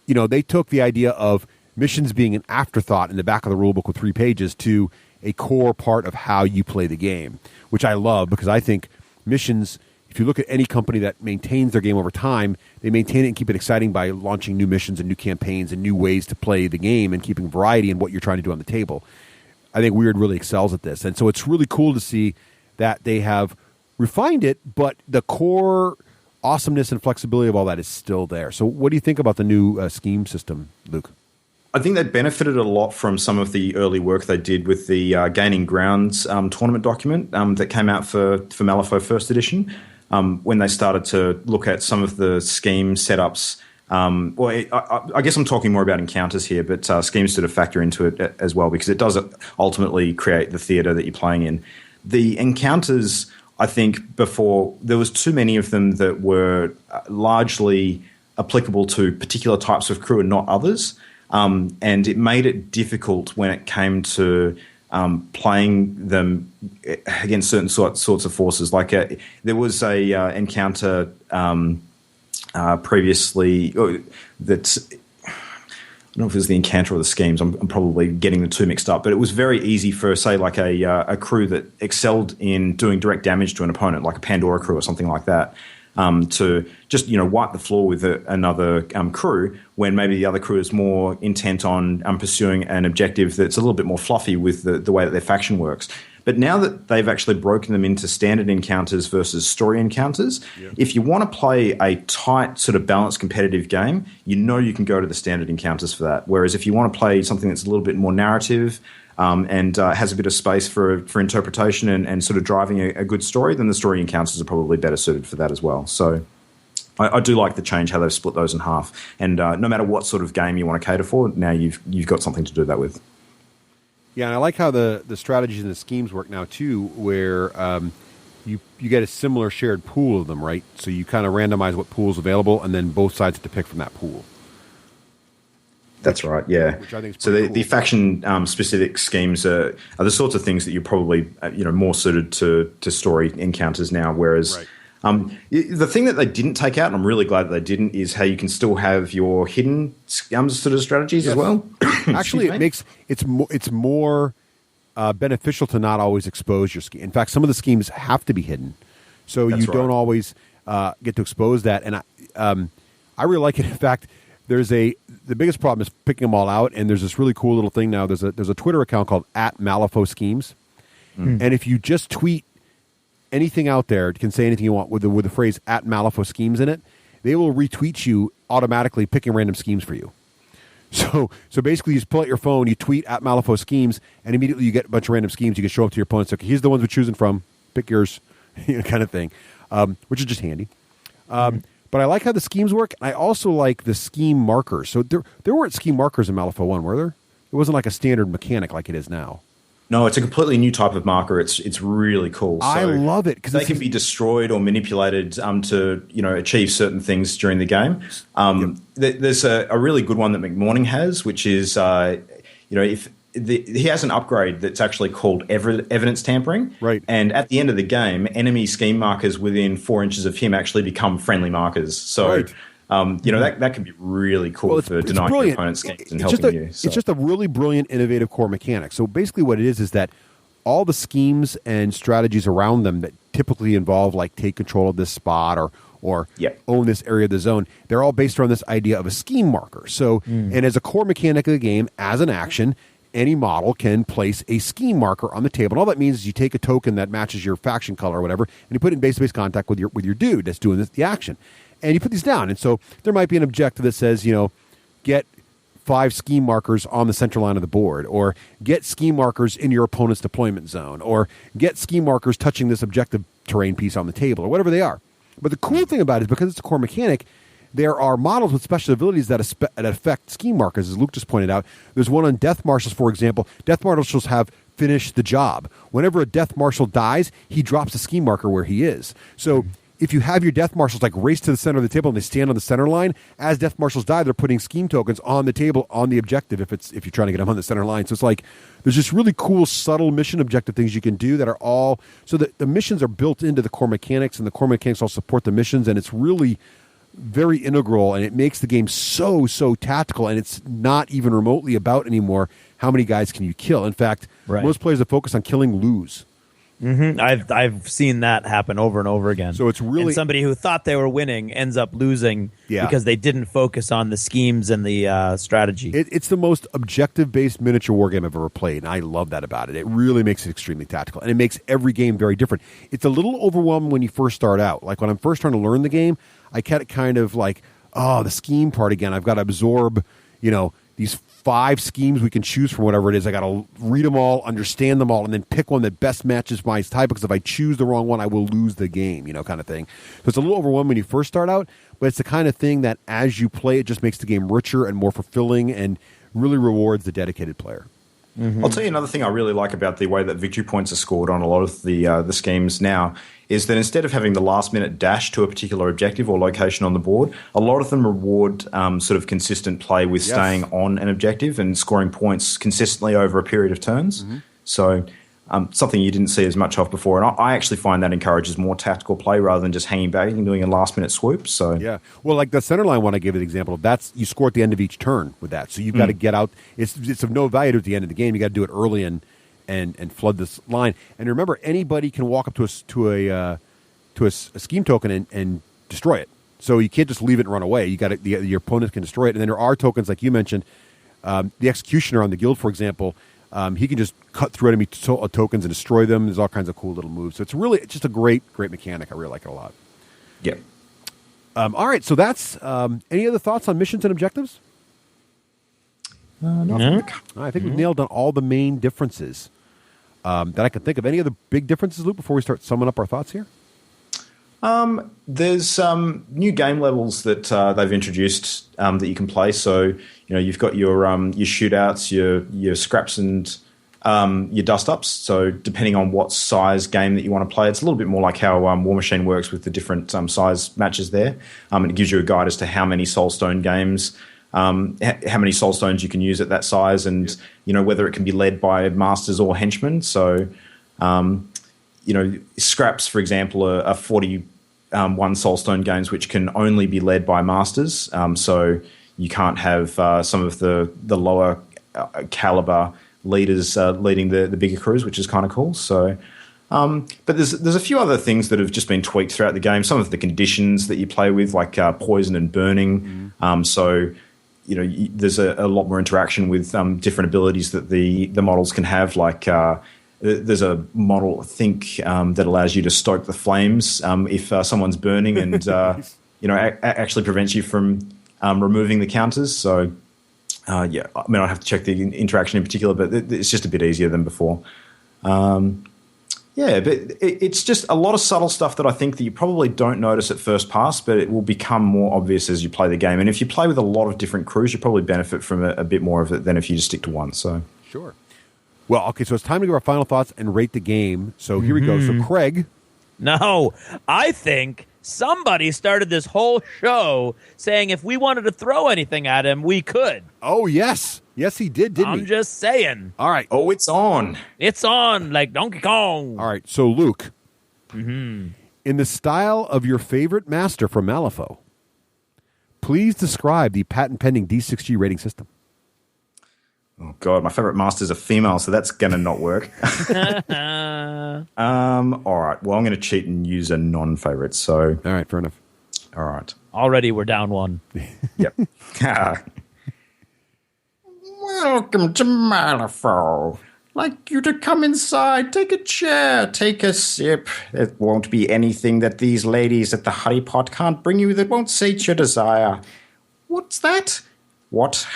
they took the idea of missions being an afterthought in the back of the rulebook with 3 pages to a core part of how you play the game, which I love because I think missions... If you look at any company that maintains their game over time, they maintain it and keep it exciting by launching new missions and new campaigns and new ways to play the game and keeping variety in what you're trying to do on the table. I think Wyrd really excels at this. And so it's really cool to see that they have refined it, but the core awesomeness and flexibility of all that is still there. So what do you think about the new scheme system, Luke? I think they benefited a lot from some of the early work they did with the Gaining Grounds tournament document that came out for Malifaux First Edition. When they started to look at some of the scheme setups. I guess I'm talking more about encounters here, but schemes sort of factor into it as well, because it does ultimately create the theatre that you're playing in. The encounters, I think, before, there was too many of them that were largely applicable to particular types of crew and not others, and it made it difficult when it came to playing them against certain sorts of forces. Like there was a encounter previously that I don't know if it was the encounter or the schemes. I'm probably getting the two mixed up. But it was very easy for, say, like a crew that excelled in doing direct damage to an opponent, like a Pandora crew or something like that, to just wipe the floor with another crew, when maybe the other crew is more intent on pursuing an objective that's a little bit more fluffy with the way that their faction works. But now that they've actually broken them into standard encounters versus story encounters, if you want to play a tight, sort of balanced competitive game, you can go to the standard encounters for that. Whereas if you want to play something that's a little bit more narrative and has a bit of space for interpretation and sort of driving a good story, then the story encounters are probably better suited for that as well. So I do like the change, how they've split those in half. And no matter what sort of game you want to cater for, now you've got something to do that with. Yeah, and I like how the strategies and the schemes work now, too, where you get a similar shared pool of them, right? So you kind of randomize what pool is available, and then both sides have to pick from that pool. That's right, yeah. Which I think is so the faction-specific schemes are the sorts of things that you're probably more suited to story encounters now, whereas... Right. The thing that they didn't take out, and I'm really glad that they didn't, is how you can still have your hidden sort of strategies as well. Actually, it's more beneficial to not always expose your scheme. In fact, some of the schemes have to be hidden, so you don't always get to expose that. And I really like it. In fact, the biggest problem is picking them all out. And there's this really cool little thing now. There's a Twitter account called @Malifaux Schemes, and if you just tweet anything out there, you can say anything you want with the phrase @Malifaux Schemes in it, they will retweet you automatically, picking random schemes for you. So basically, you just pull out your phone, you tweet @Malifaux Schemes, and immediately you get a bunch of random schemes. You can show up to your opponents. Okay, here's the ones we're choosing from. Pick yours, kind of thing, which is just handy. But But I like how the schemes work. I also like the scheme markers. So there weren't scheme markers in Malifaux 1, were there? It wasn't like a standard mechanic like it is now. No, it's a completely new type of marker. It's really cool. So I love it because they can be destroyed or manipulated to achieve certain things during the game. There's a really good one that McMorning has, which is if he has an upgrade that's actually called evidence tampering. Right. And at the end of the game, enemy scheme markers within 4 inches of him actually become friendly markers. So. Right. That can be really cool for denying your opponent's schemes and helping you. So. It's just a really brilliant, innovative core mechanic. So basically what it is that all the schemes and strategies around them that typically involve like take control of this spot or own this area of the zone, they're all based around this idea of a scheme marker. So, and as a core mechanic of the game, as an action, any model can place a scheme marker on the table. And all that means is you take a token that matches your faction color or whatever, and you put it in base-to-base contact with your dude that's doing the action. And you put these down. And so there might be an objective that says, get 5 scheme markers on the center line of the board, or get scheme markers in your opponent's deployment zone, or get scheme markers touching this objective terrain piece on the table, or whatever they are. But the cool thing about it is because it's a core mechanic, there are models with special abilities that affect scheme markers, as Luke just pointed out. There's one on Death Marshals, for example. Death Marshals have finished the job. Whenever a Death Marshal dies, he drops a scheme marker where he is. So if you have your Death Marshals like race to the center of the table and they stand on the center line, as Death Marshals die, they're putting scheme tokens on the table on the objective if you're trying to get them on the center line. So it's like there's just really cool, subtle mission objective things you can do that are all so that the missions are built into the core mechanics, and the core mechanics all support the missions, and it's really very integral, and it makes the game so tactical, and it's not even remotely about anymore how many guys can you kill. In fact, most players that focus on killing lose. Mm-hmm. I've seen that happen over and over again. So it's really, and somebody who thought they were winning ends up losing because they didn't focus on the schemes and the strategy. It's the most objective-based miniature war game I've ever played, and I love that about it. It really makes it extremely tactical, and it makes every game very different. It's a little overwhelming when you first start out. Like when I'm first trying to learn the game, I get kind of like, the scheme part again. I've got to absorb, these 5 schemes we can choose from, whatever it is. I got to read them all, understand them all, and then pick one that best matches my type, because if I choose the wrong one, I will lose the game, kind of thing. So it's a little overwhelming when you first start out, but it's the kind of thing that as you play, it just makes the game richer and more fulfilling and really rewards the dedicated player. Mm-hmm. I'll tell you another thing I really like about the way that victory points are scored on a lot of the schemes now is that instead of having the last-minute dash to a particular objective or location on the board, a lot of them reward sort of consistent play with staying on an objective and scoring points consistently over a period of turns. Mm-hmm. So something you didn't see as much of before. And I actually find that encourages more tactical play rather than just hanging back and doing a last-minute swoop. So yeah. Well, like the centerline one I gave you the example of, that's you score at the end of each turn with that. So you've got to get out. It's of no value at the end of the game. You got to do it early and flood this line. And remember, anybody can walk up to a scheme token and destroy it. So you can't just leave it and run away. You got your opponent can destroy it. And then there are tokens like you mentioned. The Executioner on the guild, for example, he can just cut through enemy tokens and destroy them. There's all kinds of cool little moves. So it's just a great mechanic. I really like it a lot. Yep. All right. So that's any other thoughts on missions and objectives? No. I think we've nailed down all the main differences that I can think of. Any other big differences, Luke, before we start summing up our thoughts here? There's new game levels that they've introduced that you can play. So you've got your shootouts, your scraps, and your dust ups. So depending on what size game that you want to play, it's a little bit more like how War Machine works with the different size matches there. And it gives you a guide as to how many Soulstone games. How many Soulstones you can use at that size, and whether it can be led by masters or henchmen. So, scraps, for example, are 41 Soulstone games which can only be led by masters. So you can't have some of the lower caliber leaders leading the bigger crews, which is kind of cool. So. But there's a few other things that have just been tweaked throughout the game. Some of the conditions that you play with, like poison and burning. So. There's a lot more interaction with different abilities that the models can have. Like there's a model, I think, that allows you to stoke the flames if someone's burning, and actually prevents you from removing the counters. So I have to check the interaction in particular, but it's just a bit easier than before. Yeah, but it's just a lot of subtle stuff that I think that you probably don't notice at first pass, but it will become more obvious as you play the game. And if you play with a lot of different crews, you probably benefit from a bit more of it than if you just stick to one. So Sure. Well, okay, so it's time to give our final thoughts and rate the game. So here we go. So Craig. No, I think somebody started this whole show saying if we wanted to throw anything at him, we could. Oh, yes. Yes, he did, didn't he? I'm just saying. All right. Oh, it's on. It's on like Donkey Kong. All right. So, Luke, in the style of your favorite master from Malifaux, please describe the patent-pending D6G rating system. Oh, God, my favorite master's a female, so that's going to not work. All right. Well, I'm going to cheat and use a non-favorite, so... All right, fair enough. All right. Already we're down one. Yep. Welcome to Malifaux. Like you to come inside, take a chair, take a sip. It won't be anything that these ladies at the Honey Pot can't bring you that won't sate your desire. What's that? What?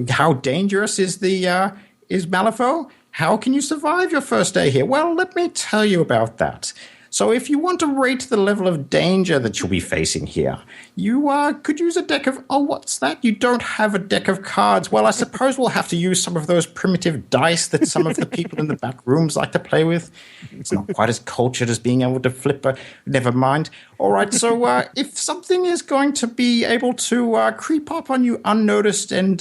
How dangerous is is Malifaux? How can you survive your first day here? Well, let me tell you about that. So if you want to rate the level of danger that you'll be facing here, you could use a deck of... Oh, what's that? You don't have a deck of cards. Well, I suppose we'll have to use some of those primitive dice that some of the people in the back rooms like to play with. It's not quite as cultured as being able to flip a... Never mind. All right, so if something is going to be able to creep up on you unnoticed and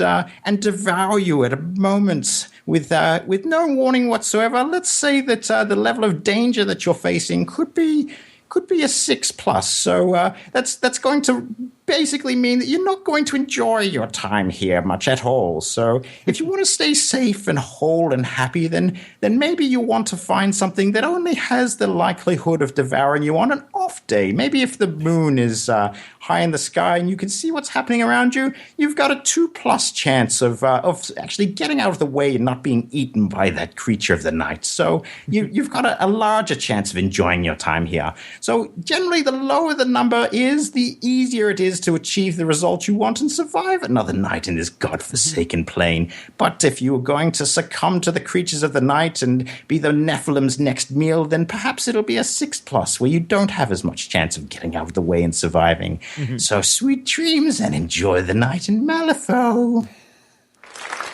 devour you at a moment with no warning whatsoever, let's say that the level of danger that you're facing could be a 6+. So that's going to basically mean that you're not going to enjoy your time here much at all. So if you want to stay safe and whole and happy, then maybe you want to find something that only has the likelihood of devouring you on an off day. Maybe if the moon is high in the sky and you can see what's happening around you, you've got a 2+ chance of actually getting out of the way and not being eaten by that creature of the night. So you've got a larger chance of enjoying your time here. So generally, the lower the number is, the easier it is to achieve the result you want and survive another night in this godforsaken plane. But if you are going to succumb to the creatures of the night and be the Nephilim's next meal, then perhaps it'll be a 6+, where you don't have as much chance of getting out of the way and surviving. So sweet dreams and enjoy the night in Malifaux.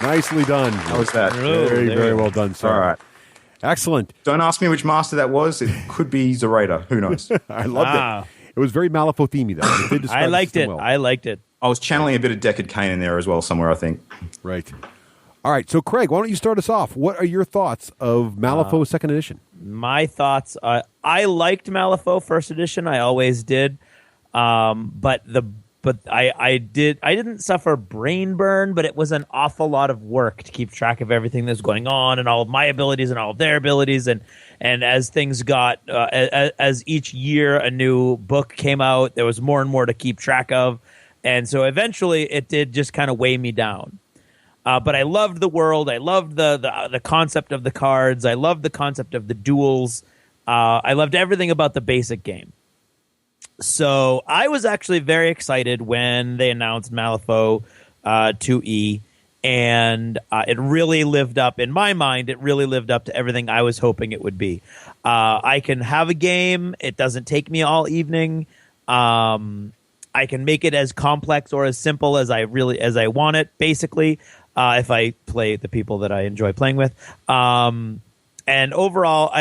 Nicely done. How was that? Very, very well done, sir. All right. Excellent. Don't ask me which master that was. It could be Zoraida. Who knows? I loved it. It was very Malifaux themey, though. It did describe I liked the it. system well. I liked it. I was channeling a bit of Deckard Cain in there as well somewhere, I think. Right. All right. So, Craig, why don't you start us off? What are your thoughts of Malifaux 2nd edition? My thoughts, I liked Malifaux 1st edition. I always did. But I didn't suffer brain burn, but it was an awful lot of work to keep track of everything that's going on and all of my abilities and all of their abilities. And as things got, as each year a new book came out, there was more and more to keep track of. And so eventually it did just kind of weigh me down. But I loved the world. I loved the concept of the cards. I loved the concept of the duels. I loved everything about the basic game. So I was actually very excited when they announced Malifaux 2E, and it really lived up, in my mind, it really lived up to everything I was hoping it would be. I can have a game. It doesn't take me all evening. I can make it as complex or as simple as I want it, basically, if I play the people that I enjoy playing with. And overall,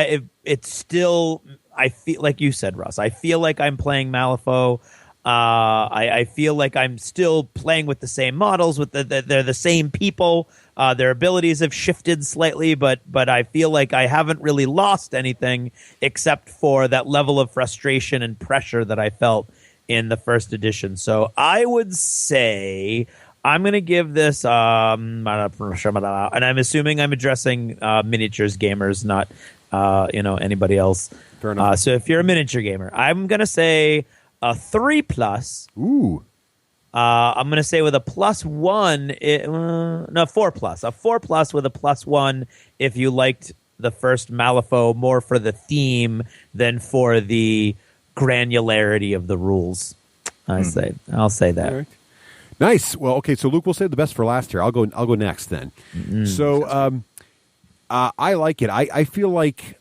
it's still... I feel like you said, Russ. I feel like I'm playing Malifaux. I feel like I'm still playing with the same models. They're the same people. Their abilities have shifted slightly, but I feel like I haven't really lost anything except for that level of frustration and pressure that I felt in the 1st edition. So I would say I'm going to give this, and I'm assuming I'm addressing miniatures gamers, not anybody else. Fair enough. So if you're a miniature gamer, I'm going to say a 3+. Ooh. I'm going to say with a +1, 4+. A 4+ with a +1 if you liked the first Malifaux more for the theme than for the granularity of the rules. I'll say that. All right. Nice. Well, okay, so Luke, we'll save the best for last here. I'll go next then. So I like it. I feel like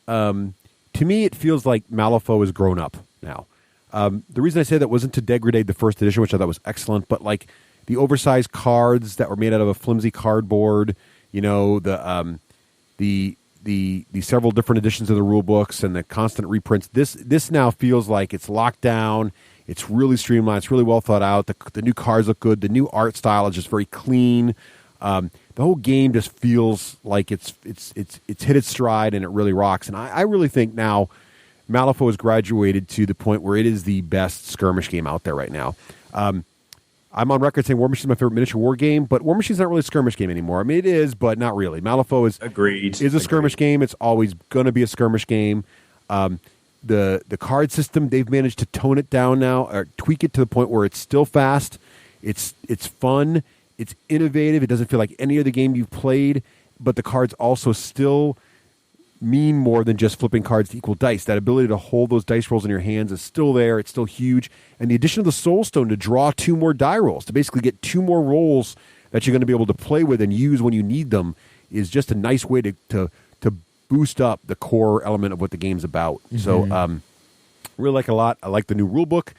to me, it feels like Malifaux has grown up now. The reason I say that wasn't to degrade the first edition, which I thought was excellent, but like the oversized cards that were made out of a flimsy cardboard, the several different editions of the rule books and the constant reprints. This now feels like it's locked down. It's really streamlined. It's really well thought out. The new cards look good. The new art style is just very clean. The whole game just feels like it's hit its stride and it really rocks. And I really think now Malifaux has graduated to the point where it is the best skirmish game out there right now. I'm on record saying War Machine is my favorite miniature war game, but War Machine is not really a skirmish game anymore. I mean, it is, but not really. Malifaux is a skirmish game. It's always going to be a skirmish game. The card system, they've managed to tone it down now, or tweak it to the point where it's still fast. It's fun. It's innovative. It doesn't feel like any other game you've played, but the cards also still mean more than just flipping cards to equal dice. That ability to hold those dice rolls in your hands is still there. It's still huge. And the addition of the Soul Stone to draw 2 more die rolls, to basically get 2 more rolls that you're going to be able to play with and use when you need them, is just a nice way to boost up the core element of what the game's about. Mm-hmm. So really like it a lot. I like the new rule book.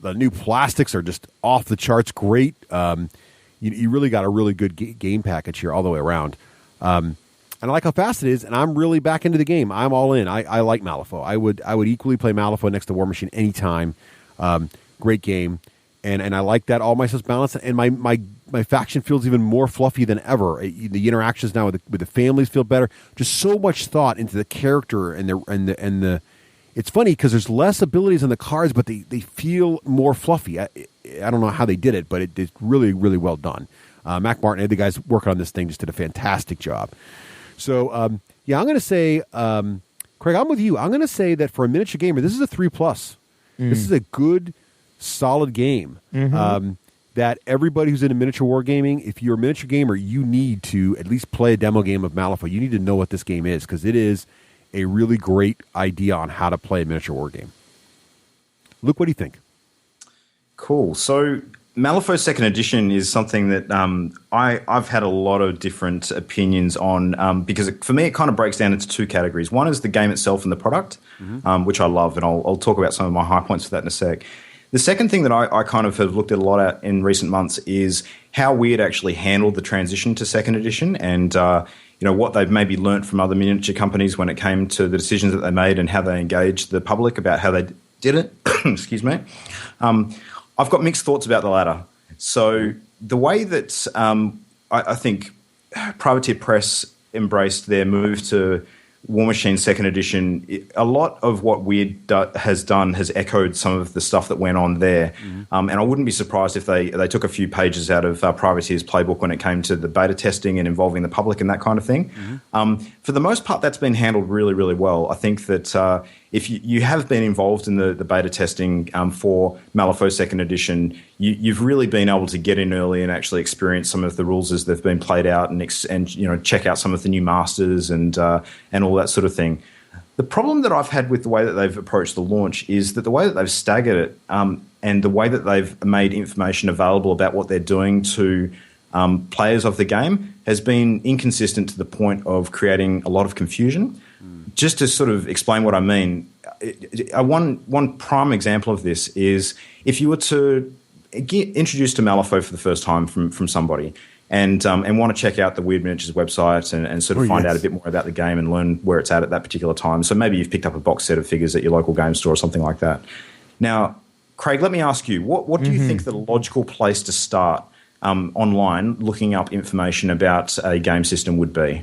The new plastics are just off the charts great. You really got a really good game package here all the way around. And I like how fast it is, and I'm really back into the game. I'm all in. I like Malifaux. I would equally play Malifaux next to War Machine anytime. Great game. And I like that all my stuff's balanced, and my faction feels even more fluffy than ever. The interactions now with the families feel better. Just so much thought into the character and the. It's funny because there's less abilities on the cards, but they feel more fluffy. I don't know how they did it, but it's really, really well done. Mac Martin and the guys working on this thing just did a fantastic job. So, I'm going to say, Craig, I'm with you. I'm going to say that for a miniature gamer, this is a 3+. This is a good, solid game. Mm-hmm. That everybody who's into miniature wargaming, if you're a miniature gamer, you need to at least play a demo game of Malifaux. You need to know what this game is, because it is a really great idea on how to play a miniature war game. Luke, what do you think? Cool. So Malifaux 2nd Edition is something that I've had a lot of different opinions on because for me it kind of breaks down into 2 categories. One is the game itself and the product, which I love, and I'll talk about some of my high points for that in a sec. The second thing that I kind of have looked at a lot at in recent months is how Wyrd actually handled the transition to 2nd Edition and what they've maybe learnt from other miniature companies when it came to the decisions that they made and how they engaged the public about how they did it. Excuse me. I've got mixed thoughts about the latter. So the way that I think Privateer Press embraced their move to War Machine 2nd Edition, a lot of what Wyrd has done has echoed some of the stuff that went on there. And I wouldn't be surprised if they took a few pages out of Privateer's playbook when it came to the beta testing and involving the public and that kind of thing. For the most part, that's been handled really, really well. I think that if you have been involved in the beta testing for Malifaux 2nd Edition, you've really been able to get in early and actually experience some of the rules as they've been played out and check out some of the new masters and all that sort of thing. The problem that I've had with the way that they've approached the launch is that the way that they've staggered it and the way that they've made information available about what they're doing to players of the game has been inconsistent to the point of creating a lot of confusion. Just to sort of explain what I mean, one prime example of this is if you were to get introduced to Malifaux for the first time from somebody and want to check out the Wyrd Miniatures website and sort of find out a bit more about the game and learn where it's at that particular time. So maybe you've picked up a box set of figures at your local game store or something like that. Now, Craig, let me ask you, what do you think the logical place to start online looking up information about a game system would be?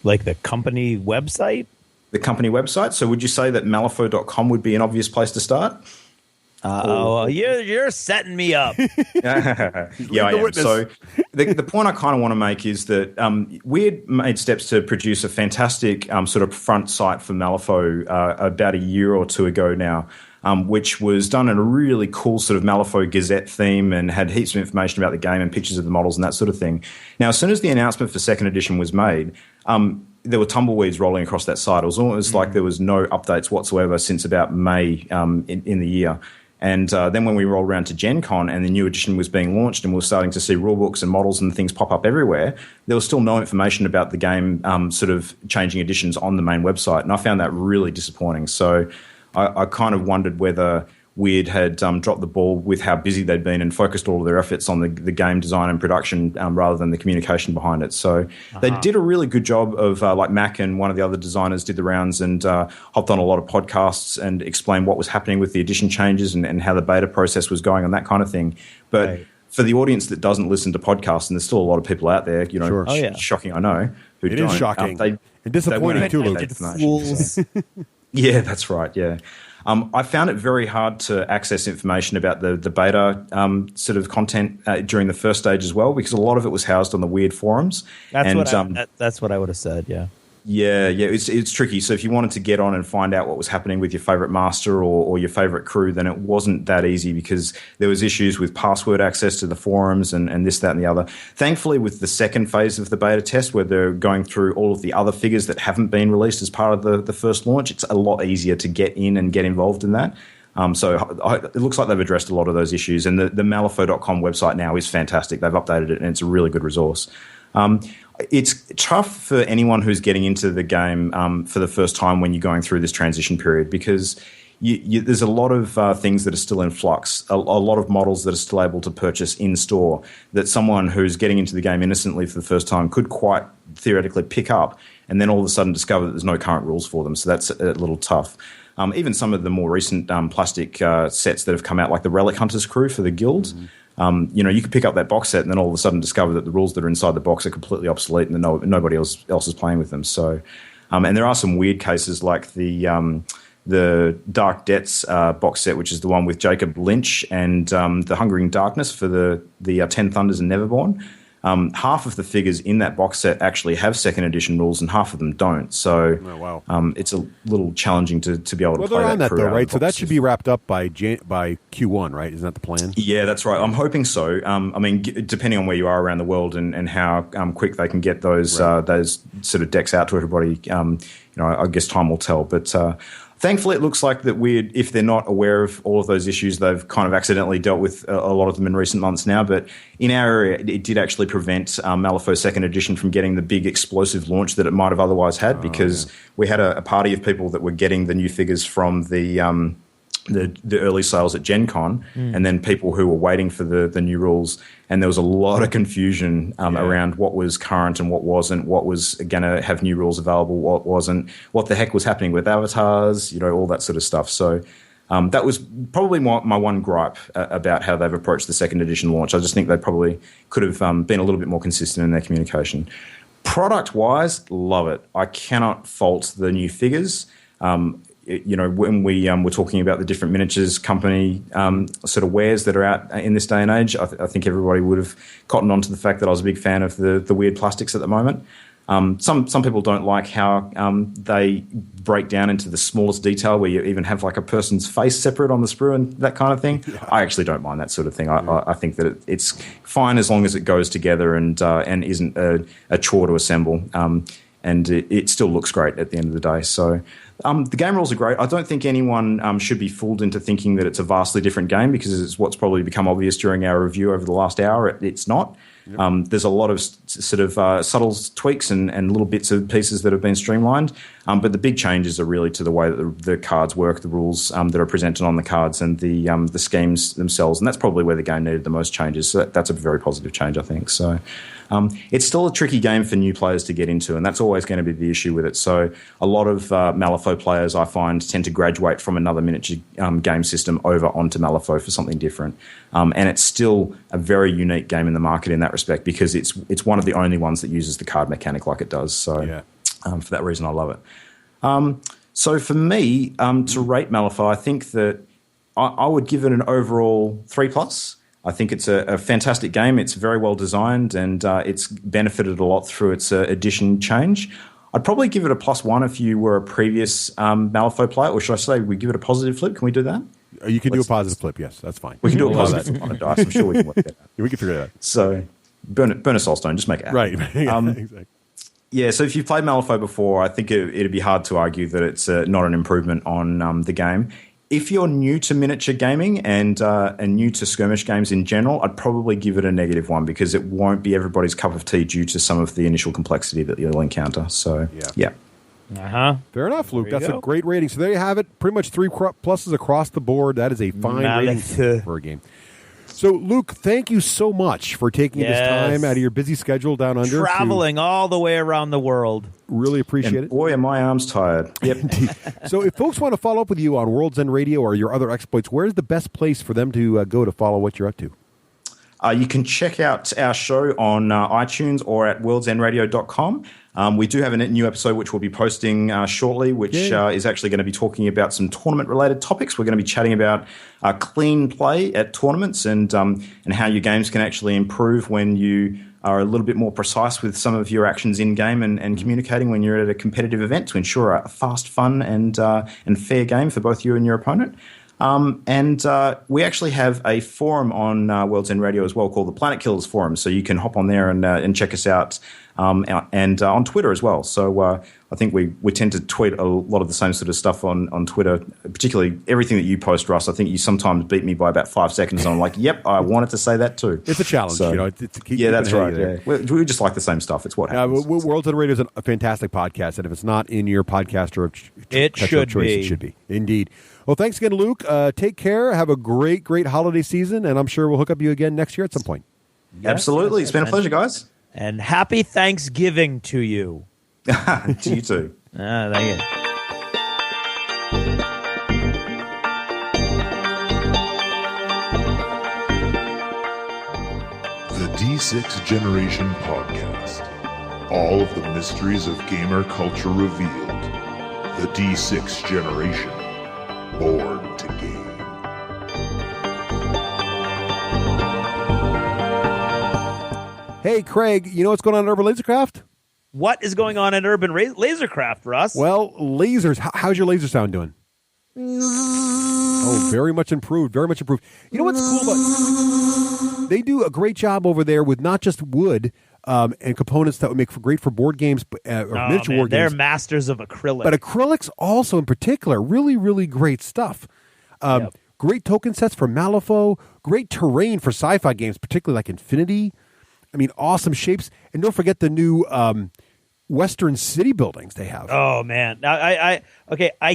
Like the company website? The company website. So would you say that Malifaux.com would be an obvious place to start? You're setting me up. Yeah, I am. So the point I kind of want to make is that Wyrd made steps to produce a fantastic sort of front site for Malifaux about a year or 2 ago now, which was done in a really cool sort of Malifaux Gazette theme and had heaps of information about the game and pictures of the models and that sort of thing. Now, as soon as the announcement for 2nd Edition was made, there were tumbleweeds rolling across that site. It was almost like there was no updates whatsoever since about May in the year. And then when we rolled around to Gen Con and the new edition was being launched and we were starting to see rulebooks and models and things pop up everywhere, there was still no information about the game sort of changing editions on the main website. And I found that really disappointing. So I kind of wondered whether Wyrd had dropped the ball with how busy they'd been and focused all of their efforts on the game design and production rather than the communication behind it. So they did a really good job of, like Mac and one of the other designers did the rounds and hopped on a lot of podcasts and explained what was happening with the edition changes and how the beta process was going and that kind of thing. But for the audience that doesn't listen to podcasts, and there's still a lot of people out there, you know, shocking, I know, who it don't. Is shocking. And disappointing too, Luke. Fools. Yeah, that's right, yeah. I found it very hard to access information about the beta sort of content during the first stage as well, because a lot of it was housed on the Wyrd forums. That's what I would have said, yeah. Yeah, it's tricky. So if you wanted to get on and find out what was happening with your favorite master or your favorite crew, then it wasn't that easy because there was issues with password access to the forums and this, that, and the other. Thankfully, with the second phase of the beta test, where they're going through all of the other figures that haven't been released as part of the first launch, it's a lot easier to get in and get involved in that. It looks like they've addressed a lot of those issues. And the Malifaux.com website now is fantastic. They've updated it, and it's a really good resource. It's tough for anyone who's getting into the game for the first time when you're going through this transition period because there's a lot of things that are still in flux, a lot of models that are still able to purchase in-store that someone who's getting into the game innocently for the first time could quite theoretically pick up and then all of a sudden discover that there's no current rules for them. So that's a little tough. Even some of the more recent plastic sets that have come out, like the Relic Hunters crew for the guild, you could pick up that box set and then all of a sudden discover that the rules that are inside the box are completely obsolete and that nobody else is playing with them. So, and there are some weird cases like the Dark Debts box set, which is the one with Jacob Lynch and the Hungering Darkness for the 10 Thunders and Neverborn. Half of the figures in that box set actually have second edition rules and half of them don't. So it's a little challenging to be able to play they're on that, though, right? So that boxes. should be wrapped up by Q1, right? Isn't that the plan? Yeah, that's right. I'm hoping so. Depending on where you are around the world and how quick they can get those sort of decks out to everybody, I guess time will tell. But thankfully, it looks like that Wyrd, if they're not aware of all of those issues, they've kind of accidentally dealt with a lot of them in recent months now. But in our area, it did actually prevent Malifaux Second Edition from getting the big explosive launch that it might have otherwise had because we had a party of people that were getting the new figures from the early sales at Gen Con and then people who were waiting for the new rules. And there was a lot of confusion around what was current and what wasn't, what was going to have new rules available, what wasn't, what the heck was happening with avatars, all that sort of stuff. So that was probably my one gripe about how they've approached the second edition launch. I just think they probably could have been a little bit more consistent in their communication. Product-wise, love it. I cannot fault the new figures. When we were talking about the different miniatures company sort of wares that are out in this day and age, I think everybody would have cottoned on to the fact that I was a big fan of the Wyrd plastics at the moment. Some people don't like how they break down into the smallest detail where you even have like a person's face separate on the sprue and that kind of thing. Yeah. I actually don't mind that sort of thing. I think that it's fine as long as it goes together and isn't a chore to assemble. And it still looks great at the end of the day. So the game rules are great. I don't think anyone should be fooled into thinking that it's a vastly different game because it's what's probably become obvious during our review over the last hour. It's not. Yep. There's a lot of sort of subtle tweaks and little bits of pieces that have been streamlined. But the big changes are really to the way that the cards work, the rules that are presented on the cards and the schemes themselves. And that's probably where the game needed the most changes. So that's a very positive change, I think. So it's still a tricky game for new players to get into, and that's always going to be the issue with it. So a lot of Malifaux players, I find, tend to graduate from another miniature game system over onto Malifaux for something different. And it's still a very unique game in the market in that respect because it's one of the only ones that uses the card mechanic like it does. So for that reason, I love it. So for me, to rate Malifaux, I think that I would give it an overall 3+. I think it's a fantastic game. It's very well designed and it's benefited a lot through its edition change. I'd probably give it a +1 if you were a previous Malifaux player, or should I say we give it a positive flip? Can we do that? You can do a positive flip, yes, that's fine. We can do a positive flip on a dice. I'm sure we can work that out. We can figure it out. So burn a soulstone, just make it happen. Right, exactly. Yeah, so if you've played Malifaux before, I think it'd be hard to argue that it's not an improvement on the game. If you're new to miniature gaming and new to skirmish games in general, I'd probably give it a -1 because it won't be everybody's cup of tea due to some of the initial complexity that you'll encounter. So, yeah. Fair enough, Luke. That's a great rating. So there you have it. Pretty much 3 pluses across the board. That is a fine rating for a game. So, Luke, thank you so much for taking this time out of your busy schedule down under. Traveling all the way around the world. Really appreciate it. Boy, are my arms tired. Yep. Indeed. So if folks want to follow up with you on World's End Radio or your other exploits, where's the best place for them to go to follow what you're up to? You can check out our show on iTunes or at worldsendradio.com. We do have a new episode which we'll be posting shortly, which is actually going to be talking about some tournament-related topics. We're going to be chatting about clean play at tournaments and how your games can actually improve when you are a little bit more precise with some of your actions in-game and communicating when you're at a competitive event to ensure a fast, fun, and fair game for both you and your opponent. We actually have a forum on World's End Radio as well called the Planet Killers Forum, so you can hop on there and check us out, and on Twitter as well. So I think we tend to tweet a lot of the same sort of stuff on Twitter, particularly everything that you post, Russ. I think you sometimes beat me by about 5 seconds, and I'm like, yep, I wanted to say that too. It's a challenge, so, you know. To keep that's right. Yeah. We just like the same stuff. It's what happens. World's End Radio is a fantastic podcast, and if it's not in your podcaster of choice, it should be. Indeed. Well, thanks again, Luke. Take care. Have a great holiday season, and I'm sure we'll hook up you again next year at some point. Yes, absolutely. It's been a pleasure, guys. And happy Thanksgiving to you. To you too. Thank you. The D6 Generation Podcast. All of the mysteries of gamer culture revealed. The D6 Generation. Born to game. Hey, Craig, you know what's going on in Urban Lasercraft? What is going on in Urban Lasercraft, Russ? Well, lasers. How's your laser sound doing? Oh, very much improved. Very much improved. You know what's cool about? They do a great job over there with not just wood and components that would make great for board games or miniature war games. They're masters of acrylic. But acrylics also, in particular, really, really great stuff. Great token sets for Malifaux. Great terrain for sci-fi games, particularly like Infinity. I mean, awesome shapes. And don't forget the new Western city buildings they have. Oh, man. I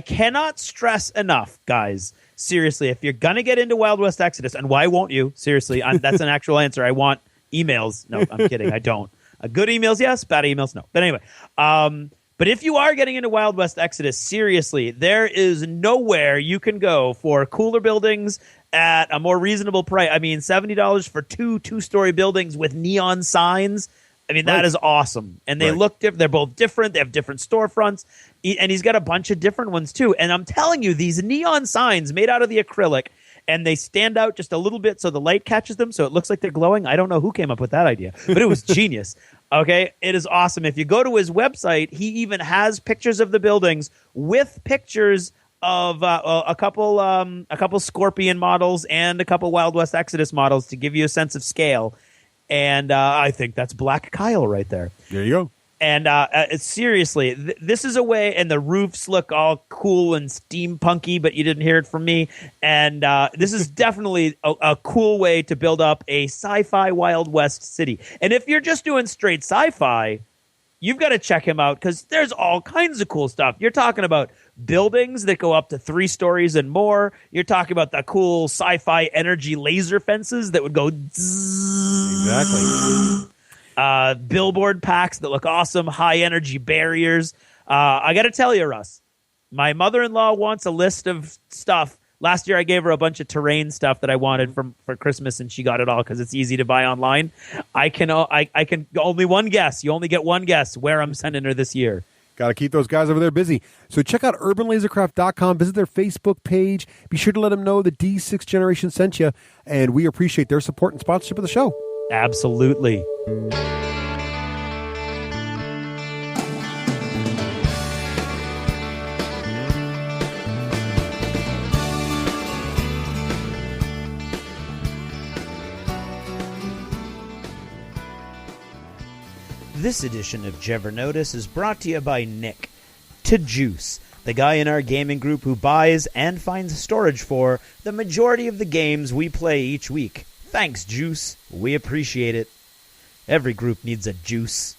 cannot stress enough, guys. Seriously, if you're going to get into Wild West Exodus, and why won't you? Seriously, that's an actual answer. I want emails. No, I'm kidding. I don't. Good emails, yes. Bad emails, no. But anyway, but if you are getting into Wild West Exodus, seriously, there is nowhere you can go for cooler buildings at a more reasonable price. I mean, $70 for two-story buildings with neon signs. I mean, that is awesome. And they look different. They're both different. They have different storefronts. And he's got a bunch of different ones, too. And I'm telling you, these neon signs made out of the acrylic, and they stand out just a little bit so the light catches them so it looks like they're glowing. I don't know who came up with that idea, but it was genius. Okay, it is awesome. If you go to his website, he even has pictures of the buildings with pictures of a couple Scorpion models and a couple Wild West Exodus models to give you a sense of scale. And I think that's Black Kyle right there. There you go. And seriously, this is a way, and the roofs look all cool and steampunky, but you didn't hear it from me. And this is definitely a cool way to build up a sci-fi Wild West city. And if you're just doing straight sci-fi, you've got to check him out because there's all kinds of cool stuff. You're talking about buildings that go up to 3 stories and more. You're talking about the cool sci-fi energy laser fences that would go zzz. Exactly. Billboard packs that look awesome, high energy barriers. I got to tell you, Russ, my mother-in-law wants a list of stuff. Last year I gave her a bunch of terrain stuff that I wanted for Christmas, and she got it all because it's easy to buy online. I can only one guess. You only get one guess where I'm sending her this year. Got to keep those guys over there busy. So check out urbanlasercraft.com. Visit their Facebook page. Be sure to let them know the D6 Generation sent you, and we appreciate their support and sponsorship of the show. Absolutely. This edition of Jever Notice is brought to you by Nick. To juice. the guy in our gaming group who buys and finds storage for the majority of the games we play each week. Thanks, Juice. We appreciate it. Every group needs a Juice.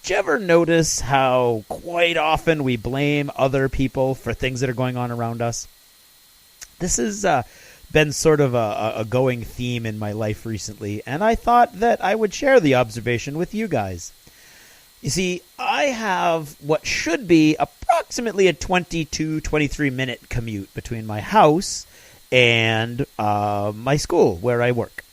Did you ever notice how quite often we blame other people for things that are going on around us? This has been sort of a going theme in my life recently, and I thought that I would share the observation with you guys. You see, I have what should be approximately a 23-minute commute between my house and my school where I work.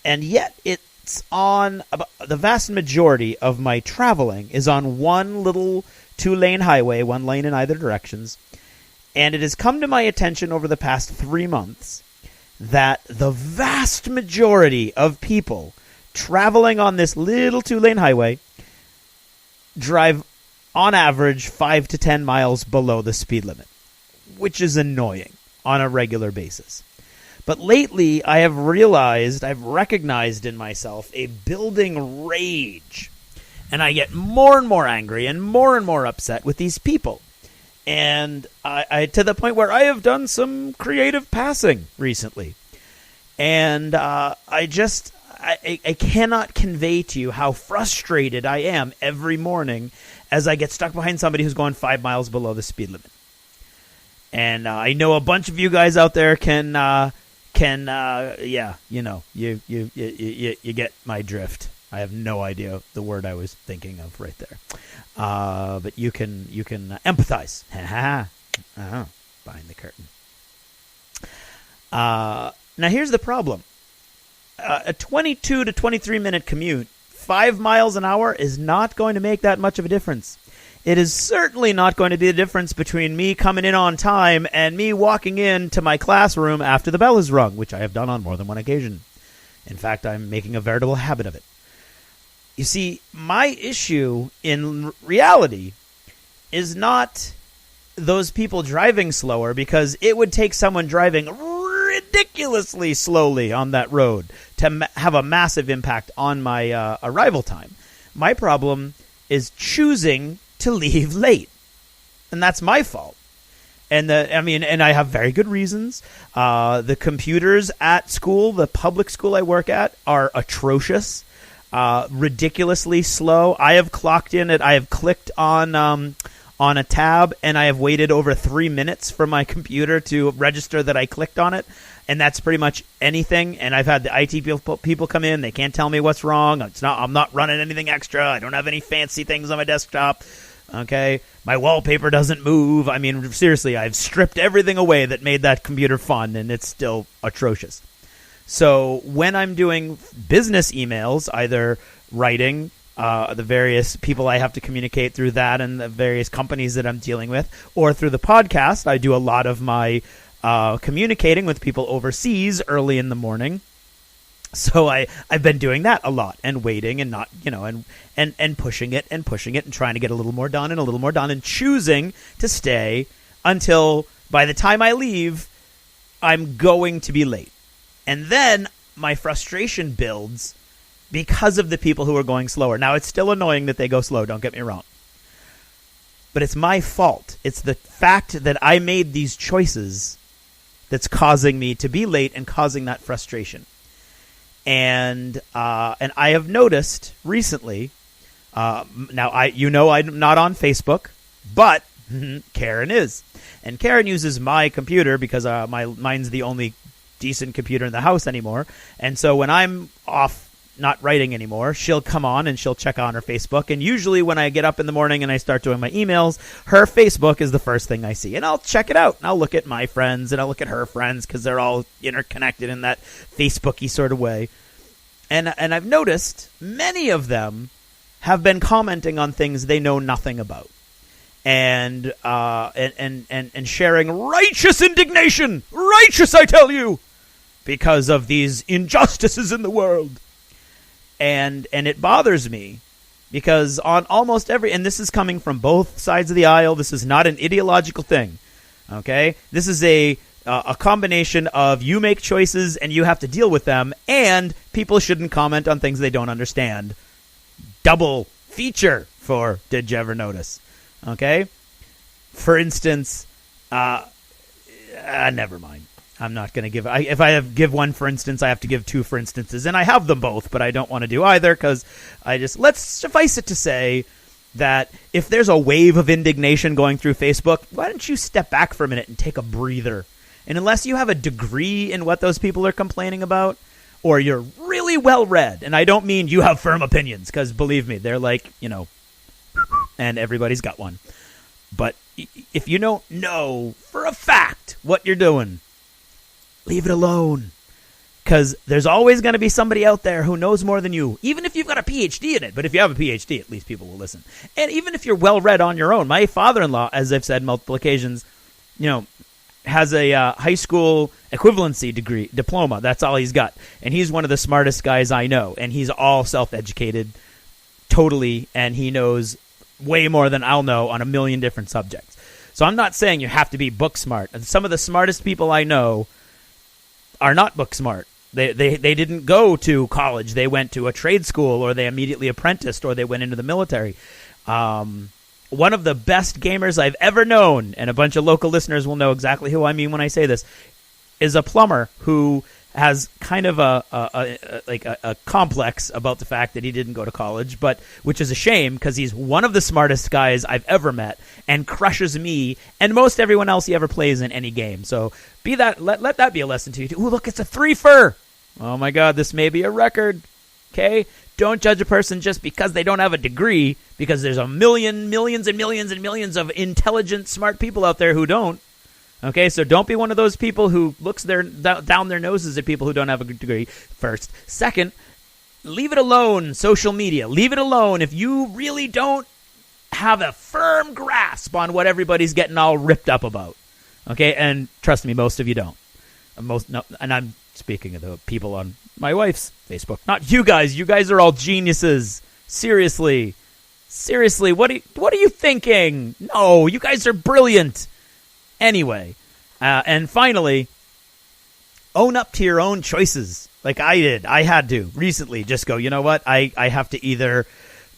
And yet it's on the vast majority of my traveling is on one little 2-lane highway, 1 lane in either directions. And it has come to my attention over the past 3 months that the vast majority of people traveling on this little 2-lane highway drive on average 5 to 10 miles below the speed limit, which is annoying on a regular basis. But lately, I've recognized in myself a building rage, and I get more and more angry and more upset with these people. And I to the point where I have done some creative passing recently. And I cannot convey to you how frustrated I am every morning as I get stuck behind somebody who's going 5 miles below the speed limit. And I know a bunch of you guys out there you get my drift. I have no idea the word I was thinking of right there. But you can empathize. Behind the curtain. Now here's the problem. A 22 to 23 minute commute, 5 miles an hour is not going to make that much of a difference. It is certainly not going to be the difference between me coming in on time and me walking into my classroom after the bell is rung, which I have done on more than one occasion. In fact, I'm making a veritable habit of it. You see, my issue in reality is not those people driving slower, because it would take someone driving ridiculously slowly on that road to have a massive impact on my arrival time. My problem is choosing to leave late, and that's my fault. And I have very good reasons. The computers at school, the public school I work at, are atrocious. Ridiculously slow. I have clicked on a tab, and I have waited over 3 minutes for my computer to register that I clicked on it, and that's pretty much anything. And I've had the IT people come in. They can't tell me what's wrong. I'm not running anything extra. I don't have any fancy things on my desktop. Okay, my wallpaper doesn't move. I mean, seriously, I've stripped everything away that made that computer fun, and it's still atrocious. So when I'm doing business emails, either writing the various people I have to communicate through that and the various companies that I'm dealing with, or through the podcast, I do a lot of my communicating with people overseas early in the morning. So I've been doing that a lot, and waiting, and not, and pushing it and trying to get a little more done and choosing to stay until by the time I leave, I'm going to be late. And then my frustration builds because of the people who are going slower. Now, it's still annoying that they go slow, don't get me wrong. But it's my fault. It's the fact that I made these choices that's causing me to be late and causing that frustration. And I have noticed recently, now I'm not on Facebook, but Karen is. And Karen uses my computer because mine's the only decent computer in the house anymore. And so when I'm off not writing anymore, she'll come on and she'll check on her Facebook. And usually when I get up in the morning and I start doing my emails, her Facebook is the first thing I see. And I'll check it out. And I'll look at my friends and I'll look at her friends because they're all interconnected in that Facebook-y sort of way. And I've noticed many of them have been commenting on things they know nothing about. And sharing righteous indignation, righteous, I tell you, because of these injustices in the world. And it bothers me because on almost every, and this is coming from both sides of the aisle, this is not an ideological thing, okay? This is a combination of you make choices and you have to deal with them, and people shouldn't comment on things they don't understand. Double feature for Did You Ever Notice? Okay? For instance, never mind. I'm not going to give. If I give one for instance, I have to give two for instances, and I have them both, but I don't want to do either because let's suffice it to say that if there's a wave of indignation going through Facebook, why don't you step back for a minute and take a breather? And unless you have a degree in what those people are complaining about, or you're really well read, and I don't mean you have firm opinions, because believe me, they're like, and everybody's got one. But if you don't know for a fact what you're doing, leave it alone. Because there's always going to be somebody out there who knows more than you, even if you've got a PhD in it. But if you have a PhD, at least people will listen. And even if you're well-read on your own. My father-in-law, as I've said multiple occasions, has a high school equivalency diploma. That's all he's got. And he's one of the smartest guys I know. And he's all self-educated, totally, and he knows way more than I'll know on a million different subjects. So I'm not saying you have to be book smart. And some of the smartest people I know are not book smart. They didn't go to college. They went to a trade school, or they immediately apprenticed, or they went into the military. One of the best gamers I've ever known, and a bunch of local listeners will know exactly who I mean when I say this, is a plumber who has kind of a complex about the fact that he didn't go to college, but which is a shame because he's one of the smartest guys I've ever met and crushes me and most everyone else he ever plays in any game. So let that be a lesson to you too. Ooh, look, it's a 3-fer. Oh my God, this may be a record. Okay, don't judge a person just because they don't have a degree, because there's millions and millions of intelligent, smart people out there who don't. Okay, so don't be one of those people who looks down their noses at people who don't have a degree, first. Second, leave it alone, social media. Leave it alone if you really don't have a firm grasp on what everybody's getting all ripped up about. Okay, and trust me, most of you don't. And I'm speaking of the people on my wife's Facebook. Not you guys. You guys are all geniuses. Seriously, what are you thinking? No, you guys are brilliant. Anyway, and finally, own up to your own choices. Like I did. I had to recently just go, you know what? I have to either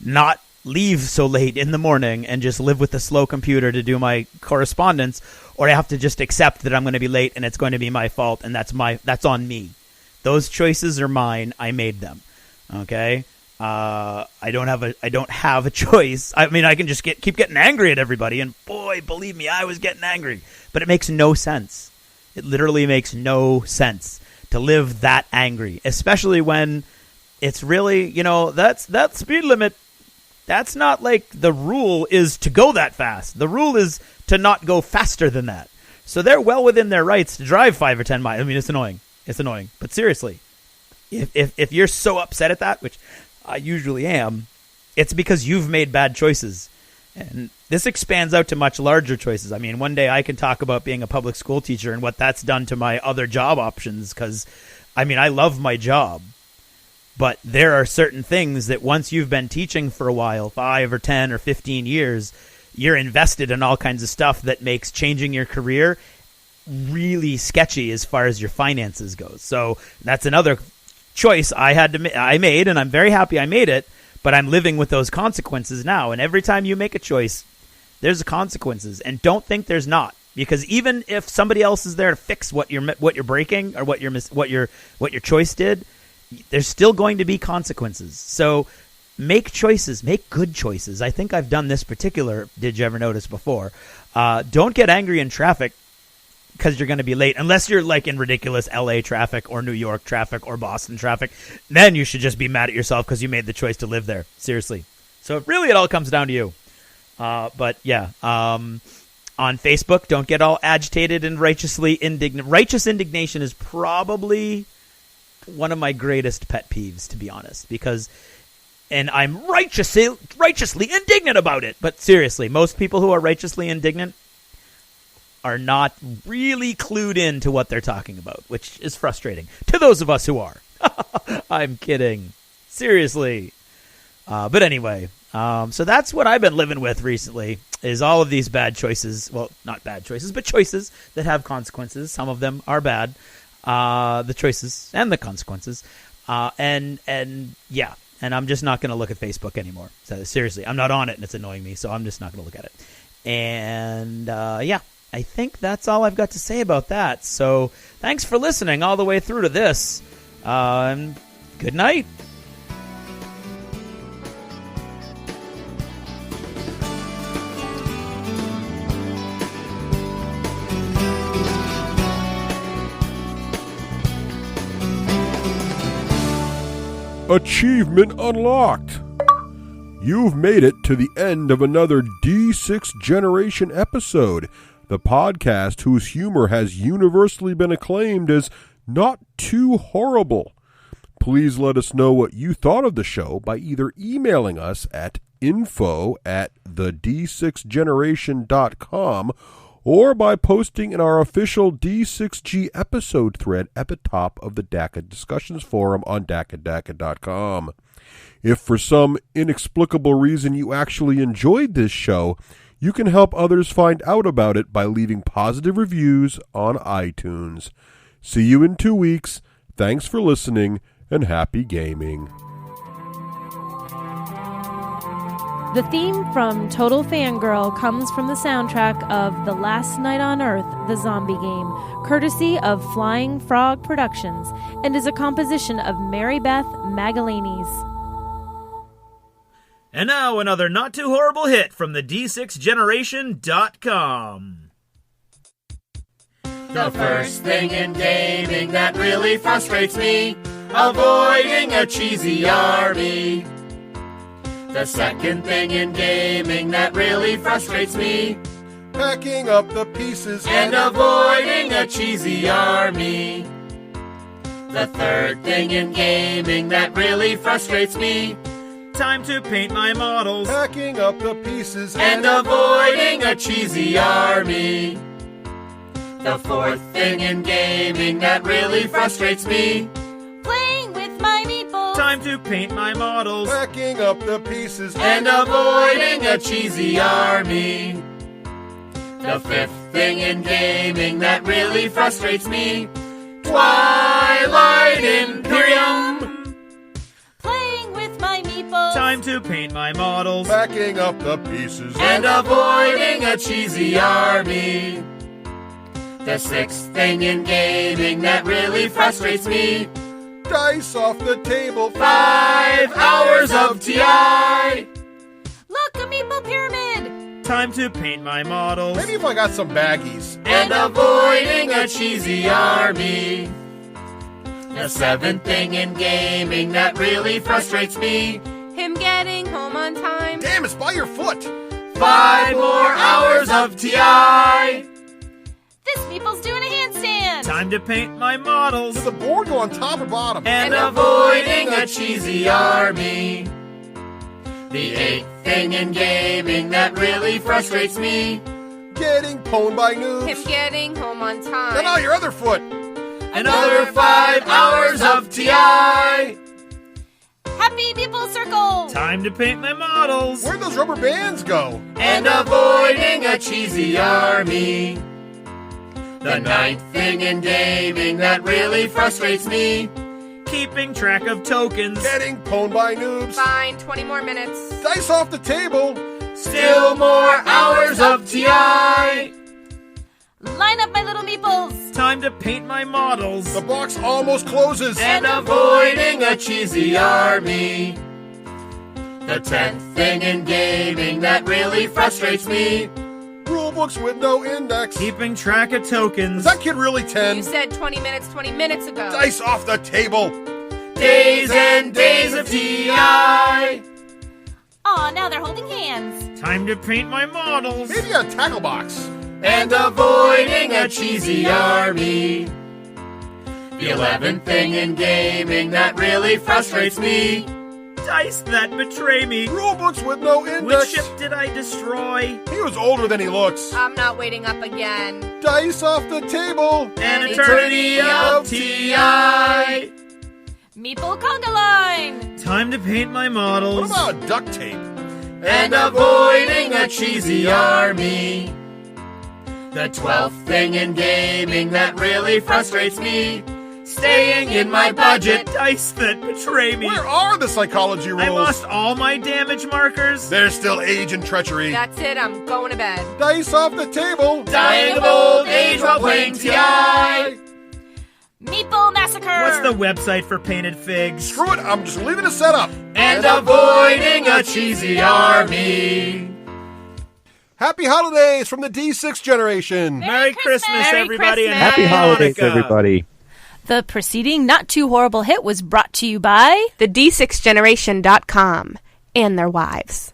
not leave so late in the morning and just live with the slow computer to do my correspondence, or I have to just accept that I'm going to be late and it's going to be my fault, and that's on me. Those choices are mine. I made them. Okay? I don't have a choice. I mean, I can just keep getting angry at everybody, and boy, believe me, I was getting angry. But it makes no sense. It literally makes no sense to live that angry, especially when it's really, that speed limit. That's not like the rule is to go that fast. The rule is to not go faster than that. So they're well within their rights to drive 5 or 10 miles. I mean, it's annoying. It's annoying. But seriously, if you're so upset at that, which I usually am, it's because you've made bad choices. And this expands out to much larger choices. I mean, one day I can talk about being a public school teacher and what that's done to my other job options, because, I mean, I love my job. But there are certain things that once you've been teaching for a while, 5 or 10 or 15 years, you're invested in all kinds of stuff that makes changing your career really sketchy as far as your finances goes. So that's another choice I made, and I'm very happy I made it, but I'm living with those consequences now. And every time you make a choice, there's consequences, and don't think there's not, because even if somebody else is there to fix what you're breaking or what your choice did, there's still going to be consequences. So make choices, make good choices. I think I've done this particular, did you ever notice before? Don't get angry in traffic because you're going to be late, unless you're like in ridiculous LA traffic or New York traffic or Boston traffic. Then you should just be mad at yourself because you made the choice to live there. Seriously. So really it all comes down to you. But yeah, on Facebook, don't get all agitated and righteously indignant. Righteous indignation is probably one of my greatest pet peeves, to be honest, and I'm righteously indignant about it. But seriously, most people who are righteously indignant are not really clued in to what they're talking about, which is frustrating to those of us who are. I'm kidding. Seriously. But anyway, so that's what I've been living with recently, is all of these bad choices. Well, not bad choices, but choices that have consequences. Some of them are bad. The choices and the consequences. And yeah, and I'm just not going to look at Facebook anymore. So seriously, I'm not on it and it's annoying me, so I'm just not going to look at it. And yeah, I think that's all I've got to say about that. So thanks for listening all the way through to this. Good night. Achievement unlocked. You've made it to the end of another D6 Generation episode, the podcast whose humor has universally been acclaimed as not too horrible. Please let us know what you thought of the show by either emailing us at info@d6generation.com or by posting in our official D6G episode thread at the top of the DACA discussions forum on DACA.com. If for some inexplicable reason you actually enjoyed this show, you can help others find out about it by leaving positive reviews on iTunes. See you in 2 weeks. Thanks for listening, and happy gaming. The theme from Total Fangirl comes from the soundtrack of The Last Night on Earth, the zombie game, courtesy of Flying Frog Productions, and is a composition of Mary Beth Magalanes. And now another not too horrible hit from the D6Generation.com. The first thing in gaming that really frustrates me, avoiding a cheesy army. The second thing in gaming that really frustrates me, Packing up the pieces and avoiding a cheesy army. The third thing in gaming that really frustrates me, Time to paint my models. Packing up the pieces and avoiding a cheesy army. The fourth thing in gaming that really frustrates me, Playing with my meatballs. Time to paint my models. Packing up the pieces and avoiding a cheesy army. The fifth thing in gaming that really frustrates me, Twilight Imperium. Playing with my meatballs. Time to paint my models. Packing up the pieces and avoiding a cheesy army. The sixth thing in gaming that really frustrates me, Dice off the table. 5 hours of TI. Look, a meatball pyramid. Time to paint my models. Maybe if I got some baggies. And avoiding a cheesy army. The seventh thing in gaming that really frustrates me, Him getting home on time. Damn, it's by your foot. 5 more hours of TI. This meatball's doing a handstand. Time to paint my models. Does the board go on top or bottom? And avoiding a cheesy army. The eighth thing in gaming that really frustrates me, Getting pwned by noobs. Him getting home on time. And now your other foot. Another 5 hours of TI. Happy meatball circle. Time to paint my models. Where'd those rubber bands go? And avoiding a cheesy army. The ninth thing in gaming that really frustrates me, Keeping track of tokens. Getting pwned by noobs. Fine, 20 more minutes. Dice off the table. Still more hours of TI. Line up my little meatballs. Time to paint my models. The box almost closes. And avoiding a cheesy army. The 10th thing in gaming that really frustrates me, Rulebooks with no index. Keeping track of tokens. Is that kid really 10? You said 20 minutes ago. Dice off the table. days and days of TI. Aw, now they're holding hands. Time to paint my models. Maybe a tackle box. And avoiding a cheesy army. The 11th thing in gaming that really frustrates me, Dice that betray me. Rulebooks with no index. Which ship did I destroy? He was older than he looks. I'm not waiting up again. Dice off the table. An eternity of TI. Meatball conga line. Time to paint my models. What about duct tape? and avoiding a cheesy army. The 12th thing in gaming that really frustrates me, staying in my budget. Dice that betray me. Where are the psychology rules? I lost all my damage markers. There's still age and treachery. That's it, I'm going to bed. Dice off the table. Dying of old age while playing TI. Meatball Massacre! What's the website for Painted Figs? Screw it, I'm just leaving it set up. And avoiding a cheesy army. Happy holidays from the D6 generation. Merry Christmas, Merry everybody. Christmas. And Happy holidays, Hanukkah. everybody. The preceding Not Too Horrible Hit was brought to you by the D6generation.com and their wives.